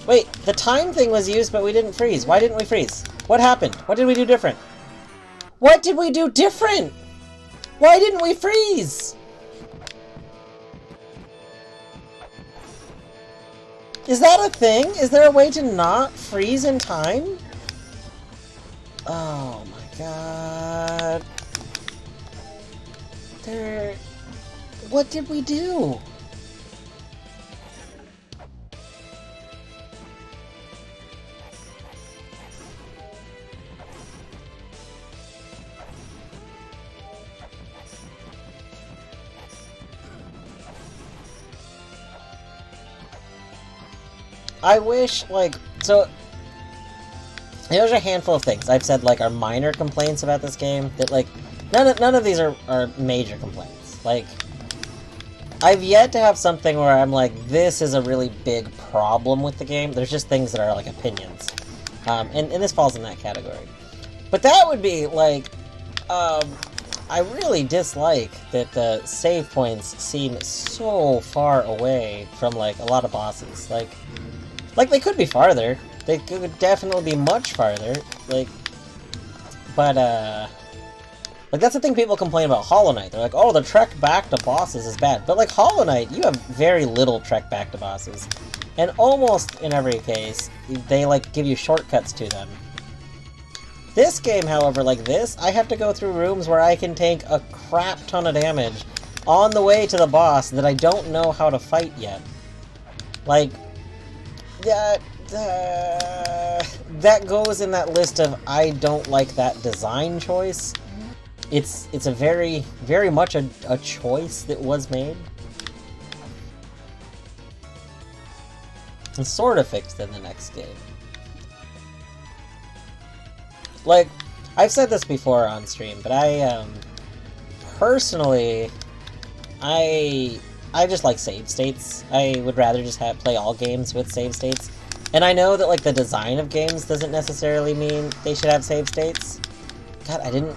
Wait, the time thing was used, but we didn't freeze. Why didn't we freeze? What happened? What did we do different? What did we do different? Why didn't we freeze? Is that a thing? Is there a way to not freeze in time? Oh my god. What did we do? I wish, like, so, there's a handful of things I've said, like, are minor complaints about this game, that, like, none of these are major complaints. Like, I've yet to have something where I'm like, this is a really big problem with the game. There's just things that are, like, opinions. And this falls in that category. But that would be, like, I really dislike that the save points seem so far away from, like, a lot of bosses. Like, they could be farther. They could definitely be much farther. Like, but, like, that's the thing people complain about Hollow Knight. They're like, oh, the trek back to bosses is bad. But, like, Hollow Knight, you have very little trek back to bosses. And almost in every case, they, like, give you shortcuts to them. This game, however, like this, I have to go through rooms where I can take a crap ton of damage on the way to the boss that I don't know how to fight yet. Like, that goes in that list of I don't like that design choice. It's a very much a choice that was made. And sort of fixed in the next game. Like, I've said this before on stream, but I, personally, I just like save states. I would rather just play all games with save states. And I know that, like, the design of games doesn't necessarily mean they should have save states. God, I didn't...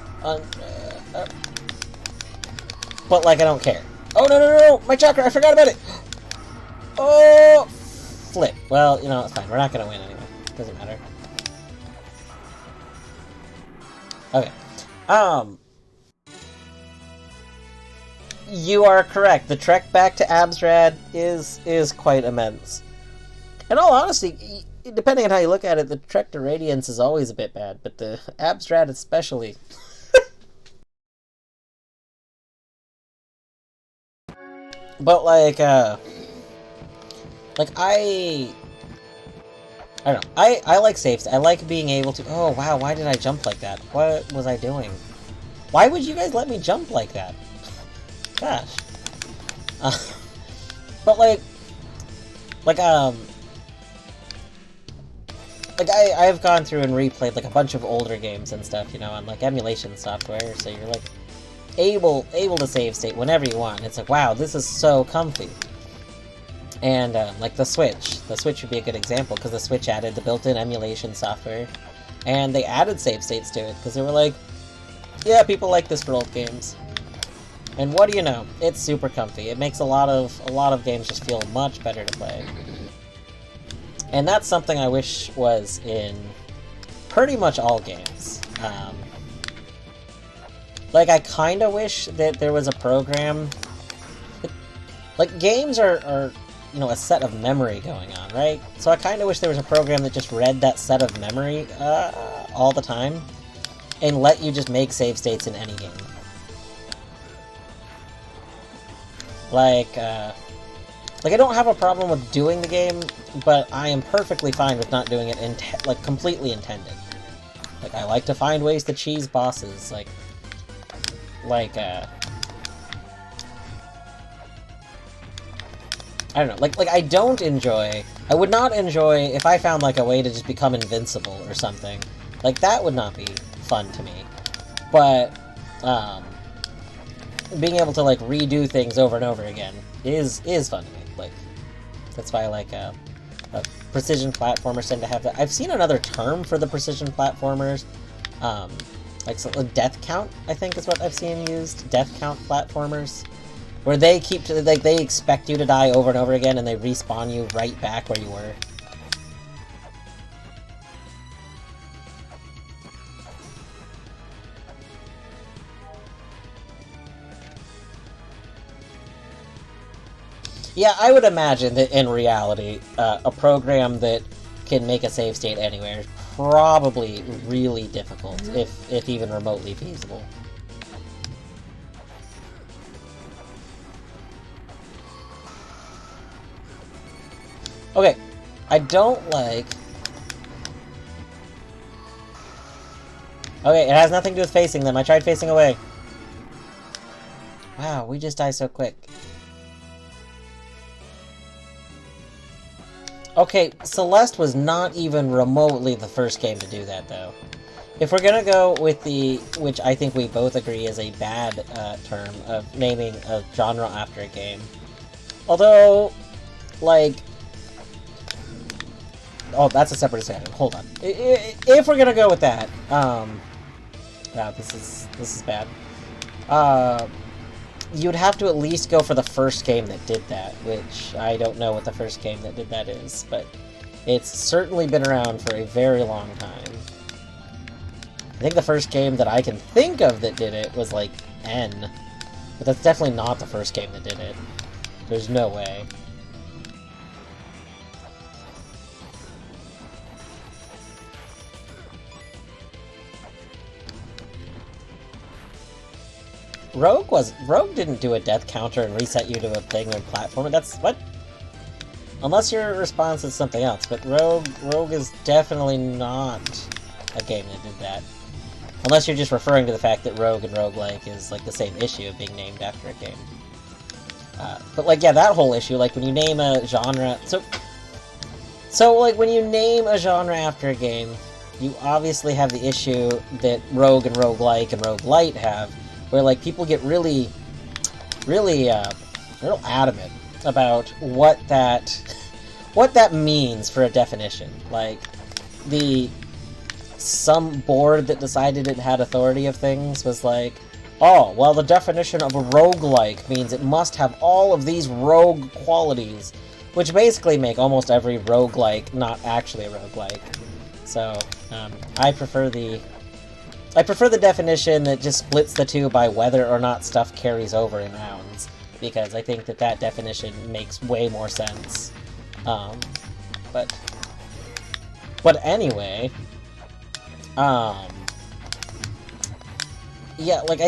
but, like, I don't care. Oh, no! My chakra! I forgot about it! Oh! Flip. Well, you know, it's fine. We're not gonna win anyway. Doesn't matter. Okay. You are correct. The trek back to Absrad is quite immense. In all honesty, depending on how you look at it, the trek to Radiance is always a bit bad, but the Absrad especially. But like I don't know. I like saves. I like being able to... Oh, wow, why did I jump like that? What was I doing? Why would you guys let me jump like that? Gosh. But I've gone through and replayed, like, a bunch of older games and stuff, you know, on, like, emulation software, so you're, like, able to save state whenever you want. It's like, wow, this is so comfy. And, like, the Switch. The Switch would be a good example, because the Switch added the built-in emulation software. And they added save states to it, because they were like, yeah, people like this for old games. And what do you know? It's super comfy. It makes a lot of games just feel much better to play. And that's something I wish was in pretty much all games. Like, I kind of wish that there was a program... Like, games are, you know, a set of memory going on, right? So I kind of wish there was a program that just read that set of memory all the time and let you just make save states in any game. Like, I don't have a problem with doing the game, but I am perfectly fine with not doing it like, completely intended. Like, I like to find ways to cheese bosses, like, I don't know, like, I don't enjoy... I would not enjoy if I found, like, a way to just become invincible or something. Like, that would not be fun to me. But, being able to, like, redo things over and over again is fun to me. Like, that's why I like, precision platformers tend to have that. I've seen another term for the precision platformers, like, so, death count, I think is what I've seen used. Death count platformers. Where they keep, like, they expect you to die over and over again, and they respawn you right back where you were. Yeah, I would imagine that in reality, a program that can make a save state anywhere is probably really difficult, if even remotely feasible. Okay, I don't like... Okay, it has nothing to do with facing them. I tried facing away. Wow, we just die so quick. Okay, Celeste was not even remotely the first game to do that, though. If we're gonna go with the, which I think we both agree is a bad term, of naming a genre after a game. Although, like... Oh, that's a separate discussion. Hold on. If we're gonna go with that, wow, this is bad. You'd have to at least go for the first game that did that, which I don't know what the first game that did that is, but it's certainly been around for a very long time. I think the first game that I can think of that did it was, like, N, but that's definitely not the first game that did it. There's no way. Rogue didn't do a death counter and reset you to a thing or platformer. That's what? Unless your response is something else, but Rogue is definitely not a game that did that. Unless you're just referring to the fact that Rogue and Roguelike is like the same issue of being named after a game. But like, yeah, that whole issue, like when you name a genre, so like when you name a genre after a game, you obviously have the issue that Rogue and Roguelike and Roguelite have, where like people get really real adamant about what that means for a definition. Like some board that decided it had authority of things was like, oh, well, the definition of a roguelike means it must have all of these rogue qualities, which basically make almost every roguelike not actually a roguelike. So I prefer the definition that just splits the two by whether or not stuff carries over in rounds, because I think that definition makes way more sense. But anyway, yeah, like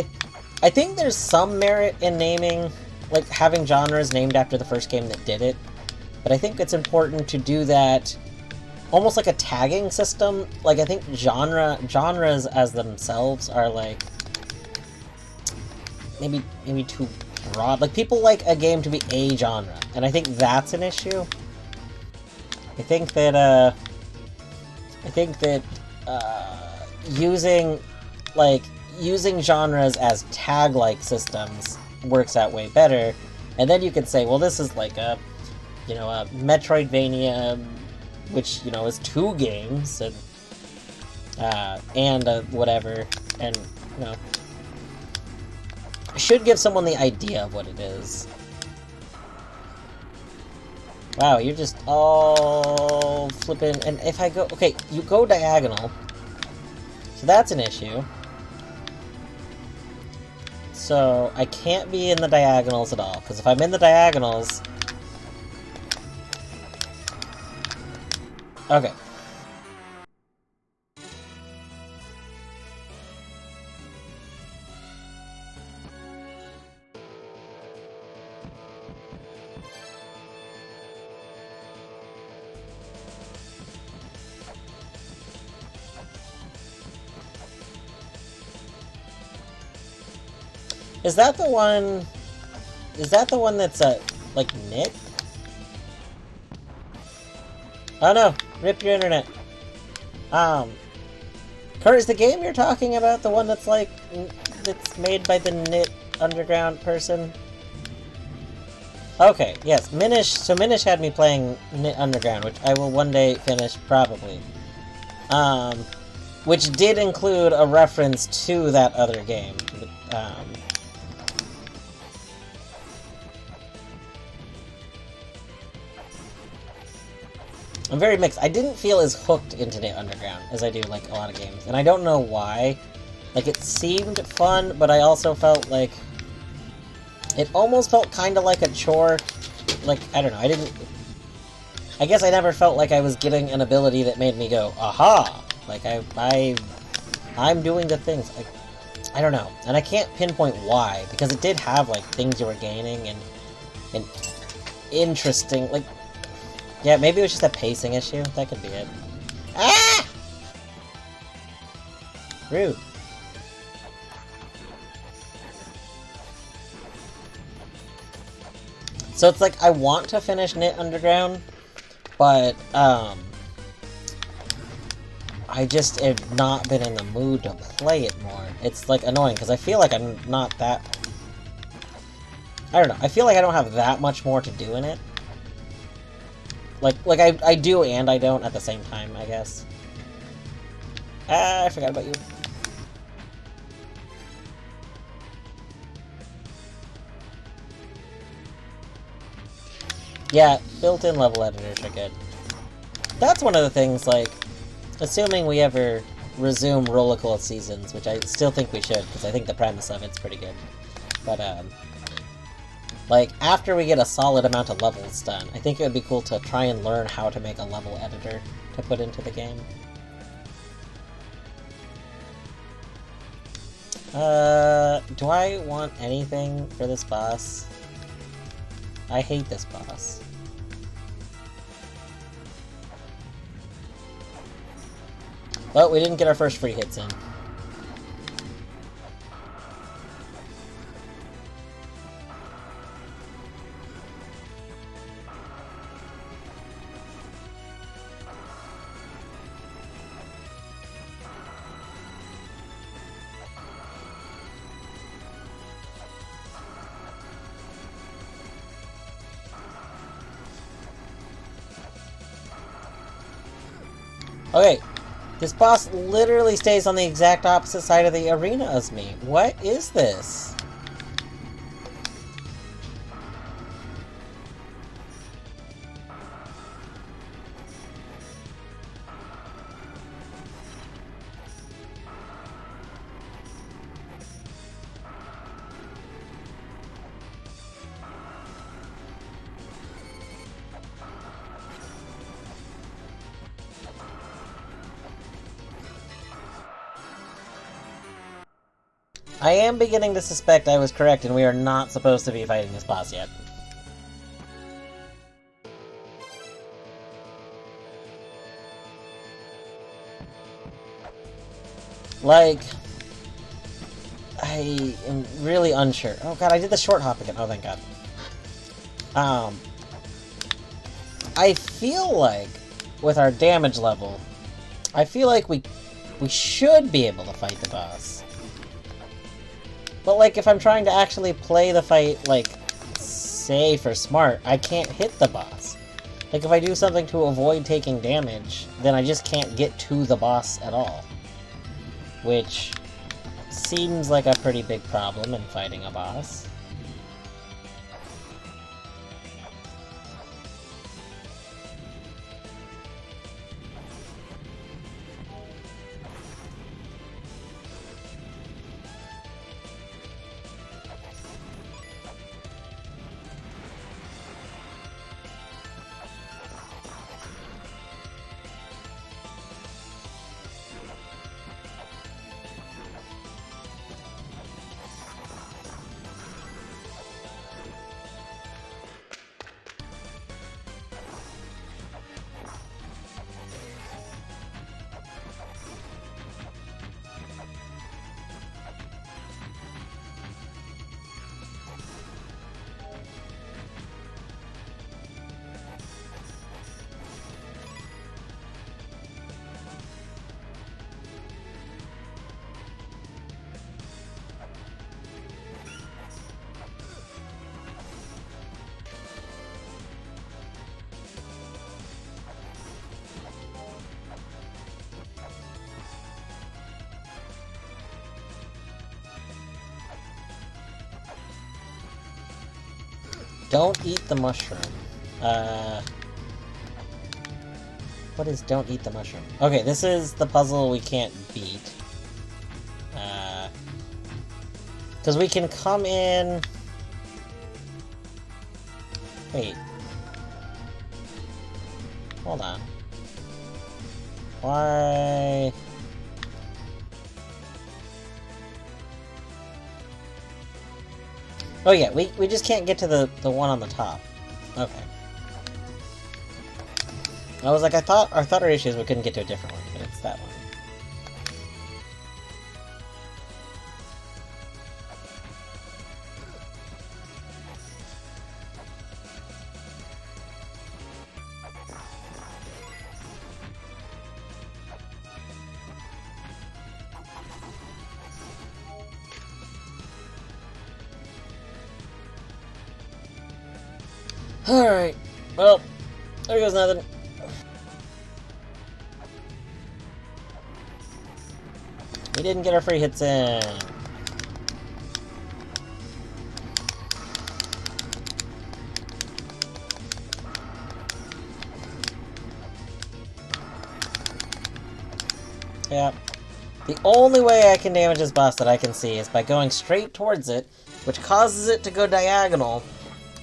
I think there's some merit in naming, like having genres named after the first game that did it, but I think it's important to do that almost like a tagging system. Like, I think genres as themselves are, like, maybe too broad. Like, people like a game to be a genre, and I think that's an issue. I think that using genres as tag-like systems works out way better, and then you could say, well, this is like a Metroidvania, which, you know, is 2 games, and whatever, and, you know, should give someone the idea of what it is. Wow, you're just all flipping, and if I go, okay, you go diagonal, so So that's an issue. So I can't be in the diagonals at all, because if I'm in the diagonals... Okay. Is that the one... Is that the one that's, like, Nick? Oh no! Rip your internet. Kurt, is the game you're talking about the one that's, like, that's made by the Knit Underground person? Okay, yes, Minish, so Minish had me playing Knit Underground, which I will one day finish, probably. Which did include a reference to that other game. I'm very mixed. I didn't feel as hooked into Knit Underground as I do, like, a lot of games. And I don't know why. Like, it seemed fun, but I also felt like... It almost felt kind of like a chore. Like, I don't know, I didn't... I guess I never felt like I was getting an ability that made me go, aha! Like, I'm doing the things. I don't know. And I can't pinpoint why, because it did have, like, things you were gaining and interesting, like... Yeah, maybe it was just a pacing issue. That could be it. Ah! Rude. So it's like, I want to finish Knit Underground, but, I just have not been in the mood to play it more. It's, like, annoying, because I feel like I'm not that... I don't know, I feel like I don't have that much more to do in it. Like I do and I don't at the same time, I guess. Ah, I forgot about you. Yeah, built-in level editors are good. That's one of the things, like, assuming we ever resume Rollicole Seasons, which I still think we should, because I think the premise of it's pretty good. But, like, after we get a solid amount of levels done, I think it would be cool to try and learn how to make a level editor to put into the game. Do I want anything for this boss? I hate this boss. Well, we didn't get our first free hits in. Okay, this boss literally stays on the exact opposite side of the arena as me. What is this? I am beginning to suspect I was correct and we are not supposed to be fighting this boss yet. Like... I am really unsure. Oh god, I did the short hop again. Oh, thank god. I feel like, with our damage level, I feel like we should be able to fight the boss. But, like, if I'm trying to actually play the fight, like, safe or smart, I can't hit the boss. Like, if I do something to avoid taking damage, then I just can't get to the boss at all. Which seems like a pretty big problem in fighting a boss. Don't eat the mushroom. What is don't eat the mushroom? Okay, this is the puzzle we can't beat. Because we can come in... Wait. Hold on. Why... Oh yeah, we just can't get to the one on the top. Okay. I was like, I thought our issue is we couldn't get to a different one, but it's that one. Alright, well, there goes nothing. We didn't get our free hits in. Yeah. The only way I can damage this boss that I can see is by going straight towards it, which causes it to go diagonal,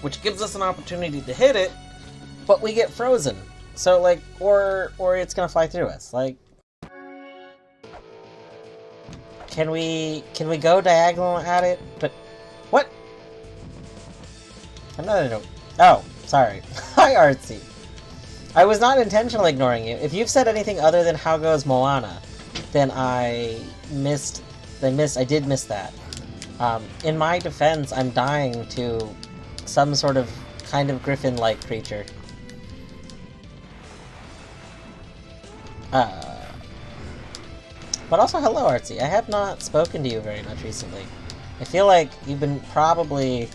which gives us an opportunity to hit it, but we get frozen. So, like, or it's gonna fly through us. Like, can we go diagonal at it? But, what? Another. Oh, sorry. Hi, Artsy. I was not intentionally ignoring you. If you've said anything other than "How goes Moana," then I did miss that. In my defense, I'm dying to some sort of kind of griffin-like creature. But also, hello, Artsy. I have not spoken to you very much recently. I feel like you've been probably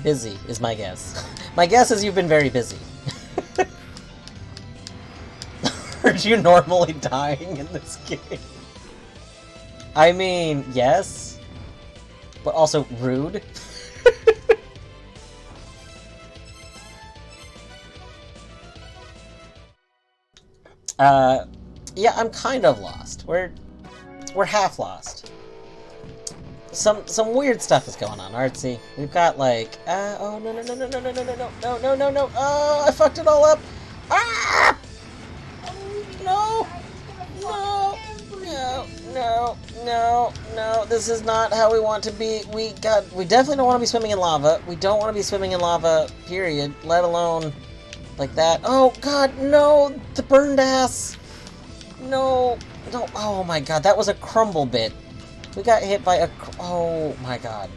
busy, is my guess. My guess is you've been very busy. Aren't you normally dying in this game? I mean, yes. But also rude. Yeah, I'm kind of lost. We're half lost. Some weird stuff is going on, Artsy. We've got like, oh no, oh, I fucked it all up. Ah! No, this is not how we want to be. We definitely don't want to be swimming in lava. We don't want to be swimming in lava, period, let alone like that. Oh god, no, the burned ass. No, oh my god, that was a crumble bit. We got hit by a, oh my god.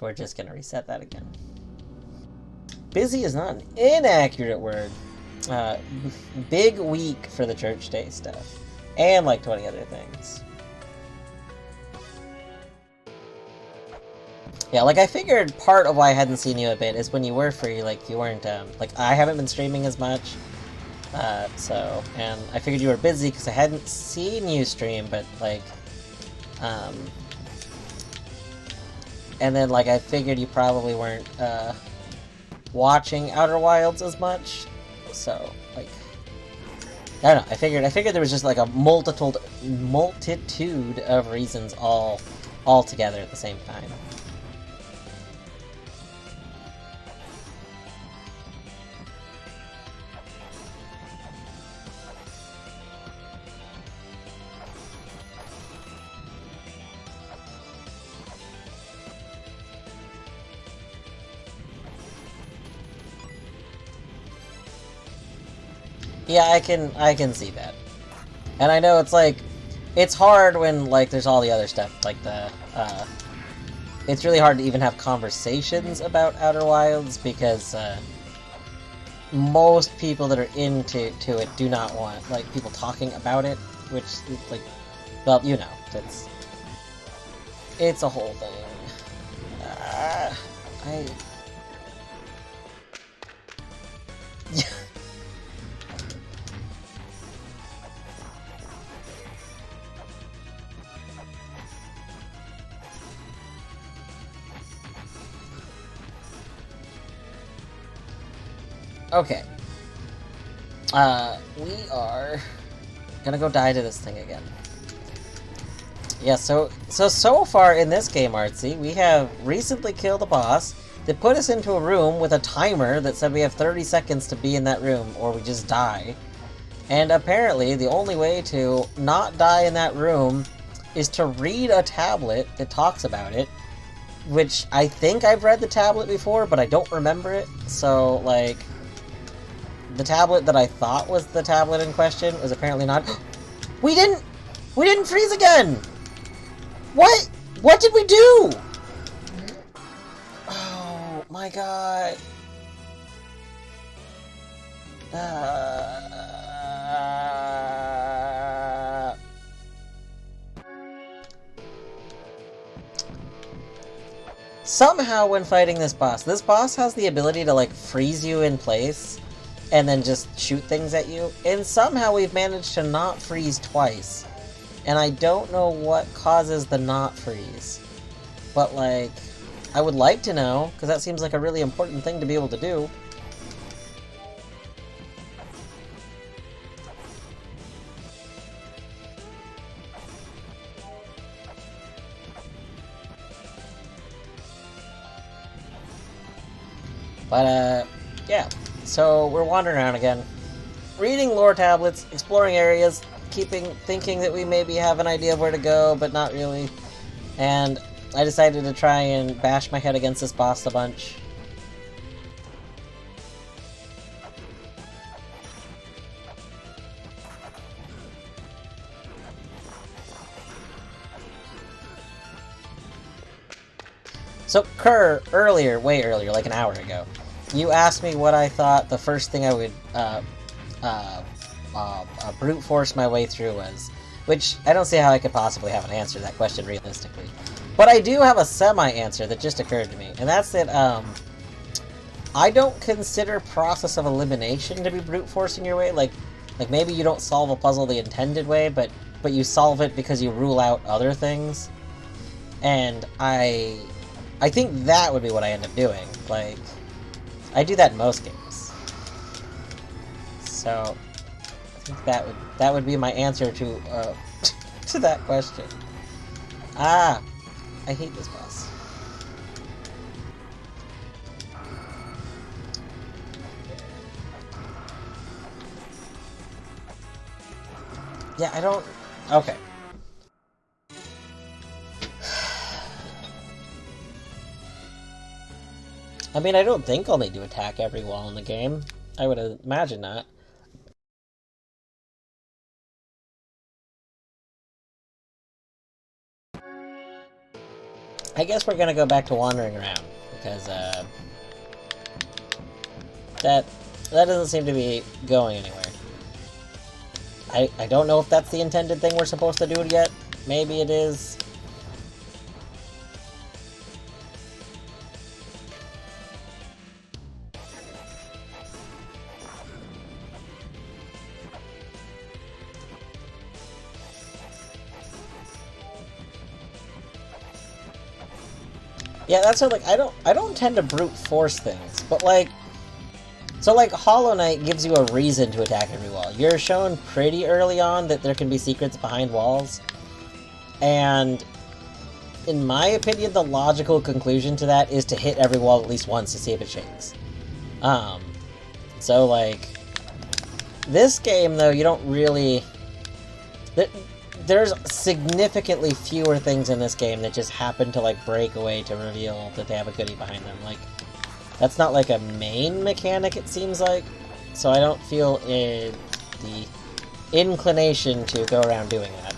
We're just gonna reset that again. Busy is not an inaccurate word. Big week for the church day stuff. And like 20 other things. Yeah, like I figured part of why I hadn't seen you a bit is when you were free, like you weren't, like I haven't been streaming as much. So, and I figured you were busy because I hadn't seen you stream, but like, and then like I figured you probably weren't, watching Outer Wilds as much. So, like, I don't know, I figured there was just like a multitude of reasons all together at the same time. Yeah, I can see that. And I know it's like, it's hard when, like, there's all the other stuff, like the, it's really hard to even have conversations about Outer Wilds, because, most people that are into it do not want, like, people talking about it, which, like, well, you know, it's a whole thing. Okay. We are gonna go die to this thing again. Yeah, so far in this game, Artsy, we have recently killed a boss that put us into a room with a timer that said we have 30 seconds to be in that room or we just die. And apparently, the only way to not die in that room is to read a tablet that talks about it, which I think I've read the tablet before, but I don't remember it. So, like, the tablet that I thought was the tablet in question was apparently not. We didn't freeze again! What? What did we do? Oh my god. Somehow when fighting this boss has the ability to, like, freeze you in place and then just shoot things at you, and somehow we've managed to not freeze twice. And I don't know what causes the not freeze. But, like, I would like to know, because that seems like a really important thing to be able to do. But, yeah. So, we're wandering around again. Reading lore tablets, exploring areas, thinking that we maybe have an idea of where to go, but not really. And I decided to try and bash my head against this boss a bunch. So, Kerr, way earlier, like an hour ago, you asked me what I thought the first thing I would brute force my way through was, which I don't see how I could possibly have an answer to that question realistically. But I do have a semi-answer that just occurred to me, and that's that I don't consider process of elimination to be brute forcing your way. Like maybe you don't solve a puzzle the intended way, but you solve it because you rule out other things. And I think that would be what I end up doing. Like, I do that in most games. So I think that would be my answer to to that question. I hate this boss. Yeah, I don't... Okay. I mean, I don't think I'll need to attack every wall in the game. I would imagine not. I guess we're gonna go back to wandering around, because, that doesn't seem to be going anywhere. I don't know if that's the intended thing we're supposed to do yet. Maybe it is. Yeah, that's what, like, I don't tend to brute force things, but, like, so, like, Hollow Knight gives you a reason to attack every wall. You're shown pretty early on that there can be secrets behind walls, and in my opinion, the logical conclusion to that is to hit every wall at least once to see if it shakes. So, like, this game, though, you don't really... There's significantly fewer things in this game that just happen to, like, break away to reveal that they have a goodie behind them. Like, that's not, like, a main mechanic, it seems like. So I don't feel the inclination to go around doing that.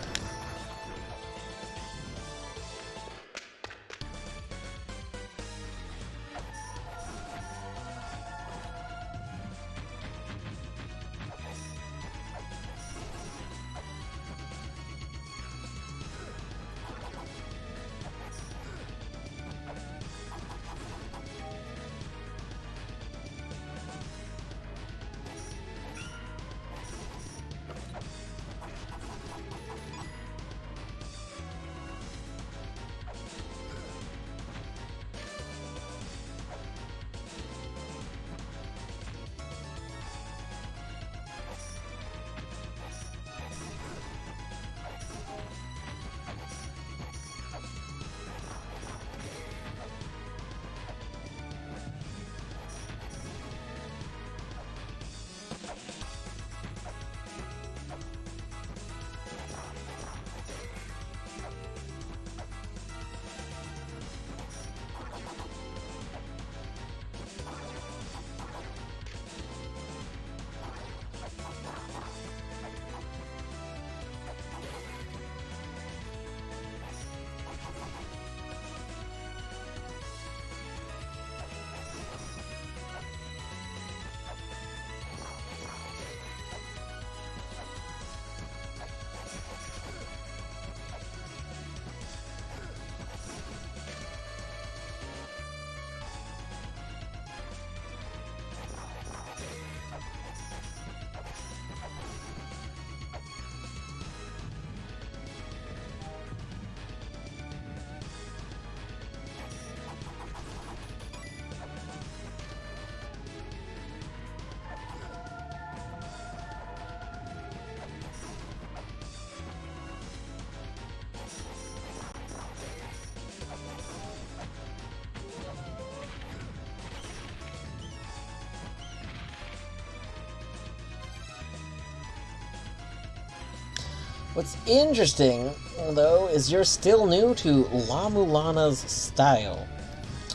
What's interesting, though, is you're still new to La-Mulana's style.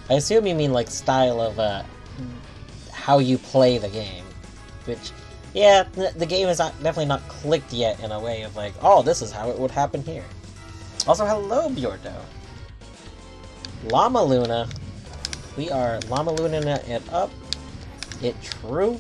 I assume you mean, like, style of, how you play the game. Which, yeah, the game is definitely not clicked yet in a way of, like, oh, this is how it would happen here. Also, hello, Bjordo. La-Mulana. We are La-Mulana it up. It true.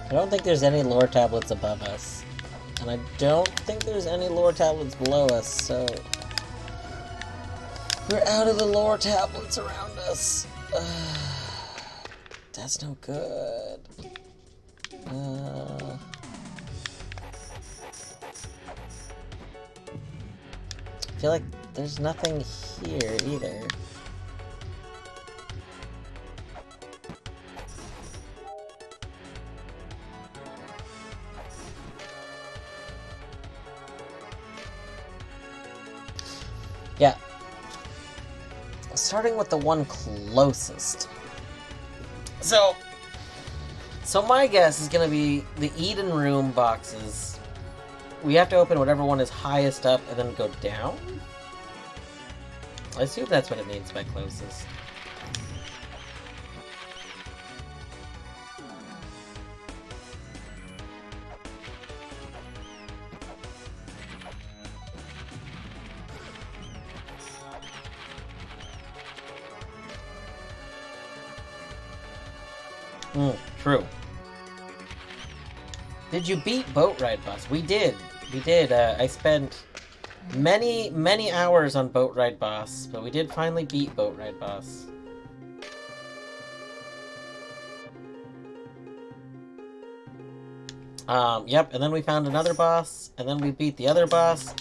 I don't think there's any lore tablets above us. And I don't think there's any lore tablets below us, so... we're out of the lore tablets around us. That's no good. I feel like there's nothing here either. Yeah. Starting with the one closest. So my guess is gonna be the Eden Room boxes. We have to open whatever one is highest up and then go down? I assume that's what it means by closest. True. Did you beat Boat Ride Boss? We did. We did. I spent many hours on Boat Ride Boss, but we did finally beat Boat Ride Boss. Yep, and then we found another boss, and then we beat the other boss,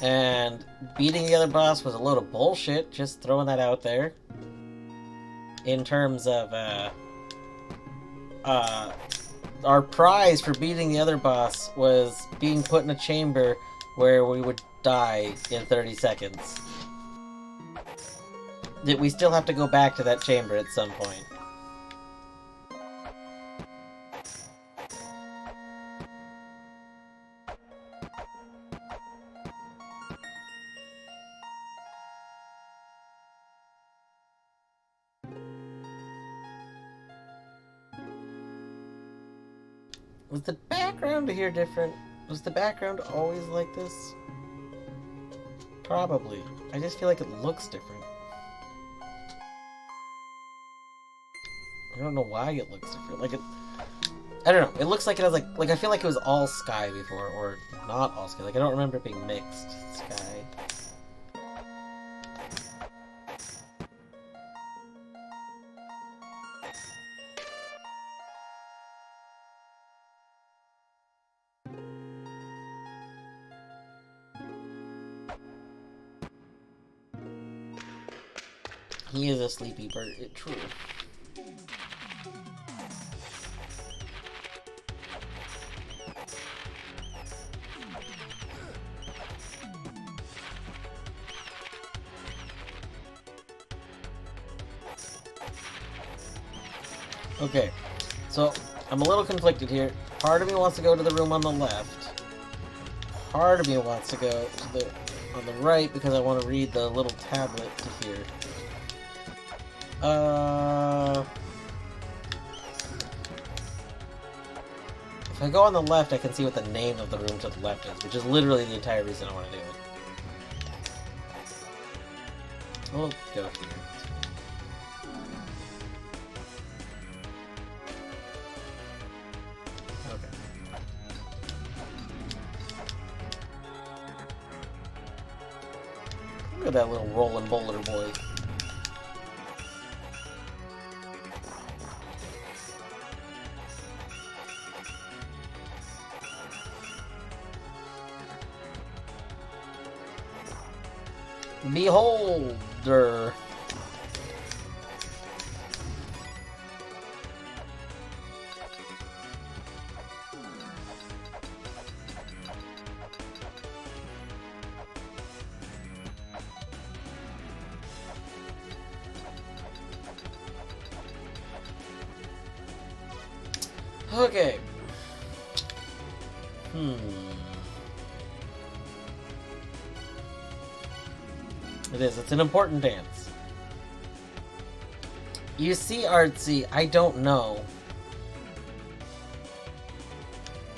and beating the other boss was a load of bullshit, just throwing that out there. In terms of, our prize for beating the other boss was being put in a chamber where we would die in 30 seconds. We still have to go back to that chamber at some point. Was the background here different? Was the background always like this? Probably. I just feel like it looks different. I don't know why it looks different. Like it... I don't know. It looks like it has like I feel like it was all sky before, or not all sky. Like I don't remember it being mixed sky. He is a sleepy bird. True. Okay, so I'm a little conflicted here. Part of me wants to go to the room on the left. Part of me wants to go to the on the right because I want to read the little tablet to here. If I go on the left, I can see what the name of the room to the left is, which is literally the entire reason I want to do it. We'll go here. Okay. Look at that little rolling boulder boy. Beholder. Okay. It is. It's an important dance. You see, Artsy, I don't know.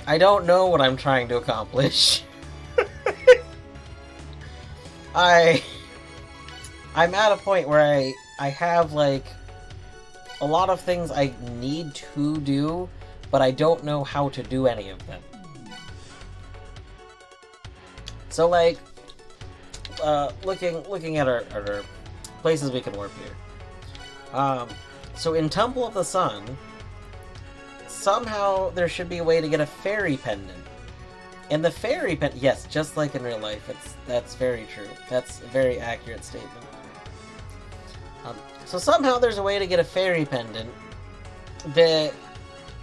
I don't know what I'm trying to accomplish. I'm at a point where I have, like, a lot of things I need to do, but I don't know how to do any of them. So, like, looking at our places we can warp here. So in Temple of the Sun, somehow there should be a way to get a fairy pendant. And the fairy pendant, yes, just like in real life, that's very true. That's a very accurate statement. So somehow there's a way to get a fairy pendant that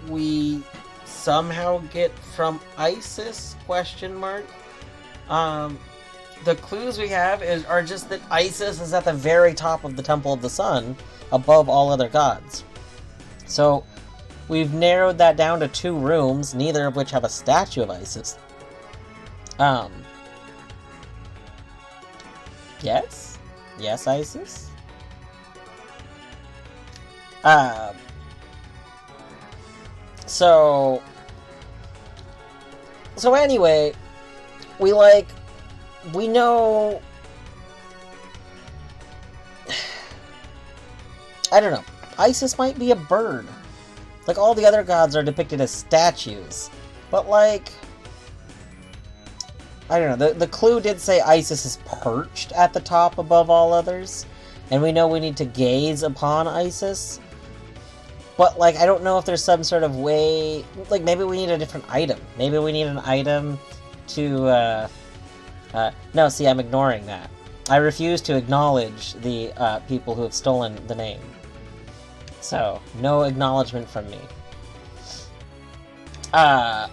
we somehow get from Isis, question mark. The clues we have are just that Isis is at the very top of the Temple of the Sun, above all other gods. So, we've narrowed that down to 2 rooms, neither of which have a statue of Isis. Yes? Yes, Isis? So anyway, we know... I don't know. Isis might be a bird. Like, all the other gods are depicted as statues. But, like... I don't know. The clue did say Isis is perched at the top above all others. And we know we need to gaze upon Isis. But, like, I don't know if there's some sort of way... Like, maybe we need a different item. Maybe we need an item to, no, see, I'm ignoring that. I refuse to acknowledge the people who have stolen the name. So, no acknowledgement from me. I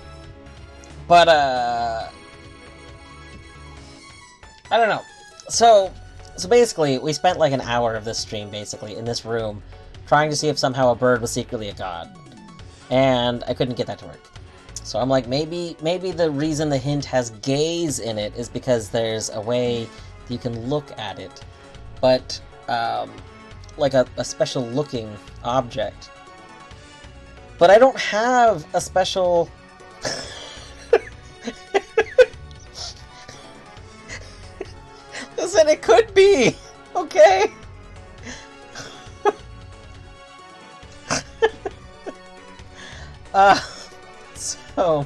don't know. So basically, we spent like an hour of this stream, basically, in this room, trying to see if somehow a bird was secretly a god. And I couldn't get that to work. So I'm like, maybe the reason the hint has gaze in it is because there's a way you can look at it. But, like a special looking object. But I don't have a special... Listen, it could be! Okay? So...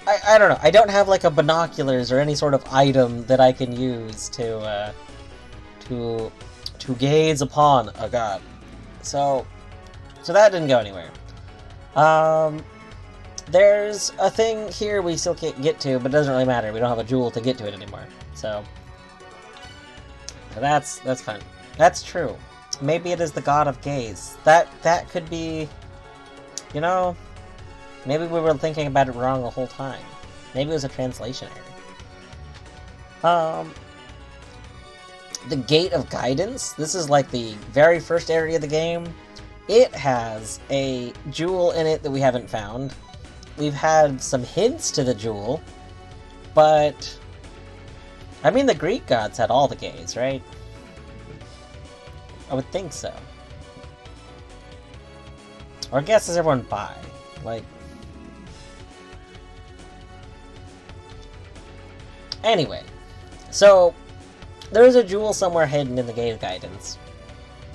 I don't know. I don't have, like, a binoculars or any sort of item that I can use to gaze upon a god. So that didn't go anywhere. There's a thing here we still can't get to, but it doesn't really matter. We don't have a jewel to get to it anymore. So that's fine. That's true. Maybe it is the god of gaze. That could be, you know, maybe we were thinking about it wrong the whole time. Maybe it was a translation error. The Gate of Guidance. This is like the very first area of the game It has a jewel in it that we haven't found. We've had some hints to the jewel, but... I mean, the Greek gods had all the gays, right? I would think so. Or I guess is everyone bi? Like... Anyway, so there's a jewel somewhere hidden in the Gaze Guidance.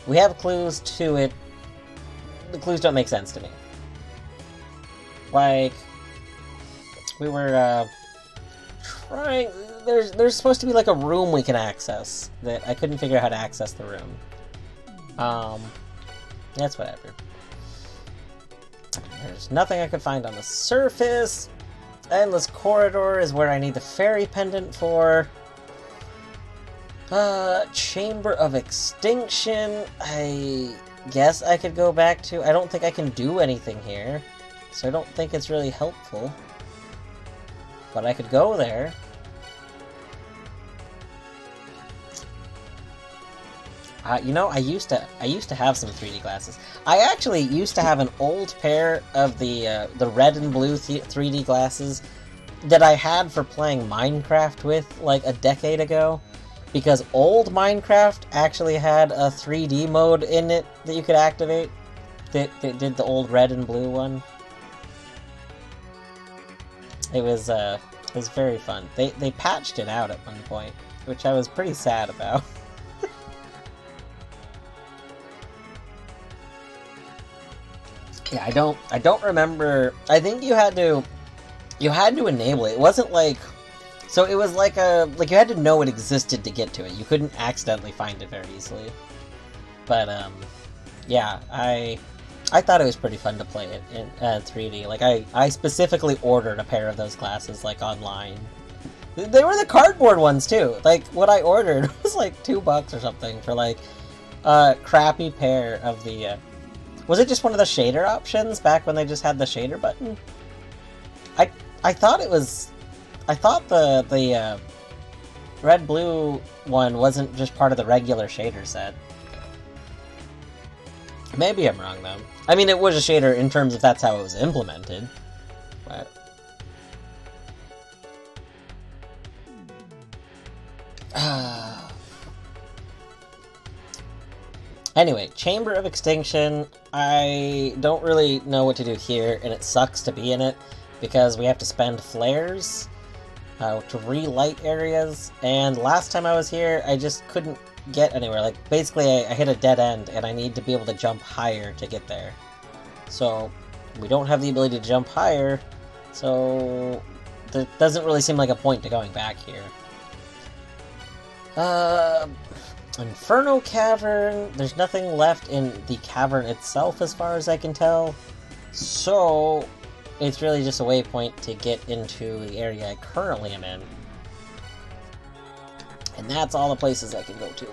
We have clues to it. The clues don't make sense to me. Like, we were trying. There's supposed to be like a room we can access that I couldn't figure out how to access the room. That's whatever. There's nothing I could find on the surface. Endless Corridor is where I need the fairy pendant for. Chamber of Extinction, I guess I could go back to. I don't think I can do anything here, so I don't think it's really helpful. But I could go there. You know, I used to have some 3D glasses. I actually used to have an old pair of the red and blue 3D glasses that I had for playing Minecraft with, like, a decade ago. Because old Minecraft actually had a 3D mode in it that you could activate. That did the old red and blue one. It was very fun. They patched it out at one point, which I was pretty sad about. Yeah, I don't remember. I think you had to enable it. It wasn't like, so it was like you had to know it existed to get to it. You couldn't accidentally find it very easily. But yeah, I thought it was pretty fun to play it in 3D. Like I specifically ordered a pair of those glasses like online. They were the cardboard ones too. Like what I ordered was like $2 or something for like a crappy pair of the. Was it just one of the shader options back when they just had the shader button? I thought it was. I thought the red-blue one wasn't just part of the regular shader set. Maybe I'm wrong though. I mean, it was a shader in terms of that's how it was implemented, but. Anyway, Chamber of Extinction, I don't really know what to do here, and it sucks to be in it, because we have to spend flares to relight areas, and last time I was here, I just couldn't get anywhere. Like, basically, I hit a dead end, and I need to be able to jump higher to get there. So, we don't have the ability to jump higher, so there doesn't really seem like a point to going back here. Inferno Cavern, there's nothing left in the cavern itself as far as I can tell, so it's really just a waypoint to get into the area I currently am in. And that's all the places I can go to.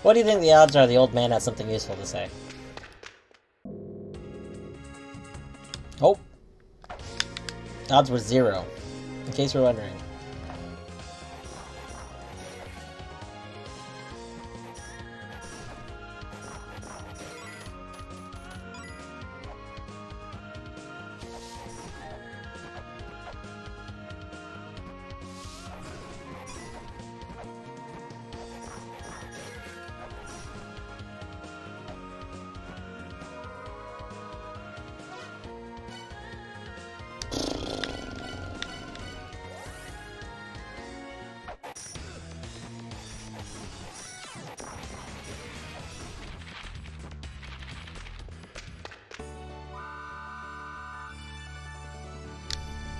What do you think the odds are the old man has something useful to say? Oh! Odds were 0, in case you're wondering.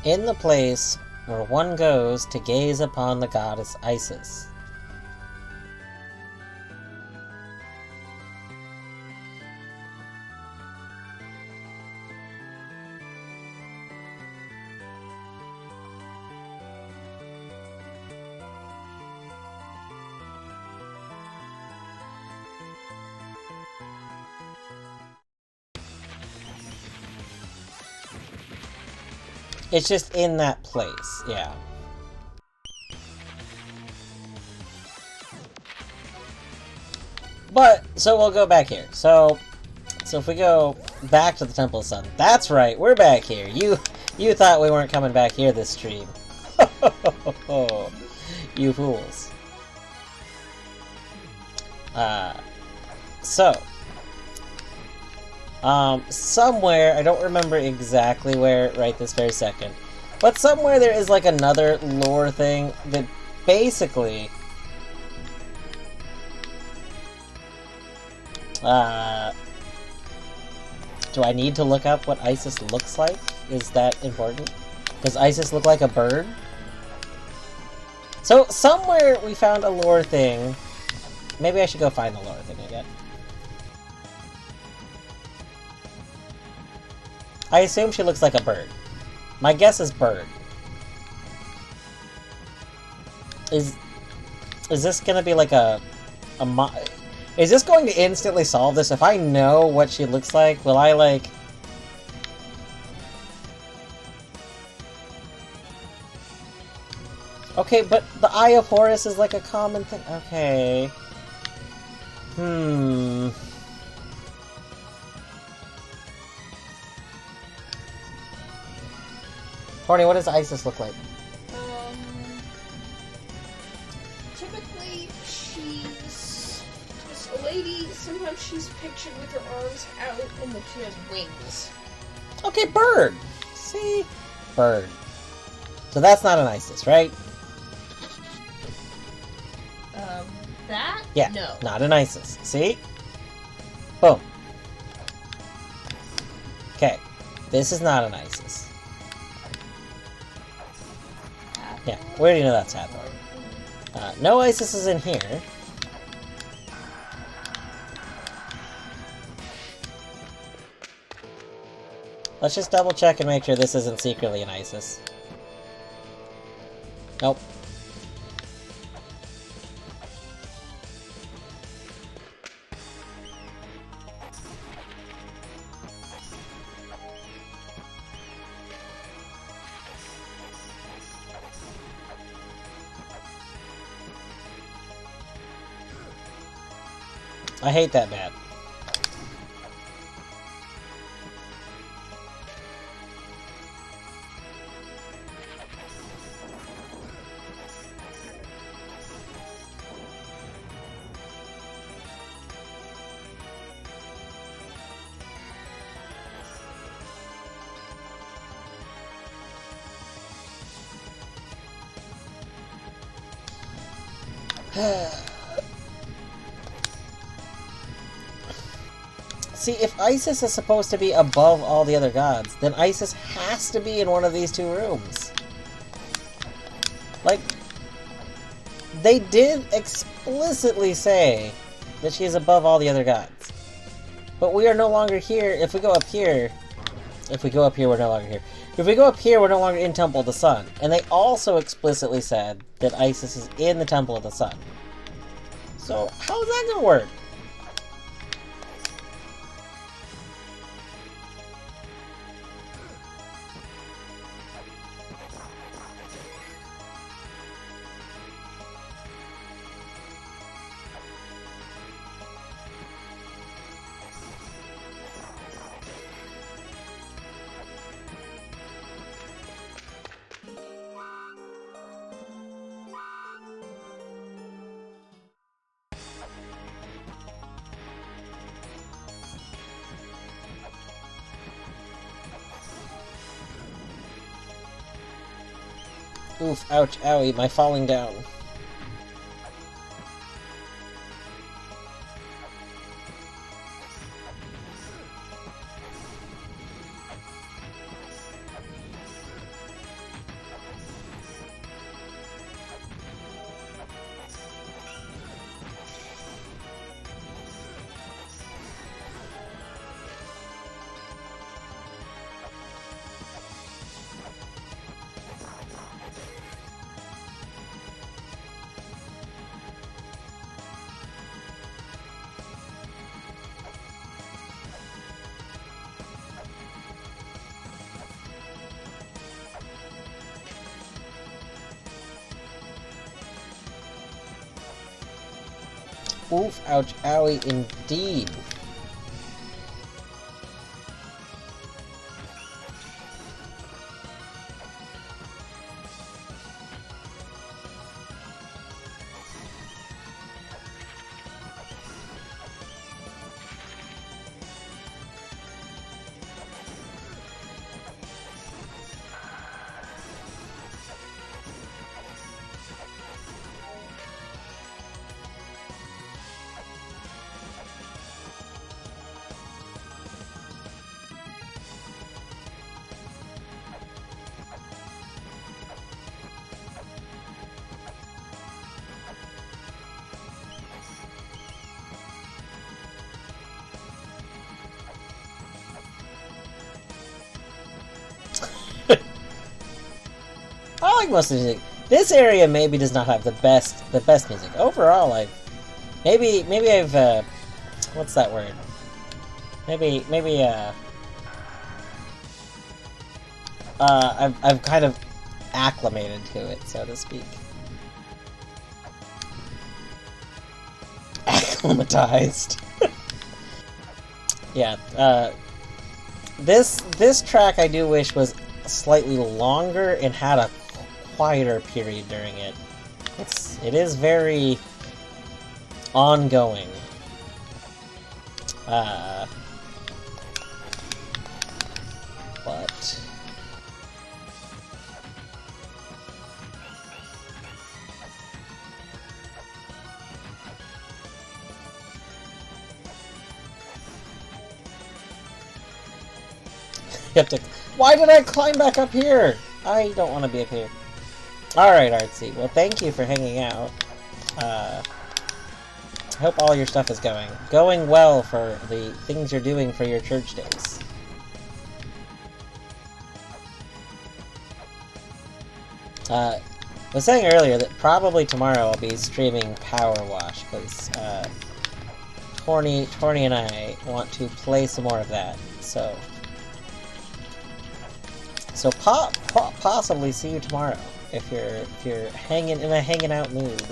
In the place where one goes to gaze upon the goddess Isis. It's just in that place, yeah. But, so we'll go back here. So if we go back to the Temple of Sun, that's right, we're back here. You thought we weren't coming back here this stream. You fools. Somewhere, I don't remember exactly where right this very second, but somewhere there is like another lore thing that basically do I need to look up what Isis looks like? Is that important? Does Isis look like a bird? So, somewhere we found a lore thing. Maybe I should go find the lore thing again. I assume she looks like a bird. My guess is bird. Is this gonna be like is this going to instantly solve this? If I know what she looks like, will I like... Okay, but the Eye of Horus is like a common thing. Okay. Horny, what does Isis look like? Typically, she's just a lady. Sometimes she's pictured with her arms out, and then she has wings. Okay, bird! See? Bird. So that's not an Isis, right? That? Yeah, No. not an Isis. See? Boom. Okay, this is not an Isis. Yeah, we already know that's Hathor. No Isis is in here. Let's just double check and make sure this isn't secretly an Isis. Nope. I hate that bad. See, if Isis is supposed to be above all the other gods, then Isis has to be in one of these two rooms. Like, they did explicitly say that she is above all the other gods. But we are no longer here. If we go up here, we're no longer here. If we go up here, we're no longer in Temple of the Sun. And they also explicitly said that Isis is in the Temple of the Sun. So, how is that gonna work? Oof, ouch, owie, my falling down. Oof, ouch, owie, indeed. I like most of the music. This area maybe does not have the best music. Overall, maybe I've what's that word? Maybe I've kind of acclimated to it, so to speak. Acclimatized. Yeah. This track I do wish was slightly longer and had a quieter period during it. It is very ongoing. But you have to. Why did I climb back up here? I don't want to be up here. Alright, Artsy. Well, thank you for hanging out. I hope all your stuff is going well for the things you're doing for your church days. I was saying earlier that probably tomorrow I'll be streaming Power Wash, because Torny and I want to play some more of that, so possibly see you tomorrow if you're hanging in a hanging out mood.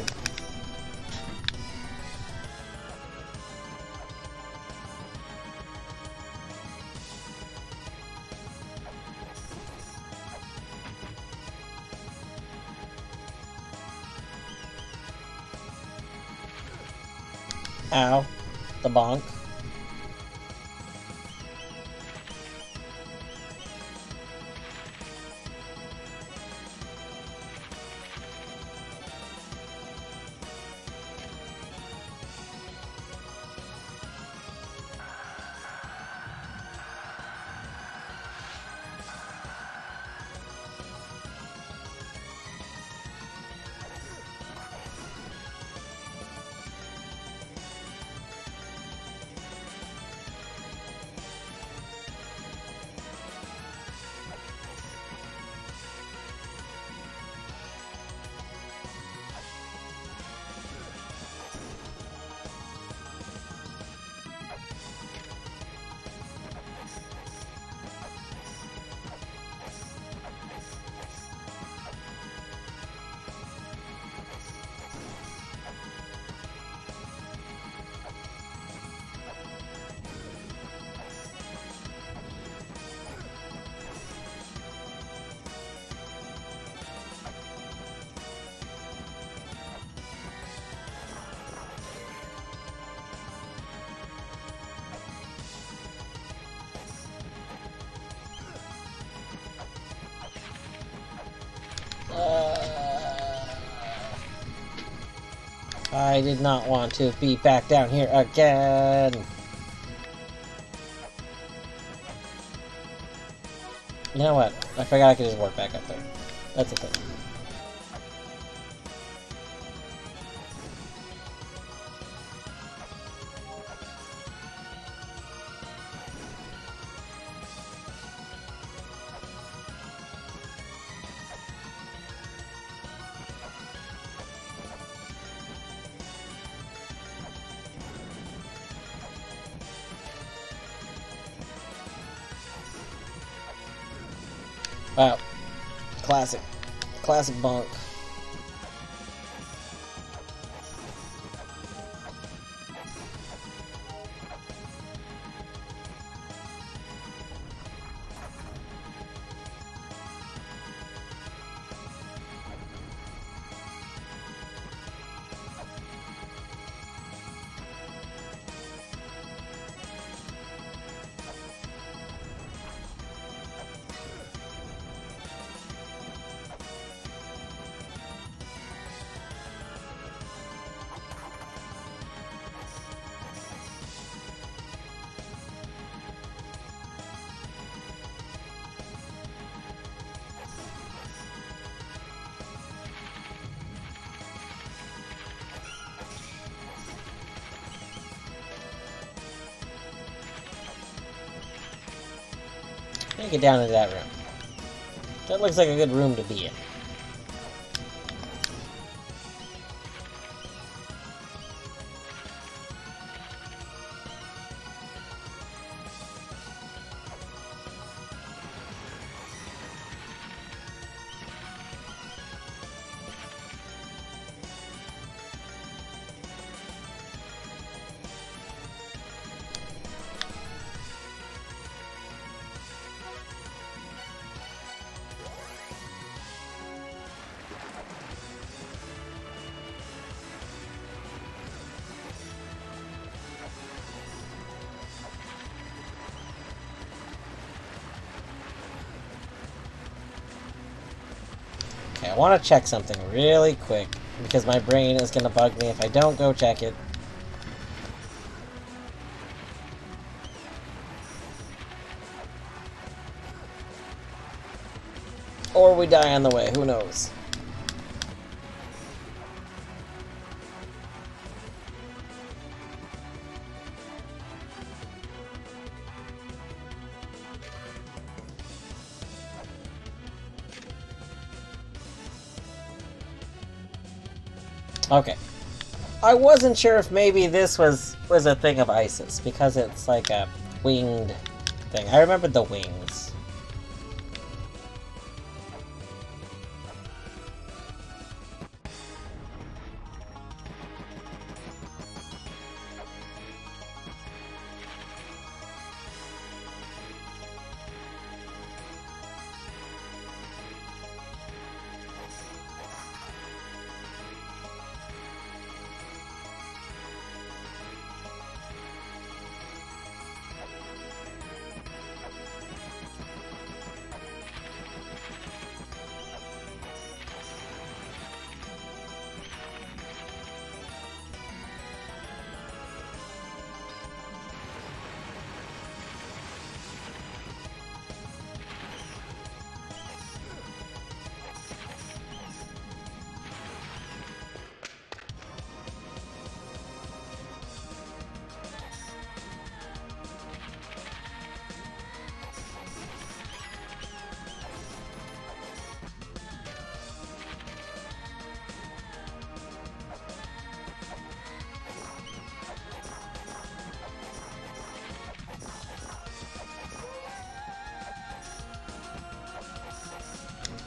Ow. The bonk. I did not want to be back down here again. You know what? I forgot I could just work back up there. That's okay. Wow. Classic. Classic bonk. Let me get down into that room. That looks like a good room to be in. Okay, I want to check something really quick, because my brain is going to bug me if I don't go check it. Or we die on the way, who knows? Okay. I wasn't sure if maybe this was a thing of ISIS, because it's like a winged thing. I remembered the wings.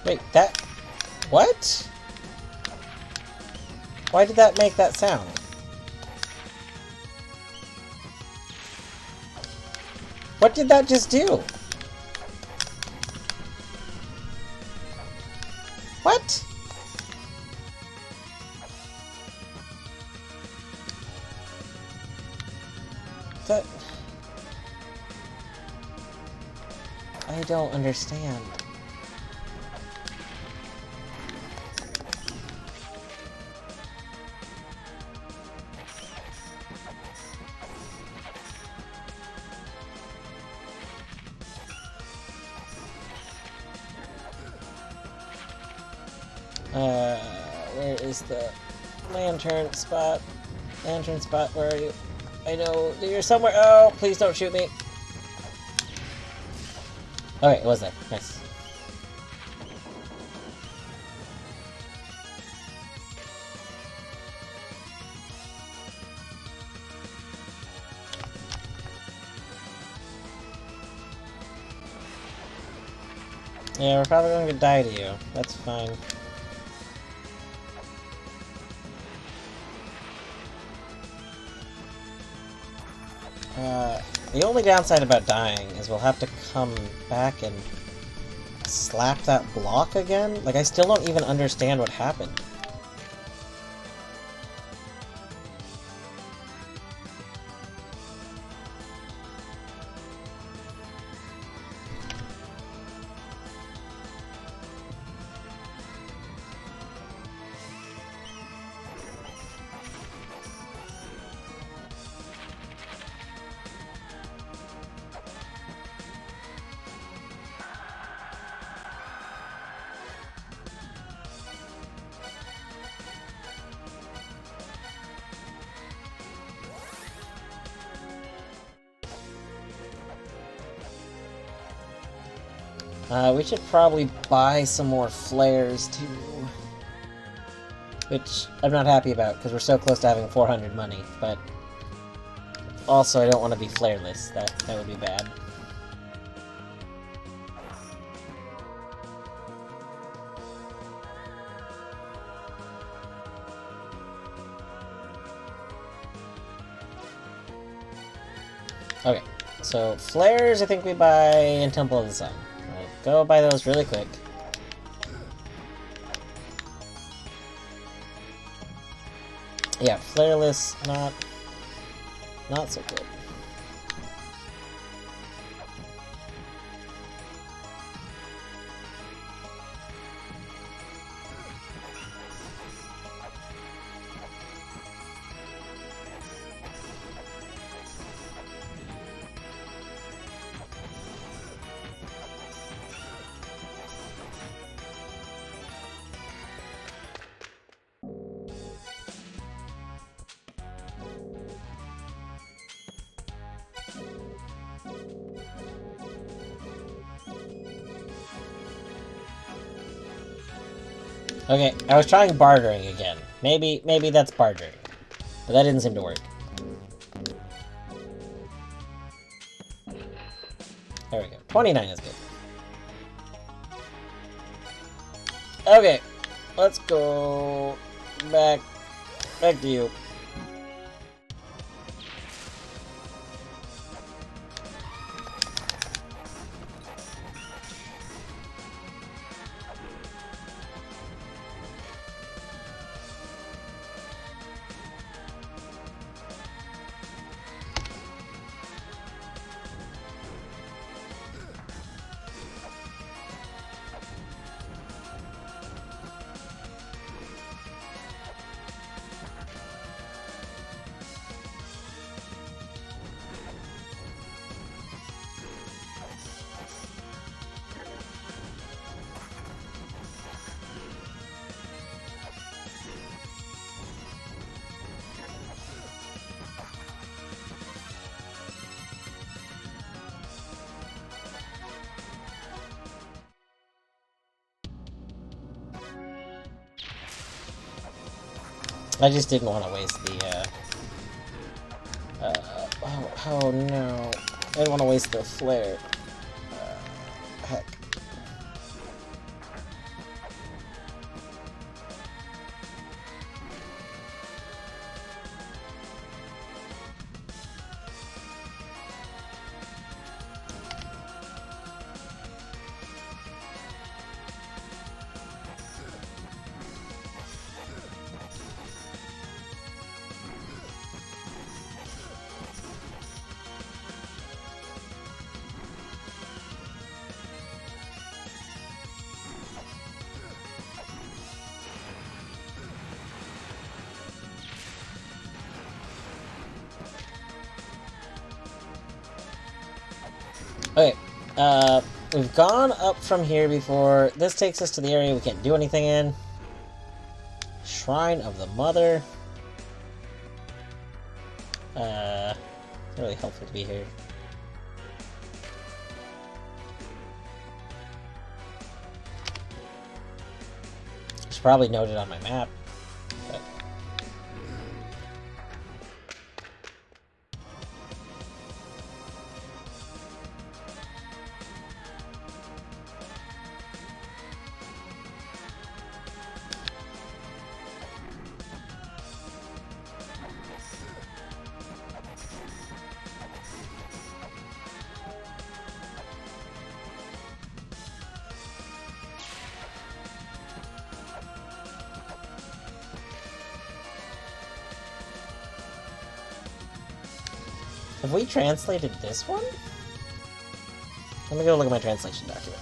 Wait, that... What? Why did that make that sound? What did that just do? What? That... I don't understand. Where is the lantern spot? Lantern spot, where are you? I know that you're somewhere. Oh, please don't shoot me. Okay, it was there. Nice. Yeah, we're probably going to die to you. That's fine. The only downside about dying is we'll have to come back and slap that block again. Like, I still don't even understand what happened. We should probably buy some more flares, too. Which I'm not happy about, because we're so close to having 400 money, but... Also, I don't want to be flareless. That would be bad. Okay, so flares I think we buy in Temple of the Sun. I'll go buy those really quick. Yeah, flareless, not so good. Okay, I was trying bartering again. Maybe that's bartering. But that didn't seem to work. There we go. 29 is good. Okay, let's go back to you. I just didn't want to waste the, oh no. I didn't want to waste the flare. Heck. Okay, we've gone up from here before. This takes us to the area we can't do anything in. Shrine of the Mother. It's really helpful to be here. I should probably note it on my map. But... Have we translated this one? Let me go look at my translation document.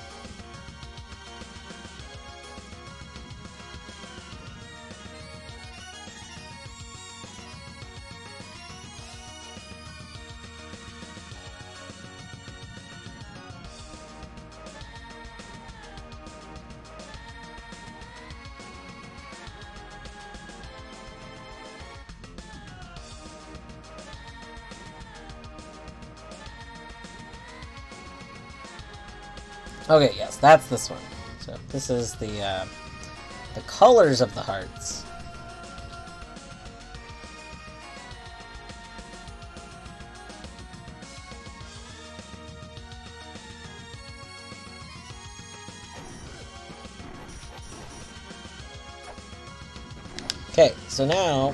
Okay, yes, that's this one. So this is the colors of the hearts. Okay, so now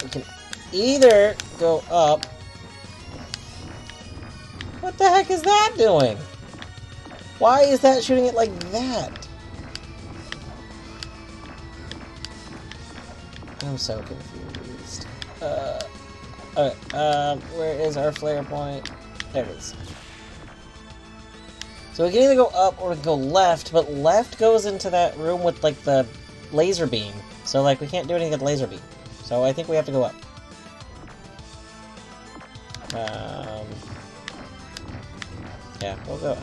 we can either go up. What the heck is that doing? Why is that shooting it like that? I'm so confused. Okay, where is our flare point? There it is. So we can either go up or go left, but left goes into that room with, like, the laser beam. So, like, we can't do anything with the laser beam. So I think we have to go up. Yeah, we'll go up.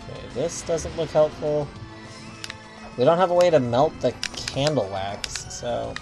Okay, this doesn't look helpful. We don't have a way to melt the candle wax, so...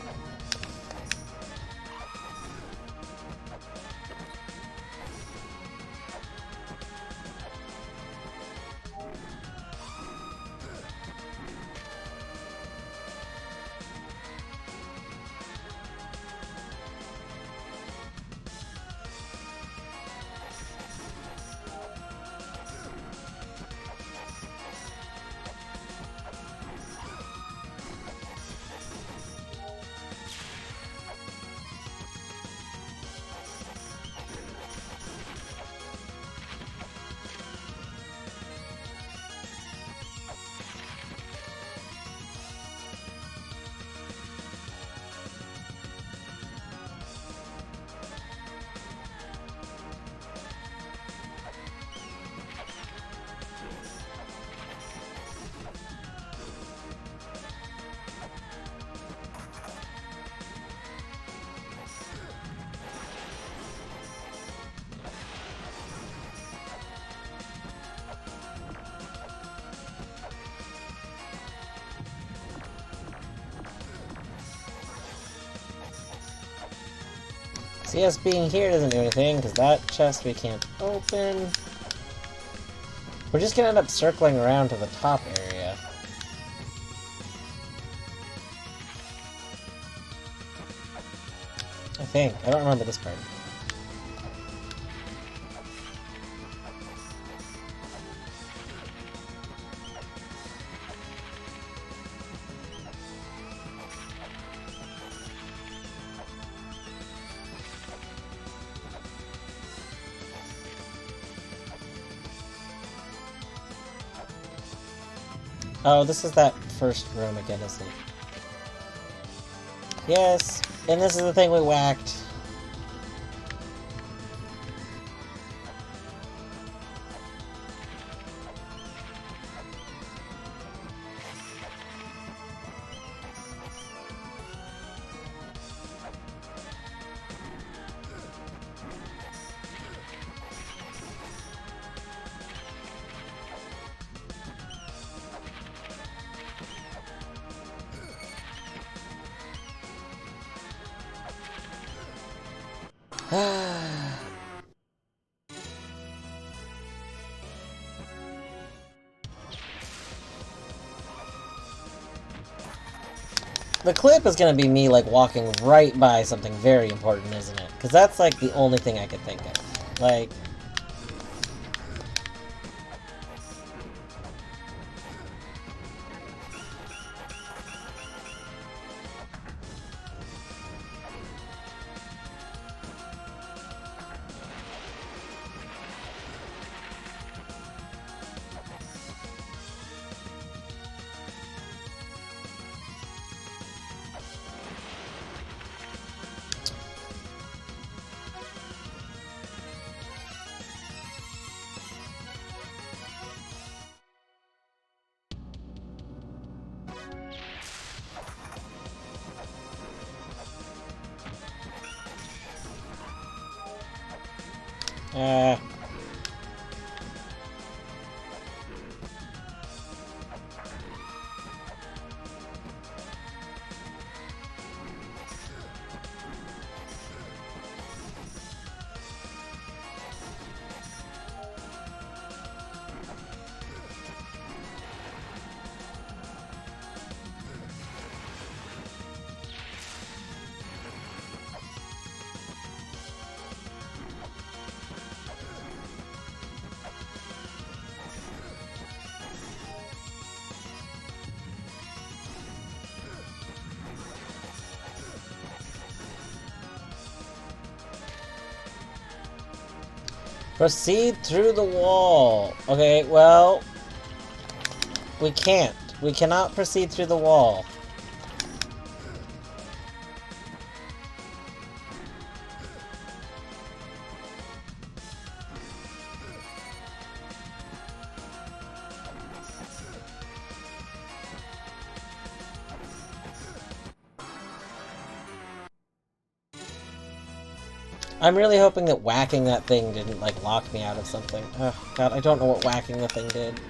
See, us being here doesn't do anything, because that chest we can't open. We're just gonna end up circling around to the top area. I think. I don't remember this part. Oh, this is that first room again, isn't it? Yes, and this is the thing we whacked. The clip is gonna be me, like, walking right by something very important, isn't it? Because that's, like, the only thing I could think of. Like... Uh... Proceed through the wall. Okay, well... We can't. We cannot proceed through the wall. I'm really hoping that whacking that thing didn't, like, lock me out of something. Oh, God, I don't know what whacking the thing did.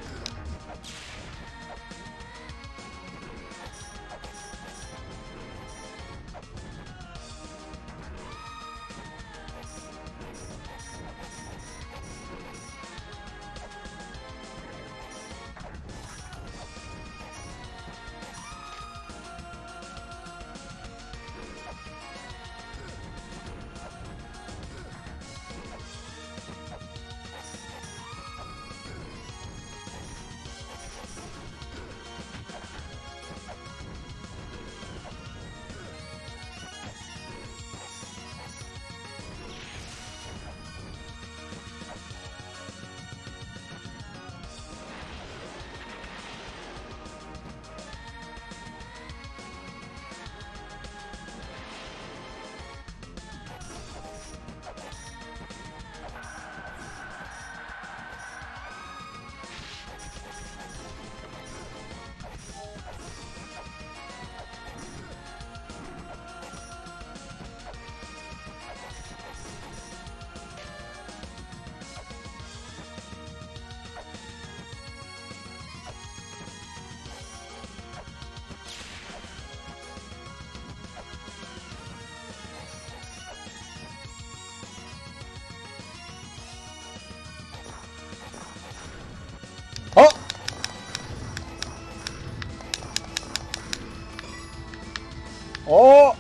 Oh! Oh!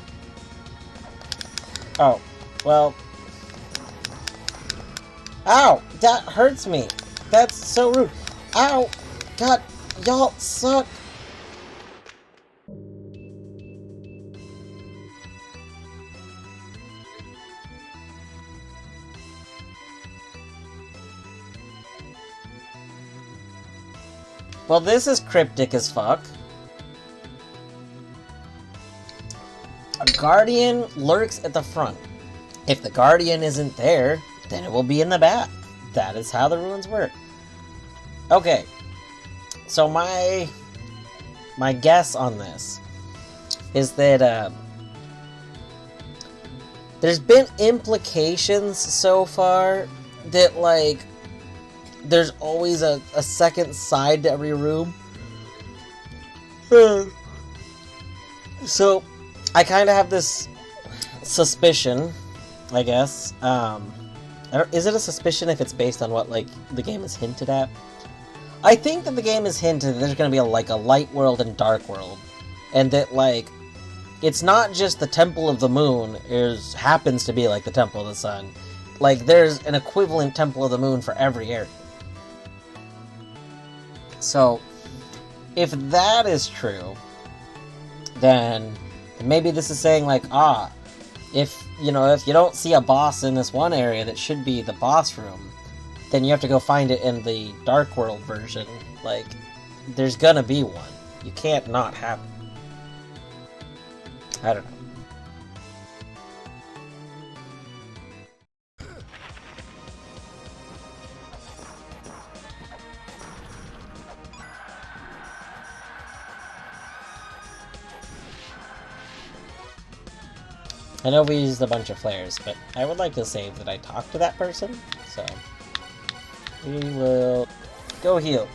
Oh. Well. Ow! That hurts me! That's so rude! Ow! God, y'all suck! Well, this is cryptic as fuck. A guardian lurks at the front. If the guardian isn't there, then it will be in the back. That is how the ruins work. Okay. So my guess on this is that there's been implications so far that, like, there's always a second side to every room. So, I kind of have this suspicion, I guess. Is it a suspicion if it's based on what, like, the game is hinted at? I think that the game is hinted that there's going to be a light world and dark world. And that, like, it's not just the Temple of the Moon happens to be like the Temple of the Sun. Like, there's an equivalent Temple of the Moon for every area. So, if that is true, then maybe this is saying, like, if you don't see a boss in this one area that should be the boss room, then you have to go find it in the Dark World version. Like, there's gonna be one. You can't not have it. I don't know. I know we used a bunch of flares, but I would like to save that I talked to that person, so we will go heal.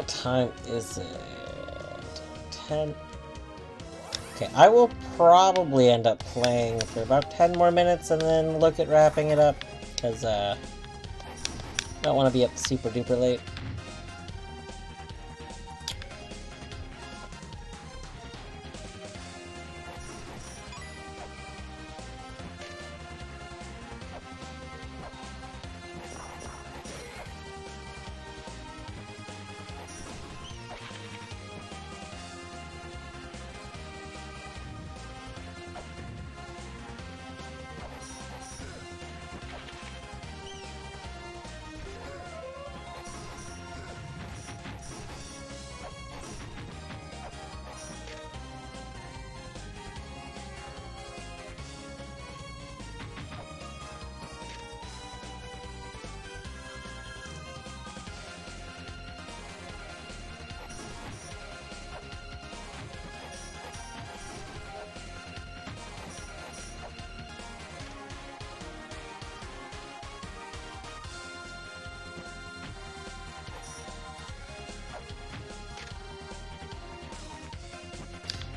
What time is it? 10. Okay, I will probably end up playing for about 10 more minutes and then look at wrapping it up, because, I don't want to be up super duper late.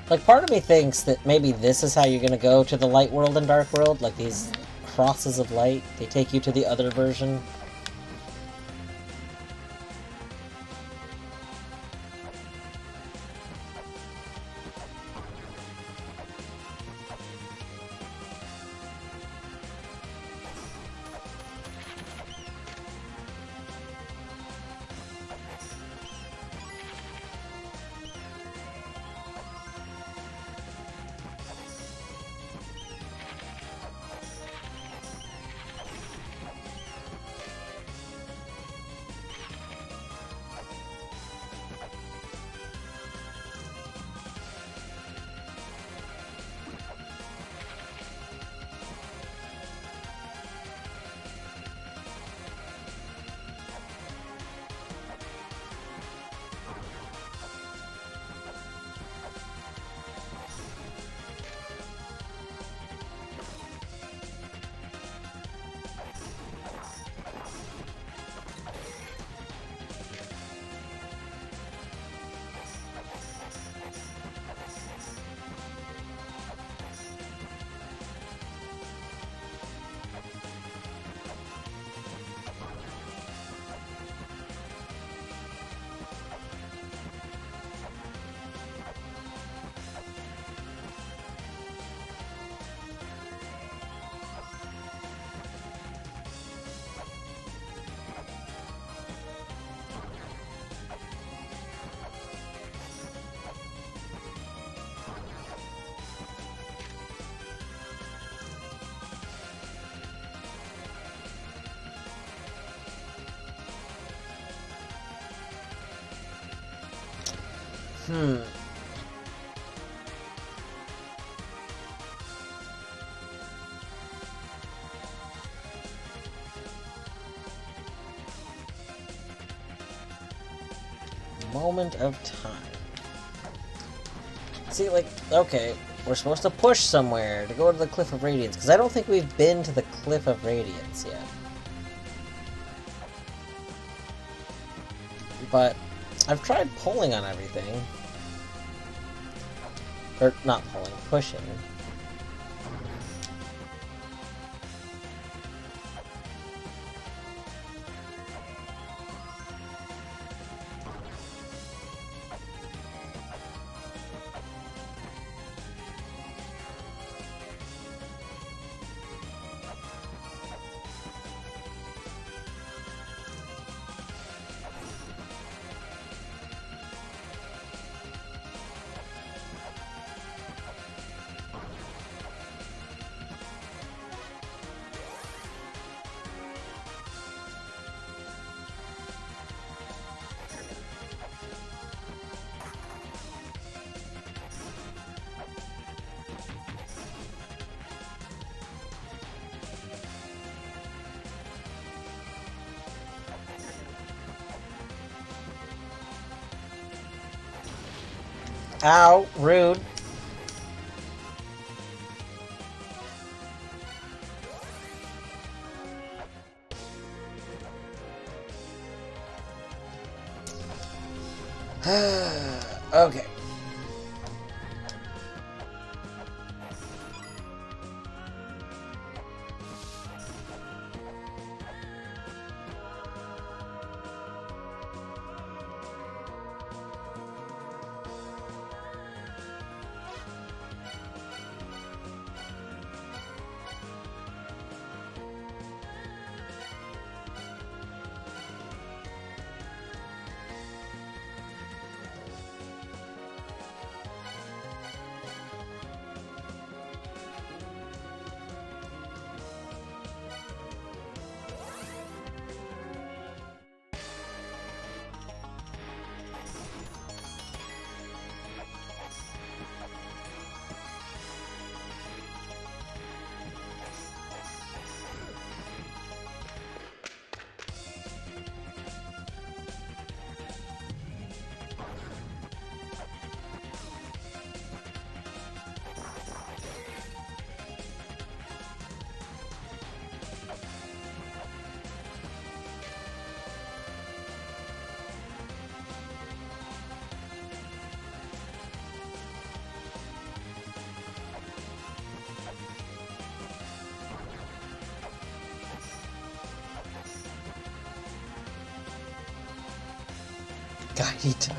Like, part of me thinks that maybe this is how you're gonna go to the light world and dark world, like these crosses of light, they take you to the other version. Moment of time. See, like, okay, we're supposed to push somewhere to go to the Cliff of Radiance, because I don't think we've been to the Cliff of Radiance yet. But I've tried pulling on everything. Or, not pulling, pushing. Ow, rude. Okay. Guidey time.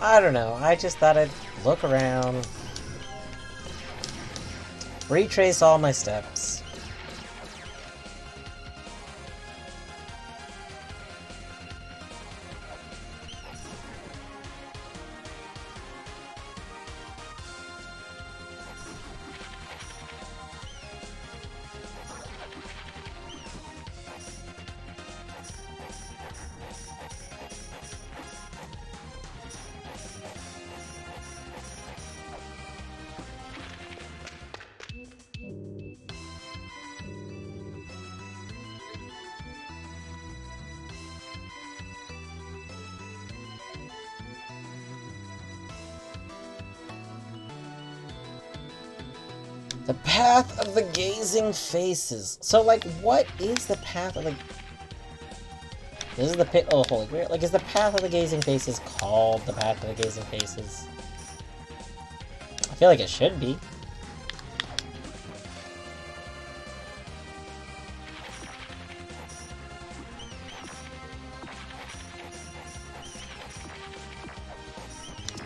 I don't know, I just thought I'd look around, retrace all my steps. The path of the gazing faces. So, like, what is the path of the... This is the pit... Oh, holy grail. Like, is the path of the gazing faces called the path of the gazing faces? I feel like it should be.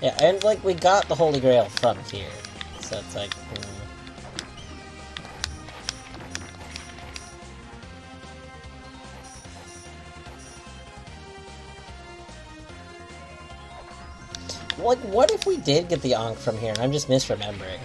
Yeah, and, like, we got the Holy Grail from here. So it's like... Like, what if we did get the Ankh from here and I'm just misremembering?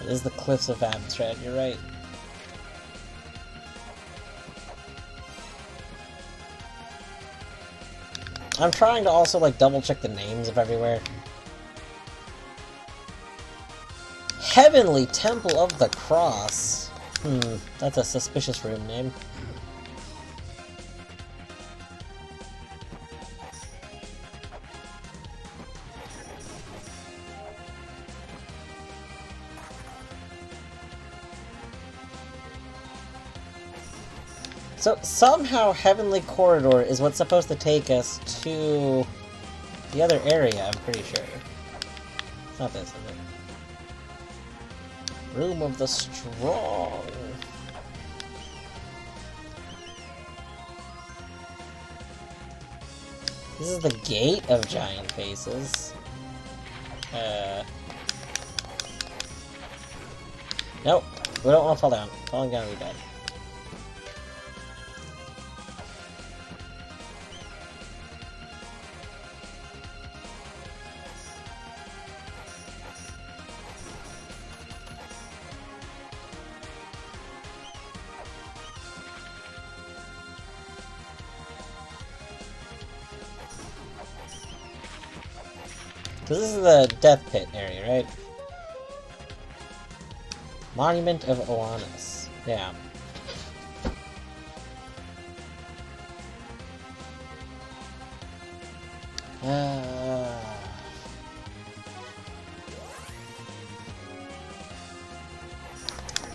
It is the Cliffs of Abstrad, you're right. I'm trying to also, like, double-check the names of everywhere. Heavenly Temple of the Cross. That's a suspicious room name. So somehow Heavenly Corridor is what's supposed to take us to the other area, I'm pretty sure. It's not this, is it? Room of the Strong. This is the Gate of Giant Faces. Nope. We don't want to fall down. Falling down would be bad. This is the Death Pit area, right? Monument of Oannes. Yeah.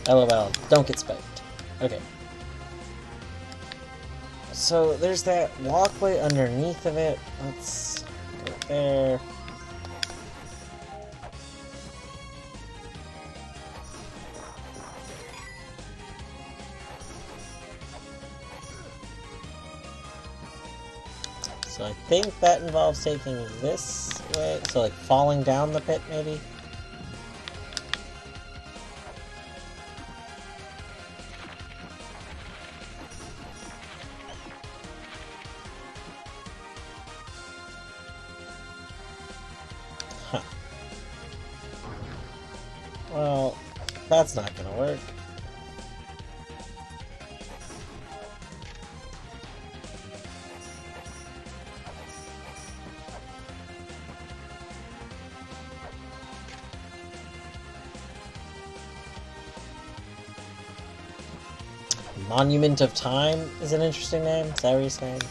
LOL. Don't get spiked. Okay. So there's that walkway underneath of it. Let's go there. So I think that involves taking this way, so like falling down the pit, maybe? Huh. Well, that's not gonna work. Monument of Time is an interesting name. Is that what you're saying?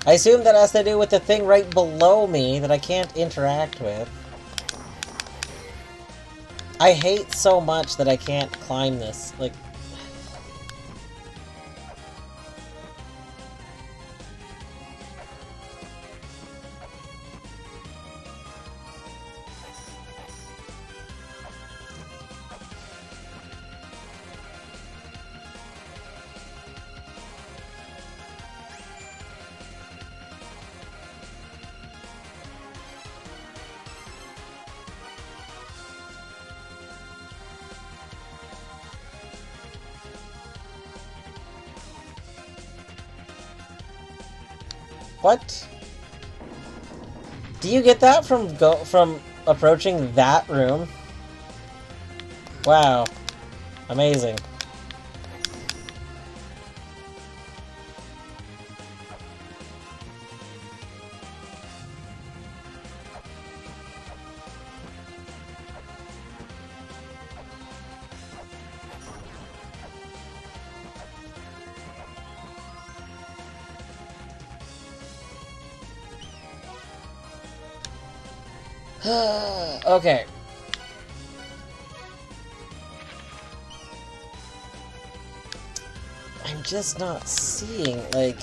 I assume that has to do with the thing right below me that I can't interact with. I hate so much that I can't climb this. Like... What? Do you get that from approaching that room? Wow. Amazing. Okay. I'm just not seeing, like,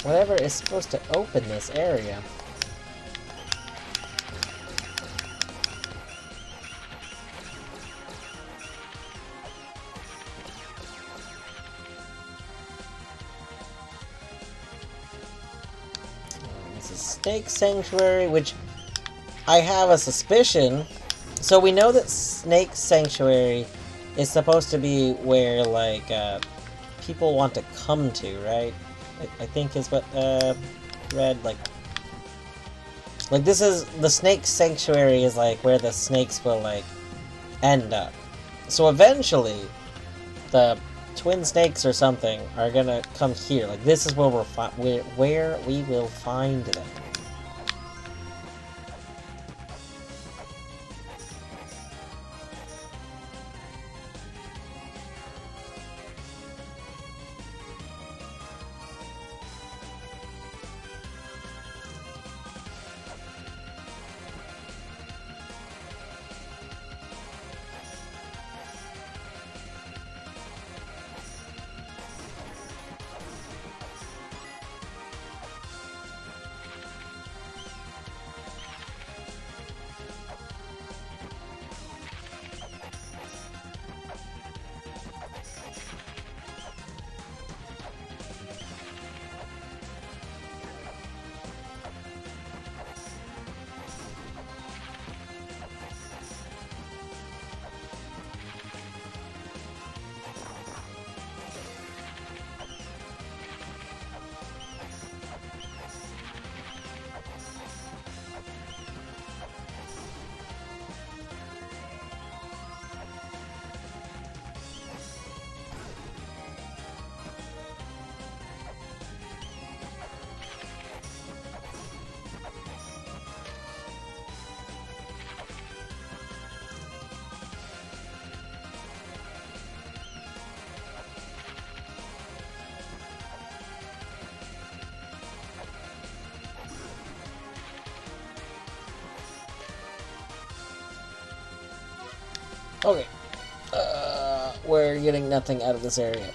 whatever is supposed to open this area. This is Snake Sanctuary, which I have a suspicion. So we know that Snake Sanctuary is supposed to be where, like, people want to come to, right? I think is what, read, like, this is, the Snake Sanctuary is, like, where the snakes will, like, end up. So eventually, the twin snakes or something are gonna come here. Like, this is where where we will find them. Okay. We're getting nothing out of this area.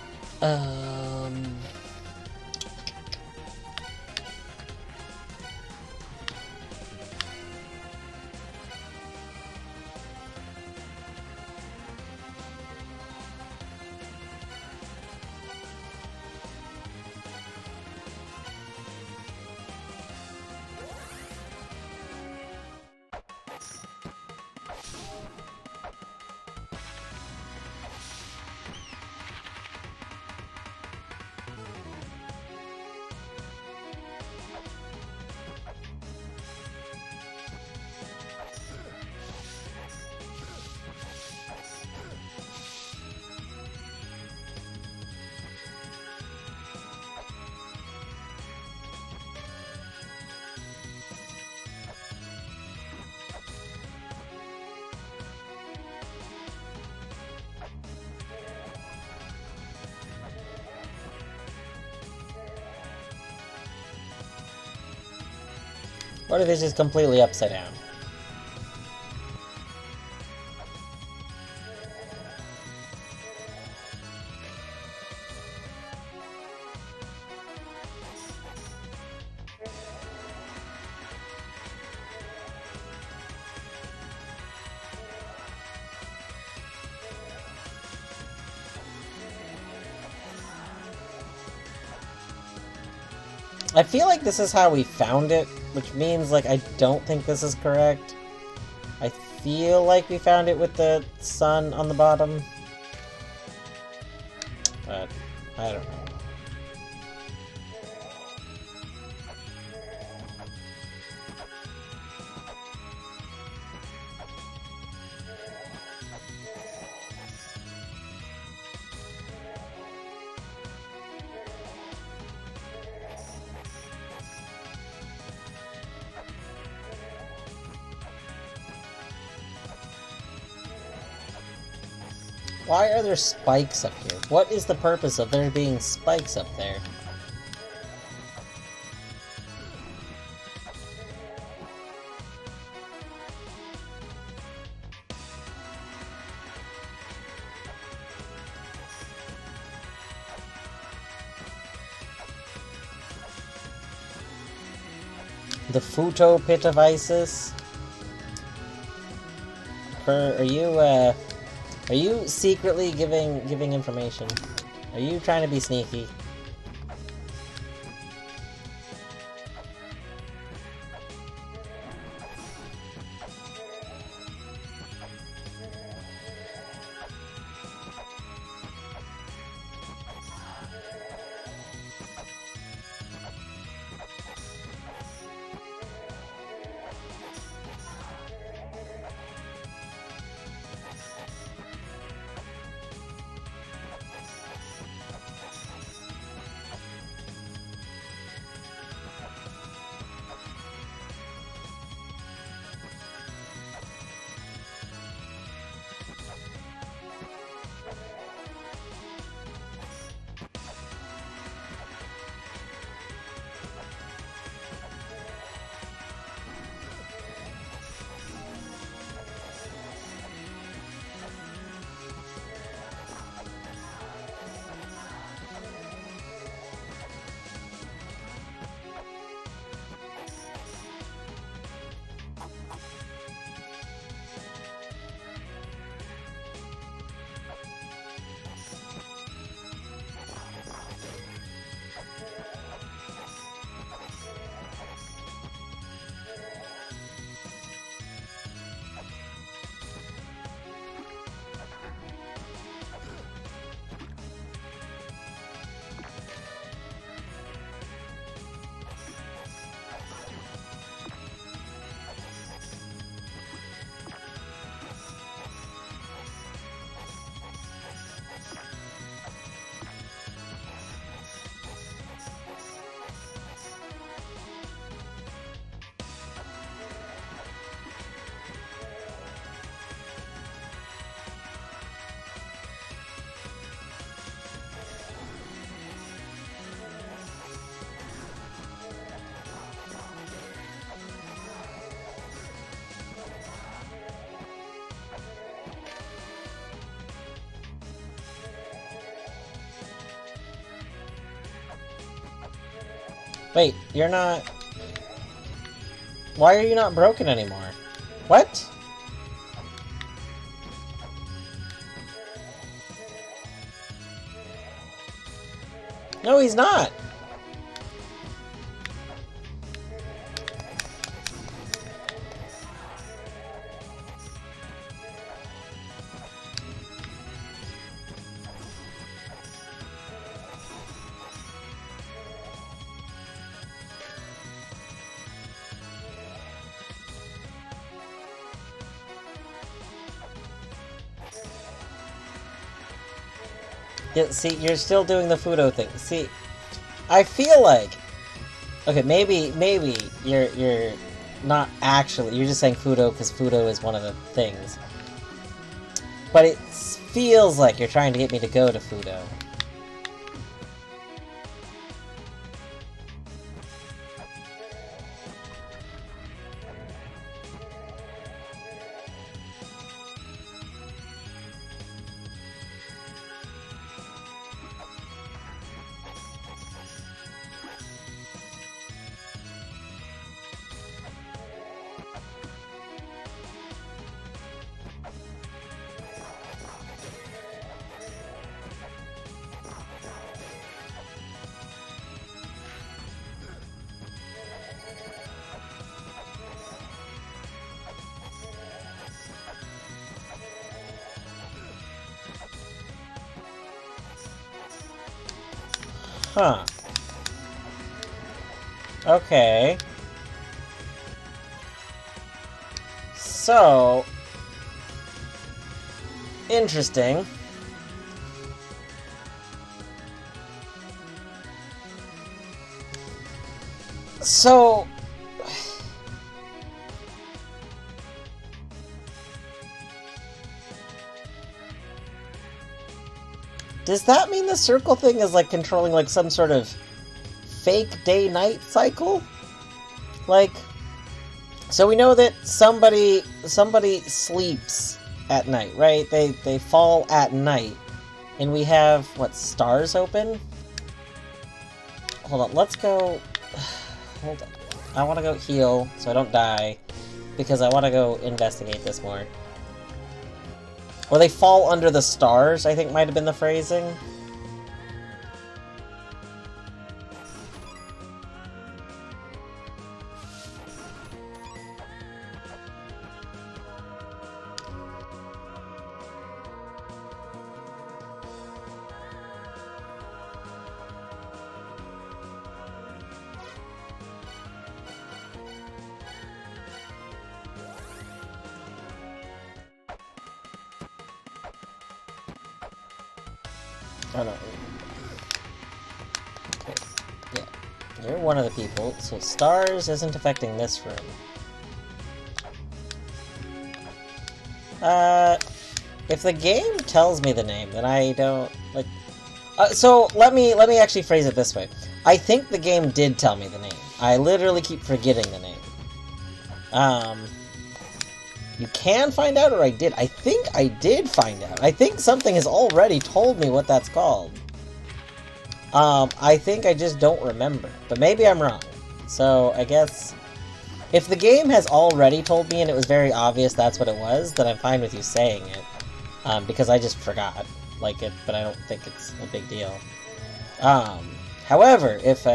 What if this is completely upside down? I feel like this is how we found it, which means, like, I don't think this is correct. I feel like we found it with the sun on the bottom. But, I don't know. Why are there spikes up here? What is the purpose of there being spikes up there? The Futo Pit of Isis? Are you secretly giving information? Are you trying to be sneaky? Wait, you're not... Why are you not broken anymore? What? No, he's not! Yeah, see, you're still doing the Fudo thing. See, I feel like... Okay, maybe you're not actually... You're just saying Fudo because Fudo is one of the things. But it feels like you're trying to get me to go to Fudo. Huh. Okay. So... Interesting. So... Does that mean the circle thing is like controlling like some sort of fake day-night cycle? Like, so we know that somebody sleeps at night, right? They fall at night. And we have, what, stars open? Hold on, let's go... Hold on. I want to go heal so I don't die. Because I want to go investigate this more. Or they fall under the stars, I think might have been the phrasing. Oh no. Okay. Yeah. You're one of the people, so stars isn't affecting this room. If the game tells me the name, then I don't, like... so, let me actually phrase it this way. I think the game did tell me the name. I literally keep forgetting the name. You can find out, or I did. I think I did find out. I think something has already told me what that's called. I think I just don't remember. But maybe I'm wrong. So, I guess... If the game has already told me and it was very obvious that's what it was, then I'm fine with you saying it. Because I just forgot. Like it, but I don't think it's a big deal. However, if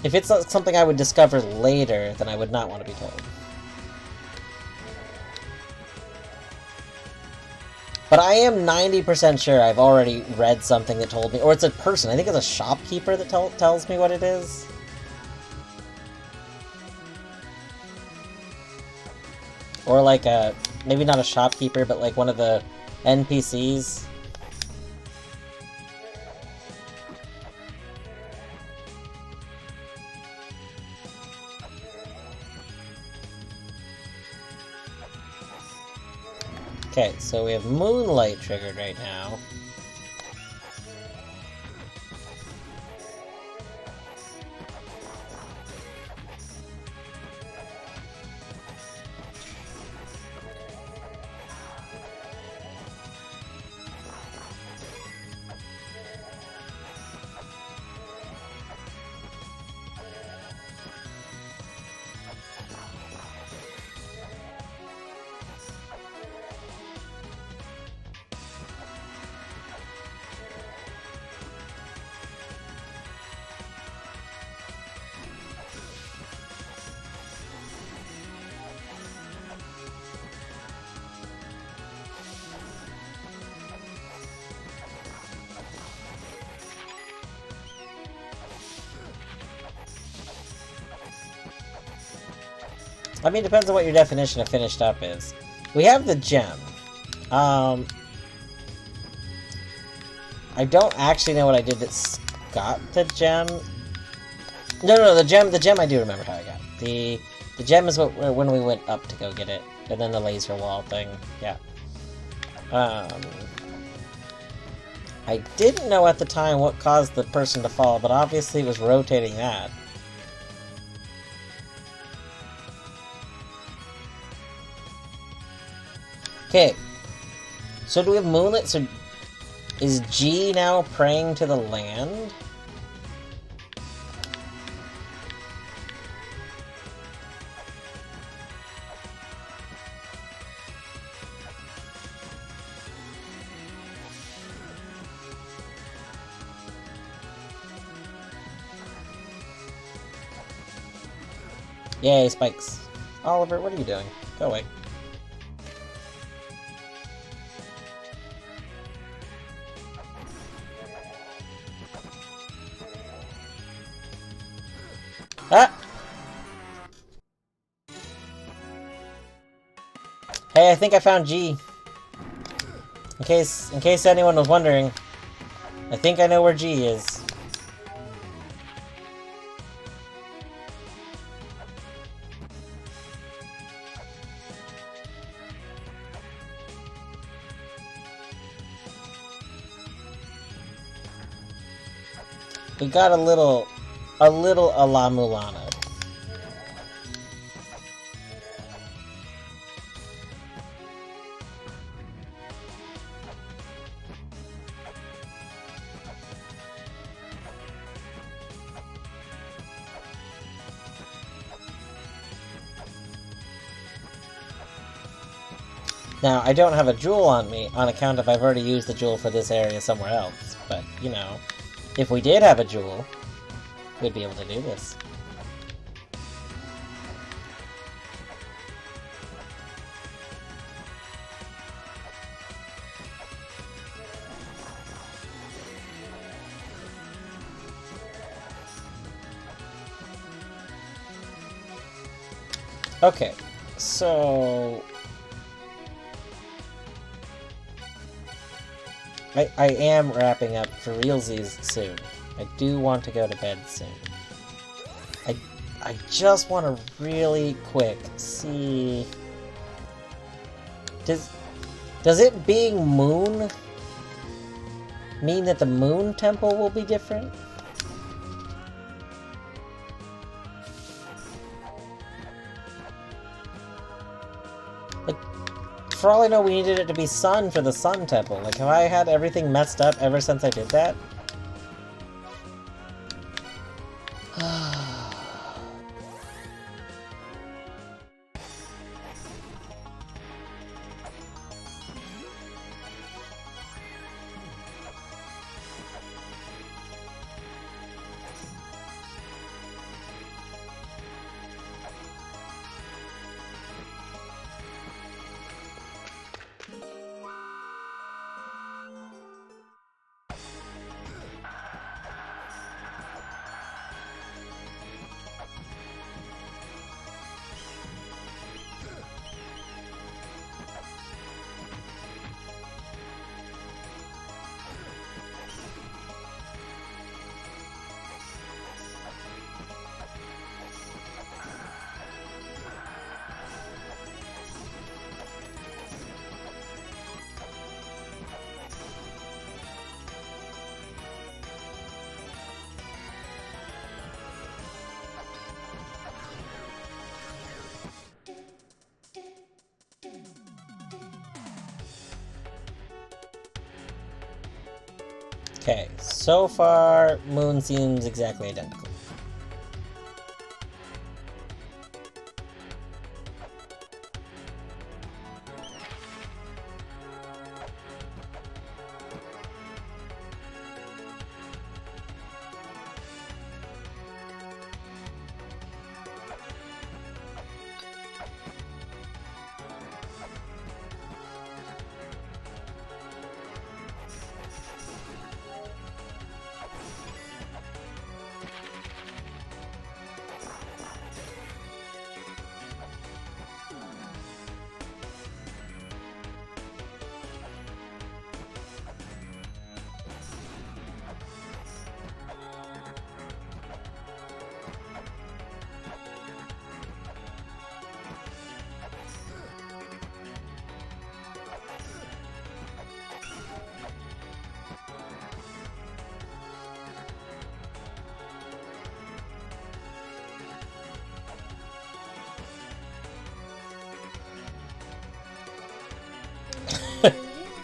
it's something I would discover later, then I would not want to be told. But I am 90% sure I've already read something that told me, or it's a person, I think it's a shopkeeper that tells me what it is. Or like a, maybe not a shopkeeper, but like one of the NPCs. Okay, so we have Moonlight triggered right now. I mean, it depends on what your definition of finished up is. We have the gem. I don't actually know what I did that got the gem. No, the gem I do remember how I got. The gem is when we went up to go get it. And then the laser wall thing. Yeah. I didn't know at the time what caused the person to fall, but obviously it was rotating that. Okay. So do we have moonlit? So is G now praying to the land? Yay, spikes. Oliver, what are you doing? Go away. Ah! Hey, I think I found G. In case anyone was wondering, I think I know where G is. We got a little La-Mulana. Now, I don't have a jewel on me, on account of I've already used the jewel for this area somewhere else, but, you know, if we did have a jewel, we'd be able to do this. Okay, so... I am wrapping up for realsies soon. I do want to go to bed soon. I just want to really quick see... Does it being moon mean that the moon temple will be different? For all I know, we needed it to be sun for the sun temple. Like, have I had everything messed up ever since I did that? Okay, so far, moon seems exactly identical.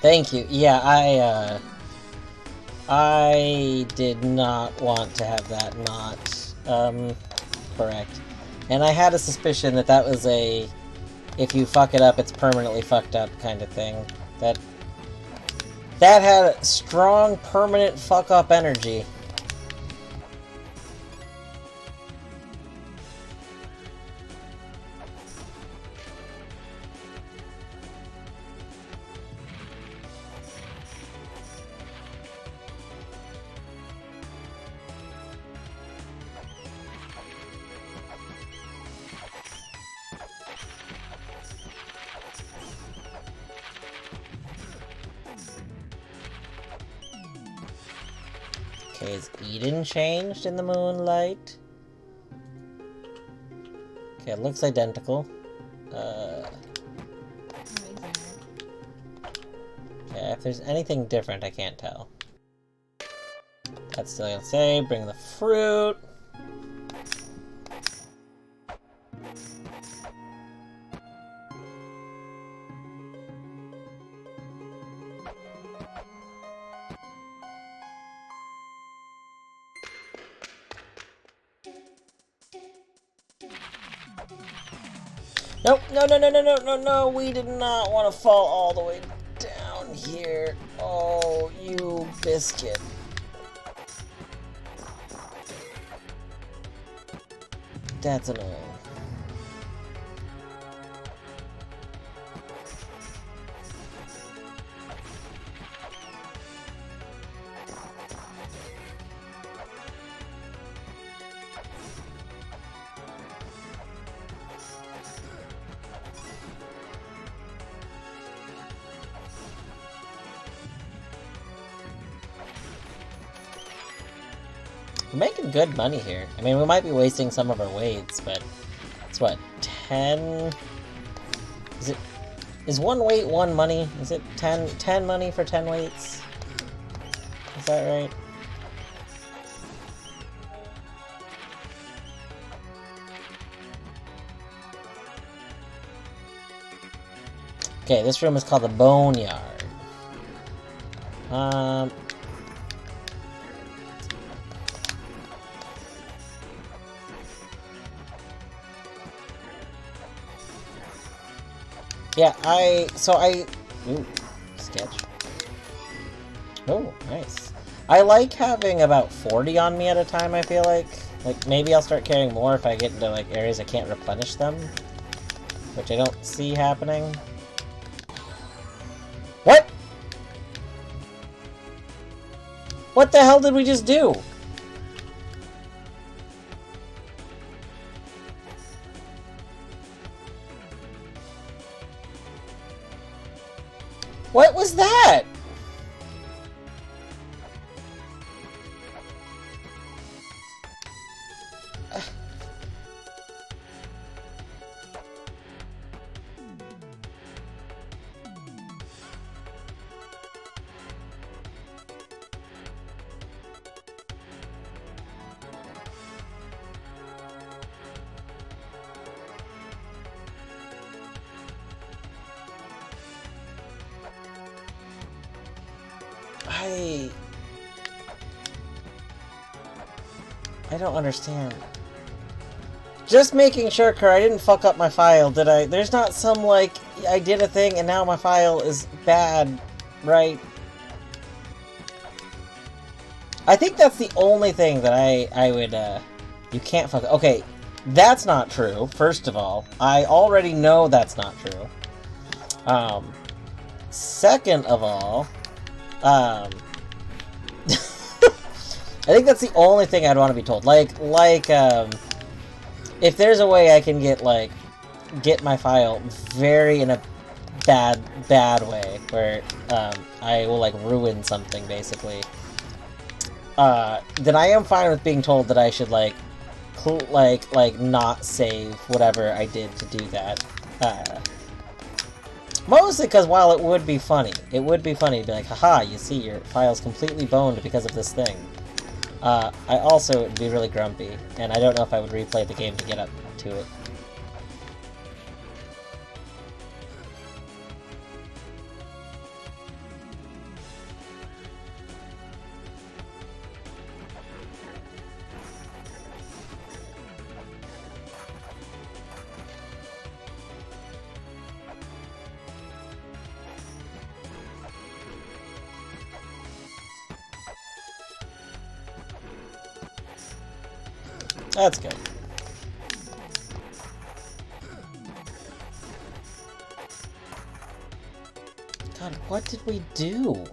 Thank you. Yeah, I did not want to have that not, correct. And I had a suspicion that that was a, if you fuck it up, it's permanently fucked up kind of thing. That had strong, permanent fuck-up energy. Okay, is Eden changed in the moonlight? Okay, it looks identical. Okay, if there's anything different, I can't tell. That's still gonna say, bring the fruit. Nope, no, we did not want to fall all the way down here. Oh, you biscuit. That's annoying. We're making good money here. I mean, we might be wasting some of our weights, but it's what, 10? Is one weight one money? Is it 10 money for 10 weights? Is that right? Okay, this room is called the Boneyard. Yeah, ooh, sketch. Oh, nice. I like having about 40 on me at a time, I feel like. Like, maybe I'll start carrying more if I get into, like, areas I can't replenish them. Which I don't see happening. What? What the hell did we just do? What was that? I don't understand. Just making sure, Kerr, I didn't fuck up my file, did I? There's not some, like, I did a thing and now my file is bad, right? I think that's the only thing that I would, you can't fuck... Okay, that's not true, first of all. I already know that's not true. Second of all, I think that's the only thing I'd want to be told. Like, if there's a way I can get my file very in a bad way, where, I will, like, ruin something, basically, then I am fine with being told that I should, like, not save whatever I did to do that. Mostly because while it would be funny to be like, haha, you see, your file's completely boned because of this thing. I also would be really grumpy, and I don't know if I would replay the game to get up to it. That's good. God, what did we do?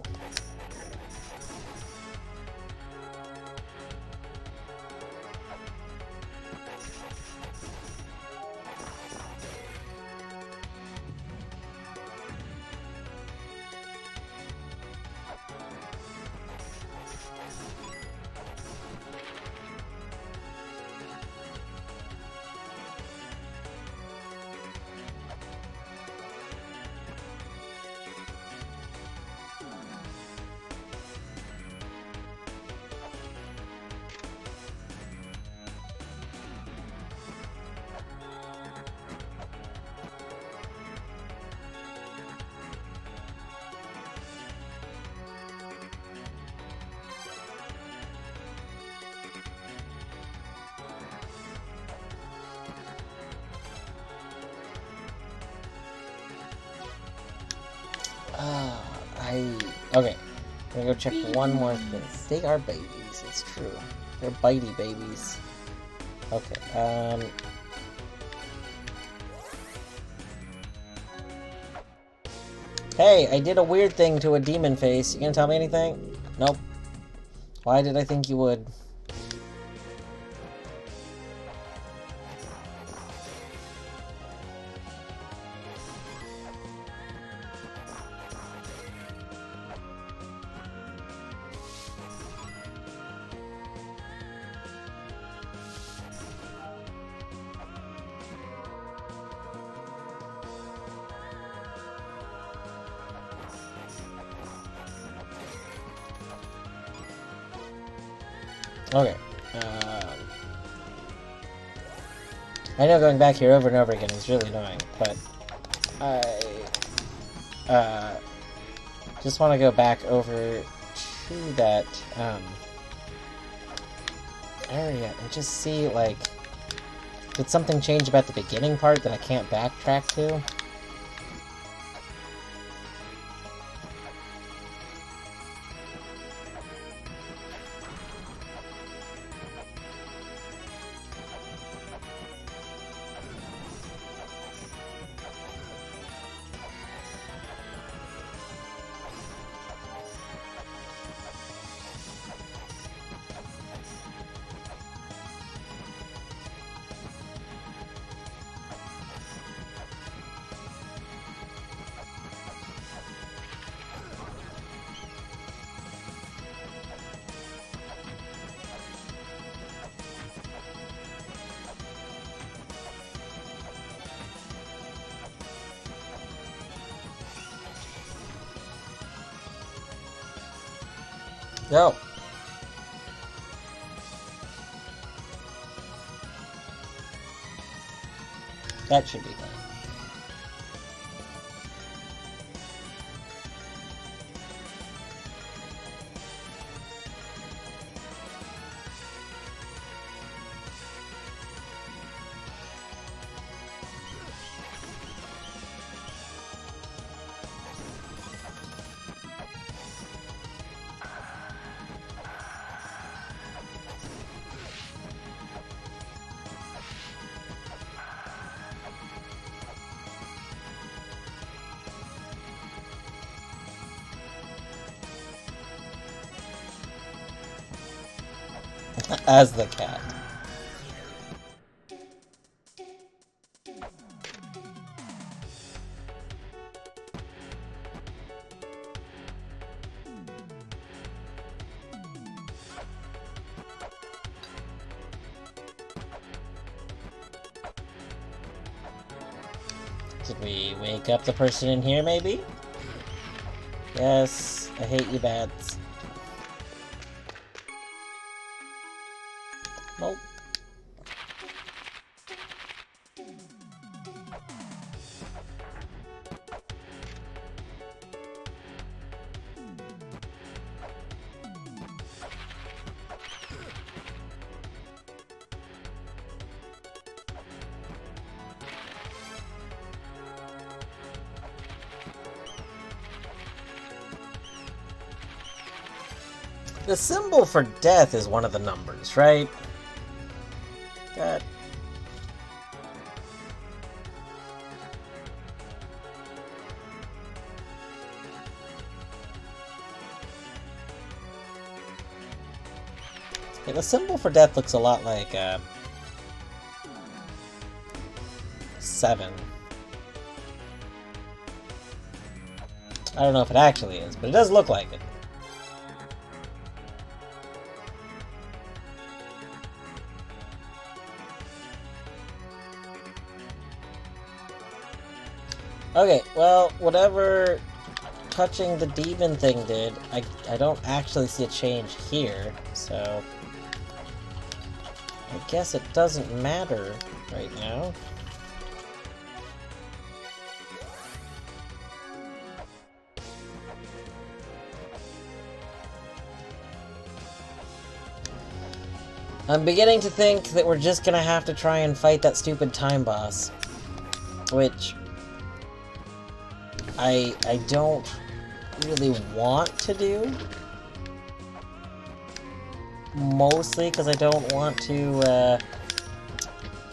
Okay. I'm gonna go check one more thing. They are babies, it's true. They're bitey babies. Okay, Hey, I did a weird thing to a demon face. You gonna tell me anything? Nope. Why did I think you would? Okay. I know going back here over and over again is really annoying, but I just want to go back over to that area and just see, like, did something change about the beginning part that I can't backtrack to? No. That should be fine. As the cat. Did we wake up the person in here, maybe? Yes, I hate you, bats. Nope. The symbol for death is one of the numbers, right? Okay, the symbol for death looks a lot like 7. I don't know if it actually is, but it does look like it. Okay, well, whatever touching the demon thing did, I don't actually see a change here, so I guess it doesn't matter right now. I'm beginning to think that we're just gonna have to try and fight that stupid time boss. Which I don't really want to do. Mostly because I don't want to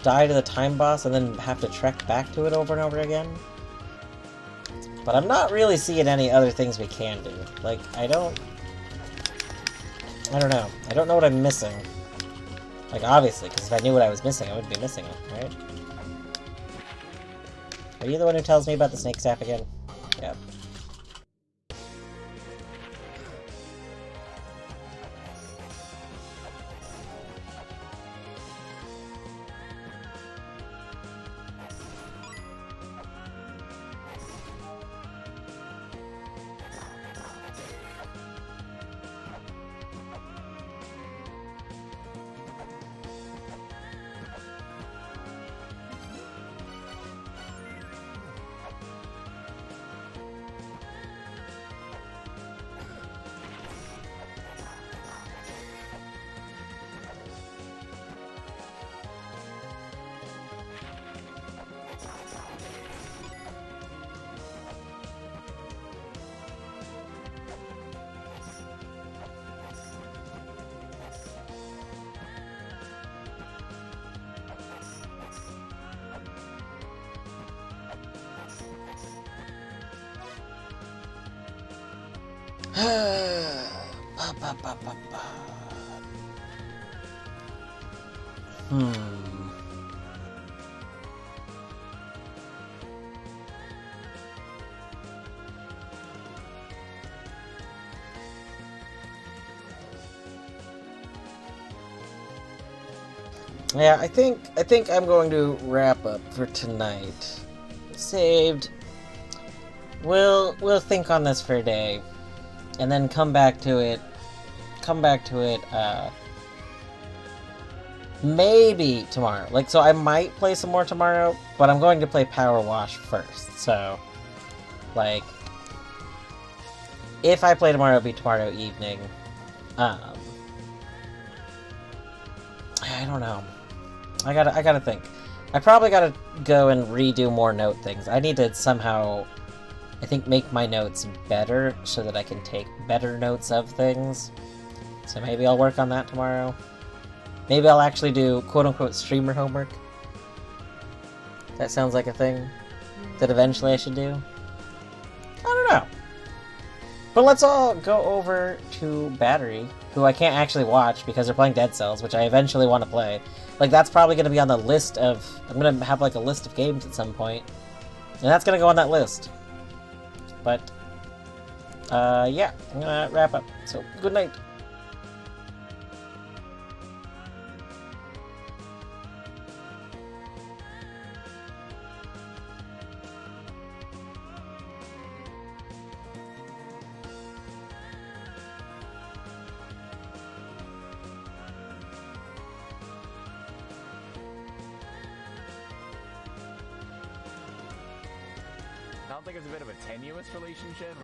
die to the time boss and then have to trek back to it over and over again. But I'm not really seeing any other things we can do. Like, I don't know. I don't know what I'm missing. Like, obviously, because if I knew what I was missing, I wouldn't be missing it, right? Are you the one who tells me about the snake staff again? Yep. Yeah, I think I'm going to wrap up for tonight. Saved. We'll think on this for a day, and then come back to it. Maybe tomorrow. Like, so I might play some more tomorrow, but I'm going to play Power Wash first. So, like, if I play tomorrow, it'll be tomorrow evening. I don't know. I gotta think. I probably gotta go and redo more note things. I need to somehow, I think, make my notes better so that I can take better notes of things. So maybe I'll work on that tomorrow. Maybe I'll actually do quote-unquote streamer homework. That sounds like a thing that eventually I should do. I don't know. But let's all go over to Battery, who I can't actually watch because they're playing Dead Cells, which I eventually want to play. Like, that's probably going to be on the list of... I'm going to have, like, a list of games at some point. And that's going to go on that list. But, yeah, I'm going to wrap up. So, good night. I don't think it's a bit of a tenuous relationship.